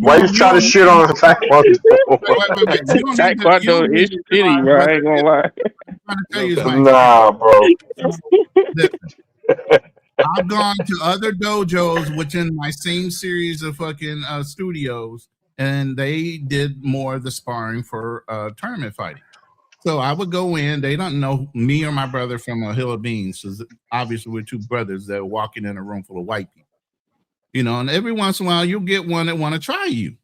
Why you trying to shit on Taekwondo? Taekwondo is shitty, bro. I ain't gonna lie. Nah, bro. I've gone to other dojos within my same series of fucking studios, and they did more of the sparring for tournament fighting. So I would go in. They don't know me or my brother from a hill of beans. So obviously, we're two brothers that are walking in a room full of white people. You know, and every once in a while, you'll get one that want to try you.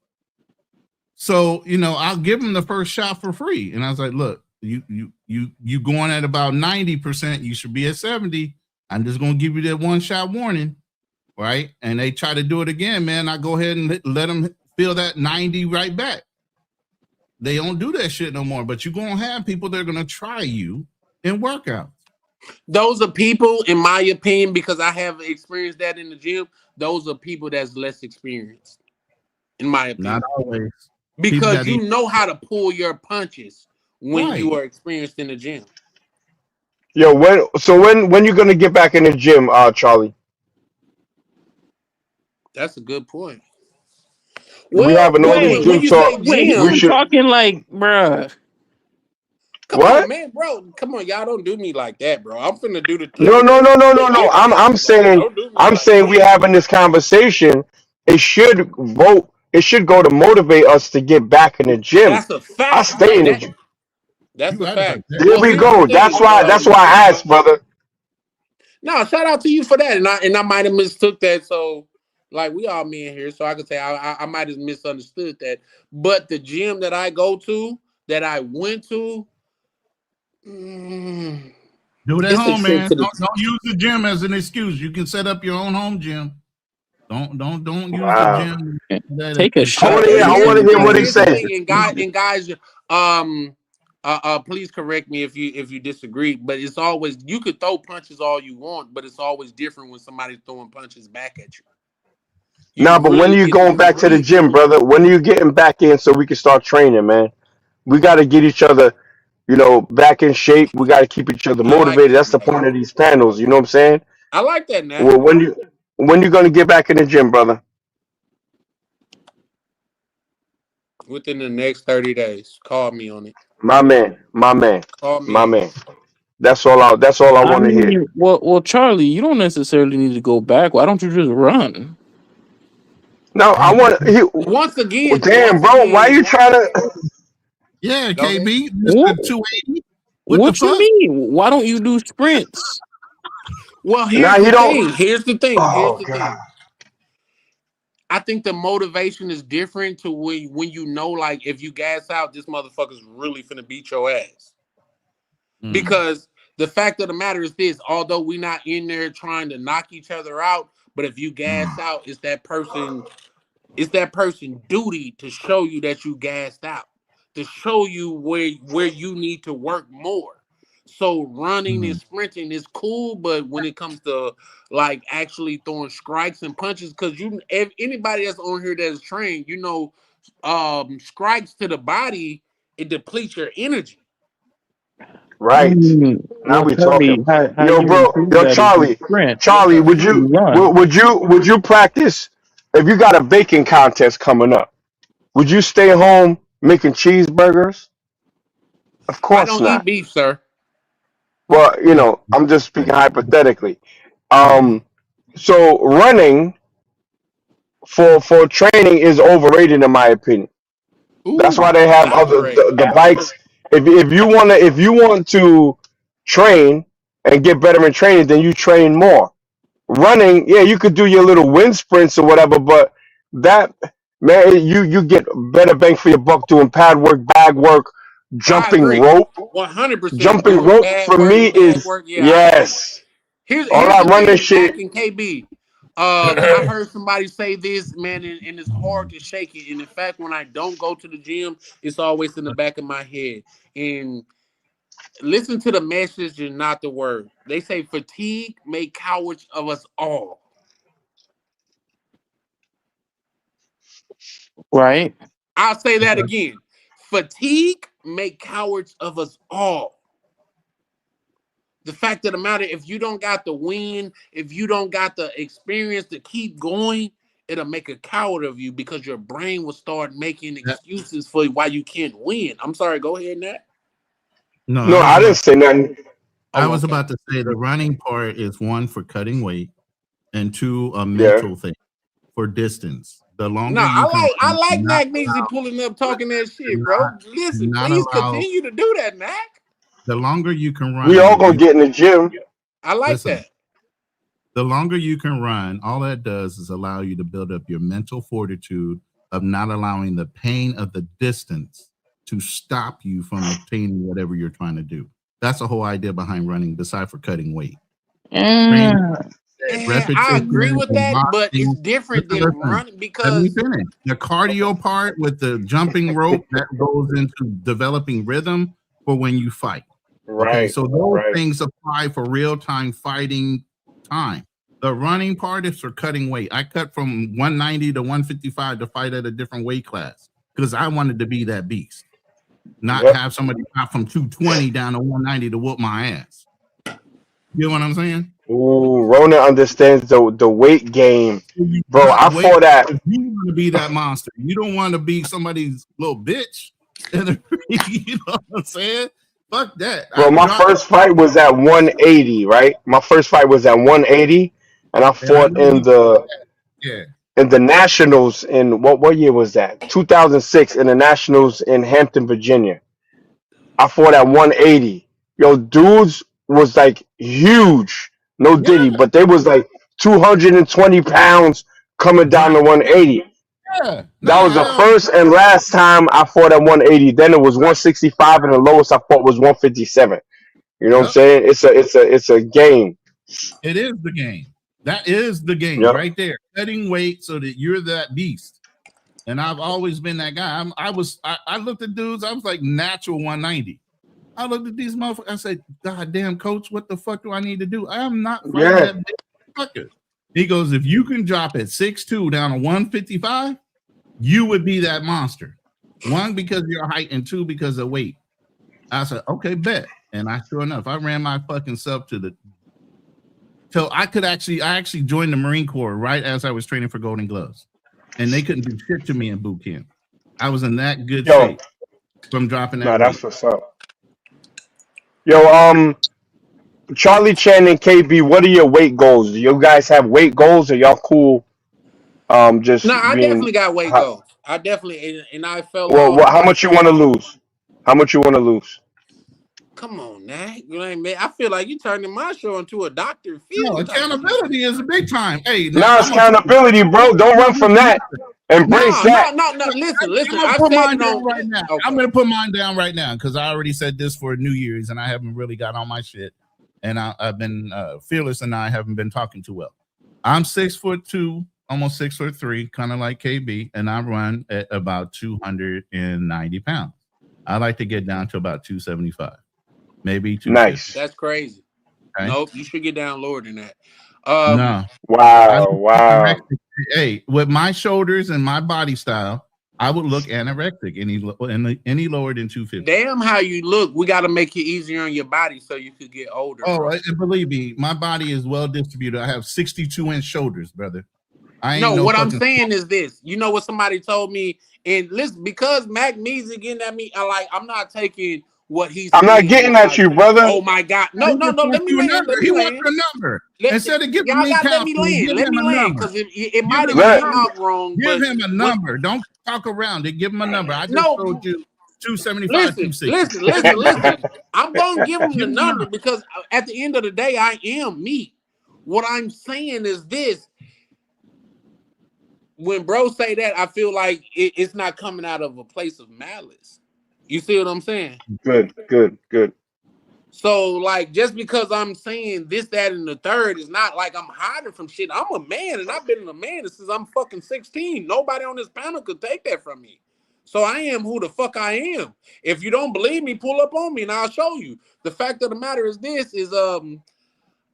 So, you know, I'll give them the first shot for free. And I was like, look, you going at about 90%, you should be at 70. I'm just going to give you that one shot warning, right? And they try to do it again, man. I go ahead and let them feel that 90 right back. They don't do that shit no more, but you're going to have people that are going to try you in workouts. Those are people, in my opinion, because I have experienced that in the gym, those are people that's less experienced, in my opinion. Not always. Because you know how to pull your punches when you Right. are experienced in the gym. Yo, when you gonna get back in the gym, Charlie? That's a good point. We having all this when gym you talk. say gym, We should. Talking like, bruh. Come What? on, man, bro. Come on, y'all don't do me like that, bro. I'm finna do the No. I'm saying we having this conversation. It should vote. It should go to motivate us to get back in the gym. That's a fact. I stay in the gym. That's a fact. There we go. That's why I asked, brother. No, shout out to you for that. And I might have mistook that. So, like, we all men here, so I could say I might have misunderstood that. But the gym that I go to, that I went to, do it at home, man. Don't use the gym as an excuse. You can set up your own home gym. Don't use the gym. Take a shot. I want to hear what he says. And guys, please correct me if you disagree. But it's always, you could throw punches all you want, but it's always different when somebody's throwing punches back at you. Nah, but when are you going back to the gym, brother? When are you getting back in so we can start training, man? We got to get each other, back in shape. We got to keep each other motivated. That's the point of these panels. You know what I'm saying? I like that, man. Well, when you gonna get back in the gym, brother? Within the next 30 days. Call me on it. My man. Call me. My man. That's all I want to hear. Well, Charlie, you don't necessarily need to go back. Why don't you just run? No, I want to. Once again, damn, bro, why are you trying to? Yeah, KB, Mr. 280. What you mean? Why don't you do sprints? Well, here's the thing. I think the motivation is different to when you know, like, if you gas out, this motherfucker's really finna beat your ass. Because The fact of the matter is this: although we're not in there trying to knock each other out, but if you gas out, it's that person duty to show you that you gassed out, to show you where you need to work more. So running and sprinting is cool, but when it comes to like actually throwing strikes and punches, because if anybody that's on here that's trained, strikes to the body, it depletes your energy. Right. Now we talking. Yo, bro. Yo, Charlie, would you practice if you got a baking contest coming up? Would you stay home making cheeseburgers? Of course I don't not. eat beef, sir. Well, I'm just speaking hypothetically. So running for training is overrated in my opinion. That's why they have the bikes. If you want to train and get better in training, then you train more. Running, yeah, you could do your little wind sprints or whatever, but that, man, you get better bang for your buck doing pad work, bag work, jumping rope. 100%. Jumping rope for me is yes. Here's all that the running thing, shit. Jack and KB. I heard somebody say this, man, and it's hard to shake it. And in fact, when I don't go to the gym, it's always in the back of my head. And listen to the message and not the word. They say fatigue make cowards of us all. Right. I'll say that again. Fatigue make cowards of us all. The fact of the matter, if you don't got the win, if you don't got the experience to keep going, it'll make a coward of you because your brain will start making excuses for why you can't win. I'm sorry, go ahead, Nat. No, I didn't say nothing. I was about to say the running part is one for cutting weight, and two a mental thing for distance. The longer I like Magnesia pulling up talking that shit, bro. Listen, please continue to do that, Mac. The longer you can run, we all gonna get in the gym. I like that. The longer you can run, all that does is allow you to build up your mental fortitude of not allowing the pain of the distance to stop you from obtaining whatever you're trying to do. That's the whole idea behind running, besides for cutting weight. I agree with that, but it's different than running because the cardio part with the jumping rope that goes into developing rhythm for when you fight. Right. Okay, so those things apply for real-time fighting time. The running part is for cutting weight. I cut from 190 to 155 to fight at a different weight class because I wanted to be that beast, not have somebody pop from 220 down to 190 to whoop my ass. You know what I'm saying? Ooh, Rona understands the weight game, bro. I fought that. You want to be that monster. You don't want to be somebody's little bitch. You know what I'm saying? Fuck that. Bro, my first fight was at 180, right? My first fight was at 180, and I fought in the Nationals in what year was that? 2006 in the Nationals in Hampton, Virginia. I fought at 180. Yo, dudes was like huge, no diddy, but they was like 220 pounds coming down to 180. That was the first and last time I fought at 180. Then it was 165, and the lowest I fought was 157. You know what I'm saying? It's a game. It is the game. That is the game right there. Cutting weight so that you're that beast. And I've always been that guy. I looked at dudes. I was like natural 190. I looked at these motherfuckers. I said, "God damn, coach, what the fuck do I need to do? I am not fighting that big fucker." He goes, "If you can drop at 6'2" down to 155, you would be that monster. One, because of your height, and two, because of weight." I said, "Okay, bet." And sure enough, I ran my fucking self till I actually joined the Marine Corps right as I was training for Golden Gloves, and they couldn't do shit to me in boot camp. I was in that good shape from dropping that. That's what's up. Yo, Charlie Chan and KB, what are your weight goals? Do you guys have weight goals? Are y'all cool? I definitely got weight goals. I definitely, and I felt. Well, how much you want to lose? How much you want to lose? Come on, Nat. You know what I mean? I feel like you turning my show into a Dr. Phil. No, accountability is a big time. Hey, now it's accountability, bro. Don't run from that. Embrace that. No. Listen. I'm going to put mine down right now because I already said this for New Year's and I haven't really got on my shit. and I've been Fearless and I haven't been talking too well. I'm 6'2", almost 6'3", kind of like KB, and I run at about 290 pounds. I like to get down to about 275, maybe 250. Nice. That's crazy. Okay. Nope, you should get down lower than that. No. Wow. Hey, with my shoulders and my body style, I would look anorexic any lower than 250. Damn how you look. We got to make it easier on your body so you could get older. Oh, believe me, my body is well distributed. I have 62-inch shoulders, brother. What I'm saying is this. You know what somebody told me? And listen, because Mac Meezy getting at me, I'm not taking what he's saying. I'm not getting at you, brother. Oh my God. No. Let me land. He wants a number. Instead of giving me let me land. Because it might have Right. come out wrong. Give him a number. Don't talk around it. Give him a number. I just told you 275, 260. Listen. I'm going to give him the number because at the end of the day, I am me. What I'm saying is this. When bro say that, I feel like it's not coming out of a place of malice. You see what I'm saying? Good. So, like, just because I'm saying this, that, and the third is not like I'm hiding from shit. I'm a man, and I've been a man since I'm fucking 16. Nobody on this panel could take that from me. So I am who the fuck I am. If you don't believe me, pull up on me, and I'll show you. The fact of the matter is this,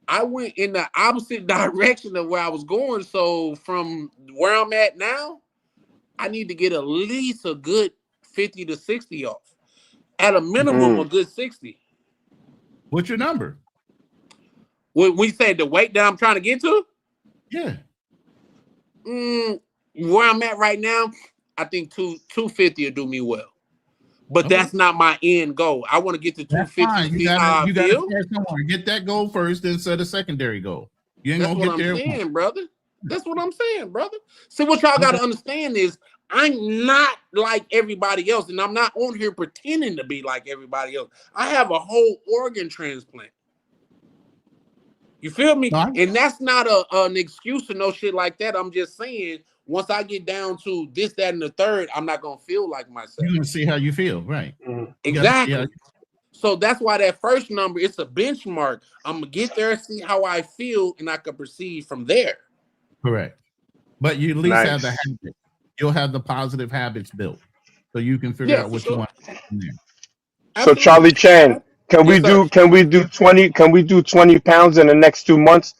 I went in the opposite direction of where I was going. So from where I'm at now, I need to get at least a good 50 to 60 off. At a minimum, a good 60. What's your number? What we say the weight that I'm trying to get to? Yeah. Where I'm at right now, I think 250 will do me well. But that's not my end goal. I want to get to 250. You gotta start somewhere. Get that goal first, then set a secondary goal. You ain't gonna get there. Saying, brother. That's what I'm saying, brother. See, what y'all gotta understand is I'm not like everybody else, and I'm not on here pretending to be like everybody else. I have a whole organ transplant. You feel me? And that's not an excuse or no shit like that. I'm just saying, once I get down to this, that, and the third, I'm not gonna feel like myself. You're gonna see how you feel, right? Exactly. So that's why that first number, it's a benchmark. I'm gonna get there, see how I feel, and I can proceed from there. Correct. But you at least have the habit. You'll have the positive habits built, so you can figure out what you want from there. So Charlie Chan, can we do 20? Can we do 20 pounds in the next 2 months?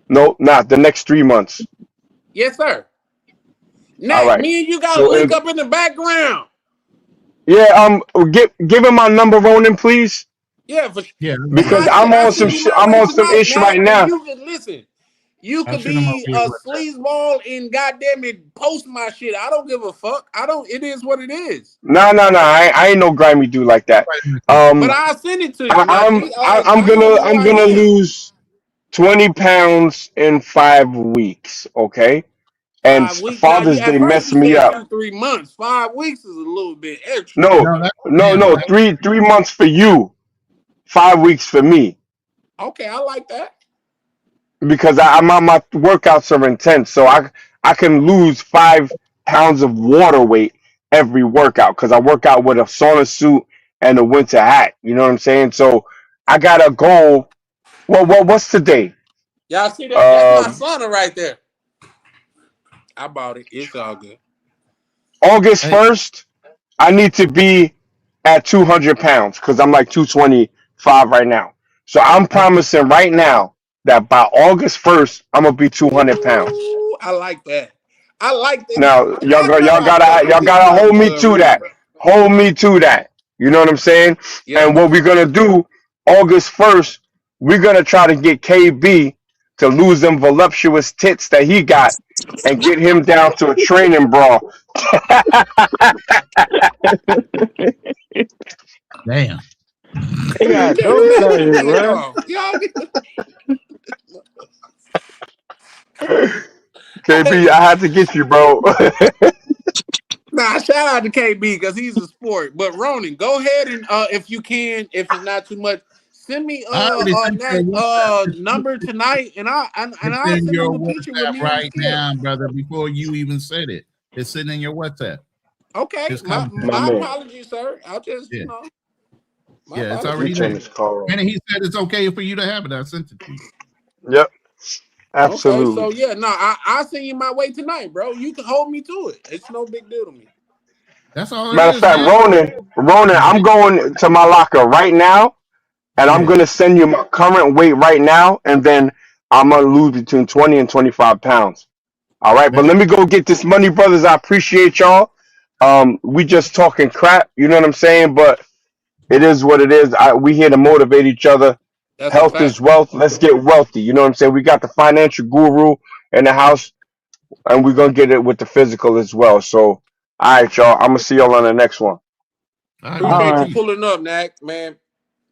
No, not the next 3 months. Yes, sir. Now, right. me and you got to link up in the background. Yeah, give him my number, Ronan, please. Yeah, because I'm on some ish right now. You could be a sleazeball and goddamn it, post my shit. I don't give a fuck. It is what it is. No. I ain't no grimy dude like that. But I'll send it to you. I'm gonna lose 20 pounds in 5 weeks. Okay. And Father's Day messed me up. 3 months. 5 weeks is a little bit extra. No. 3 months for you. 5 weeks for me. Okay, I like that. Because my workouts are intense, so I can lose 5 pounds of water weight every workout because I work out with a sauna suit and a winter hat. You know what I'm saying? So I got a goal. Well, what's today? Y'all see that? That's my sauna right there. I bought it. It's all good. August 1st, I need to be at 200 pounds because I'm like 225 right now. So I'm promising right now that by August 1st, I'm gonna be 200 pounds. Ooh, I like that. Now y'all gotta hold me to that. Hold me to that. You know what I'm saying? Yeah. And what we're gonna do, August 1st, we're gonna try to get KB to lose them voluptuous tits that he got and get him down to a training bra. Damn. Yeah, don't KB, I had to get you, bro. Nah, shout out to KB because he's a sport. But Ronan, go ahead and if you can, if it's not too much, send me that number tonight, and I'll send you a picture with me right now, brother. Before you even said it, it's sitting in your WhatsApp. Okay, my apologies, sir. I'll just Yeah, it's apologies. already Turn there. this car on. And he said it's okay for you to have it. I sent it to you. Yep, Okay, so absolutely. yeah, no, I'll send you my way tonight, bro. You can hold me to it. It's no big deal to me. That's all it Matter of is, fact, man. Ronan, I'm going to my locker right now, and I'm Yeah. gonna send you my current weight right now, and then I'm gonna lose between 20 and 25 pounds. All right, but Bet. let me go get this money, brothers. I appreciate y'all. We just talking crap, you know what I'm saying? But it is what it is. We here to motivate each other. That's a Health fact. is wealth. Let's get wealthy. You know what I'm saying? We got the financial guru in the house, and we're gonna get it with the physical as well. So, all right, y'all. I'm gonna see y'all on the next one. All right, All brother. Appreciate you right. Peace. pulling up, Nak, man.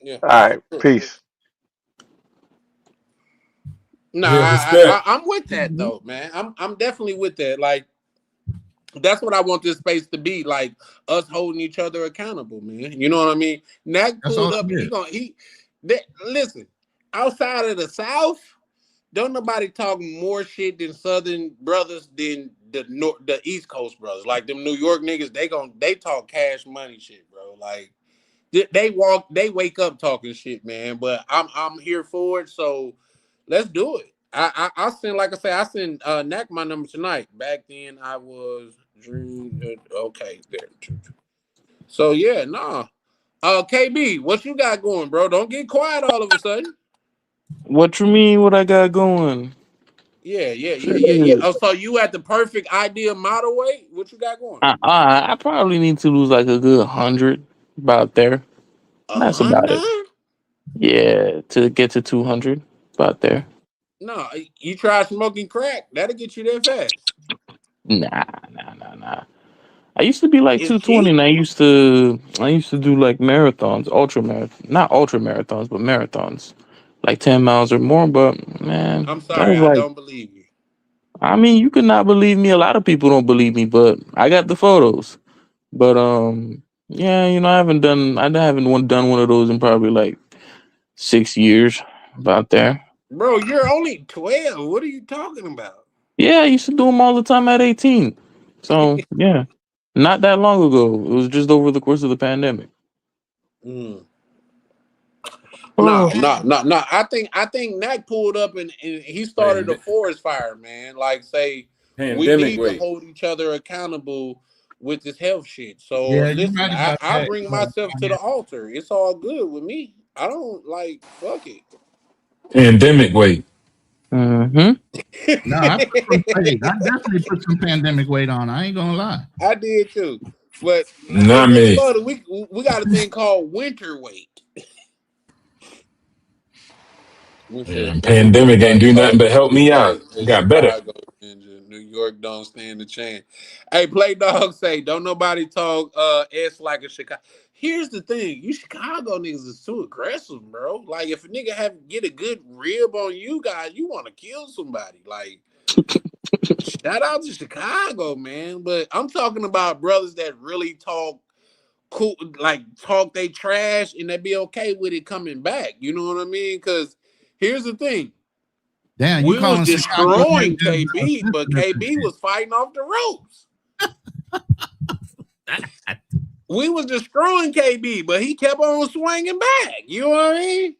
Yeah, All right, for sure. peace. Nah, Yeah, respect. I'm with that though, man. I'm definitely with that. Like, that's what I want this space to be, like us holding each other accountable, man. You know what I mean? Nak That's all pulled up. it is. Listen. Outside of the South, don't nobody talk more shit than Southern brothers than the East Coast brothers. Like them New York niggas, they talk cash money shit, bro. Like they wake up talking shit, man. But I'm here for it, so let's do it. I send, like I say, I send Nak my number tonight. Back then I was okay there. So yeah, nah. KB, what you got going, bro? Don't get quiet all of a sudden. What you mean? What I got going? Yeah. Oh, so you at the perfect ideal model weight? What you got going? I probably need to lose like a good 100, about there. That's about it. 100? Yeah, to get to 200, about there. No, you try smoking crack. That'll get you there fast. Nah. I used to be like It's 220, cheap. and I used to do like marathons, not ultra marathons, but marathons, like 10 miles or more. But man, I'm that sorry, was I like, don't believe you. I mean, you could not believe me. A lot of people don't believe me, but I got the photos. But yeah, I haven't done one of those in probably like 6 years, about there. Bro, you're only 12. What are you talking about? Yeah, I used to do them all the time at 18. So yeah, not that long ago. It was just over the course of the pandemic. Mm. No. Oh, I think Nak pulled up and he started a forest fire, man. Like, say, we Pandemic need to weight. hold each other accountable with this health shit. So Yeah, you're listen, right about I that. bring myself to the altar. It's all good with me. I don't like fuck it. Pandemic weight. mm-hmm. No, I definitely put some pandemic weight on. I ain't gonna lie. I did too. But Not in me. Minnesota, we got a thing called winter weight. Yeah, pandemic ain't do nothing but help me out. Got better. Chicago Ninja, New York don't stand a chance. Hey, Play Dog say, don't nobody talk S like a Chicago. Here's the thing, you Chicago niggas is too aggressive, bro. Like, if a nigga get a good rib on you guys, you want to kill somebody. Like, shout out to Chicago, man. But I'm talking about brothers that really talk cool, like talk they trash, and they be okay with it coming back. You know what I mean? Because here's the thing. Damn, you We was calling Chicago destroying niggas KB, but KB was fighting off the ropes. We was destroying KB, but he kept on swinging back. You know what I mean?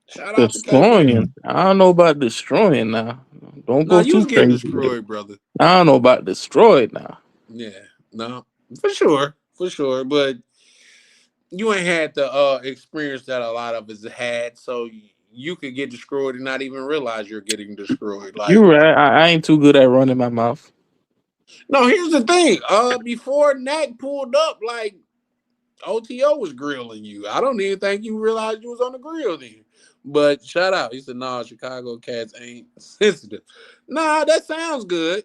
Shout out to KB. Destroying. I don't know about destroying now. Don't No, go you too was getting crazy. destroyed, brother. I don't know about destroyed now. Yeah, no, for sure. But you ain't had the experience that a lot of us had, so you could get destroyed and not even realize you're getting destroyed. Like, You're right. I ain't too good at running my mouth. no, here's the thing. Before Nak pulled up, like, OTO was grilling you. I don't even think you realized you was on the grill then. But shout out. He said, nah, Chicago cats ain't sensitive. Nah, that sounds good.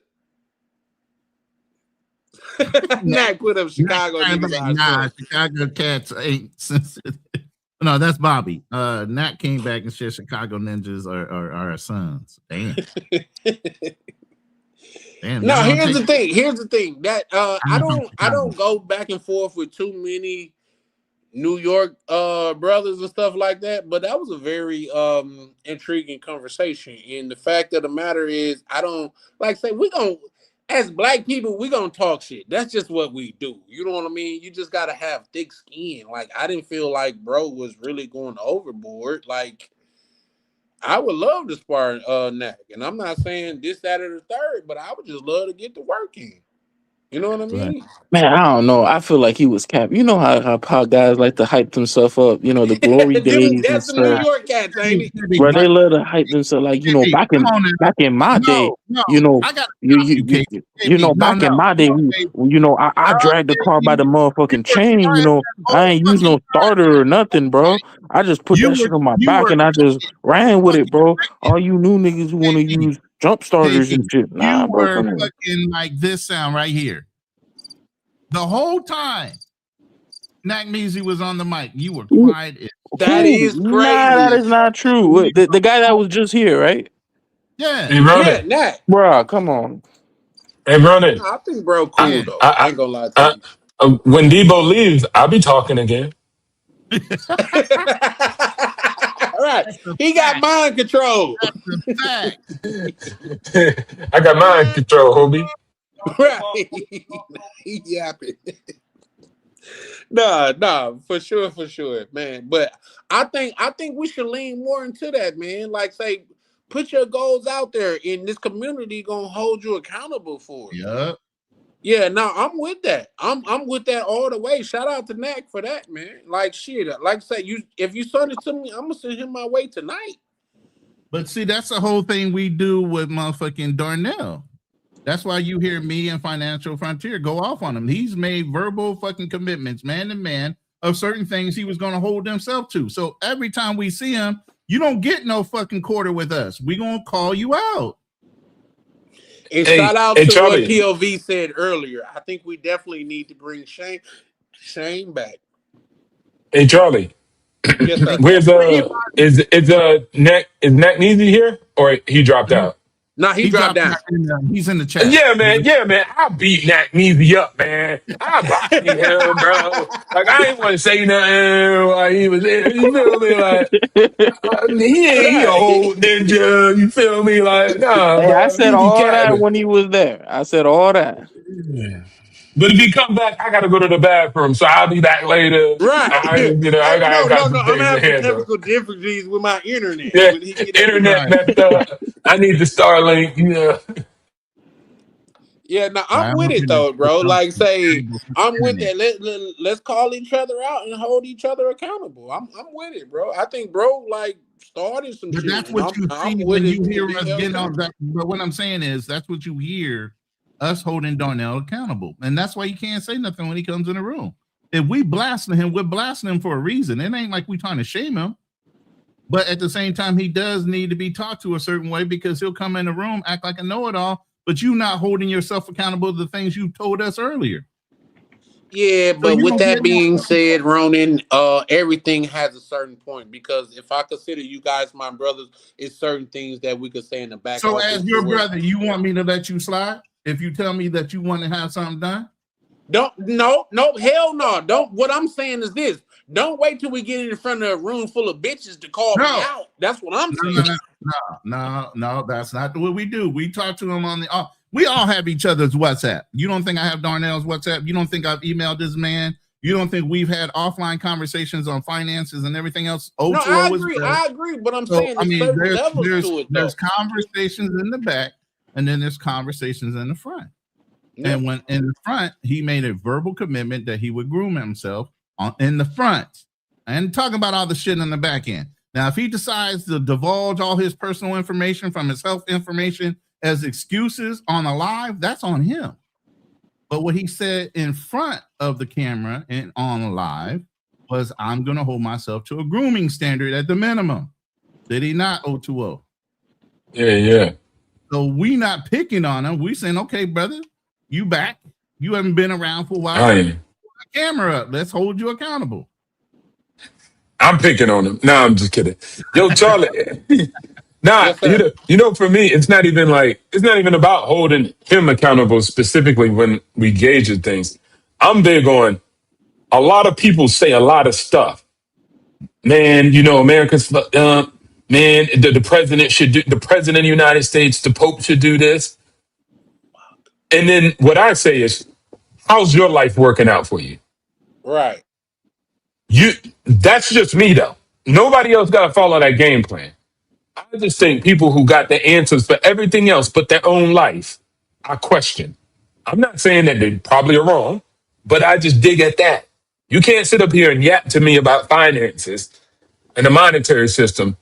Nak put up Chicago niggas. Nah, Chicago cats ain't sensitive. No, that's Bobby. Nat came back and said Chicago ninjas are our sons. Damn. Damn. No, here's the thing. That I don't go back and forth with too many New York brothers and stuff like that, but that was a very intriguing conversation. And the fact of the matter is, I don't like say as black people, we gonna talk shit. That's just what we do. You know what I mean? You just gotta have thick skin. Like, I didn't feel like bro was really going overboard. Like, I would love to spar Knack, and I'm not saying this, that, or the third, but I would just love to get the work in. You know what I mean? Man, I don't know. I feel like he was cap. You know how guys like to hype themselves up. You know, the glory days and That's the New stuff. York cats, ain't it? Bro, they love to hype themselves. Like, you know, back in my day, you know, you know, back in my day, you know, I dragged the car by the motherfucking chain. You know, I ain't use no starter or nothing, bro. I just put that shit on my back and I just ran with it, bro. All you new niggas who want to use jump starters and shit. Nah, You bro. were Come on. fucking like this sound right here. The whole time Knack Measy was on the mic, you were quiet. That is crazy. Nah, that is not true. The guy that was just here, right? Yeah. Hey, Ronan. Knack. Bro, come on. Hey, Ronan. I think bro cool though. I ain't gonna lie to you. When Debo leaves, I'll be talking again. Right. He got mind control. Fact. I got mind control, homie. Right. He yapping. Nah, for sure, man. But I think we should lean more into that, man. Like, say, put your goals out there, and this community gonna hold you accountable for it. Yep. Yeah, no, I'm with that. I'm with that all the way. Shout out to Knack for that, man. Like, shit, like I say, if you send it to me, I'm gonna send him my way tonight. But see, that's the whole thing we do with motherfucking Darnell. That's why you hear me and Financial Frontier go off on him. He's made verbal fucking commitments, man to man, of certain things he was going to hold himself to. So every time we see him, you don't get no fucking quarter with us. We going to call you out. And shout out to Charlie. What POV said earlier. I think we definitely need to bring Shane back. Hey, Charlie. Yes, sir. Where's is Knack Neasy here or he dropped out? No, he dropped down. He's in the chat. Yeah, man. I beat Knack Neasy up, man. I boxed him, bro. Like, I ain't want to say nothing while he was there. You feel me? Like, he old ninja. You feel me? Like, nah, Hey, bro. I said all that when he was there. I said all that. Yeah. But if he come back, I gotta go to the bathroom, so I'll be back later. Right. I got some I'm things to having handle. technical difficulties with my internet. Yeah, internet messed up. I need the Starlink. Yeah, no, I'm with it though, bro. Like, say, I'm with it. Let's call each other out and hold each other accountable. I'm with it, bro. I think bro like started some shit. That's what you see when you hear us getting on that. But what I'm saying is that's what you hear us holding Darnell accountable. And that's why you can't say nothing when he comes in the room. If we blasting him, we're blasting him for a reason. It ain't like we trying to shame him. But at the same time, he does need to be talked to a certain way because he'll come in the room, act like a know-it-all, but you not holding yourself accountable to the things you told us earlier. Yeah, but with that being said, Ronan, everything has a certain point because if I consider you guys my brothers, it's certain things that we could say in the back. So as your brother, you want me to let you slide? If you tell me that you want to have something done? No, hell no. Don't. What I'm saying is this. Don't wait till we get in front of a room full of bitches to call me out. That's what I'm saying. No, that's not what we do. We talk to him on the we all have each other's WhatsApp. You don't think I have Darnell's WhatsApp? You don't think I've emailed this man? You don't think we've had offline conversations on finances and everything else? No, I agree, but I'm saying there's conversations in the back and then there's conversations in the front. Yeah. And when in the front, he made a verbal commitment that he would groom himself in the front. And talking about all the shit in the back end. Now, if he decides to divulge all his personal information from his health information as excuses on a live, that's on him. But what he said in front of the camera and on live was, I'm going to hold myself to a grooming standard at the minimum. Did he not, O2O? Yeah. So we not picking on him. We saying, okay, brother, you back. You haven't been around for a while. Put the camera up. Let's hold you accountable. I'm picking on him. No, I'm just kidding. Yo, Charlie. You know, for me, it's not even about holding him accountable specifically when we gauge at things. I'm big on a lot of people say a lot of stuff. Man, you know, America's man, the president should do, the president of the United States, the Pope should do this. And then what I say is, how's your life working out for you? Right. That's just me though. Nobody else got to follow that game plan. I just think people who got the answers for everything else but their own life, I question. I'm not saying that they probably are wrong, but I just dig at that. You can't sit up here and yap to me about finances and the monetary system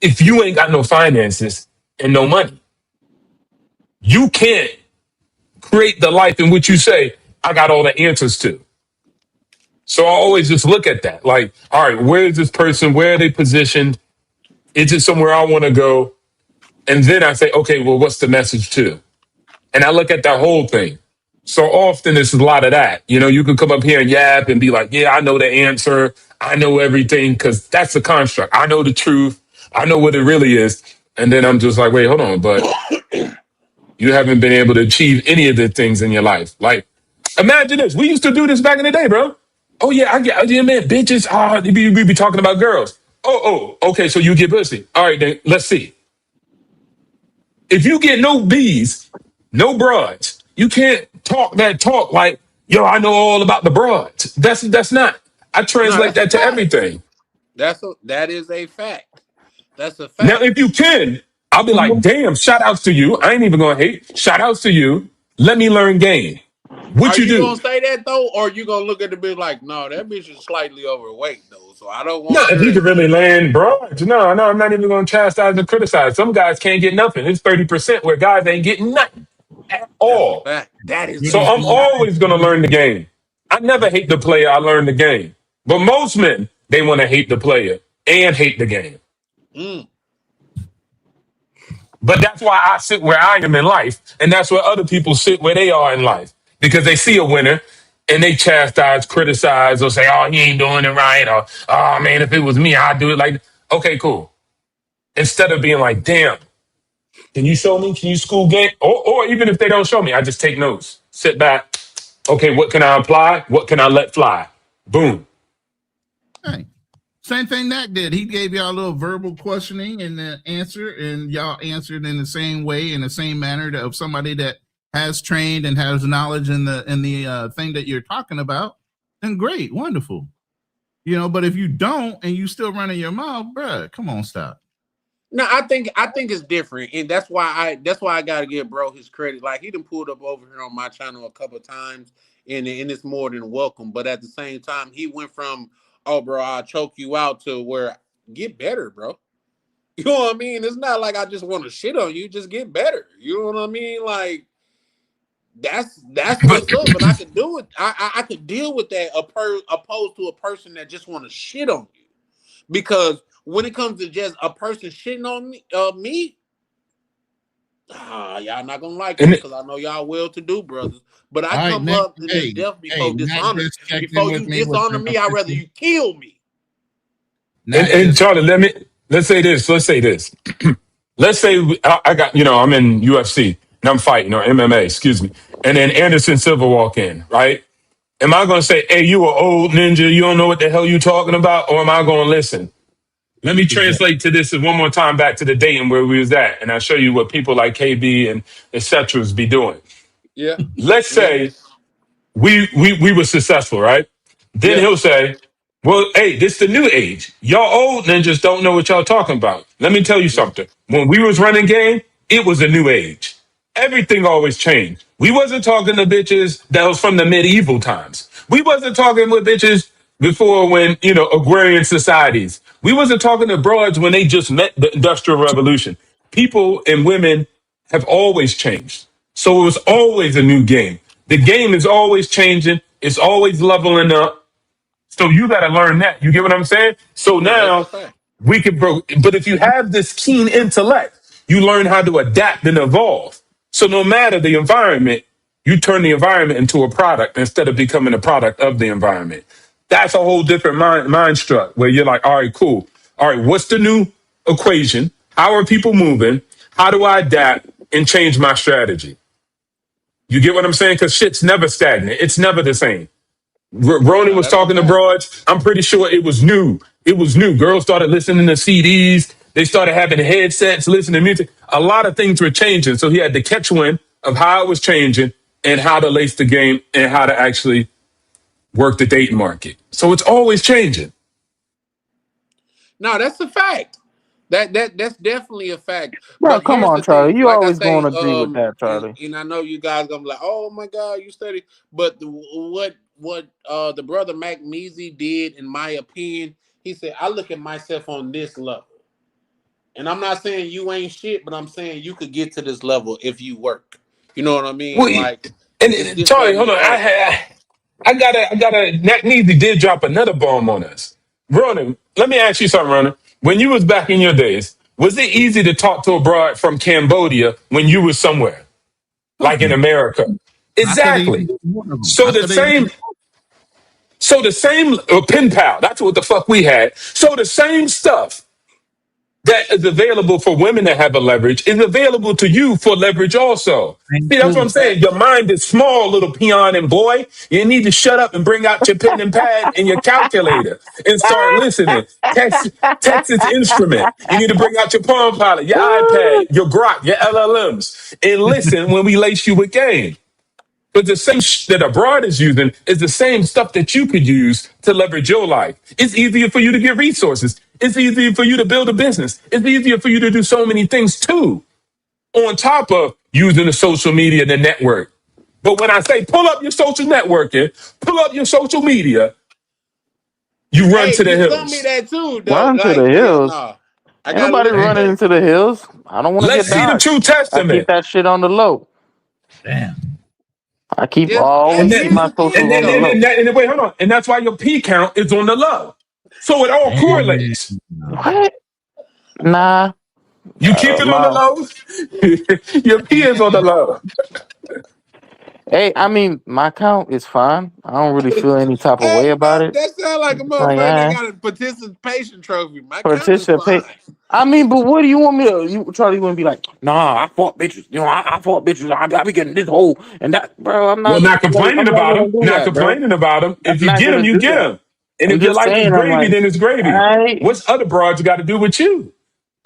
if you ain't got no finances and no money. You can't create the life in which you say, I got all the answers to. So I always just look at that. Like, all right, where is this person? Where are they positioned? Is it somewhere I want to go? And then I say, okay, well, what's the message too? And I look at that whole thing. So often it's a lot of that. You know, you can come up here and yap and be like, yeah, I know the answer. I know everything, because that's the construct. I know the truth. I know what it really is. And then I'm just like, wait, hold on. But you haven't been able to achieve any of the things in your life. Like, imagine this. We used to do this back in the day, bro. Oh, yeah, man, bitches. We be talking about girls. Okay, so you get pussy. All right, then, let's see. If you get no B's, no broads, you can't talk that talk like, yo, I know all about the broads. That's not. I translate that to everything. That is a fact. That's a fact. Now, if you can, I'll be like, damn, shout outs to you. I ain't even gonna hate. Shout outs to you. Let me learn game. What Are you you do? gonna say that though, or are you gonna look at the bitch like, no, that bitch is slightly overweight though, so I don't want. No, if you can really land broads, no, I'm not even gonna chastise and criticize. Some guys can't get nothing. It's 30% where guys ain't getting nothing at all. That is. So I'm always gonna learn the game. I never hate the player. I learn the game. But most men, they want to hate the player and hate the game. Mm. But that's why I sit where I am in life, and that's where other people sit where they are in life, because they see a winner and they chastise, criticize, or say, "Oh, he ain't doing it right," or "Oh man, if it was me, I'd do it like." Okay, cool. Instead of being like, "Damn, can you show me? Can you school game?" Or even if they don't show me, I just take notes, sit back. Okay, what can I apply? What can I let fly? Boom. Hey, same thing Nat did. He gave y'all a little verbal questioning and the answer, and y'all answered in the same way, in the same manner of somebody that has trained and has knowledge in the thing that you're talking about. Then great, wonderful. You know, but if you don't and you still running your mouth, bruh, come on, stop. No, I think it's different, and that's why I gotta give bro his credit. Like, he done pulled up over here on my channel a couple of times, and it's more than welcome. But at the same time, he went from, "Oh, bro, I'll choke you out," to where, get better, bro. You know what I mean? It's not like I just want to shit on you. Just get better. You know what I mean? Like, that's what's up. But I could do it. I could deal with that opposed to a person that just want to shit on you. Because when it comes to just a person shitting on me, y'all not gonna like it, because I know y'all well-to-do brothers. But I come up in this death before dishonor. Before you dishonor me, I'd rather you kill me. And Charlie, let's say this. Let's say I got, I'm in UFC and I'm fighting, or MMA, excuse me. And then Anderson Silva walk in, right? Am I going to say, "Hey, you an old ninja, you don't know what the hell you talking about"? Or am I going to listen? Let me translate to this one more time back to the Dayton where we was at. And I'll show you what people like KB and et cetera be doing. Yeah. Let's say we were successful, right? Then he'll say, "Well, hey, this the new age. Y'all old ninjas don't know what y'all talking about. Let me tell you something. When we was running game, it was a new age. Everything always changed. We wasn't talking to bitches that was from the medieval times. We wasn't talking with bitches before when, agrarian societies. We wasn't talking to broads when they just met the Industrial Revolution. People and women have always changed. So it was always a new game. The game is always changing. It's always leveling up. So you got to learn that. You get what I'm saying? So now we can, but if you have this keen intellect, you learn how to adapt and evolve. So no matter the environment, you turn the environment into a product instead of becoming a product of the environment. That's a whole different mind struck where you're like, all right, cool. All right, what's the new equation? How are people moving? How do I adapt and change my strategy? You get what I'm saying? Because shit's never stagnant. It's never the same. Ronan was talking to broads. I'm pretty sure it was new. It was new. Girls started listening to CDs. They started having headsets, listening to music. A lot of things were changing. So he had to catch wind of how it was changing and how to lace the game and how to actually work the dating market. So it's always changing. No, that's a fact. That's definitely a fact. Bro, But come here's on, the thing, Charlie. You like I always say, gonna agree with that, Charlie. and I know you guys gonna be like, "Oh my God, you study." But what the brother Mac Measy did, in my opinion, he said, "I look at myself on this level, and I'm not saying you ain't shit, but I'm saying you could get to this level if you work." You know what I mean? Well, Like and it's this, that, Charlie, and hold the on. other. I gotta. Nat Neezy did drop another bomb on us. Ronan, let me ask you something, Ronan. When you was back in your days, was it easy to talk to a broad from Cambodia when you was somewhere, like in America? I thought they used Exactly. to be one of them. So I the thought they used to same. So the same pen pal. That's what the fuck we had. So the same stuff that is available for women that have a leverage is available to you for leverage also. be See, that's what I'm saying. Your mind is small, little peon and boy. You need to shut up and bring out your pen and pad and your calculator and start listening. Texas Instrument. You need to bring out your Palm Pilot, your iPad, your Grok, your LLMs, and listen when we lace you with game. But the same that abroad is using is the same stuff that you could use to leverage your life. It's easier for you to get resources. It's easier for you to build a business. It's easier for you to do so many things too, on top of using the social media and the network. But when I say pull up your social networking, pull up your social media, you run Hey, to the you told me hills. that too, though. Run to Like, the yeah, hills. no, I Ain't gotta nobody listen to running that. into the hills. I don't want to Let's get see the dark. true I testament. keep that shit on the low. Damn. I keep Hey, always keep here's my the thing, socials on the though. low. And wait, hold on. And that's why your P count is on the low. So it all Damn. correlates. What? Nah. You keep it on the My low. Your P is on the low. Hey, I mean, my count is fine. I don't really feel any type of Hey, way about it. that sound like a Like, motherfucker that got a participation trophy. My count is participate. fine. I mean, but what do you want me to? You Charlie, you want to be like, nah, I fought bitches. You know, I fought bitches. I be getting this hole and that, bro. I'm Well, not. not complaining I'm not about gonna them. do Not that, bro. complaining about them. I'm If you not get them, gonna you do get that. them. And I'm if your just life is saying. I'm gravy, like, then it's gravy. I. What's other broads got to do with you?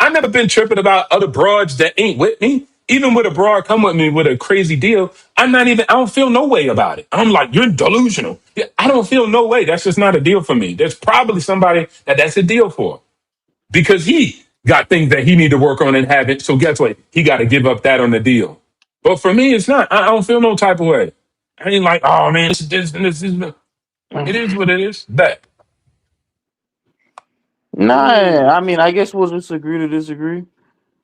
I never been tripping about other broads that ain't with me. Even with a broad come with me with a crazy deal, I don't feel no way about it. I'm like, you're delusional. Yeah, I don't feel no way. That's just not a deal for me. There's probably somebody that's a deal for because he got things that he need to work on and have it. So guess what? He got to give up that on the deal. But for me, it's not. I don't feel no type of way. I ain't like, oh man, this is. It is what it is. That. Nah, I mean, I guess we'll just agree to disagree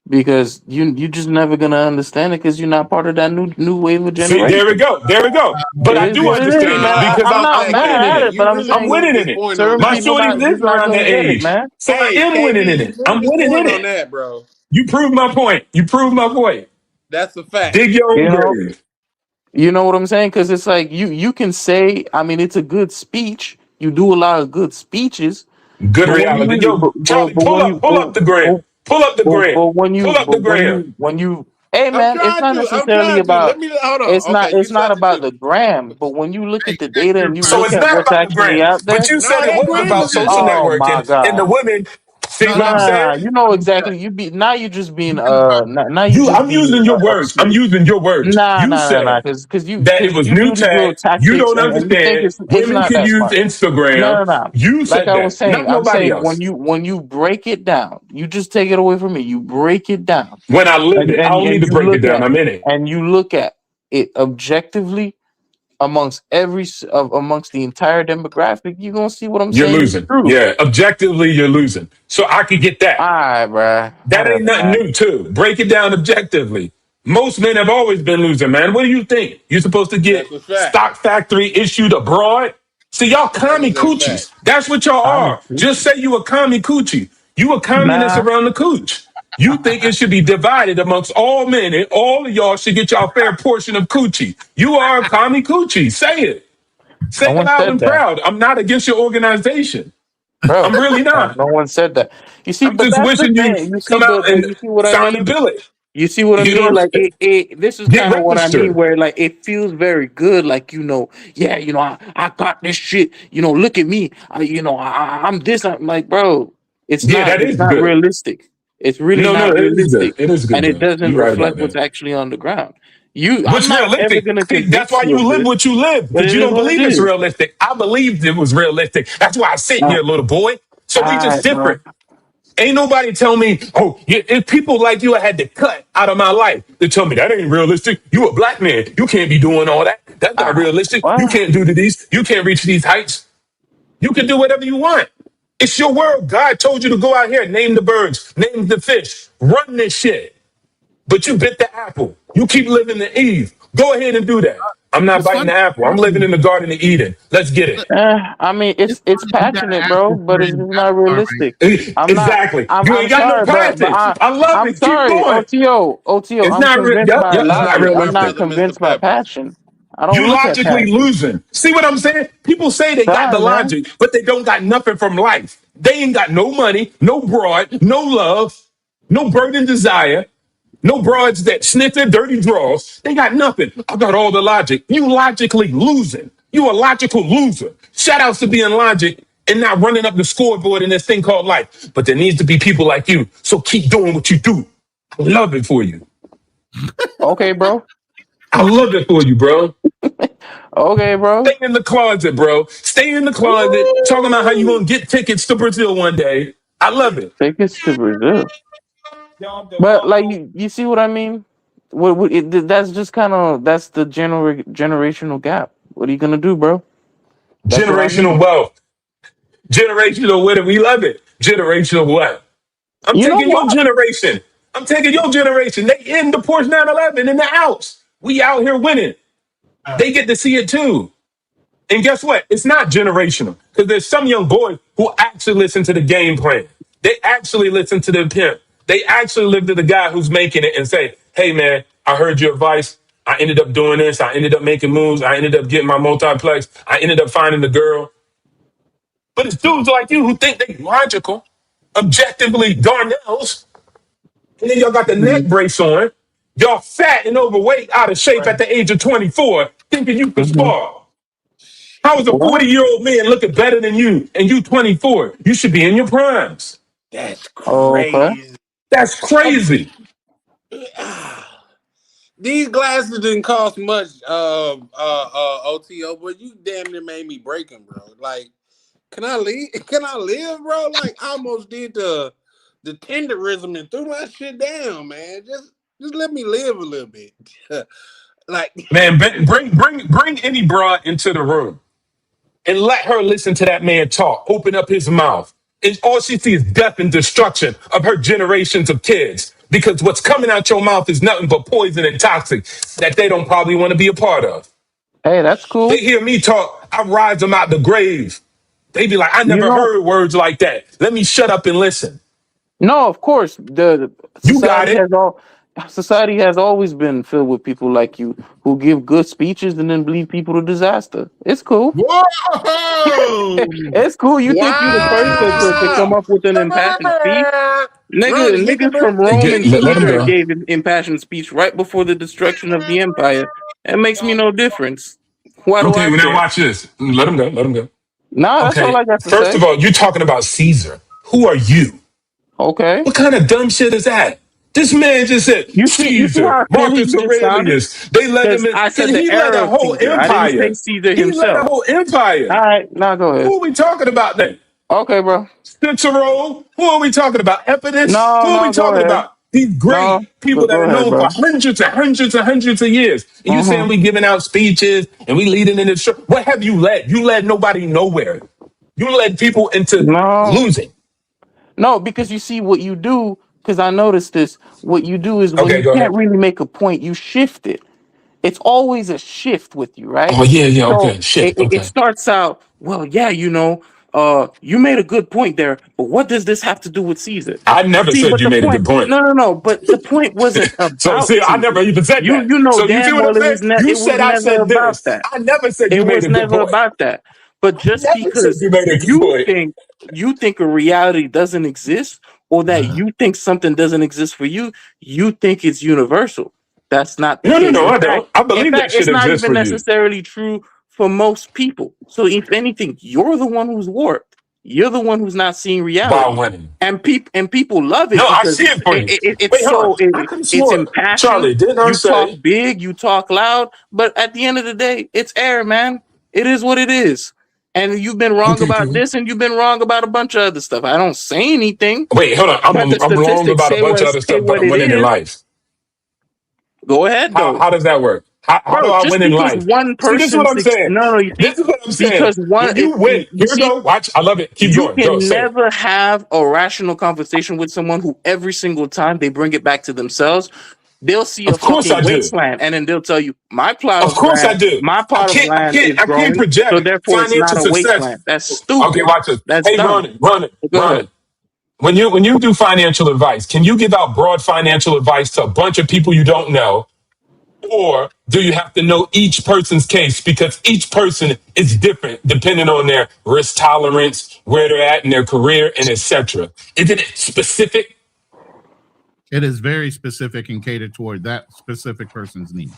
because you just never gonna understand it because you're not part of that new wave of See, there we generation. go. There we go. But It I is do what it is, understand man. it because I'm not I'm winning mad in at it. it, but I'm You I'm saying proved winning this in it. point on certain My that. people shorty not lives just not around gonna that get it, age. man. So I Hey, am winning in KB, you it. I'm proved this winning in point on it. that, bro. You proved my point. You proved my point. That's a fact. Dig your own You know, grave. you know what I'm saying? Because it's like you can say, I mean, it's a good speech. You do a lot of good speeches, Good but when you reality. really, Yo, Charlie, but when you, pull up the gram. Pull up the gram. Pull up the gram. when you, hey I'm man, it's trying not to. I'm necessarily trying to. about. Let me hold on. Okay, you It's not trying to about do. the gram, but when you look Hey, at the data and you So look it's at not what's about the actually gram. out But there, you No, said it that wasn't gram about is social important. oh my networking and the god. women. See no, what no, I'm saying? You know exactly. Now you just being now you You, just I'm being using your words. I'm upset. using your words. You said Because that it was you new do these little tag. You tactics don't and you think understand. it's Women not can that use smart. Instagram. No. You Like said I was that, not saying, I'm nobody saying else. when you break it down, you just take it away from me. You break it down When I live it, I don't need and to break it down. I'm in it. you look at it objectively amongst the entire demographic, you're gonna see what I'm You're saying is losing. true. Yeah, objectively, you're losing. So I could get All that. right, bruh. That ain't Whatever, nothing man. new, too. Break it down objectively. Most men have always been losing, man. What do you think? You're supposed to That's get a fact. stock factory issued abroad? See, y'all That commie is a fact. coochies. That's what y'all I'm are. Just say you a commie coochie. You a communist nah. around the cooch. You think it should be divided amongst all men and all of y'all should get y'all fair portion of coochie. You are a commie coochie. Say it. Say No it one loud said and that, proud. I'm not against your organization. I'm bro. really not. No one said that. You see, I'm but just that's the wishing you thing. You see, come out but and you see what I sign a mean. bill. You see what I You know mean? what Like I'm saying? this is Get kind of what I mean, registered. where like it feels very good, like yeah, I got this shit. Look at me. I'm this. I'm like, bro, Yeah, that it's is not good. realistic. It's really No, not it is good. realistic, It is good, and it though. doesn't You're right reflect about what's that. actually on the ground. I'm What's not ever realistic? gonna See, that's convince why you you of live this, what you live, but because it you is don't what it believe it's is. realistic. I believed it was realistic. That's why I sit Uh, here, little boy. So we just Alright, bro. different. Ain't nobody tell me, oh, if people like you I had to cut out of my life. They tell me that ain't realistic. You a black man. You can't be doing all that. That's not realistic. You Well, can't do these. You can't reach these heights. You can do whatever you want. It's your world. God told you to go out here, name the birds, name the fish, run this shit. But you bit the apple. You keep living the Eve. Go ahead and do that. I'm not It's biting funny. the apple. I'm living in the Garden of Eden. Let's get it. I mean, It's it's funny you got an passionate, bro, apple but for it's your just not avatar, right? realistic. I'm not. Exactly. You I'm ain't got no sorry, but passion. I love I'm it. Keep sorry, going. OTO. It's I'm not real. convinced Yep, by yep. It's not logic. I'm not realistic. convinced by passion. I don't You look at logically passion. losing. See what I'm saying? People say they got the Sorry, man. logic, but they don't got nothing from life. They ain't got no money, no broad, no love, no burden desire, no broads that sniff their dirty drawers. They got nothing. I got all the logic. You logically losing. You a logical loser. Shout outs to being logic and not running up the scoreboard in this thing called life. But there needs to be people like you. So keep doing what you do. I love it for you. Okay, bro. I love it for you, bro. Okay, bro. Stay in the closet, bro. Stay in the closet, talking about how you gonna get tickets to Brazil one day. I love it. Tickets to Brazil. But like you see what I mean? That's just kind of that's the generational gap. What are you gonna do, bro? That's what I Generational mean. wealth. Generational wealth. We love it. Generational wealth. I'm You know taking your what? generation. I'm taking your generation. They in the Porsche 911 in the house. We out here winning. They get to see it too. And guess what? It's not generational because there's some young boys who actually listen to the game plan. They actually listen to the pimp. They actually live to the guy who's making it and say, hey, man, I heard your advice. I ended up doing this. I ended up making moves. I ended up getting my multiplex. I ended up finding the girl. But it's dudes like you who think they logical, objectively Darnells. And then y'all got the neck brace on. Y'all fat and overweight, out of shape at the age of 24, thinking you can Mm-hmm. spar. How is a What? 40-year-old man looking better than you and you 24? You should be in your primes. That's Okay. crazy. That's crazy. These glasses didn't cost much, OTO, but you damn near made me break them, bro. Like, can I leave? Can I live, bro? Like, I almost did the tenderism and threw my shit down, man. Just let me live a little bit. Like, Man, bring any broad into the room and let her listen to that man talk. Open up his mouth. And all she sees is death and destruction of her generations of kids. Because what's coming out your mouth is nothing but poison and toxic that they don't probably want to be a part of. Hey, that's They cool. hear me talk, I rise them out the grave. They be like, I You never know, heard words like that. Let me shut up and listen. no, of course, the You got it. society has always been filled with people like you who give good speeches and then lead people to disaster. It's cool. Whoa! It's cool. You think you the first to come up with an impassioned speech? Niggas from Rome and Let him Caesar go. gave an impassioned speech right before the destruction of the empire. It makes me no difference. Why do Okay, I well, now care? watch this. Let him go. Let him go. Nah, that's all Okay, I got to first say. of all, you're talking about Caesar. Who are you? Okay. What kind of dumb shit is that? This man just said You see Caesar, how silly Marcus you just sounded? Aurelius. They let him Because in. I said the He led era a of whole Caesar. I didn't say empire. Caesar He led a himself. whole empire. All right, now go ahead. Who are we talking about then? Okay, bro. Cicero? Who are we talking about? Epidus? Who are we No, go talking ahead. about? These No, great people that go are ahead, known for bro. hundreds and hundreds and hundreds of years. And you saying Mm-hmm. we giving out speeches and we leading in this. What have you led? You led nobody nowhere. You led people into No, losing. no, because you see what you do. Because I noticed this. What you do is when Okay, you go can't ahead. really make a point, you shift it. It's always a shift with you, right? Oh yeah, So okay. Shit, it okay. starts out, well, yeah, you made a good point there, but what does this have to do with Caesar? I never See, said but you the made a point, good point. no, but the point wasn't So about see, I Caesar. never even said You that. you know So you see damn what I'm well saying? You it was said I never said about this. that. I never said It you made was a good never point. about that. But I just never said because you made a good point. you think a reality doesn't exist, or that you think something doesn't exist for you, you think it's universal. That's not the case. No, I don't. I In believe that fact, shit it's not exists even for you. necessarily true for most people. So if anything, you're the one who's warped. You're the one who's not seeing While reality, winning. and people love it No, I because see it for you. it's Wait, hold so on. I could have it's swore, impassioned. Charlie, didn't I You talk say? big, you talk loud, but at the end of the day, it's air, man. It is what it is. And you've been wrong Okay, about cool. this, and you've been wrong about a bunch of other stuff. I don't say anything, Wait, hold on. but the I'm wrong statistics about a bunch of other say stuff, but what I'm it winning in is. life. Go ahead, though. How does that work? How do Bro, I just win in because life? one See, this is what person, I'm saying. no, you see, This is what I'm saying. because one, When you win, you here we see, go. Watch. I love it. Keep you going. Go. can Say it. never have a rational conversation with someone who every single time they bring it back to themselves, they'll see a Of course I fucking do. wasteland, and then they'll tell you, my plot Of of course I land, do. my plot of land is I can't growing, so project therefore it's not financial a success. wasteland. That's Okay, stupid. watch this. That's Hey, dumb. Ronan. Go ahead. When you do financial advice, can you give out broad financial advice to a bunch of people you don't know? Or do you have to know each person's case because each person is different depending on their risk tolerance, where they're at in their career, and etc. Is it specific? It is very specific and catered toward that specific person's need.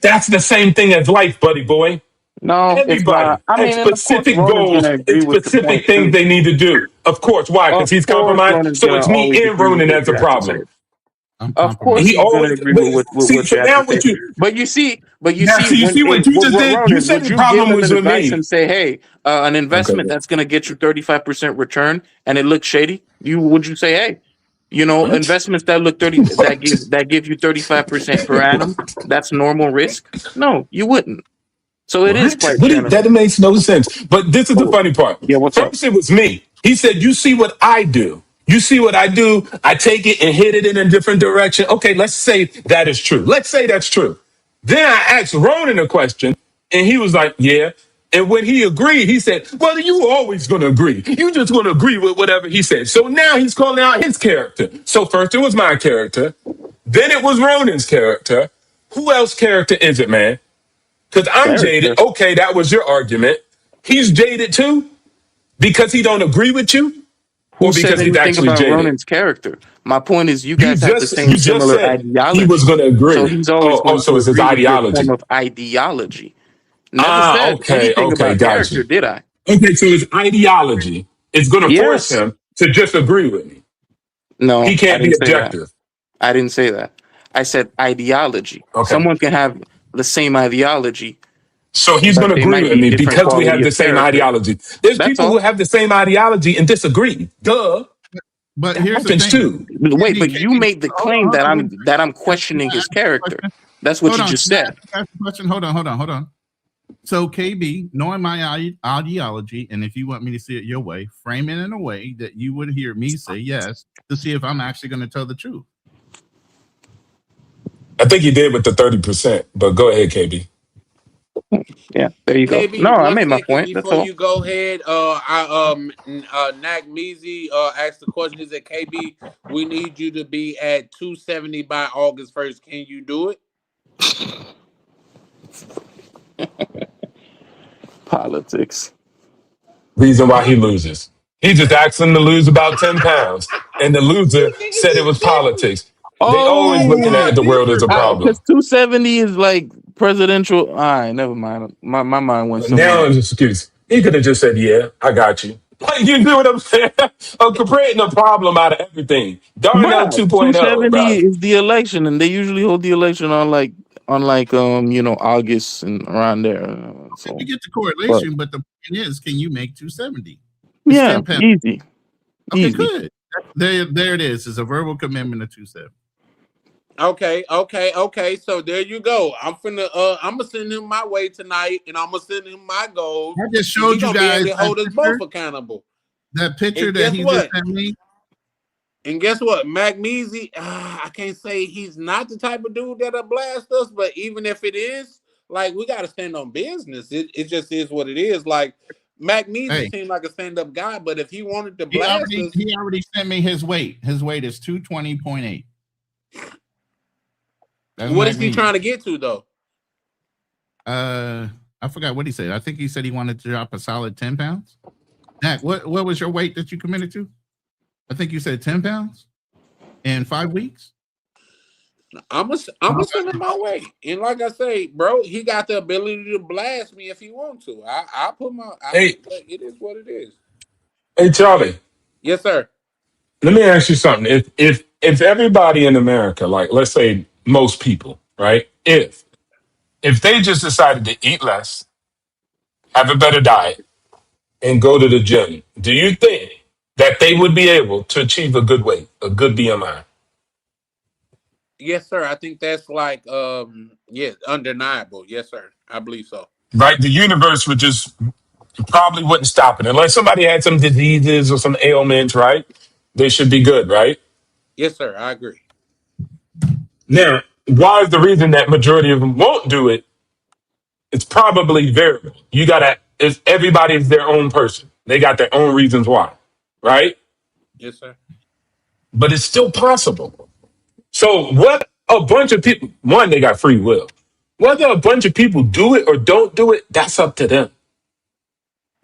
That's the same thing as life, buddy boy. No, it's Everybody not. I has mean, and of course, specific Ronan's goals gonna and agree with the specific point things too. they need to do. Of course, why? Because he's Of course, compromised. Ronan's So gonna it's me always and agree with Ronan what as a you have to say. problem. Of course, He he's going to always agree with see. what So you have now to say. what you But you see, so you see what you just did. You Ronan, said would the you give problem him was an with advice me. and say, "Hey, an investment that's going to get you 35% return, and it looks shady"? Would you say, "Hey, What? investments that look 30 that give you 35% per annum, that's normal risk"? No, you wouldn't. So it is quite general. That makes no sense. But this is the funny part. Yeah, what's up? First, it was me. He said, "You see what I do. You see what I do. I take it and hit it in a different direction." Okay, let's say that is true. Let's say that's true. Then I asked Ronan a question, and he was like, "Yeah." And when he agreed, he said, "Well, you always going to agree. You just going to agree with whatever he said." So now he's calling out his character. So first it was my character. Then it was Ronan's character. Who else character is it, man? Because I'm jaded. Okay, that was your argument. He's jaded too because he don't agree with you, Who or said because he's anything actually about jaded. Ronan's character? My point is, you You guys have the just same similar said ideology. he was going to agree. So he's always going So to it's his agree with your ideology. form of ideology. Never said Okay, anything about got character, you. did I? Okay, so his ideology is going to force Yes. him to just agree with me. No, He I can't be didn't say that. objective. I didn't say that. I said ideology. Okay. Someone can have the same ideology. So he's but going to they agree might with be me different because we quality have the of same character. ideology. There's That's people all. who have the same ideology and disagree. Duh. But That here's the happens thing. too. Wait, but you made the claim that I'm questioning his character. That's what Hold you on, just can I said. ask a question? Hold on. So KB, knowing my ideology, and if you want me to see it your way, frame it in a way that you would hear me say yes to see if I'm actually going to tell the truth. I think you did with the 30%, but go ahead, KB. Yeah, there you go. KB, No, I one made my second point. That's before all. you go ahead. Nak Meezy asked the question. He said, KB, we need you to be at 270 by August 1st. Can you do it? Politics. Reason why he loses. He just asked him to lose about 10 pounds, and the loser said it was politics. They always looking at the world as a problem. Because 270 is like presidential. All right, never mind. My mind went somewhere. Now it's an excuse. He could have just said, "Yeah, I got you." Like, you know what I'm saying? I'm creating a problem out of everything. Darnell Bro, 2.0, 270 bro. is the election, and they usually hold the election on August and around there. So, You get the correlation, but the point is, can you make 270? It's yeah, 10 pounds. easy. Okay, Easy. good. There it is. It's a verbal commitment to 270. Okay. So there you go. I'm gonna send him my way tonight, and I'm gonna send him my goals. I just showed you guys be able to hold that us both picture. accountable. That picture And that guess he what? just sent me. And guess what? Mac Meezy, I can't say he's not the type of dude that'll blast us, but even if it is, like, we got to stand on business. It just is what it is. Like, Mac Meezy seemed like a stand-up guy, but if he wanted to blast us, he already sent me his weight. His weight is 220.8. what is he trying to get to, though? I forgot what he said. I think he said he wanted to drop a solid 10 pounds. Mac, what was your weight that you committed to? I think you said 10 pounds in 5 weeks. I'm gonna send him my way. And like I say, bro, he got the ability to blast me if he wants to. I put my. Hey, it is what it is. hey, Charlie. Yes, sir. Let me ask you something. If everybody in America, like let's say most people, right? If they just decided to eat less, have a better diet, and go to the gym, do you think that they would be able to achieve a good weight, a good BMI? Yes, sir. I think that's like undeniable. Yes, sir. I believe so. Right? The universe would just probably wouldn't stop it unless somebody had some diseases or some ailments, right? They should be good, right? Yes, sir. I agree. Now, why is the reason that majority of them won't do it? It's probably variable. Everybody is their own person. They got their own reasons why, right? Yes, sir. But it's still possible. So what a bunch of people, one, they got free will. Whether a bunch of people do it or don't do it, that's up to them.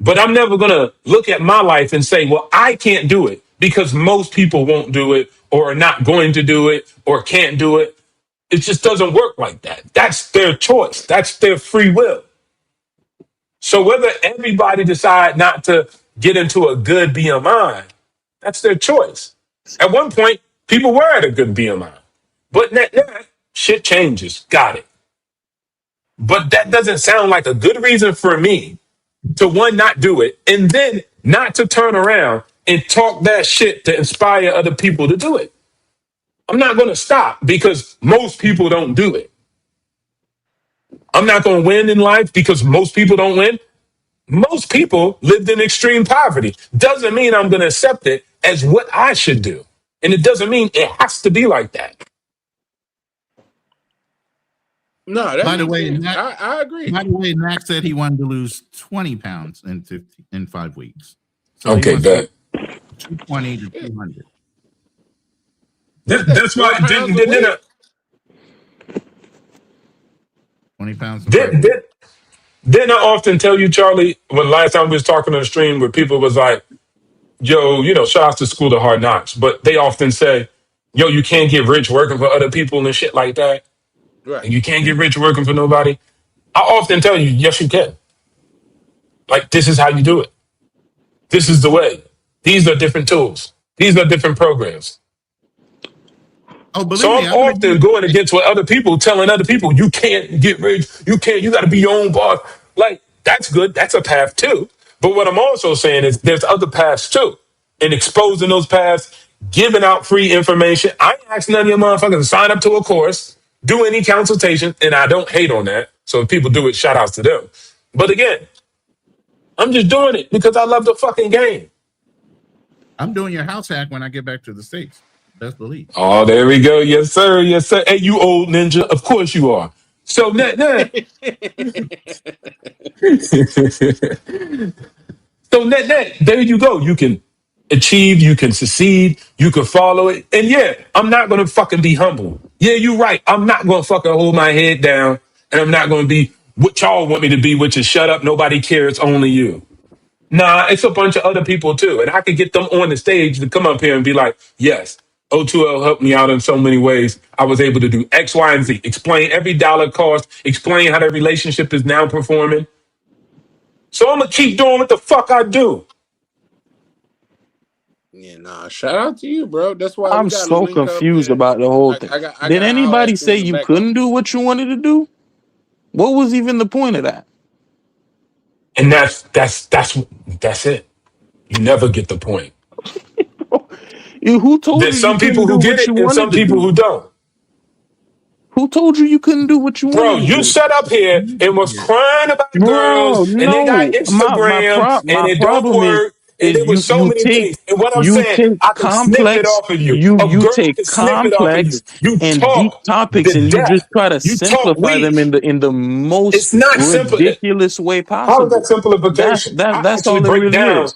But I'm never going to look at my life and say, well, I can't do it because most people won't do it or are not going to do it or can't do it. It just doesn't work like that. That's their choice. That's their free will. So whether everybody decide not to get into a good BMI, that's their choice. At one point, people were at a good BMI. But now, shit changes. Got it. But that doesn't sound like a good reason for me to, one, not do it, and then not to turn around and talk that shit to inspire other people to do it. I'm not going to stop because most people don't do it. I'm not going to win in life because most people don't win. Most people lived in extreme poverty. Doesn't mean I'm going to accept it as what I should do. And it doesn't mean it has to be like that. No, By the way, I agree. By the way, Max said he wanted to lose 20 pounds in 5 weeks. So okay, bet. 220 to 200. That's why I didn't. 20 pounds. Didn't I often tell you, Charlie, when last time we was talking on the stream where people was like, yo, shout out to School of Hard Knocks, but they often say, yo, you can't get rich working for other people and shit like that. Right. And you can't get rich working for nobody. I often tell you, yes, you can. Like, this is how you do it. This is the way. These are different tools. These are different programs. So I'm often going against what other people telling other people, you can't get rich. You got to be your own boss. Like, that's good. That's a path too. But what I'm also saying is there's other paths too. And exposing those paths, giving out free information. I ain't ask none of your motherfuckers to sign up to a course, do any consultation, and I don't hate on that. So if people do it, shout outs to them. But again, I'm just doing it because I love the fucking game. I'm doing your house hack when I get back to the States. Best believe. Oh, there we go. Yes, sir. Yes, sir. Hey, you old ninja. Of course you are. So, net. So, net. There you go. You can achieve. You can succeed. You can follow it. And yeah, I'm not going to fucking be humble. Yeah, you're right. I'm not going to fucking hold my head down. And I'm not going to be what y'all want me to be, which is shut up. Nobody cares. Only you. Nah, it's a bunch of other people too. And I could get them on the stage to come up here and be like, yes, O2L helped me out in so many ways. I was able to do X, Y, and Z. Explain every dollar cost. Explain how that relationship is now performing. So I'm going to keep doing what the fuck I do. Yeah, nah, shout out to you, bro. That's why I'm so confused about the whole thing. Did anybody say you couldn't do what you wanted to do? What was even the point of that? And that's it. You never get the point. Who told There's you some people who get it and some people who don't. Who told you couldn't do what you wanted? Bro, you sat up here and was crying about girls and they got Instagram and it don't work. And there was so many things. And what I'm saying, I can snip it off of you. You take complex and deep topics and you just try to simplify them in the most ridiculous way possible. How is that simplification? That's all it really is.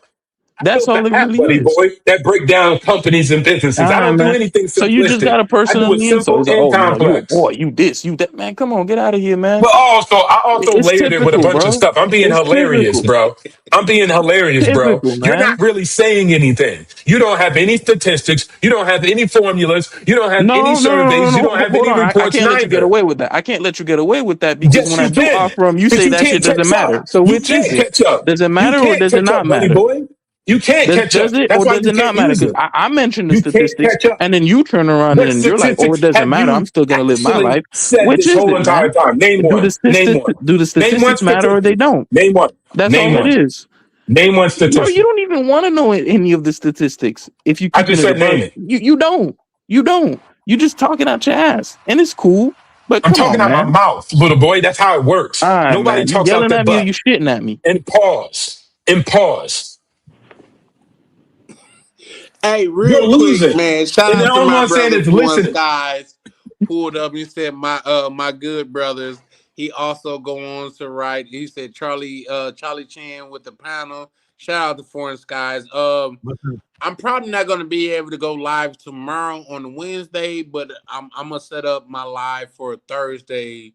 That's all it App, really buddy is. boy, that break down companies and businesses. I don't do Man. anything So you just simplistic. got a I person do on it the inside. simple It's like, and oh no, you a complex. boy, you this, you that. Man, come on, get out of here, man. But I also It's layered it with a typical, bunch of bro. stuff. I'm being It's hilarious, typical. bro. I'm being hilarious, bro. Typical, You're man. not really saying anything. You don't have any statistics. You don't have any formulas. You don't have any surveys. You don't have Hold any on. I reports, can't let you get neither. away with that. I can't let you get away with that because Yes, when I you do can. offer them, you Because say you that shit can't doesn't catch matter. up. So You which is can't it? catch up. Does it You matter or can't does it catch not up, buddy matter? boy. You can't catch up. Does it That's or why does you it not can't matter? use Because it. I mentioned the You can't statistics, catch up. and then you turn around What and you're like, "Oh, it statistics doesn't have matter. I'm you still gonna live my actually life." said Which this is whole it, man? entire time? Name one. Name one. Do the Name one statistics matter or they statistic. don't? Name one. That's Name all it one. is. Name one Bro, you statistic. don't even want to know any of the statistics if you I keeping just it said above. name it. You don't. You don't. You just talking out your ass, and it's cool. But I'm come talking on, out my man. mouth, little boy. That's how it works. All right, Nobody man. You talks out yelling their at me or you butt. shitting at me? And pause. And pause. Hey, You're real quick, losing. man. Shout And out to all my I'm saying brother is Foreign listen. Skies. Pulled up. He said my good brothers. He also go on to write. He said Charlie Chan with the panel. Shout out to Foreign Skies. I'm probably not gonna be able to go live tomorrow on Wednesday, but I'm gonna set up my live for Thursday,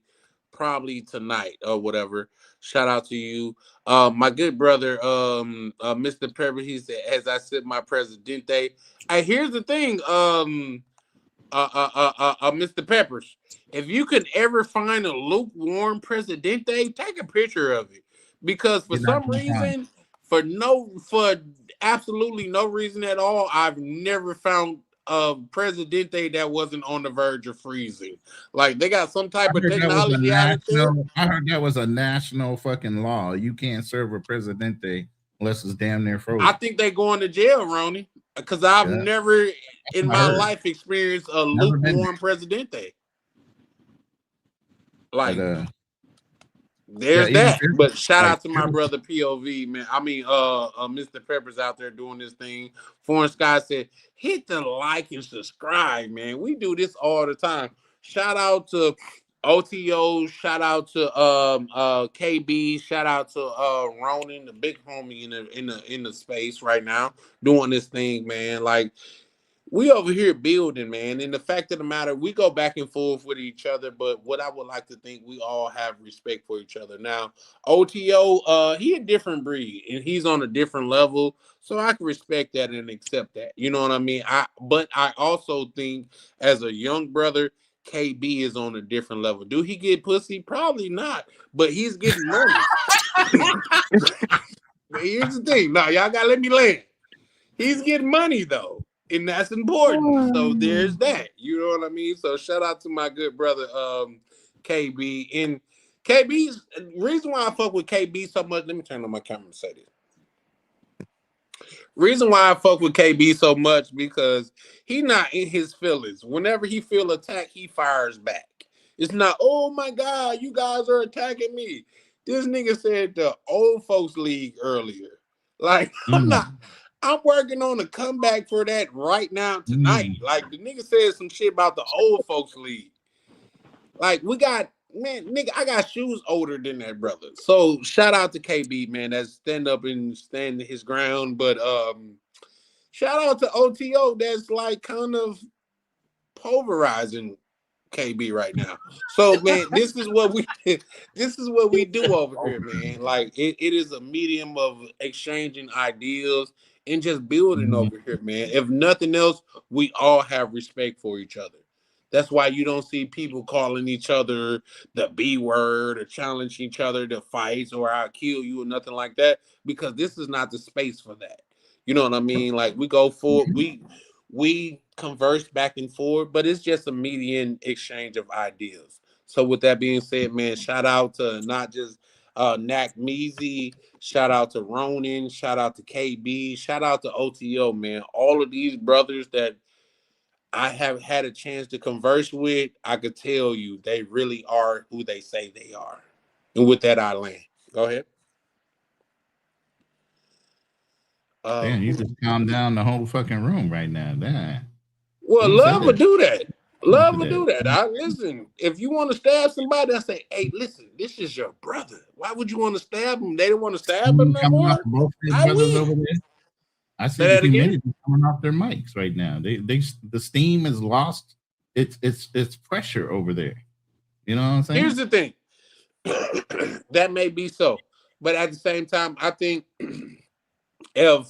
probably tonight or whatever. Shout out to you. My good brother, Mr. Pepper, he said, as I said, my Presidente. Hey, here's the thing, Mr. Peppers. If you could ever find a lukewarm Presidente, take a picture of it. Because for You're not some gonna find reason, for absolutely no reason at all, I've never found a Presidente that wasn't on the verge of freezing. Like they got some type of technology out of there. I heard that was a national fucking law. You can't serve a presidente unless it's damn near frozen. I think they going to jail, Ronnie, because I've never in my life experienced a lukewarm Presidente. Like, there's that. But shout out to my brother POV, man. I mean, Mr. Pepper's out there doing this thing. Foreign Sky said, hit the like and subscribe, man. We do this all the time. Shout out to OTO, shout out to KB, shout out to Ronan, the big homie in the space right now, doing this thing, man. Like, we over here building, man. And the fact of the matter, we go back and forth with each other, but what I would like to think, we all have respect for each other. Now, OTO, he a different breed and he's on a different level. So I can respect that and accept that. You know what I mean? But I also think as a young brother, KB is on a different level. Do he get pussy? Probably not, but he's getting money. But here's the thing. Now, y'all gotta let me land. He's getting money though. And that's important. So there's that. You know what I mean? So shout out to my good brother KB. And KB's reason why I fuck with KB so much. Let me turn on my camera and say this. Reason why I fuck with KB so much because he not in his feelings. Whenever he feel attacked, he fires back. It's not, oh my God, you guys are attacking me. This nigga said the old folks league earlier. Like, I'm working on a comeback for that right now tonight. Like the nigga said some shit about the old folks league. Like we got, man, nigga, I got shoes older than that brother. So shout out to KB, man. That's stand up and stand his ground. But shout out to OTO. That's like kind of pulverizing KB right now. So man, this is what we do over here, man. Like it is a medium of exchanging ideas and just building over here, man. If nothing else, we all have respect for each other. That's why you don't see people calling each other the B word or challenge each other to fights or I'll kill you or nothing like that, because this is not the space for that. You know what I mean? Like we go forward, we converse back and forth, but it's just a median exchange of ideas. So with that being said, man, shout out to not just Nak Meezy, shout out to Ronan, shout out to KB, shout out to OTO, man. All of these brothers that I have had a chance to converse with, I could tell you they really are who they say they are. And with that, I land. Go ahead. Damn, you just calm down the whole fucking room right now. Damn. Well, love will do that. Love will do that. I listen. If you want to stab somebody, I say, hey, listen, this is your brother. Why would you want to stab him? They don't want to stab him no more. I will. I see the humidity coming off their mics right now. The steam is lost. It's pressure over there. You know what I'm saying? Here's the thing. That may be so, but at the same time, I think if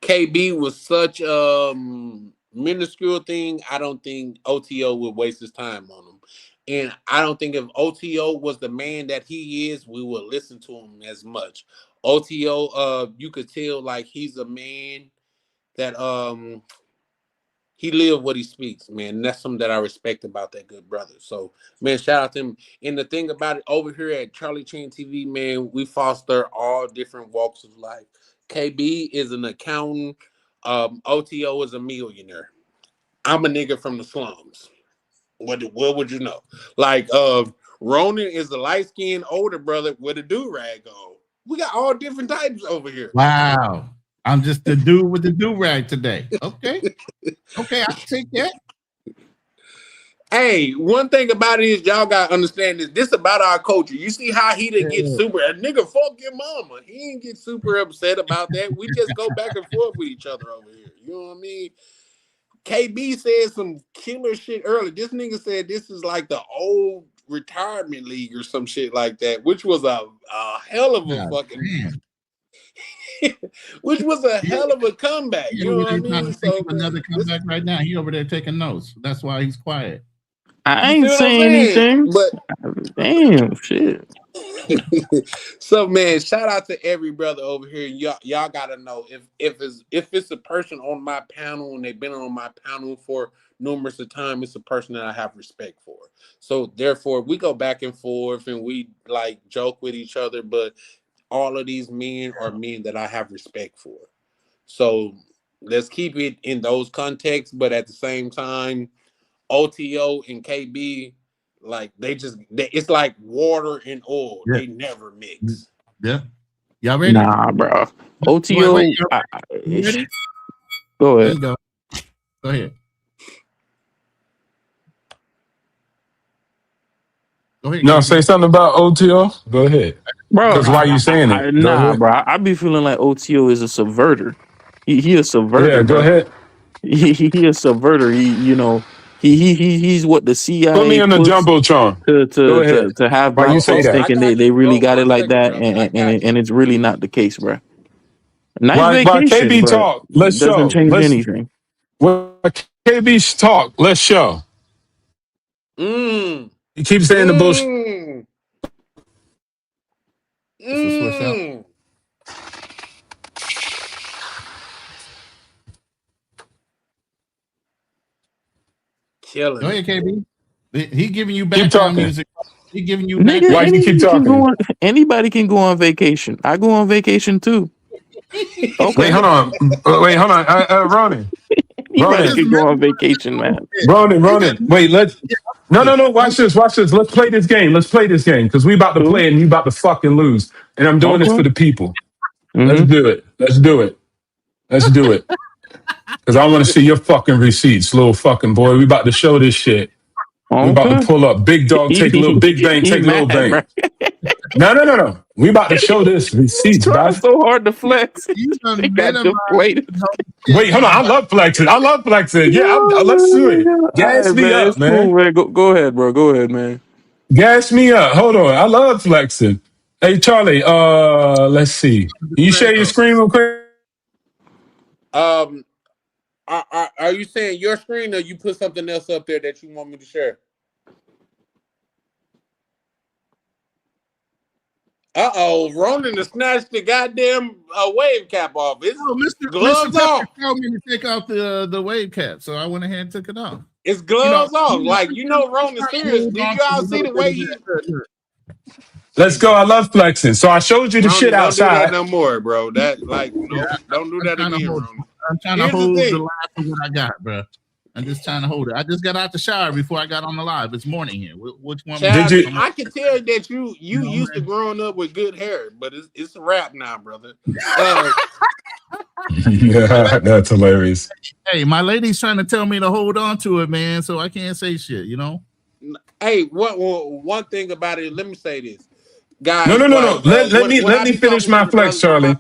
KB was such a minuscule thing, I don't think OTO would waste his time on him. And I don't think if OTO was the man that he is, we would listen to him as much. OTO, you could tell like he's a man that he lives what he speaks, man. And that's something that I respect about that good brother. So, man, shout out to him. And the thing about it, over here at Charlie Chan TV, man, we foster all different walks of life. KB is an accountant. OTO is a millionaire. I'm a nigga from the slums. What would you know? Like, Ronan is the light-skinned older brother with a do-rag on. We got all different types over here. Wow. I'm just the dude with the do-rag today. Okay. Okay, I'll take that. Hey, one thing about it is y'all gotta understand this about our culture. You see how he didn't get super a nigga fuck your mama. He didn't get super upset about that. We just go back and forth with each other over here. You know what I mean? KB said some killer shit earlier. This nigga said this is like the old retirement league or some shit like that, which was a hell of a fucking which was a hell of a comeback. You know what I mean? So another comeback right now. He over there taking notes. That's why he's quiet. I ain't saying anything. But damn shit. So man, shout out to every brother over here. Y'all gotta know if it's a person on my panel and they've been on my panel for numerous of time, it's a person that I have respect for. So therefore, we go back and forth and we like joke with each other, but all of these men are men that I have respect for. So let's keep it in those contexts, but at the same time, OTO and KB, like it's like water and oil. Yeah. They never mix. Yeah. Y'all ready? Nah, bro. OTO. Wait, you ready? Go ahead. Go ahead. Go ahead. No, say something about OTO. Go ahead. Bro, because why you saying it? Nah, bro. I be feeling like OTO is a subverter. He a subverter. Yeah, go bro. ahead. He a subverter. He's what the CIA Put me on the jumbotron. to have Why black you say folks that? thinking they really got it like that, and it's really not the case, bro. Nice While vacation, KB but talk, let's it doesn't show. change anything. While KB talk, let's show. You keep saying the bullshit. Killing. Go ahead, KB. He giving you background music. He giving you. Nigga, Why you keep talking? Anybody can go on vacation. I go on vacation too. Okay. Wait, hold on. Ronan. Anybody can go on vacation, man. Ronan. Wait, No. Watch this. Let's play this game. Because we about to play and you about to fucking lose. And I'm doing this for the people. Let's do it. Because I want to see your fucking receipts, little fucking boy. We about to show this shit. We about to pull up. Big dog, take a little big bang, take a little bang. No. We about to show this receipts, bro. It's so hard to flex. Wait, hold on. I love flexing. Yeah, let's do it. Gas me up, man. Cool, man. Go ahead, bro. Go ahead, man. Gas me up. Hold on. I love flexing. Hey, Charlie, let's see. Can you share your screen real quick? Are you saying your screen or you put something else up there that you want me to share? Ronan has snatched the goddamn wave cap off. It's gloves off. Told me to take off the wave cap, so I went ahead and took it off. It's gloves off. Ronan's serious. Did y'all see the way he? Let's go. I love flexing. So I showed you the shit outside. Don't do that no more, bro. Don't do that again, Ronan. I'm trying to hold the live for what I got, bro. I'm just trying to hold it. I just got out the shower before I got on the live. It's morning here. Which one? Did you? I can tell that you used to growing up with good hair, but it's a wrap now, brother. Yeah, that's hilarious. Hey, my lady's trying to tell me to hold on to it, man. So I can't say shit, you know. Hey, one thing about it? Let me say this, guys. No. Let me finish my flex, Charlie.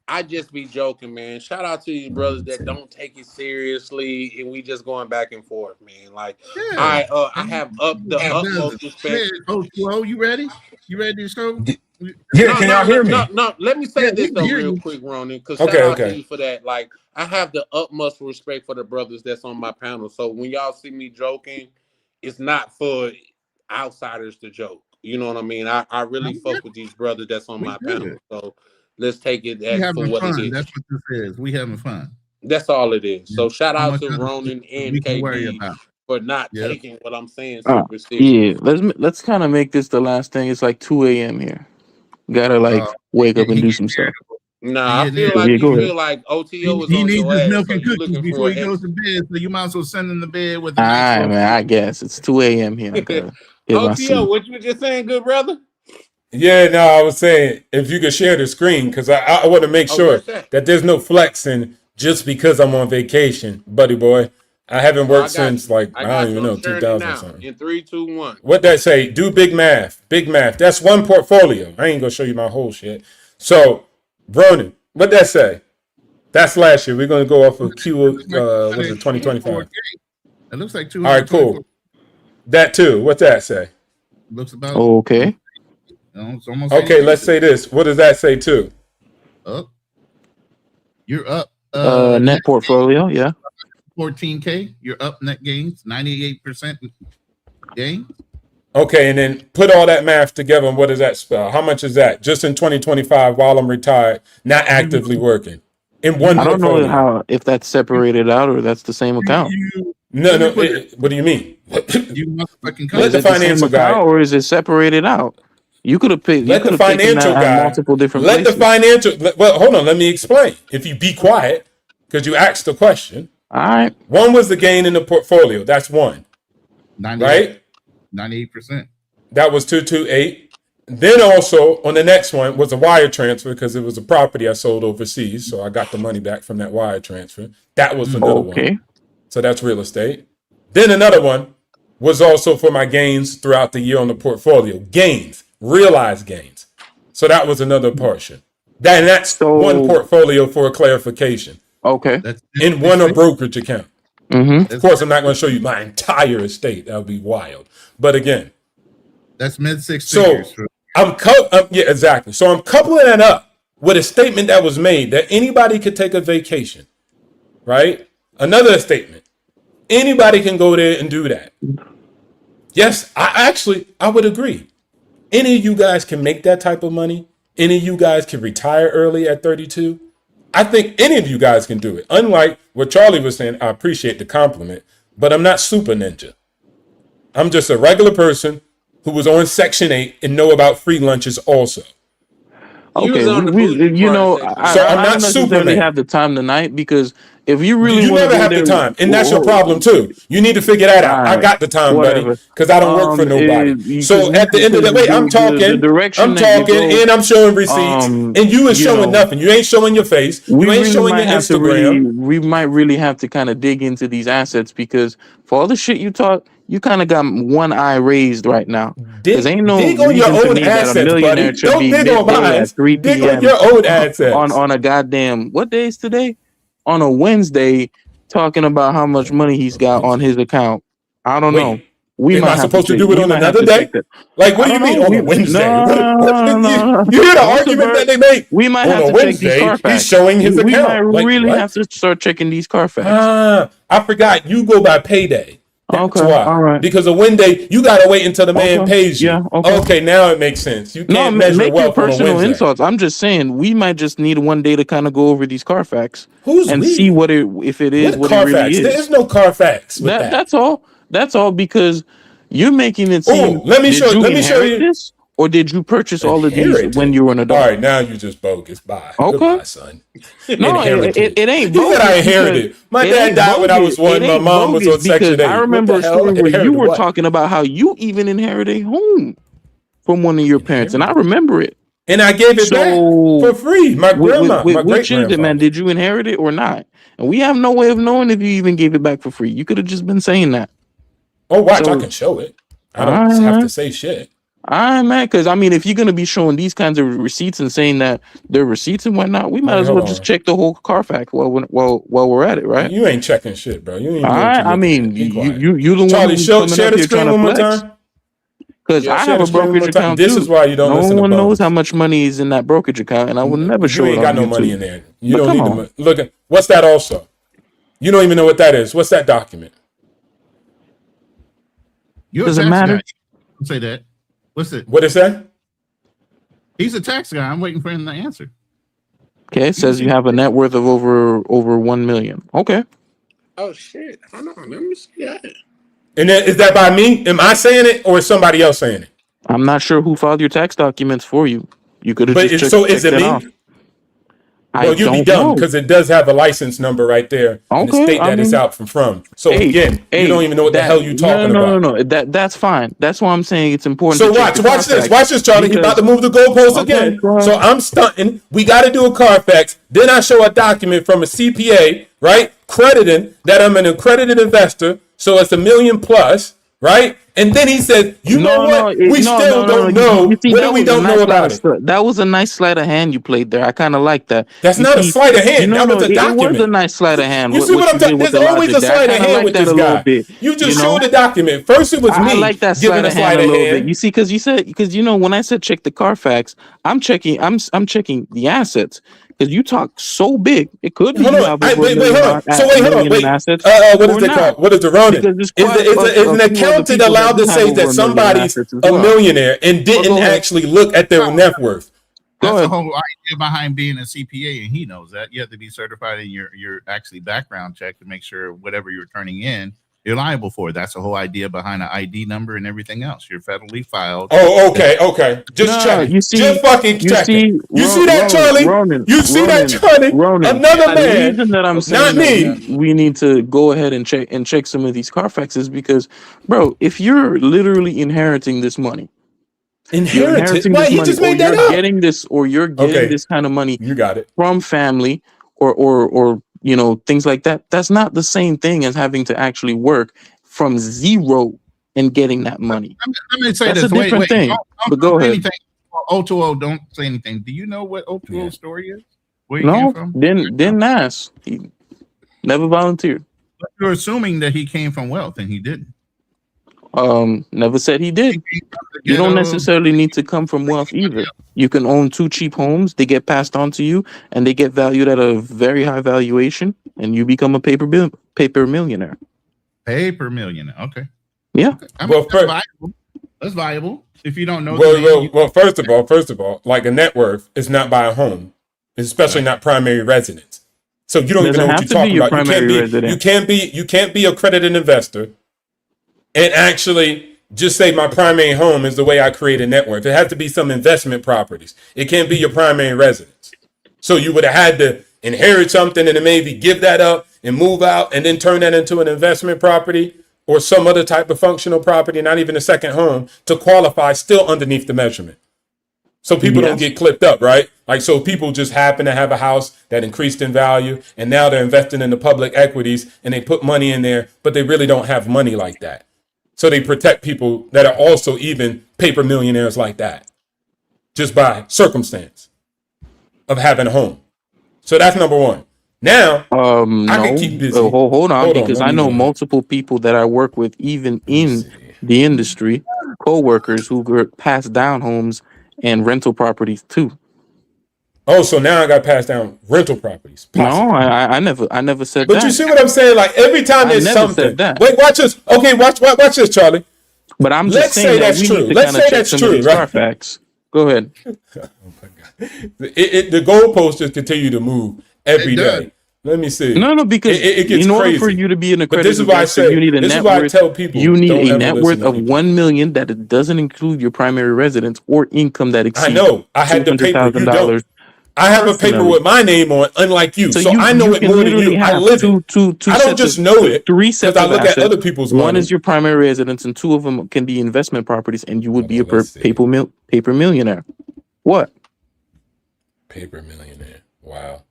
I just be joking, man. Shout out to you brothers that don't take it seriously, and we just going back and forth, man. Like I have the utmost respect. Oh, you ready? You ready to show? Yeah, can y'all hear me? No, let me say this though, real quick, Ronin, because shout out to you for that. Like, I have the utmost respect for the brothers that's on my panel. So when y'all see me joking, it's not for outsiders to joke. You know what I mean? I really fuck with these brothers that's on my panel. So let's take it as for what it is. That's what this is. We having fun. That's all it is. So shout out to Ronin and KB for not taking what I'm saying super serious. Yeah, let's kind of make this the last thing. It's like 2 a.m. here. Gotta wake up and do some stuff. Nah, I feel like you feel like OTO was on your ass. He needs his milk and cookies before he goes to bed, so you might as well send him to bed with. All right, man. I guess it's 2 a.m. here. OTO, what you were just saying, good brother? Yeah, no, I was saying if you could share the screen because I want to make sure that there's no flexing just because I'm on vacation, buddy boy. I haven't worked since I don't even know 2000 something. In 3, 2, 1. What that say? Do big math. Big math. That's one portfolio. I ain't gonna show you my whole shit. So, Ronin, what that say? That's last year. We're gonna go off of Q. Was it 2025? It looks like 2. All right, cool. That too. What's that say? Looks about okay. It's almost okay. Let's say this. What does that say too? Up. You're up. Net portfolio. Yeah. 14K, you're up net gains, 98% gain. Okay, and then put all that math together and what does that spell? How much is that just in 2025 while I'm retired, not actively working? In one I don't know if that's separated out or that's the same account. No. What do you mean? You motherfucking let the financial guy, or is it separated out? You could have picked. Let the financial guy. Multiple different. Let the financial. Well, hold on. Let me explain. If you be quiet, because you asked the question. All right. One was the gain in the portfolio. That's one. 98, right? 98%. That was 228. Then also on the next one was a wire transfer because it was a property I sold overseas. So I got the money back from that wire transfer. That was another one. So that's real estate. Then another one was also for my gains throughout the year on the portfolio. Gains, realized gains. So that was another portion. That's one portfolio for a clarification. Okay. In one brokerage account. Mm-hmm. Of course, I'm not going to show you my entire estate. That would be wild. But again, that's mid six figures. So yeah, exactly. So I'm coupling that up with a statement that was made that anybody could take a vacation, right? Another statement. Anybody can go there and do that. Yes, I would agree. Any of you guys can make that type of money. Any of you guys can retire early at 32. I think any of you guys can do it. Unlike what Charlie was saying, I appreciate the compliment, but I'm not super ninja. I'm just a regular person who was on Section 8 and know about free lunches also. Okay, so I'm not necessarily have the time tonight because if you really you never have the time, and that's your problem too. You need to figure that out. I got the time, buddy, because I don't work for nobody. So at the end of the day, I'm talking, and I'm showing receipts, and you is showing nothing. You ain't showing your face. You ain't showing your Instagram. We might really have to kind of dig into these assets because for all the shit you talk, you kind of got one eye raised right now. Because ain't no dig on your own assets, buddy. Don't dig on mine. Dig on your own assets. On a goddamn, what day is today? On a Wednesday, talking about how much money he's got on his account. I don't know. Am I supposed to do it on another day? Like, what do you mean on a Wednesday? No. You hear the argument that they make? We might have to check these Carfax. He's showing his account. We might really have to start checking these Carfax. I forgot. You go by payday. That's why. All right. Because a Wednesday, you gotta wait until the man pays you. Yeah, okay, now it makes sense. You can't measure make wealth your on a personal Wednesday. insults. I'm just saying we might just need one day to kind of go over these Carfax and see what if it is what Carfax? It really is. There is no Carfax with that. That's all. That's all because you're making it seem. Let me show you. This, or did you purchase all of these when you were an adult? All right, now you just bogus. Bye. Okay. Goodbye, son. No, it ain't bogus. You said I inherited. My dad died when I was 1. My mom was on Section 8. I remember a story where you were talking about how you even inherited a home from one of your parents, and I remember it. And I gave it back for free. My grandma, my which is it, man? Did you inherit it or not? And we have no way of knowing if you even gave it back for free. You could have just been saying that. Oh, watch! I can show it. I don't have to say shit. I'm mad because I mean, if you're gonna be showing these kinds of receipts and saying that they're receipts and whatnot, we might Wait, as hold well just on. check the whole Carfax while we're at it, right? You ain't checking shit, bro. You ain't doing what I you looking mean, at. Be you quiet. you the one Charlie, who's share coming up the here screen trying to one more flex. time. Because Yeah, I share have the a screen one brokerage more time. account This too. is why you don't No listen to one knows bums. how much money is in that brokerage account, and I would never You show it ain't got on no money YouTube. in there. You But don't come need the on, money. Look at what's that also? You don't even know what that is. What's that document? You're a does it tax matter? guy. Don't say that. What's it? What is that? He's a tax guy. I'm waiting for him to answer. Okay, it says you have a net worth of over 1 million. Okay. Oh shit! Hold on, let me see that. And then, is that by me? Am I saying it or is somebody else saying it? I'm not sure who filed your tax documents for you. You could have But just so is checked it that me? off. Well, I you'd be don't dumb know. because it does have a license number right there and the Okay, state I that it's mean, out from. So hey, again, you don't even know what the hell you're talking about. no. That's fine. That's why I'm saying it's important So to check the watch this, Carfax Charlie. He about to move the goalpost okay, again. go So ahead. I'm stunting. We got to do a Carfax. Then I show a document from a CPA, right, crediting that I'm an accredited investor. So it's $1 million plus, right? And then he said, "You know what? We still don't know. You see, What that do we was a don't know nice about it?" that was a nice sleight of hand you played there. I kind of like that. That's You not a see, sleight of hand. That was a it was a document. nice sleight of hand. You see what What I'm you saying? did with There's the always logic a there. I sleight of kind of hand like with that this a little guy. bit. You You just know, showed the document. First, it was I me like that giving sleight a of hand sleight a of little bit. hand. You see, because when I said check the Carfax, I'm checking. I'm checking the assets because you talk so big. It could be Hold you on. have over Wait, hold on. So a wait, hold on. million in Wait. assets What is or they not. called? What is the Ronin? Because there's Is quite is an a few other accountant people that allowed do to have say over that a million in somebody's assets as a well. millionaire and But didn't go ahead. actually look at their net worth? Go That's the ahead. whole idea behind being a CPA, and he knows that. You have to be certified in your actually background check to make sure whatever you're turning in, you're liable for. That's the whole idea behind an ID number and everything else. You're federally filed. Oh, okay. Just No, checking. you see, Just fucking checking. You see that, Charlie? Ronan, You see that, Charlie? Another The man, reason that I'm not saying that me. we need to go ahead and check some of these Carfax is because, bro, if you're literally inheriting this money, you're Inherited? inheriting Why this he money, just made that up? you're getting Okay, this kind of money you got it. from family or things like that. That's not the same thing as having to actually work from zero and getting that money. Let me say That's this. a different thing. But Don't go say ahead. anything. O2O, don't say anything. Do you know what O2O's story is? Where he No, came from? didn't ask. He never volunteered. But you're assuming that he came from wealth, and he didn't. Never said he did. You don't necessarily need to come from wealth either. You can own 2 cheap homes, they get passed on to you, and they get valued at a very high valuation, and you become a paper millionaire. Paper millionaire. Okay. Yeah. I mean, that's viable. If you don't know First of all, like a net worth is not by a home, especially not primary residence. So you don't even know what you're talking about. You can't be a accredited investor and actually just say my primary home is the way I create a net worth. It has to be some investment properties. It can't be your primary residence. So you would have had to inherit something and then maybe give that up and move out and then turn that into an investment property or some other type of functional property, not even a second home, to qualify still underneath the measurement. So people don't get clipped up, right? Like, so people just happen to have a house that increased in value and now they're investing in the public equities and they put money in there, but they really don't have money like that. So they protect people that are also even paper millionaires like that, just by circumstance of having a home. So that's number one. Now, I can keep busy. Hold on, because I know multiple people that I work with, even in the industry, co-workers who passed down homes and rental properties too. Oh, so now I got passed down rental properties. Possibly. No, I never said but that. But you see what I'm saying? Like every time there's something. Wait, watch this. Okay, watch this, Charlie. But I'm just saying that we need to kind of check some of these Carfax. Go ahead. Oh my God. The goalposts just continue to move every day. Let me see. No, because it gets in order crazy. for you to be an accredited this is why I investor, say, you need a this net is why worth. I tell people You need a don't net ever worth listen to of people. 1 million that it doesn't include your primary residence or income that exceeds. I know. I had the paper. You don't. I have a paper personally. with my name on, unlike you. So I know it can more than literally you. I have live two it. I don't sets just of- know it 3 sets because I of look at assets. other people's One money. is your primary residence, and 2 of them can be investment properties, and you would be a let's see. paper millionaire. What? Paper millionaire. Wow.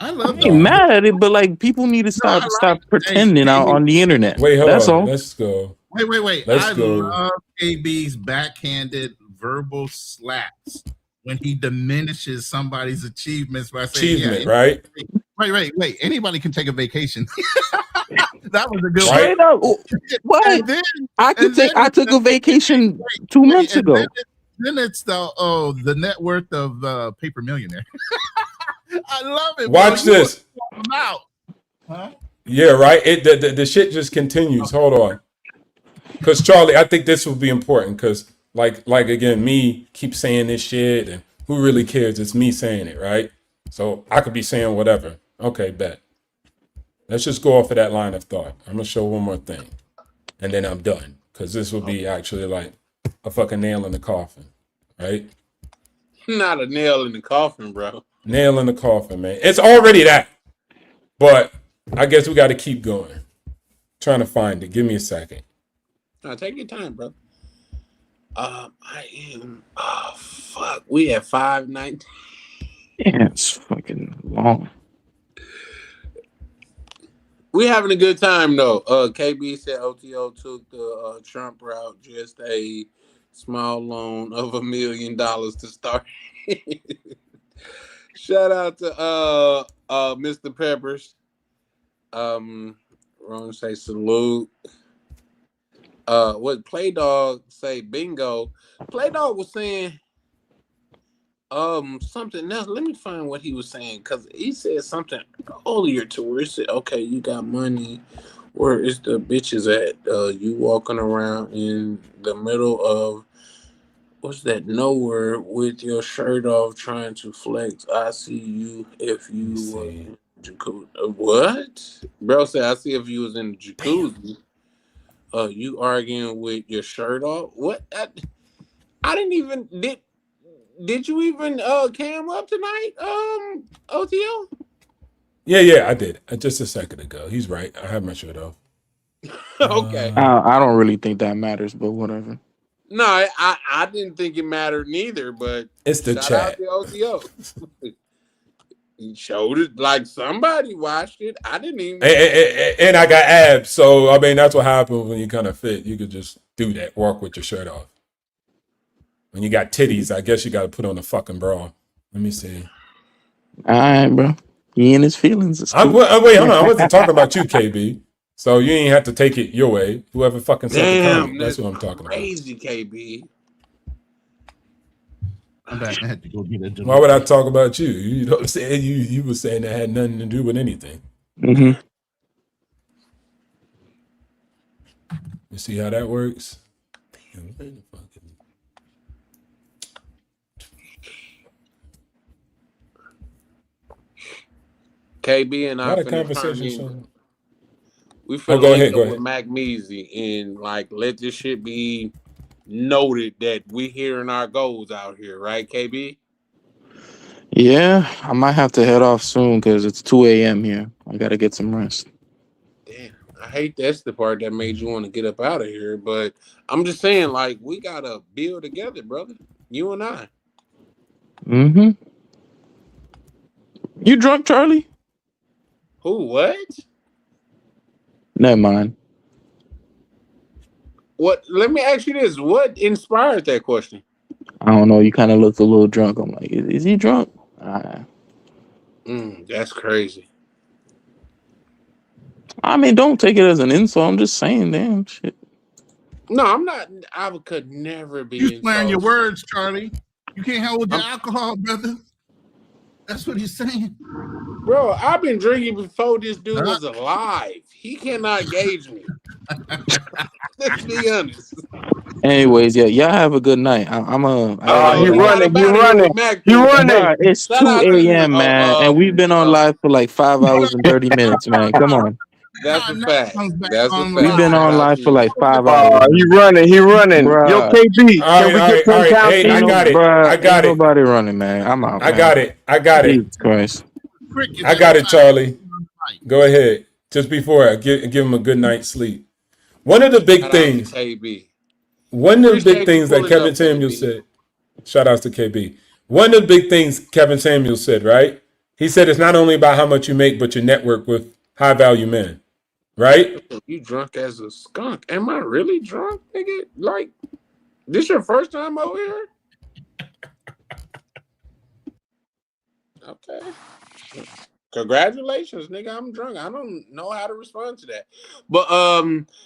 I love I ain't mad at it, but like people need to stop pretending out on the internet. Wait, hold That's on. all. Let's go. Wait. Let's I go. love KB's backhanded verbal slaps when he diminishes somebody's achievements by saying, Achievement, right? Wait. Anybody can take a vacation. That was a good Straight one. up. What? And then, I took a vacation 2 months and ago. then it's the net worth of Paper Millionaire. I love it. Watch bro. this. Out. Huh? Yeah, right. The shit just continues. Hold on, because Charlie, I think this will be important. Because like again, me keep saying this shit, and who really cares? It's me saying it, right? So I could be saying whatever. Okay, bet. Let's just go off of that line of thought. I'm gonna show one more thing, and then I'm done. Because this will be actually like a fucking nail in the coffin, right? Not a nail in the coffin, bro. Nail in the coffin, man. It's already that, but I guess we got to keep going. Trying to find it. Give me a second. No, take your time, bro. I am. Oh fuck, we at 5:19. Yeah, it's fucking long. We having a good time though. KB said OTO took the Trump route, just a small loan of $1 million to start. Shout out to Mr. Peppers. Ron say salute. What Play Dog say bingo. Play Dog was saying something else. Let me find what he was saying, because he said something earlier to where he said, okay, you got money, where is the bitches at? You walking around in the middle of what's that, nowhere, with your shirt off trying to flex. I see you if you were in jacuzzi. What? Bro said, I see if you was in the jacuzzi. You arguing with your shirt off? What? I didn't even did you even cam up tonight, OTO? Yeah, I did. Just a second ago. He's right. I have my shirt off. Okay. I don't really think that matters, but whatever. No, I didn't think it mattered neither, but it's the shout chat. out to OTO. He showed it like somebody watched it. I didn't even. And I got abs, so I mean that's what happens when you kind of fit. You could just do that, walk with your shirt off. When you got titties, I guess you got to put on a fucking bra. Let me see. All right, bro. He in his feelings. Wait, hold on. I wasn't talking about you, KB. So you ain't have to take it your way. Whoever fucking said the comment, that's what I'm talking crazy, about. KB. I'm back. I had to go get a Why would I talk about you? You know what I'm saying? You were saying that had nothing to do with anything. Mm-hmm. You see how that works? KB and I finna conversation. We finna go ahead. with Mac Measy and like let this shit be noted that we hearing our goals out here, right, KB? Yeah, I might have to head off soon because it's 2 a.m. here. I gotta get some rest. Damn, I hate that's the part that made you want to get up out of here, but I'm just saying, like, we gotta build together, brother. You and I. Mm-hmm. You drunk, Charlie? Who? What? Never mind. What? Let me ask you this: what inspired that question? I don't know. You kind of looked a little drunk. I'm like, is he drunk? That's crazy. I mean, don't take it as an insult. I'm just saying, damn shit. No, I'm not. I could never be. You swearing your words, Charlie. You can't hold your alcohol, brother. That's what he's saying. Bro, I've been drinking before this dude was alive. He cannot gauge me. Let's be honest. Anyways, yeah, y'all have a good night. I'm you running. Bruh, it's 2 a.m., man, and we've been on live for like 5 hours and 30 minutes, man. Come on. That's a fact. That's a fact. We've been on live for like 5 hours. He running. Bruh. Yo, KB, can we get 10 pounds? Hey, I got it. Bruh, I got ain't nobody running, man. I'm out. I got it. Jesus Christ. I got it, Charlie. Go ahead. Just before I give him a good night's sleep. One of the big things. One of the big things that Kevin Samuels said. Shout outs to KB. One of the big things Kevin Samuels said, right? He said it's not only about how much you make, but your network with high value men. right? You drunk as a skunk. Am I really drunk, nigga? Like, this your first time over here? Okay. Congratulations, nigga. I'm drunk. I don't know how to respond to that. But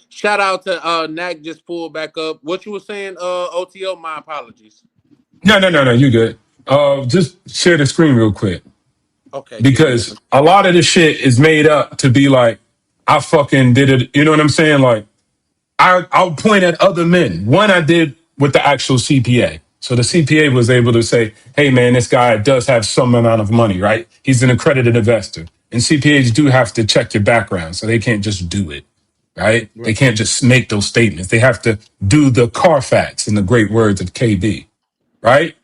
shout out to Knack just pulled back up. What you were saying, OTO, my apologies. No. You good. Just share the screen real quick. Okay, Because a lot of this shit is made up to be like, I fucking did it. You know what I'm saying? Like, I'll point at other men. One I did with the actual CPA. So the CPA was able to say, hey man, this guy does have some amount of money, right? He's an accredited investor. And CPAs do have to check your background. So they can't just do it, right? They can't just make those statements. They have to do the Carfax in the great words of KB, right?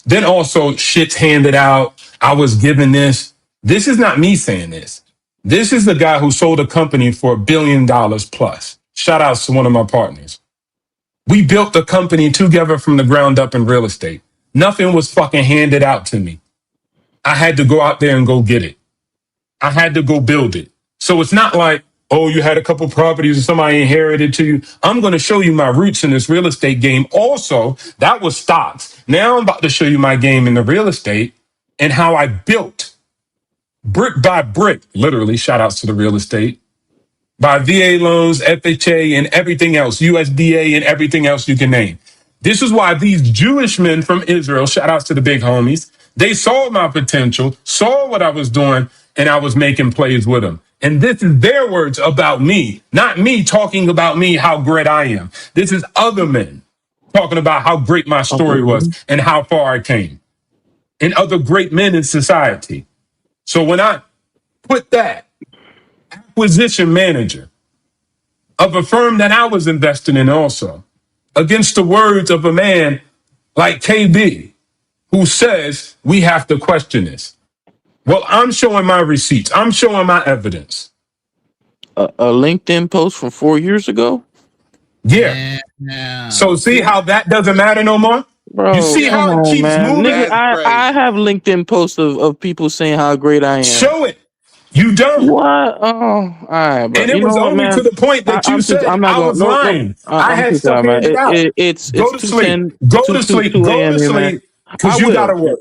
Then also shit's handed out. I was given this. This is not me saying this. This is the guy who sold a company for $1 billion plus. Shout outs to one of my partners. We built the company together from the ground up in real estate. Nothing was fucking handed out to me. I had to go out there and go get it. I had to go build it. So it's not like, oh, you had a couple properties and somebody inherited to you. I'm going to show you my roots in this real estate game. Also, that was stocks. Now I'm about to show you my game in the real estate and how I built brick by brick, literally, shout outs to the real estate, by VA loans, FHA, and everything else, USDA, and everything else you can name. This is why these Jewish men from Israel, shout outs to the big homies, they saw my potential, saw what I was doing, and I was making plays with them. And this is their words about me, not me talking about me, how great I am. This is other men talking about how great my story was and how far I came, and other great men in society. So when I put that acquisition manager of a firm that I was investing in also against the words of a man like KB, who says we have to question this. Well, I'm showing my receipts. I'm showing my evidence. A LinkedIn post from 4 years ago? Yeah. So see how that doesn't matter no more? Bro, You see come how it on, keeps man. moving? Nigga, I have LinkedIn posts of people saying how great I am. Show it. You don't. What? Oh, all right, bro. And it You know was what, only man? to the point that you said I'm not I going. was No, lying. I I'm had too stuff tired, man. handed out. It's Go to sleep. 2:10, Go to sleep. 2 Go a.m. to here, man. sleep. I Because you got to will. work.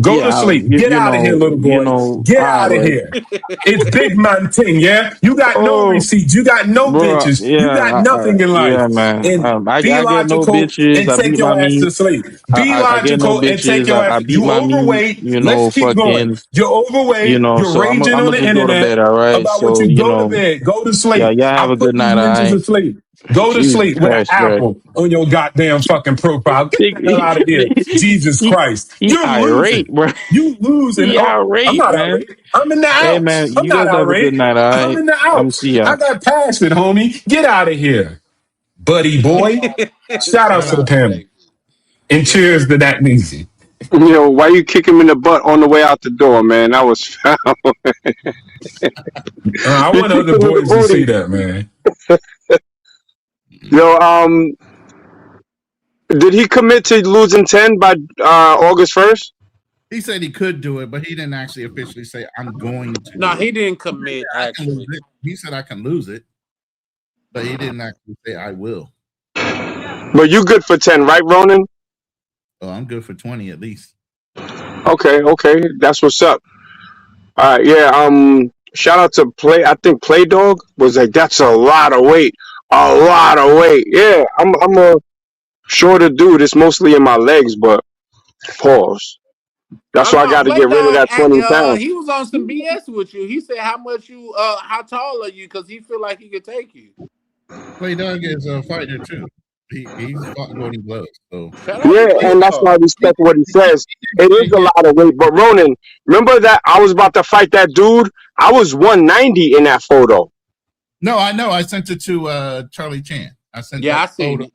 Go to sleep. Get out of here, little boy. Get out of here. It's big man thing, yeah? You got no receipts. You got no Bro, bitches. You got nothing in life. yeah, man. And I be get no logical bitches. and I take beat my your ass meat. to sleep. Be I get no logical and take bitches. your ass. I beat You my meat. overweight. You Let's know, keep going. fucking. You're overweight. You're So I'm raging on gonna the just go to internet bed. All right. about what So you go to bed. Go to sleep. y'all have I a put good these night. All ninjas right. to sleep. Go to Jesus sleep with an Christ, bro. apple on your goddamn fucking profile. Get the hell out of here. Jesus Christ. He You're irate, losing. bro. You losing. He Oh, I'm irate, not man. irate. I'm in the Hey, outs. man, I'm you not guys have a good irate. night. All I'm right. in the I'm outs. see y'all. I got passion, homie. Get out of here, buddy boy. Shout out to the panel. And cheers to that easy. Yo, why you kick him in the butt on the way out the door, man? That was foul. I You want kicked other him in the boys to see booty. that, man. Yo, did he commit to losing 10 by August 1st? He said he could do it, but he didn't actually officially say I'm going to. No, do he it. didn't commit. Actually, He said I can lose it, but he didn't actually say I will. But you good for 10, right, Ronan? Oh, I'm good for 20 at least. Okay, that's what's up. All right, yeah. Shout out to Play. I think Play Dog was like, that's a lot of weight. A lot of weight. Yeah, I'm a shorter dude. It's mostly in my legs, but pause. That's why I got to Play get rid of Dog. that 20 pounds. He was on some BS with you. He said, how tall are you? Because he feel like he could take you. Play Dog is a fighter too. He's fought Golden Gloves. So Yeah, and that's why I respect what he says. It is a lot of weight. But Ronan, remember that I was about to fight that dude? I was 190 in that photo. no, I know. I sent it to Charlie Chan. I sent Yeah, that I seen photo.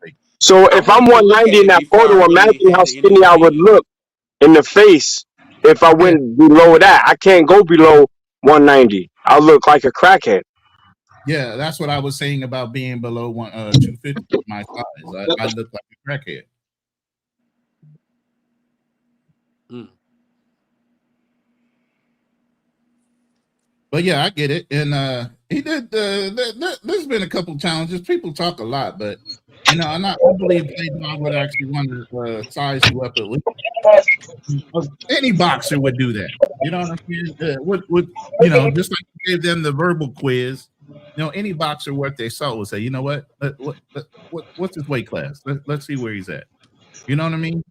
it. So if I'm 190 in that photo, imagine how skinny I would look in the face if I went below that. I can't go below 190. I'll look like a crackhead. Yeah, that's what I was saying about being below 250 my size. I look like a crackhead. But yeah, I get it. And He did. There's been a couple challenges. People talk a lot, but I believe Play Dog would actually want to size you up at least. Any boxer would do that. You know what I'm saying? Just like you gave them the verbal quiz. Any boxer worth their salt would say, you know what? What's his weight class? Let's see where he's at. You know what I mean?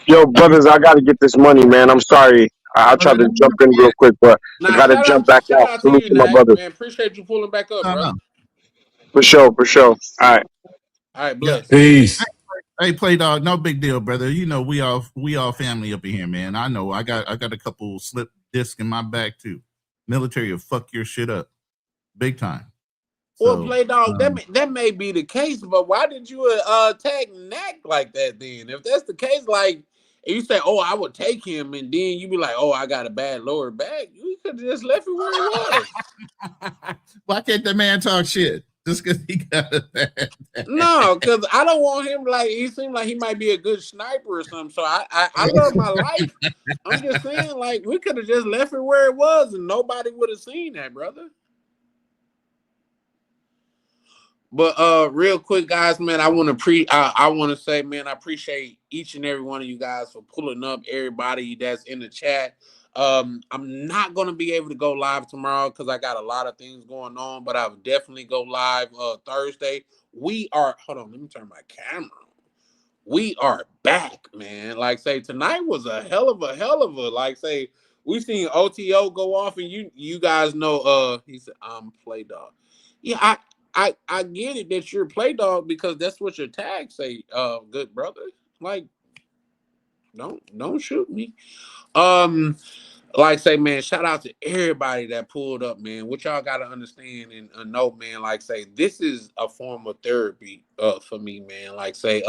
Yo, brothers, I got to get this money, man. I'm sorry. I'll try to jump in real quick, but I got to jump back shout out. out to Salute you, to my Nat, brother. man. Appreciate you pulling back up, bro. For sure. All right. All right, bless. Peace. Hey, Play Dog, no big deal, brother. We all family up in here, man. I know. I got a couple slip discs in my bag too. Military will fuck your shit up, big time. Well, Play Dog, that may be the case, but why did you attack Knack like that then? If that's the case, like, and you say, "Oh, I would take him," and then you be like, "Oh, I got a bad lower back," you could have just left it where it was. Why can't that man talk shit just because he got a bad? No, because I don't want him he seemed like he might be a good sniper or something. So I love my life. I'm just saying, like, we could have just left it where it was, and nobody would have seen that, brother. But real quick, guys, man, I want to say, man, I appreciate each and every one of you guys for pulling up. Everybody that's in the chat. I'm not gonna be able to go live tomorrow because I got a lot of things going on, but I'll definitely go live Thursday. Hold on, let me turn my camera on. We are back, man. Like, say, tonight was a hell of a, like, say, we seen OTO go off, and you guys know he said I'm Play Dog. Yeah, I get it that you're Play Dog because that's what your tag say, good brother. Like, don't shoot me. Like, say, man, shout out to everybody that pulled up, man. What y'all gotta understand and know, man, like, say, this is a form of therapy for me, man. Like, say,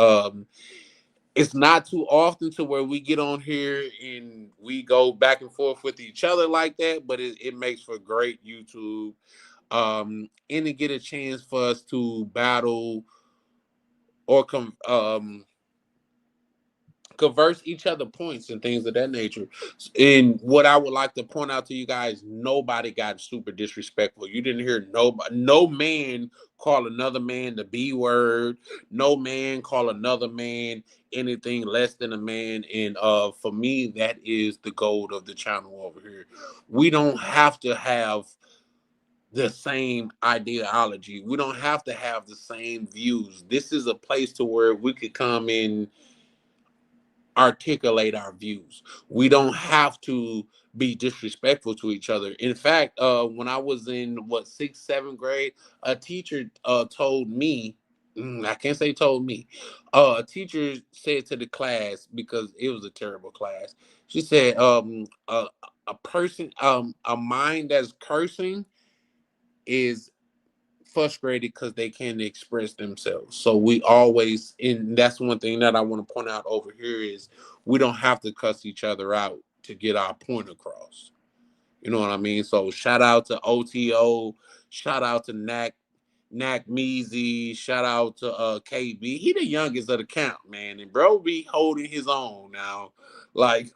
it's not too often to where we get on here and we go back and forth with each other like that, but it makes for great YouTube. And to get a chance for us to battle or converse each other points and things of that nature. And what I would like to point out to you guys, nobody got super disrespectful. You didn't hear no man call another man the B word, no man call another man anything less than a man. And for me, that is the gold of the channel over here. We don't have to have the same ideology. We don't have to have the same views. This is a place to where we could come in, articulate our views. We don't have to be disrespectful to each other. In fact, when I was in 6th, 7th grade, a teacher told me, I can't say told me, a teacher said to the class, because it was a terrible class, she said, a person, a mind that's cursing is frustrated because they can't express themselves. So we always, and that's one thing that I want to point out over here, is we don't have to cuss each other out to get our point across. You know what I mean? So shout out to OTO, shout out to Knack Meezy, shout out to KB. He the youngest of the count, man, and bro be holding his own now. Like,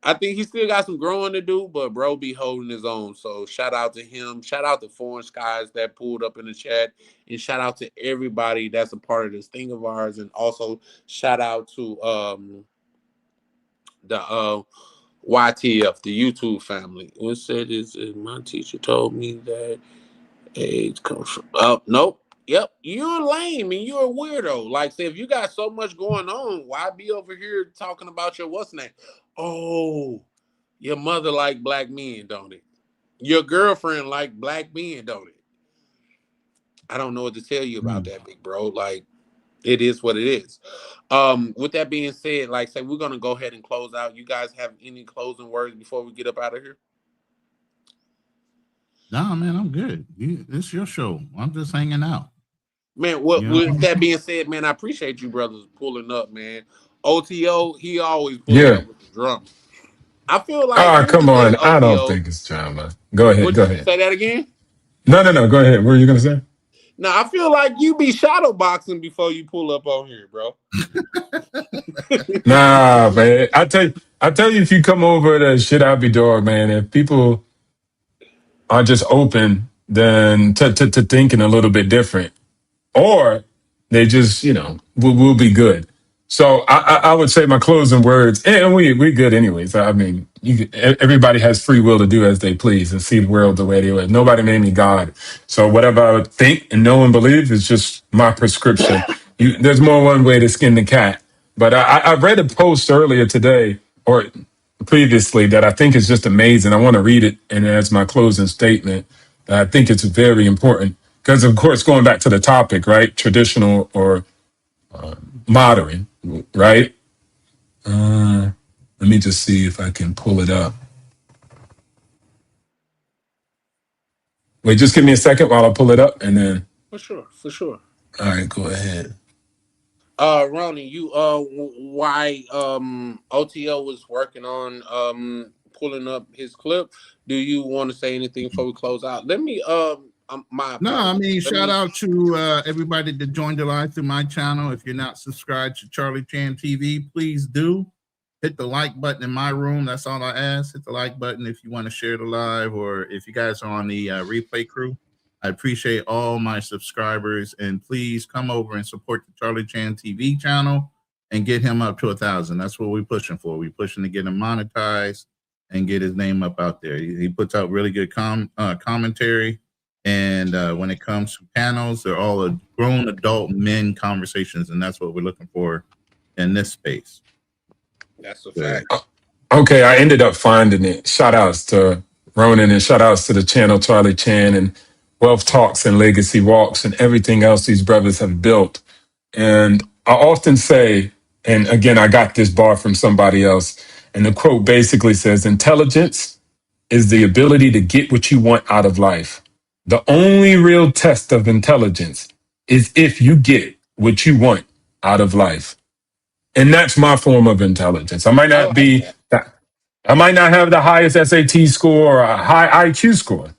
I think he still got some growing to do, but bro be holding his own. So shout out to him. Shout out to Foreign Skies that pulled up in the chat. And shout out to everybody that's a part of this thing of ours. And also shout out to the YTF, the YouTube family. What said is my teacher told me that AIDS comes from... nope. Yep, you're lame and you're a weirdo. Like, say, if you got so much going on, why be over here talking about your what's name? Oh, your mother like black men, don't it? Your girlfriend like black men, don't it? I don't know what to tell you about that, big bro. Like, it is what it is. With that being said, like, say, we're gonna go ahead and close out. You guys have any closing words before we get up out of here? Nah, man, I'm good. It's your show. I'm just hanging out. Man, with that being said, man, I appreciate you brothers pulling up, man. OTO, he always pulls up with the drum. I feel like come on. I don't think it's drama. Go ahead. Go ahead. Say that again? No. Go ahead. What were you gonna say? No, I feel like you be shadow boxing before you pull up on here, bro. Nah, man. I tell you, if you come over to Shit I'll Be Dog, man, if people are just open then to thinking a little bit different, or they just, will be good. So I would say my closing words, and we good anyways. I mean, everybody has free will to do as they please and see the world the way they will. Nobody made me God. So whatever I would think and know and believe is just my prescription. There's more one way to skin the cat. But I read a post earlier today or previously that I think is just amazing. I want to read it, and as my closing statement, I think it's very important because, of course, going back to the topic, right? Traditional or modern, right? Let me just see if I can pull it up. Wait, just give me a second while I pull it up, and then. For sure. All right, go ahead. Ronnie, you why OTO was working on pulling up his clip. Do you want to say anything before we close out? Let me shout out to everybody that joined the live through my channel. If you're not subscribed to Charlie Chan TV, please do. Hit the like button in my room. That's all I ask. Hit the like button if you want to share the live, or if you guys are on the replay crew. I appreciate all my subscribers, and please come over and support the Charlie Chan TV channel and get him up to 1,000. That's what we're pushing for. We're pushing to get him monetized and get his name up out there. He puts out really good commentary, and when it comes to panels, they're all grown adult men conversations, and that's what we're looking for in this space. That's a fact. Okay, I ended up finding it. Shout outs to Ronan and shout outs to the channel Charlie Chan and Wealth Talks and Legacy Walks and everything else these brothers have built. And I often say, and again, I got this bar from somebody else, and the quote basically says, intelligence is the ability to get what you want out of life. The only real test of intelligence is if you get what you want out of life. And that's my form of intelligence. I might not have the highest SAT score or a high IQ score,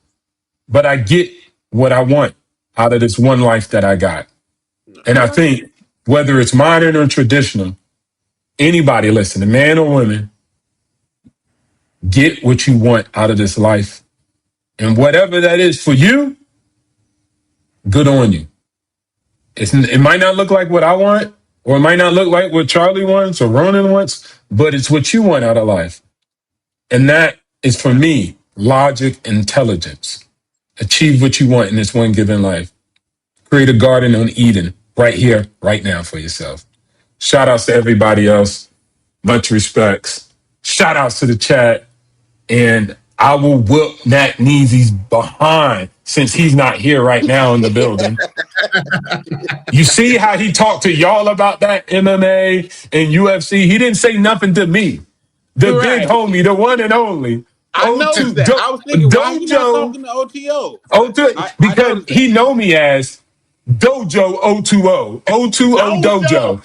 but I get what I want out of this one life that I got. And I think whether it's modern or traditional, anybody listening, man or woman, get what you want out of this life. And whatever that is for you, good on you. It might not look like what I want, or it might not look like what Charlie wants or Ronan wants, but it's what you want out of life. And that is, for me, logic, intelligence. Achieve what you want in this one given life. Create a garden on Eden right here, right now for yourself. Shout outs to everybody else. Much respects. Shout outs to the chat. And I will whoop Nat Neezy's behind since he's not here right now in the building. You see how he talked to y'all about that MMA and UFC? He didn't say nothing to me. The big homie, the one and only. I noticed that. I was thinking, why are you not talking to OTO? Because he know me as Dojo 020. 020 Dojo.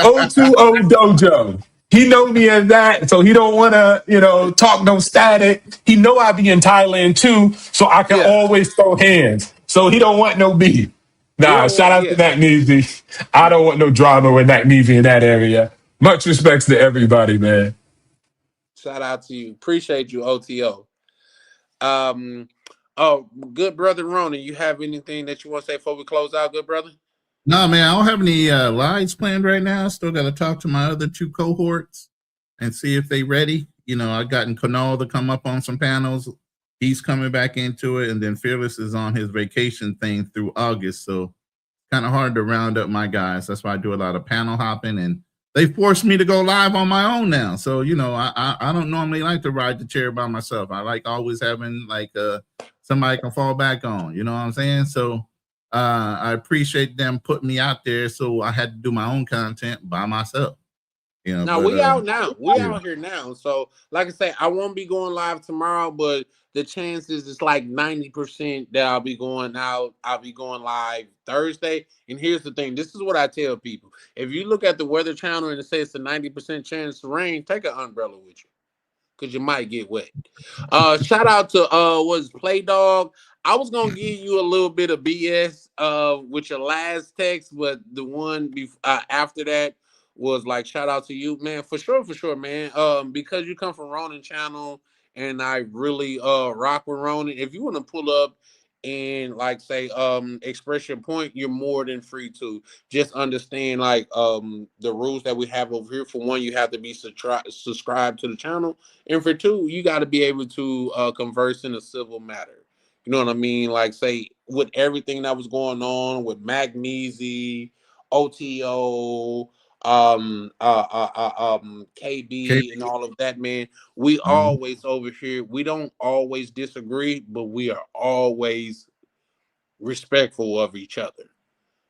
020 Dojo. He know me as that, so he don't want to, talk no static. He know I be in Thailand too, so I can always throw hands. So he don't want no beef. Nah, shout out to Nat Neezy. I don't want no drama with Nat Neezy in that area. Much respects to everybody, man. Shout out to you. Appreciate you, OTO. Good brother Ronan, you have anything that you want to say before we close out, good brother? No, man, I don't have any lives planned right now. Still got to talk to my other two cohorts and see if they ready. I've gotten Kunal to come up on some panels. He's coming back into it, and then Fearless is on his vacation thing through August, so kind of hard to round up my guys. That's why I do a lot of panel hopping, and they forced me to go live on my own now. So, I don't normally like to ride the chair by myself. I like always having somebody can fall back on. You know what I'm saying? So I appreciate them putting me out there, so I had to do my own content by myself. Now we out now. We out here now. So, like I say, I won't be going live tomorrow, but the chances is like 90% that I'll be going out. I'll be going live Thursday. And here's the thing. This is what I tell people. If you look at the Weather Channel and it says it's a 90% chance to rain, take an umbrella with you, because you might get wet. Shout out to Play Dog. I was gonna give you a little bit of BS with your last text, but the one after that was like, shout out to you, man. For sure, man. Because you come from Ronan channel and I really rock with Ronan, if you want to pull up and like say express your point, you're more than free to. Just understand like the rules that we have over here. For one, you have to be subscribed to the channel, and for two, you got to be able to converse in a civil matter. You know what I mean? Like say with everything that was going on with Magnesia, OTO, KB and all of that, man, we always over here, we don't always disagree, but we are always respectful of each other.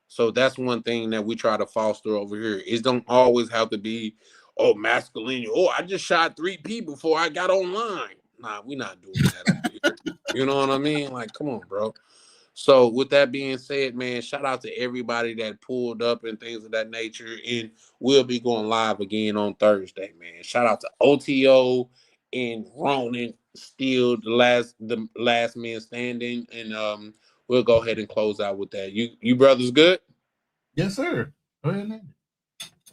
So that's one thing that we try to foster over here. It don't always have to be masculine. I just shot 3 people before I got online. Nah, we're not doing that over here. You know what I mean? Like, come on, bro. So with that being said, man, shout out to everybody that pulled up and things of that nature. And we'll be going live again on Thursday, man. Shout out to OTO and Ronan, still the last man standing. And we'll go ahead and close out with that. You brothers good? Yes, sir. Go ahead, man.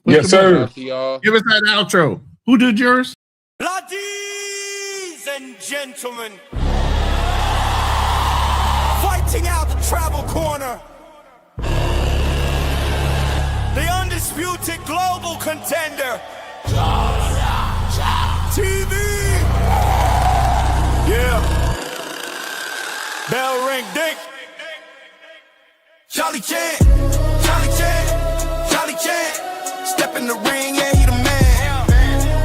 Yes, sir. Give us that outro. Who did yours? Ladies and gentlemen, fighting out the travel corner, the undisputed global contender, TV. Yeah. Bell ring, ding. Charlie Chan, Charlie Chan, Charlie Chan. Step in the ring, yeah, he the man.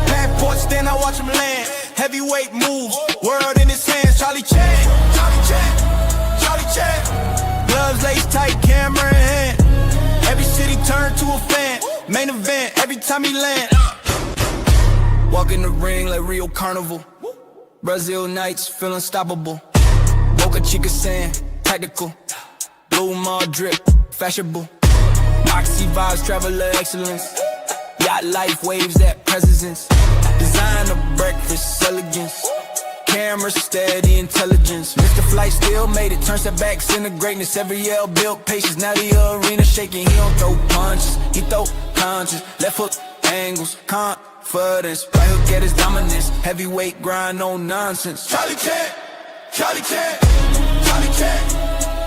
Passport stand, I watch him land. Heavyweight moves, world in his hands. Charlie Chan, Charlie Chan, Charlie Chan. Gloves laced tight, camera in hand. Every city turned to a fan. Main event, every time he land. Walk in the ring like Rio Carnival. Brazil nights, feel unstoppable. Boca Chica sand, tactical. Blue mall drip, fashionable. Moxie vibes, traveler excellence. Yacht life, waves at presidents. Designer breakfast, elegance. Camera steady, intelligence. Mr. Flight still made it, turn setbacks into greatness. Every L built patience, now the arena shaking. He don't throw punches, he throw punches. Left hook angles, confidence. Right hook at his dominance. Heavyweight grind, no nonsense. Charlie Chan, Charlie Chan, Charlie Chan,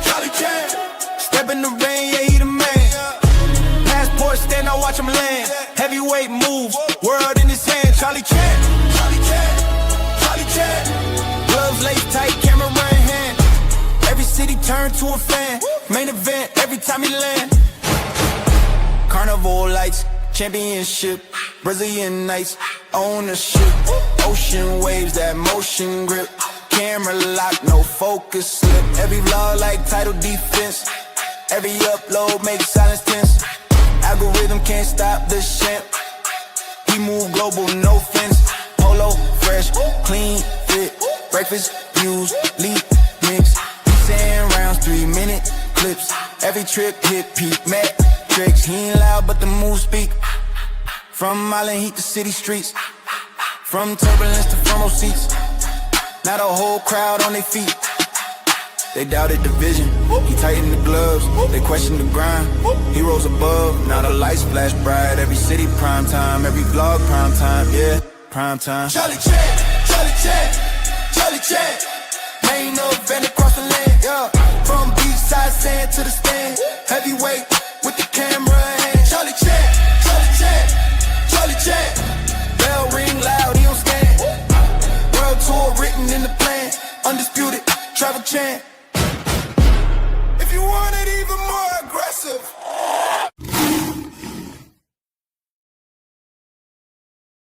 Charlie Chan. Step in the rain, yeah, he the man. Passport stand, I watch him land. Heavyweight moves, world in his hand. Charlie Chan, Charlie Chan, Charlie Chan. Gloves laced tight, camera in hand. Every city turned to a fan. Main event, every time he land. Carnival lights, championship. Brazilian nights, ownership. Ocean waves, that motion grip. Camera lock, no focus slip. Every vlog like title defense. Every upload makes silence tense. Algorithm can't stop the champ. He move global, no fence. Polo, fresh, clean, fit. Breakfast, views, lead, mix. Saying rounds, 3-minute clips. Every trip hit peak, metrics. He ain't loud, but the moves speak. From Island Heat to city streets. From turbulence to front row seats. Now the whole crowd on their feet. They doubted the vision, he tightened the gloves. They questioned the grind, he rose above. Now the lights flash bright, every city prime time. Every vlog prime time, yeah, prime time. Charlie Chan, Charlie Chan, Charlie Chan. Main event across the land, yeah. From beachside sand to the stand. Heavyweight with the camera in hand. Charlie Chan, Charlie Chan, Charlie Chan. Bell ring loud, he don't stand. World tour written in the plan. Undisputed, travel chant. If you want it even more aggressive,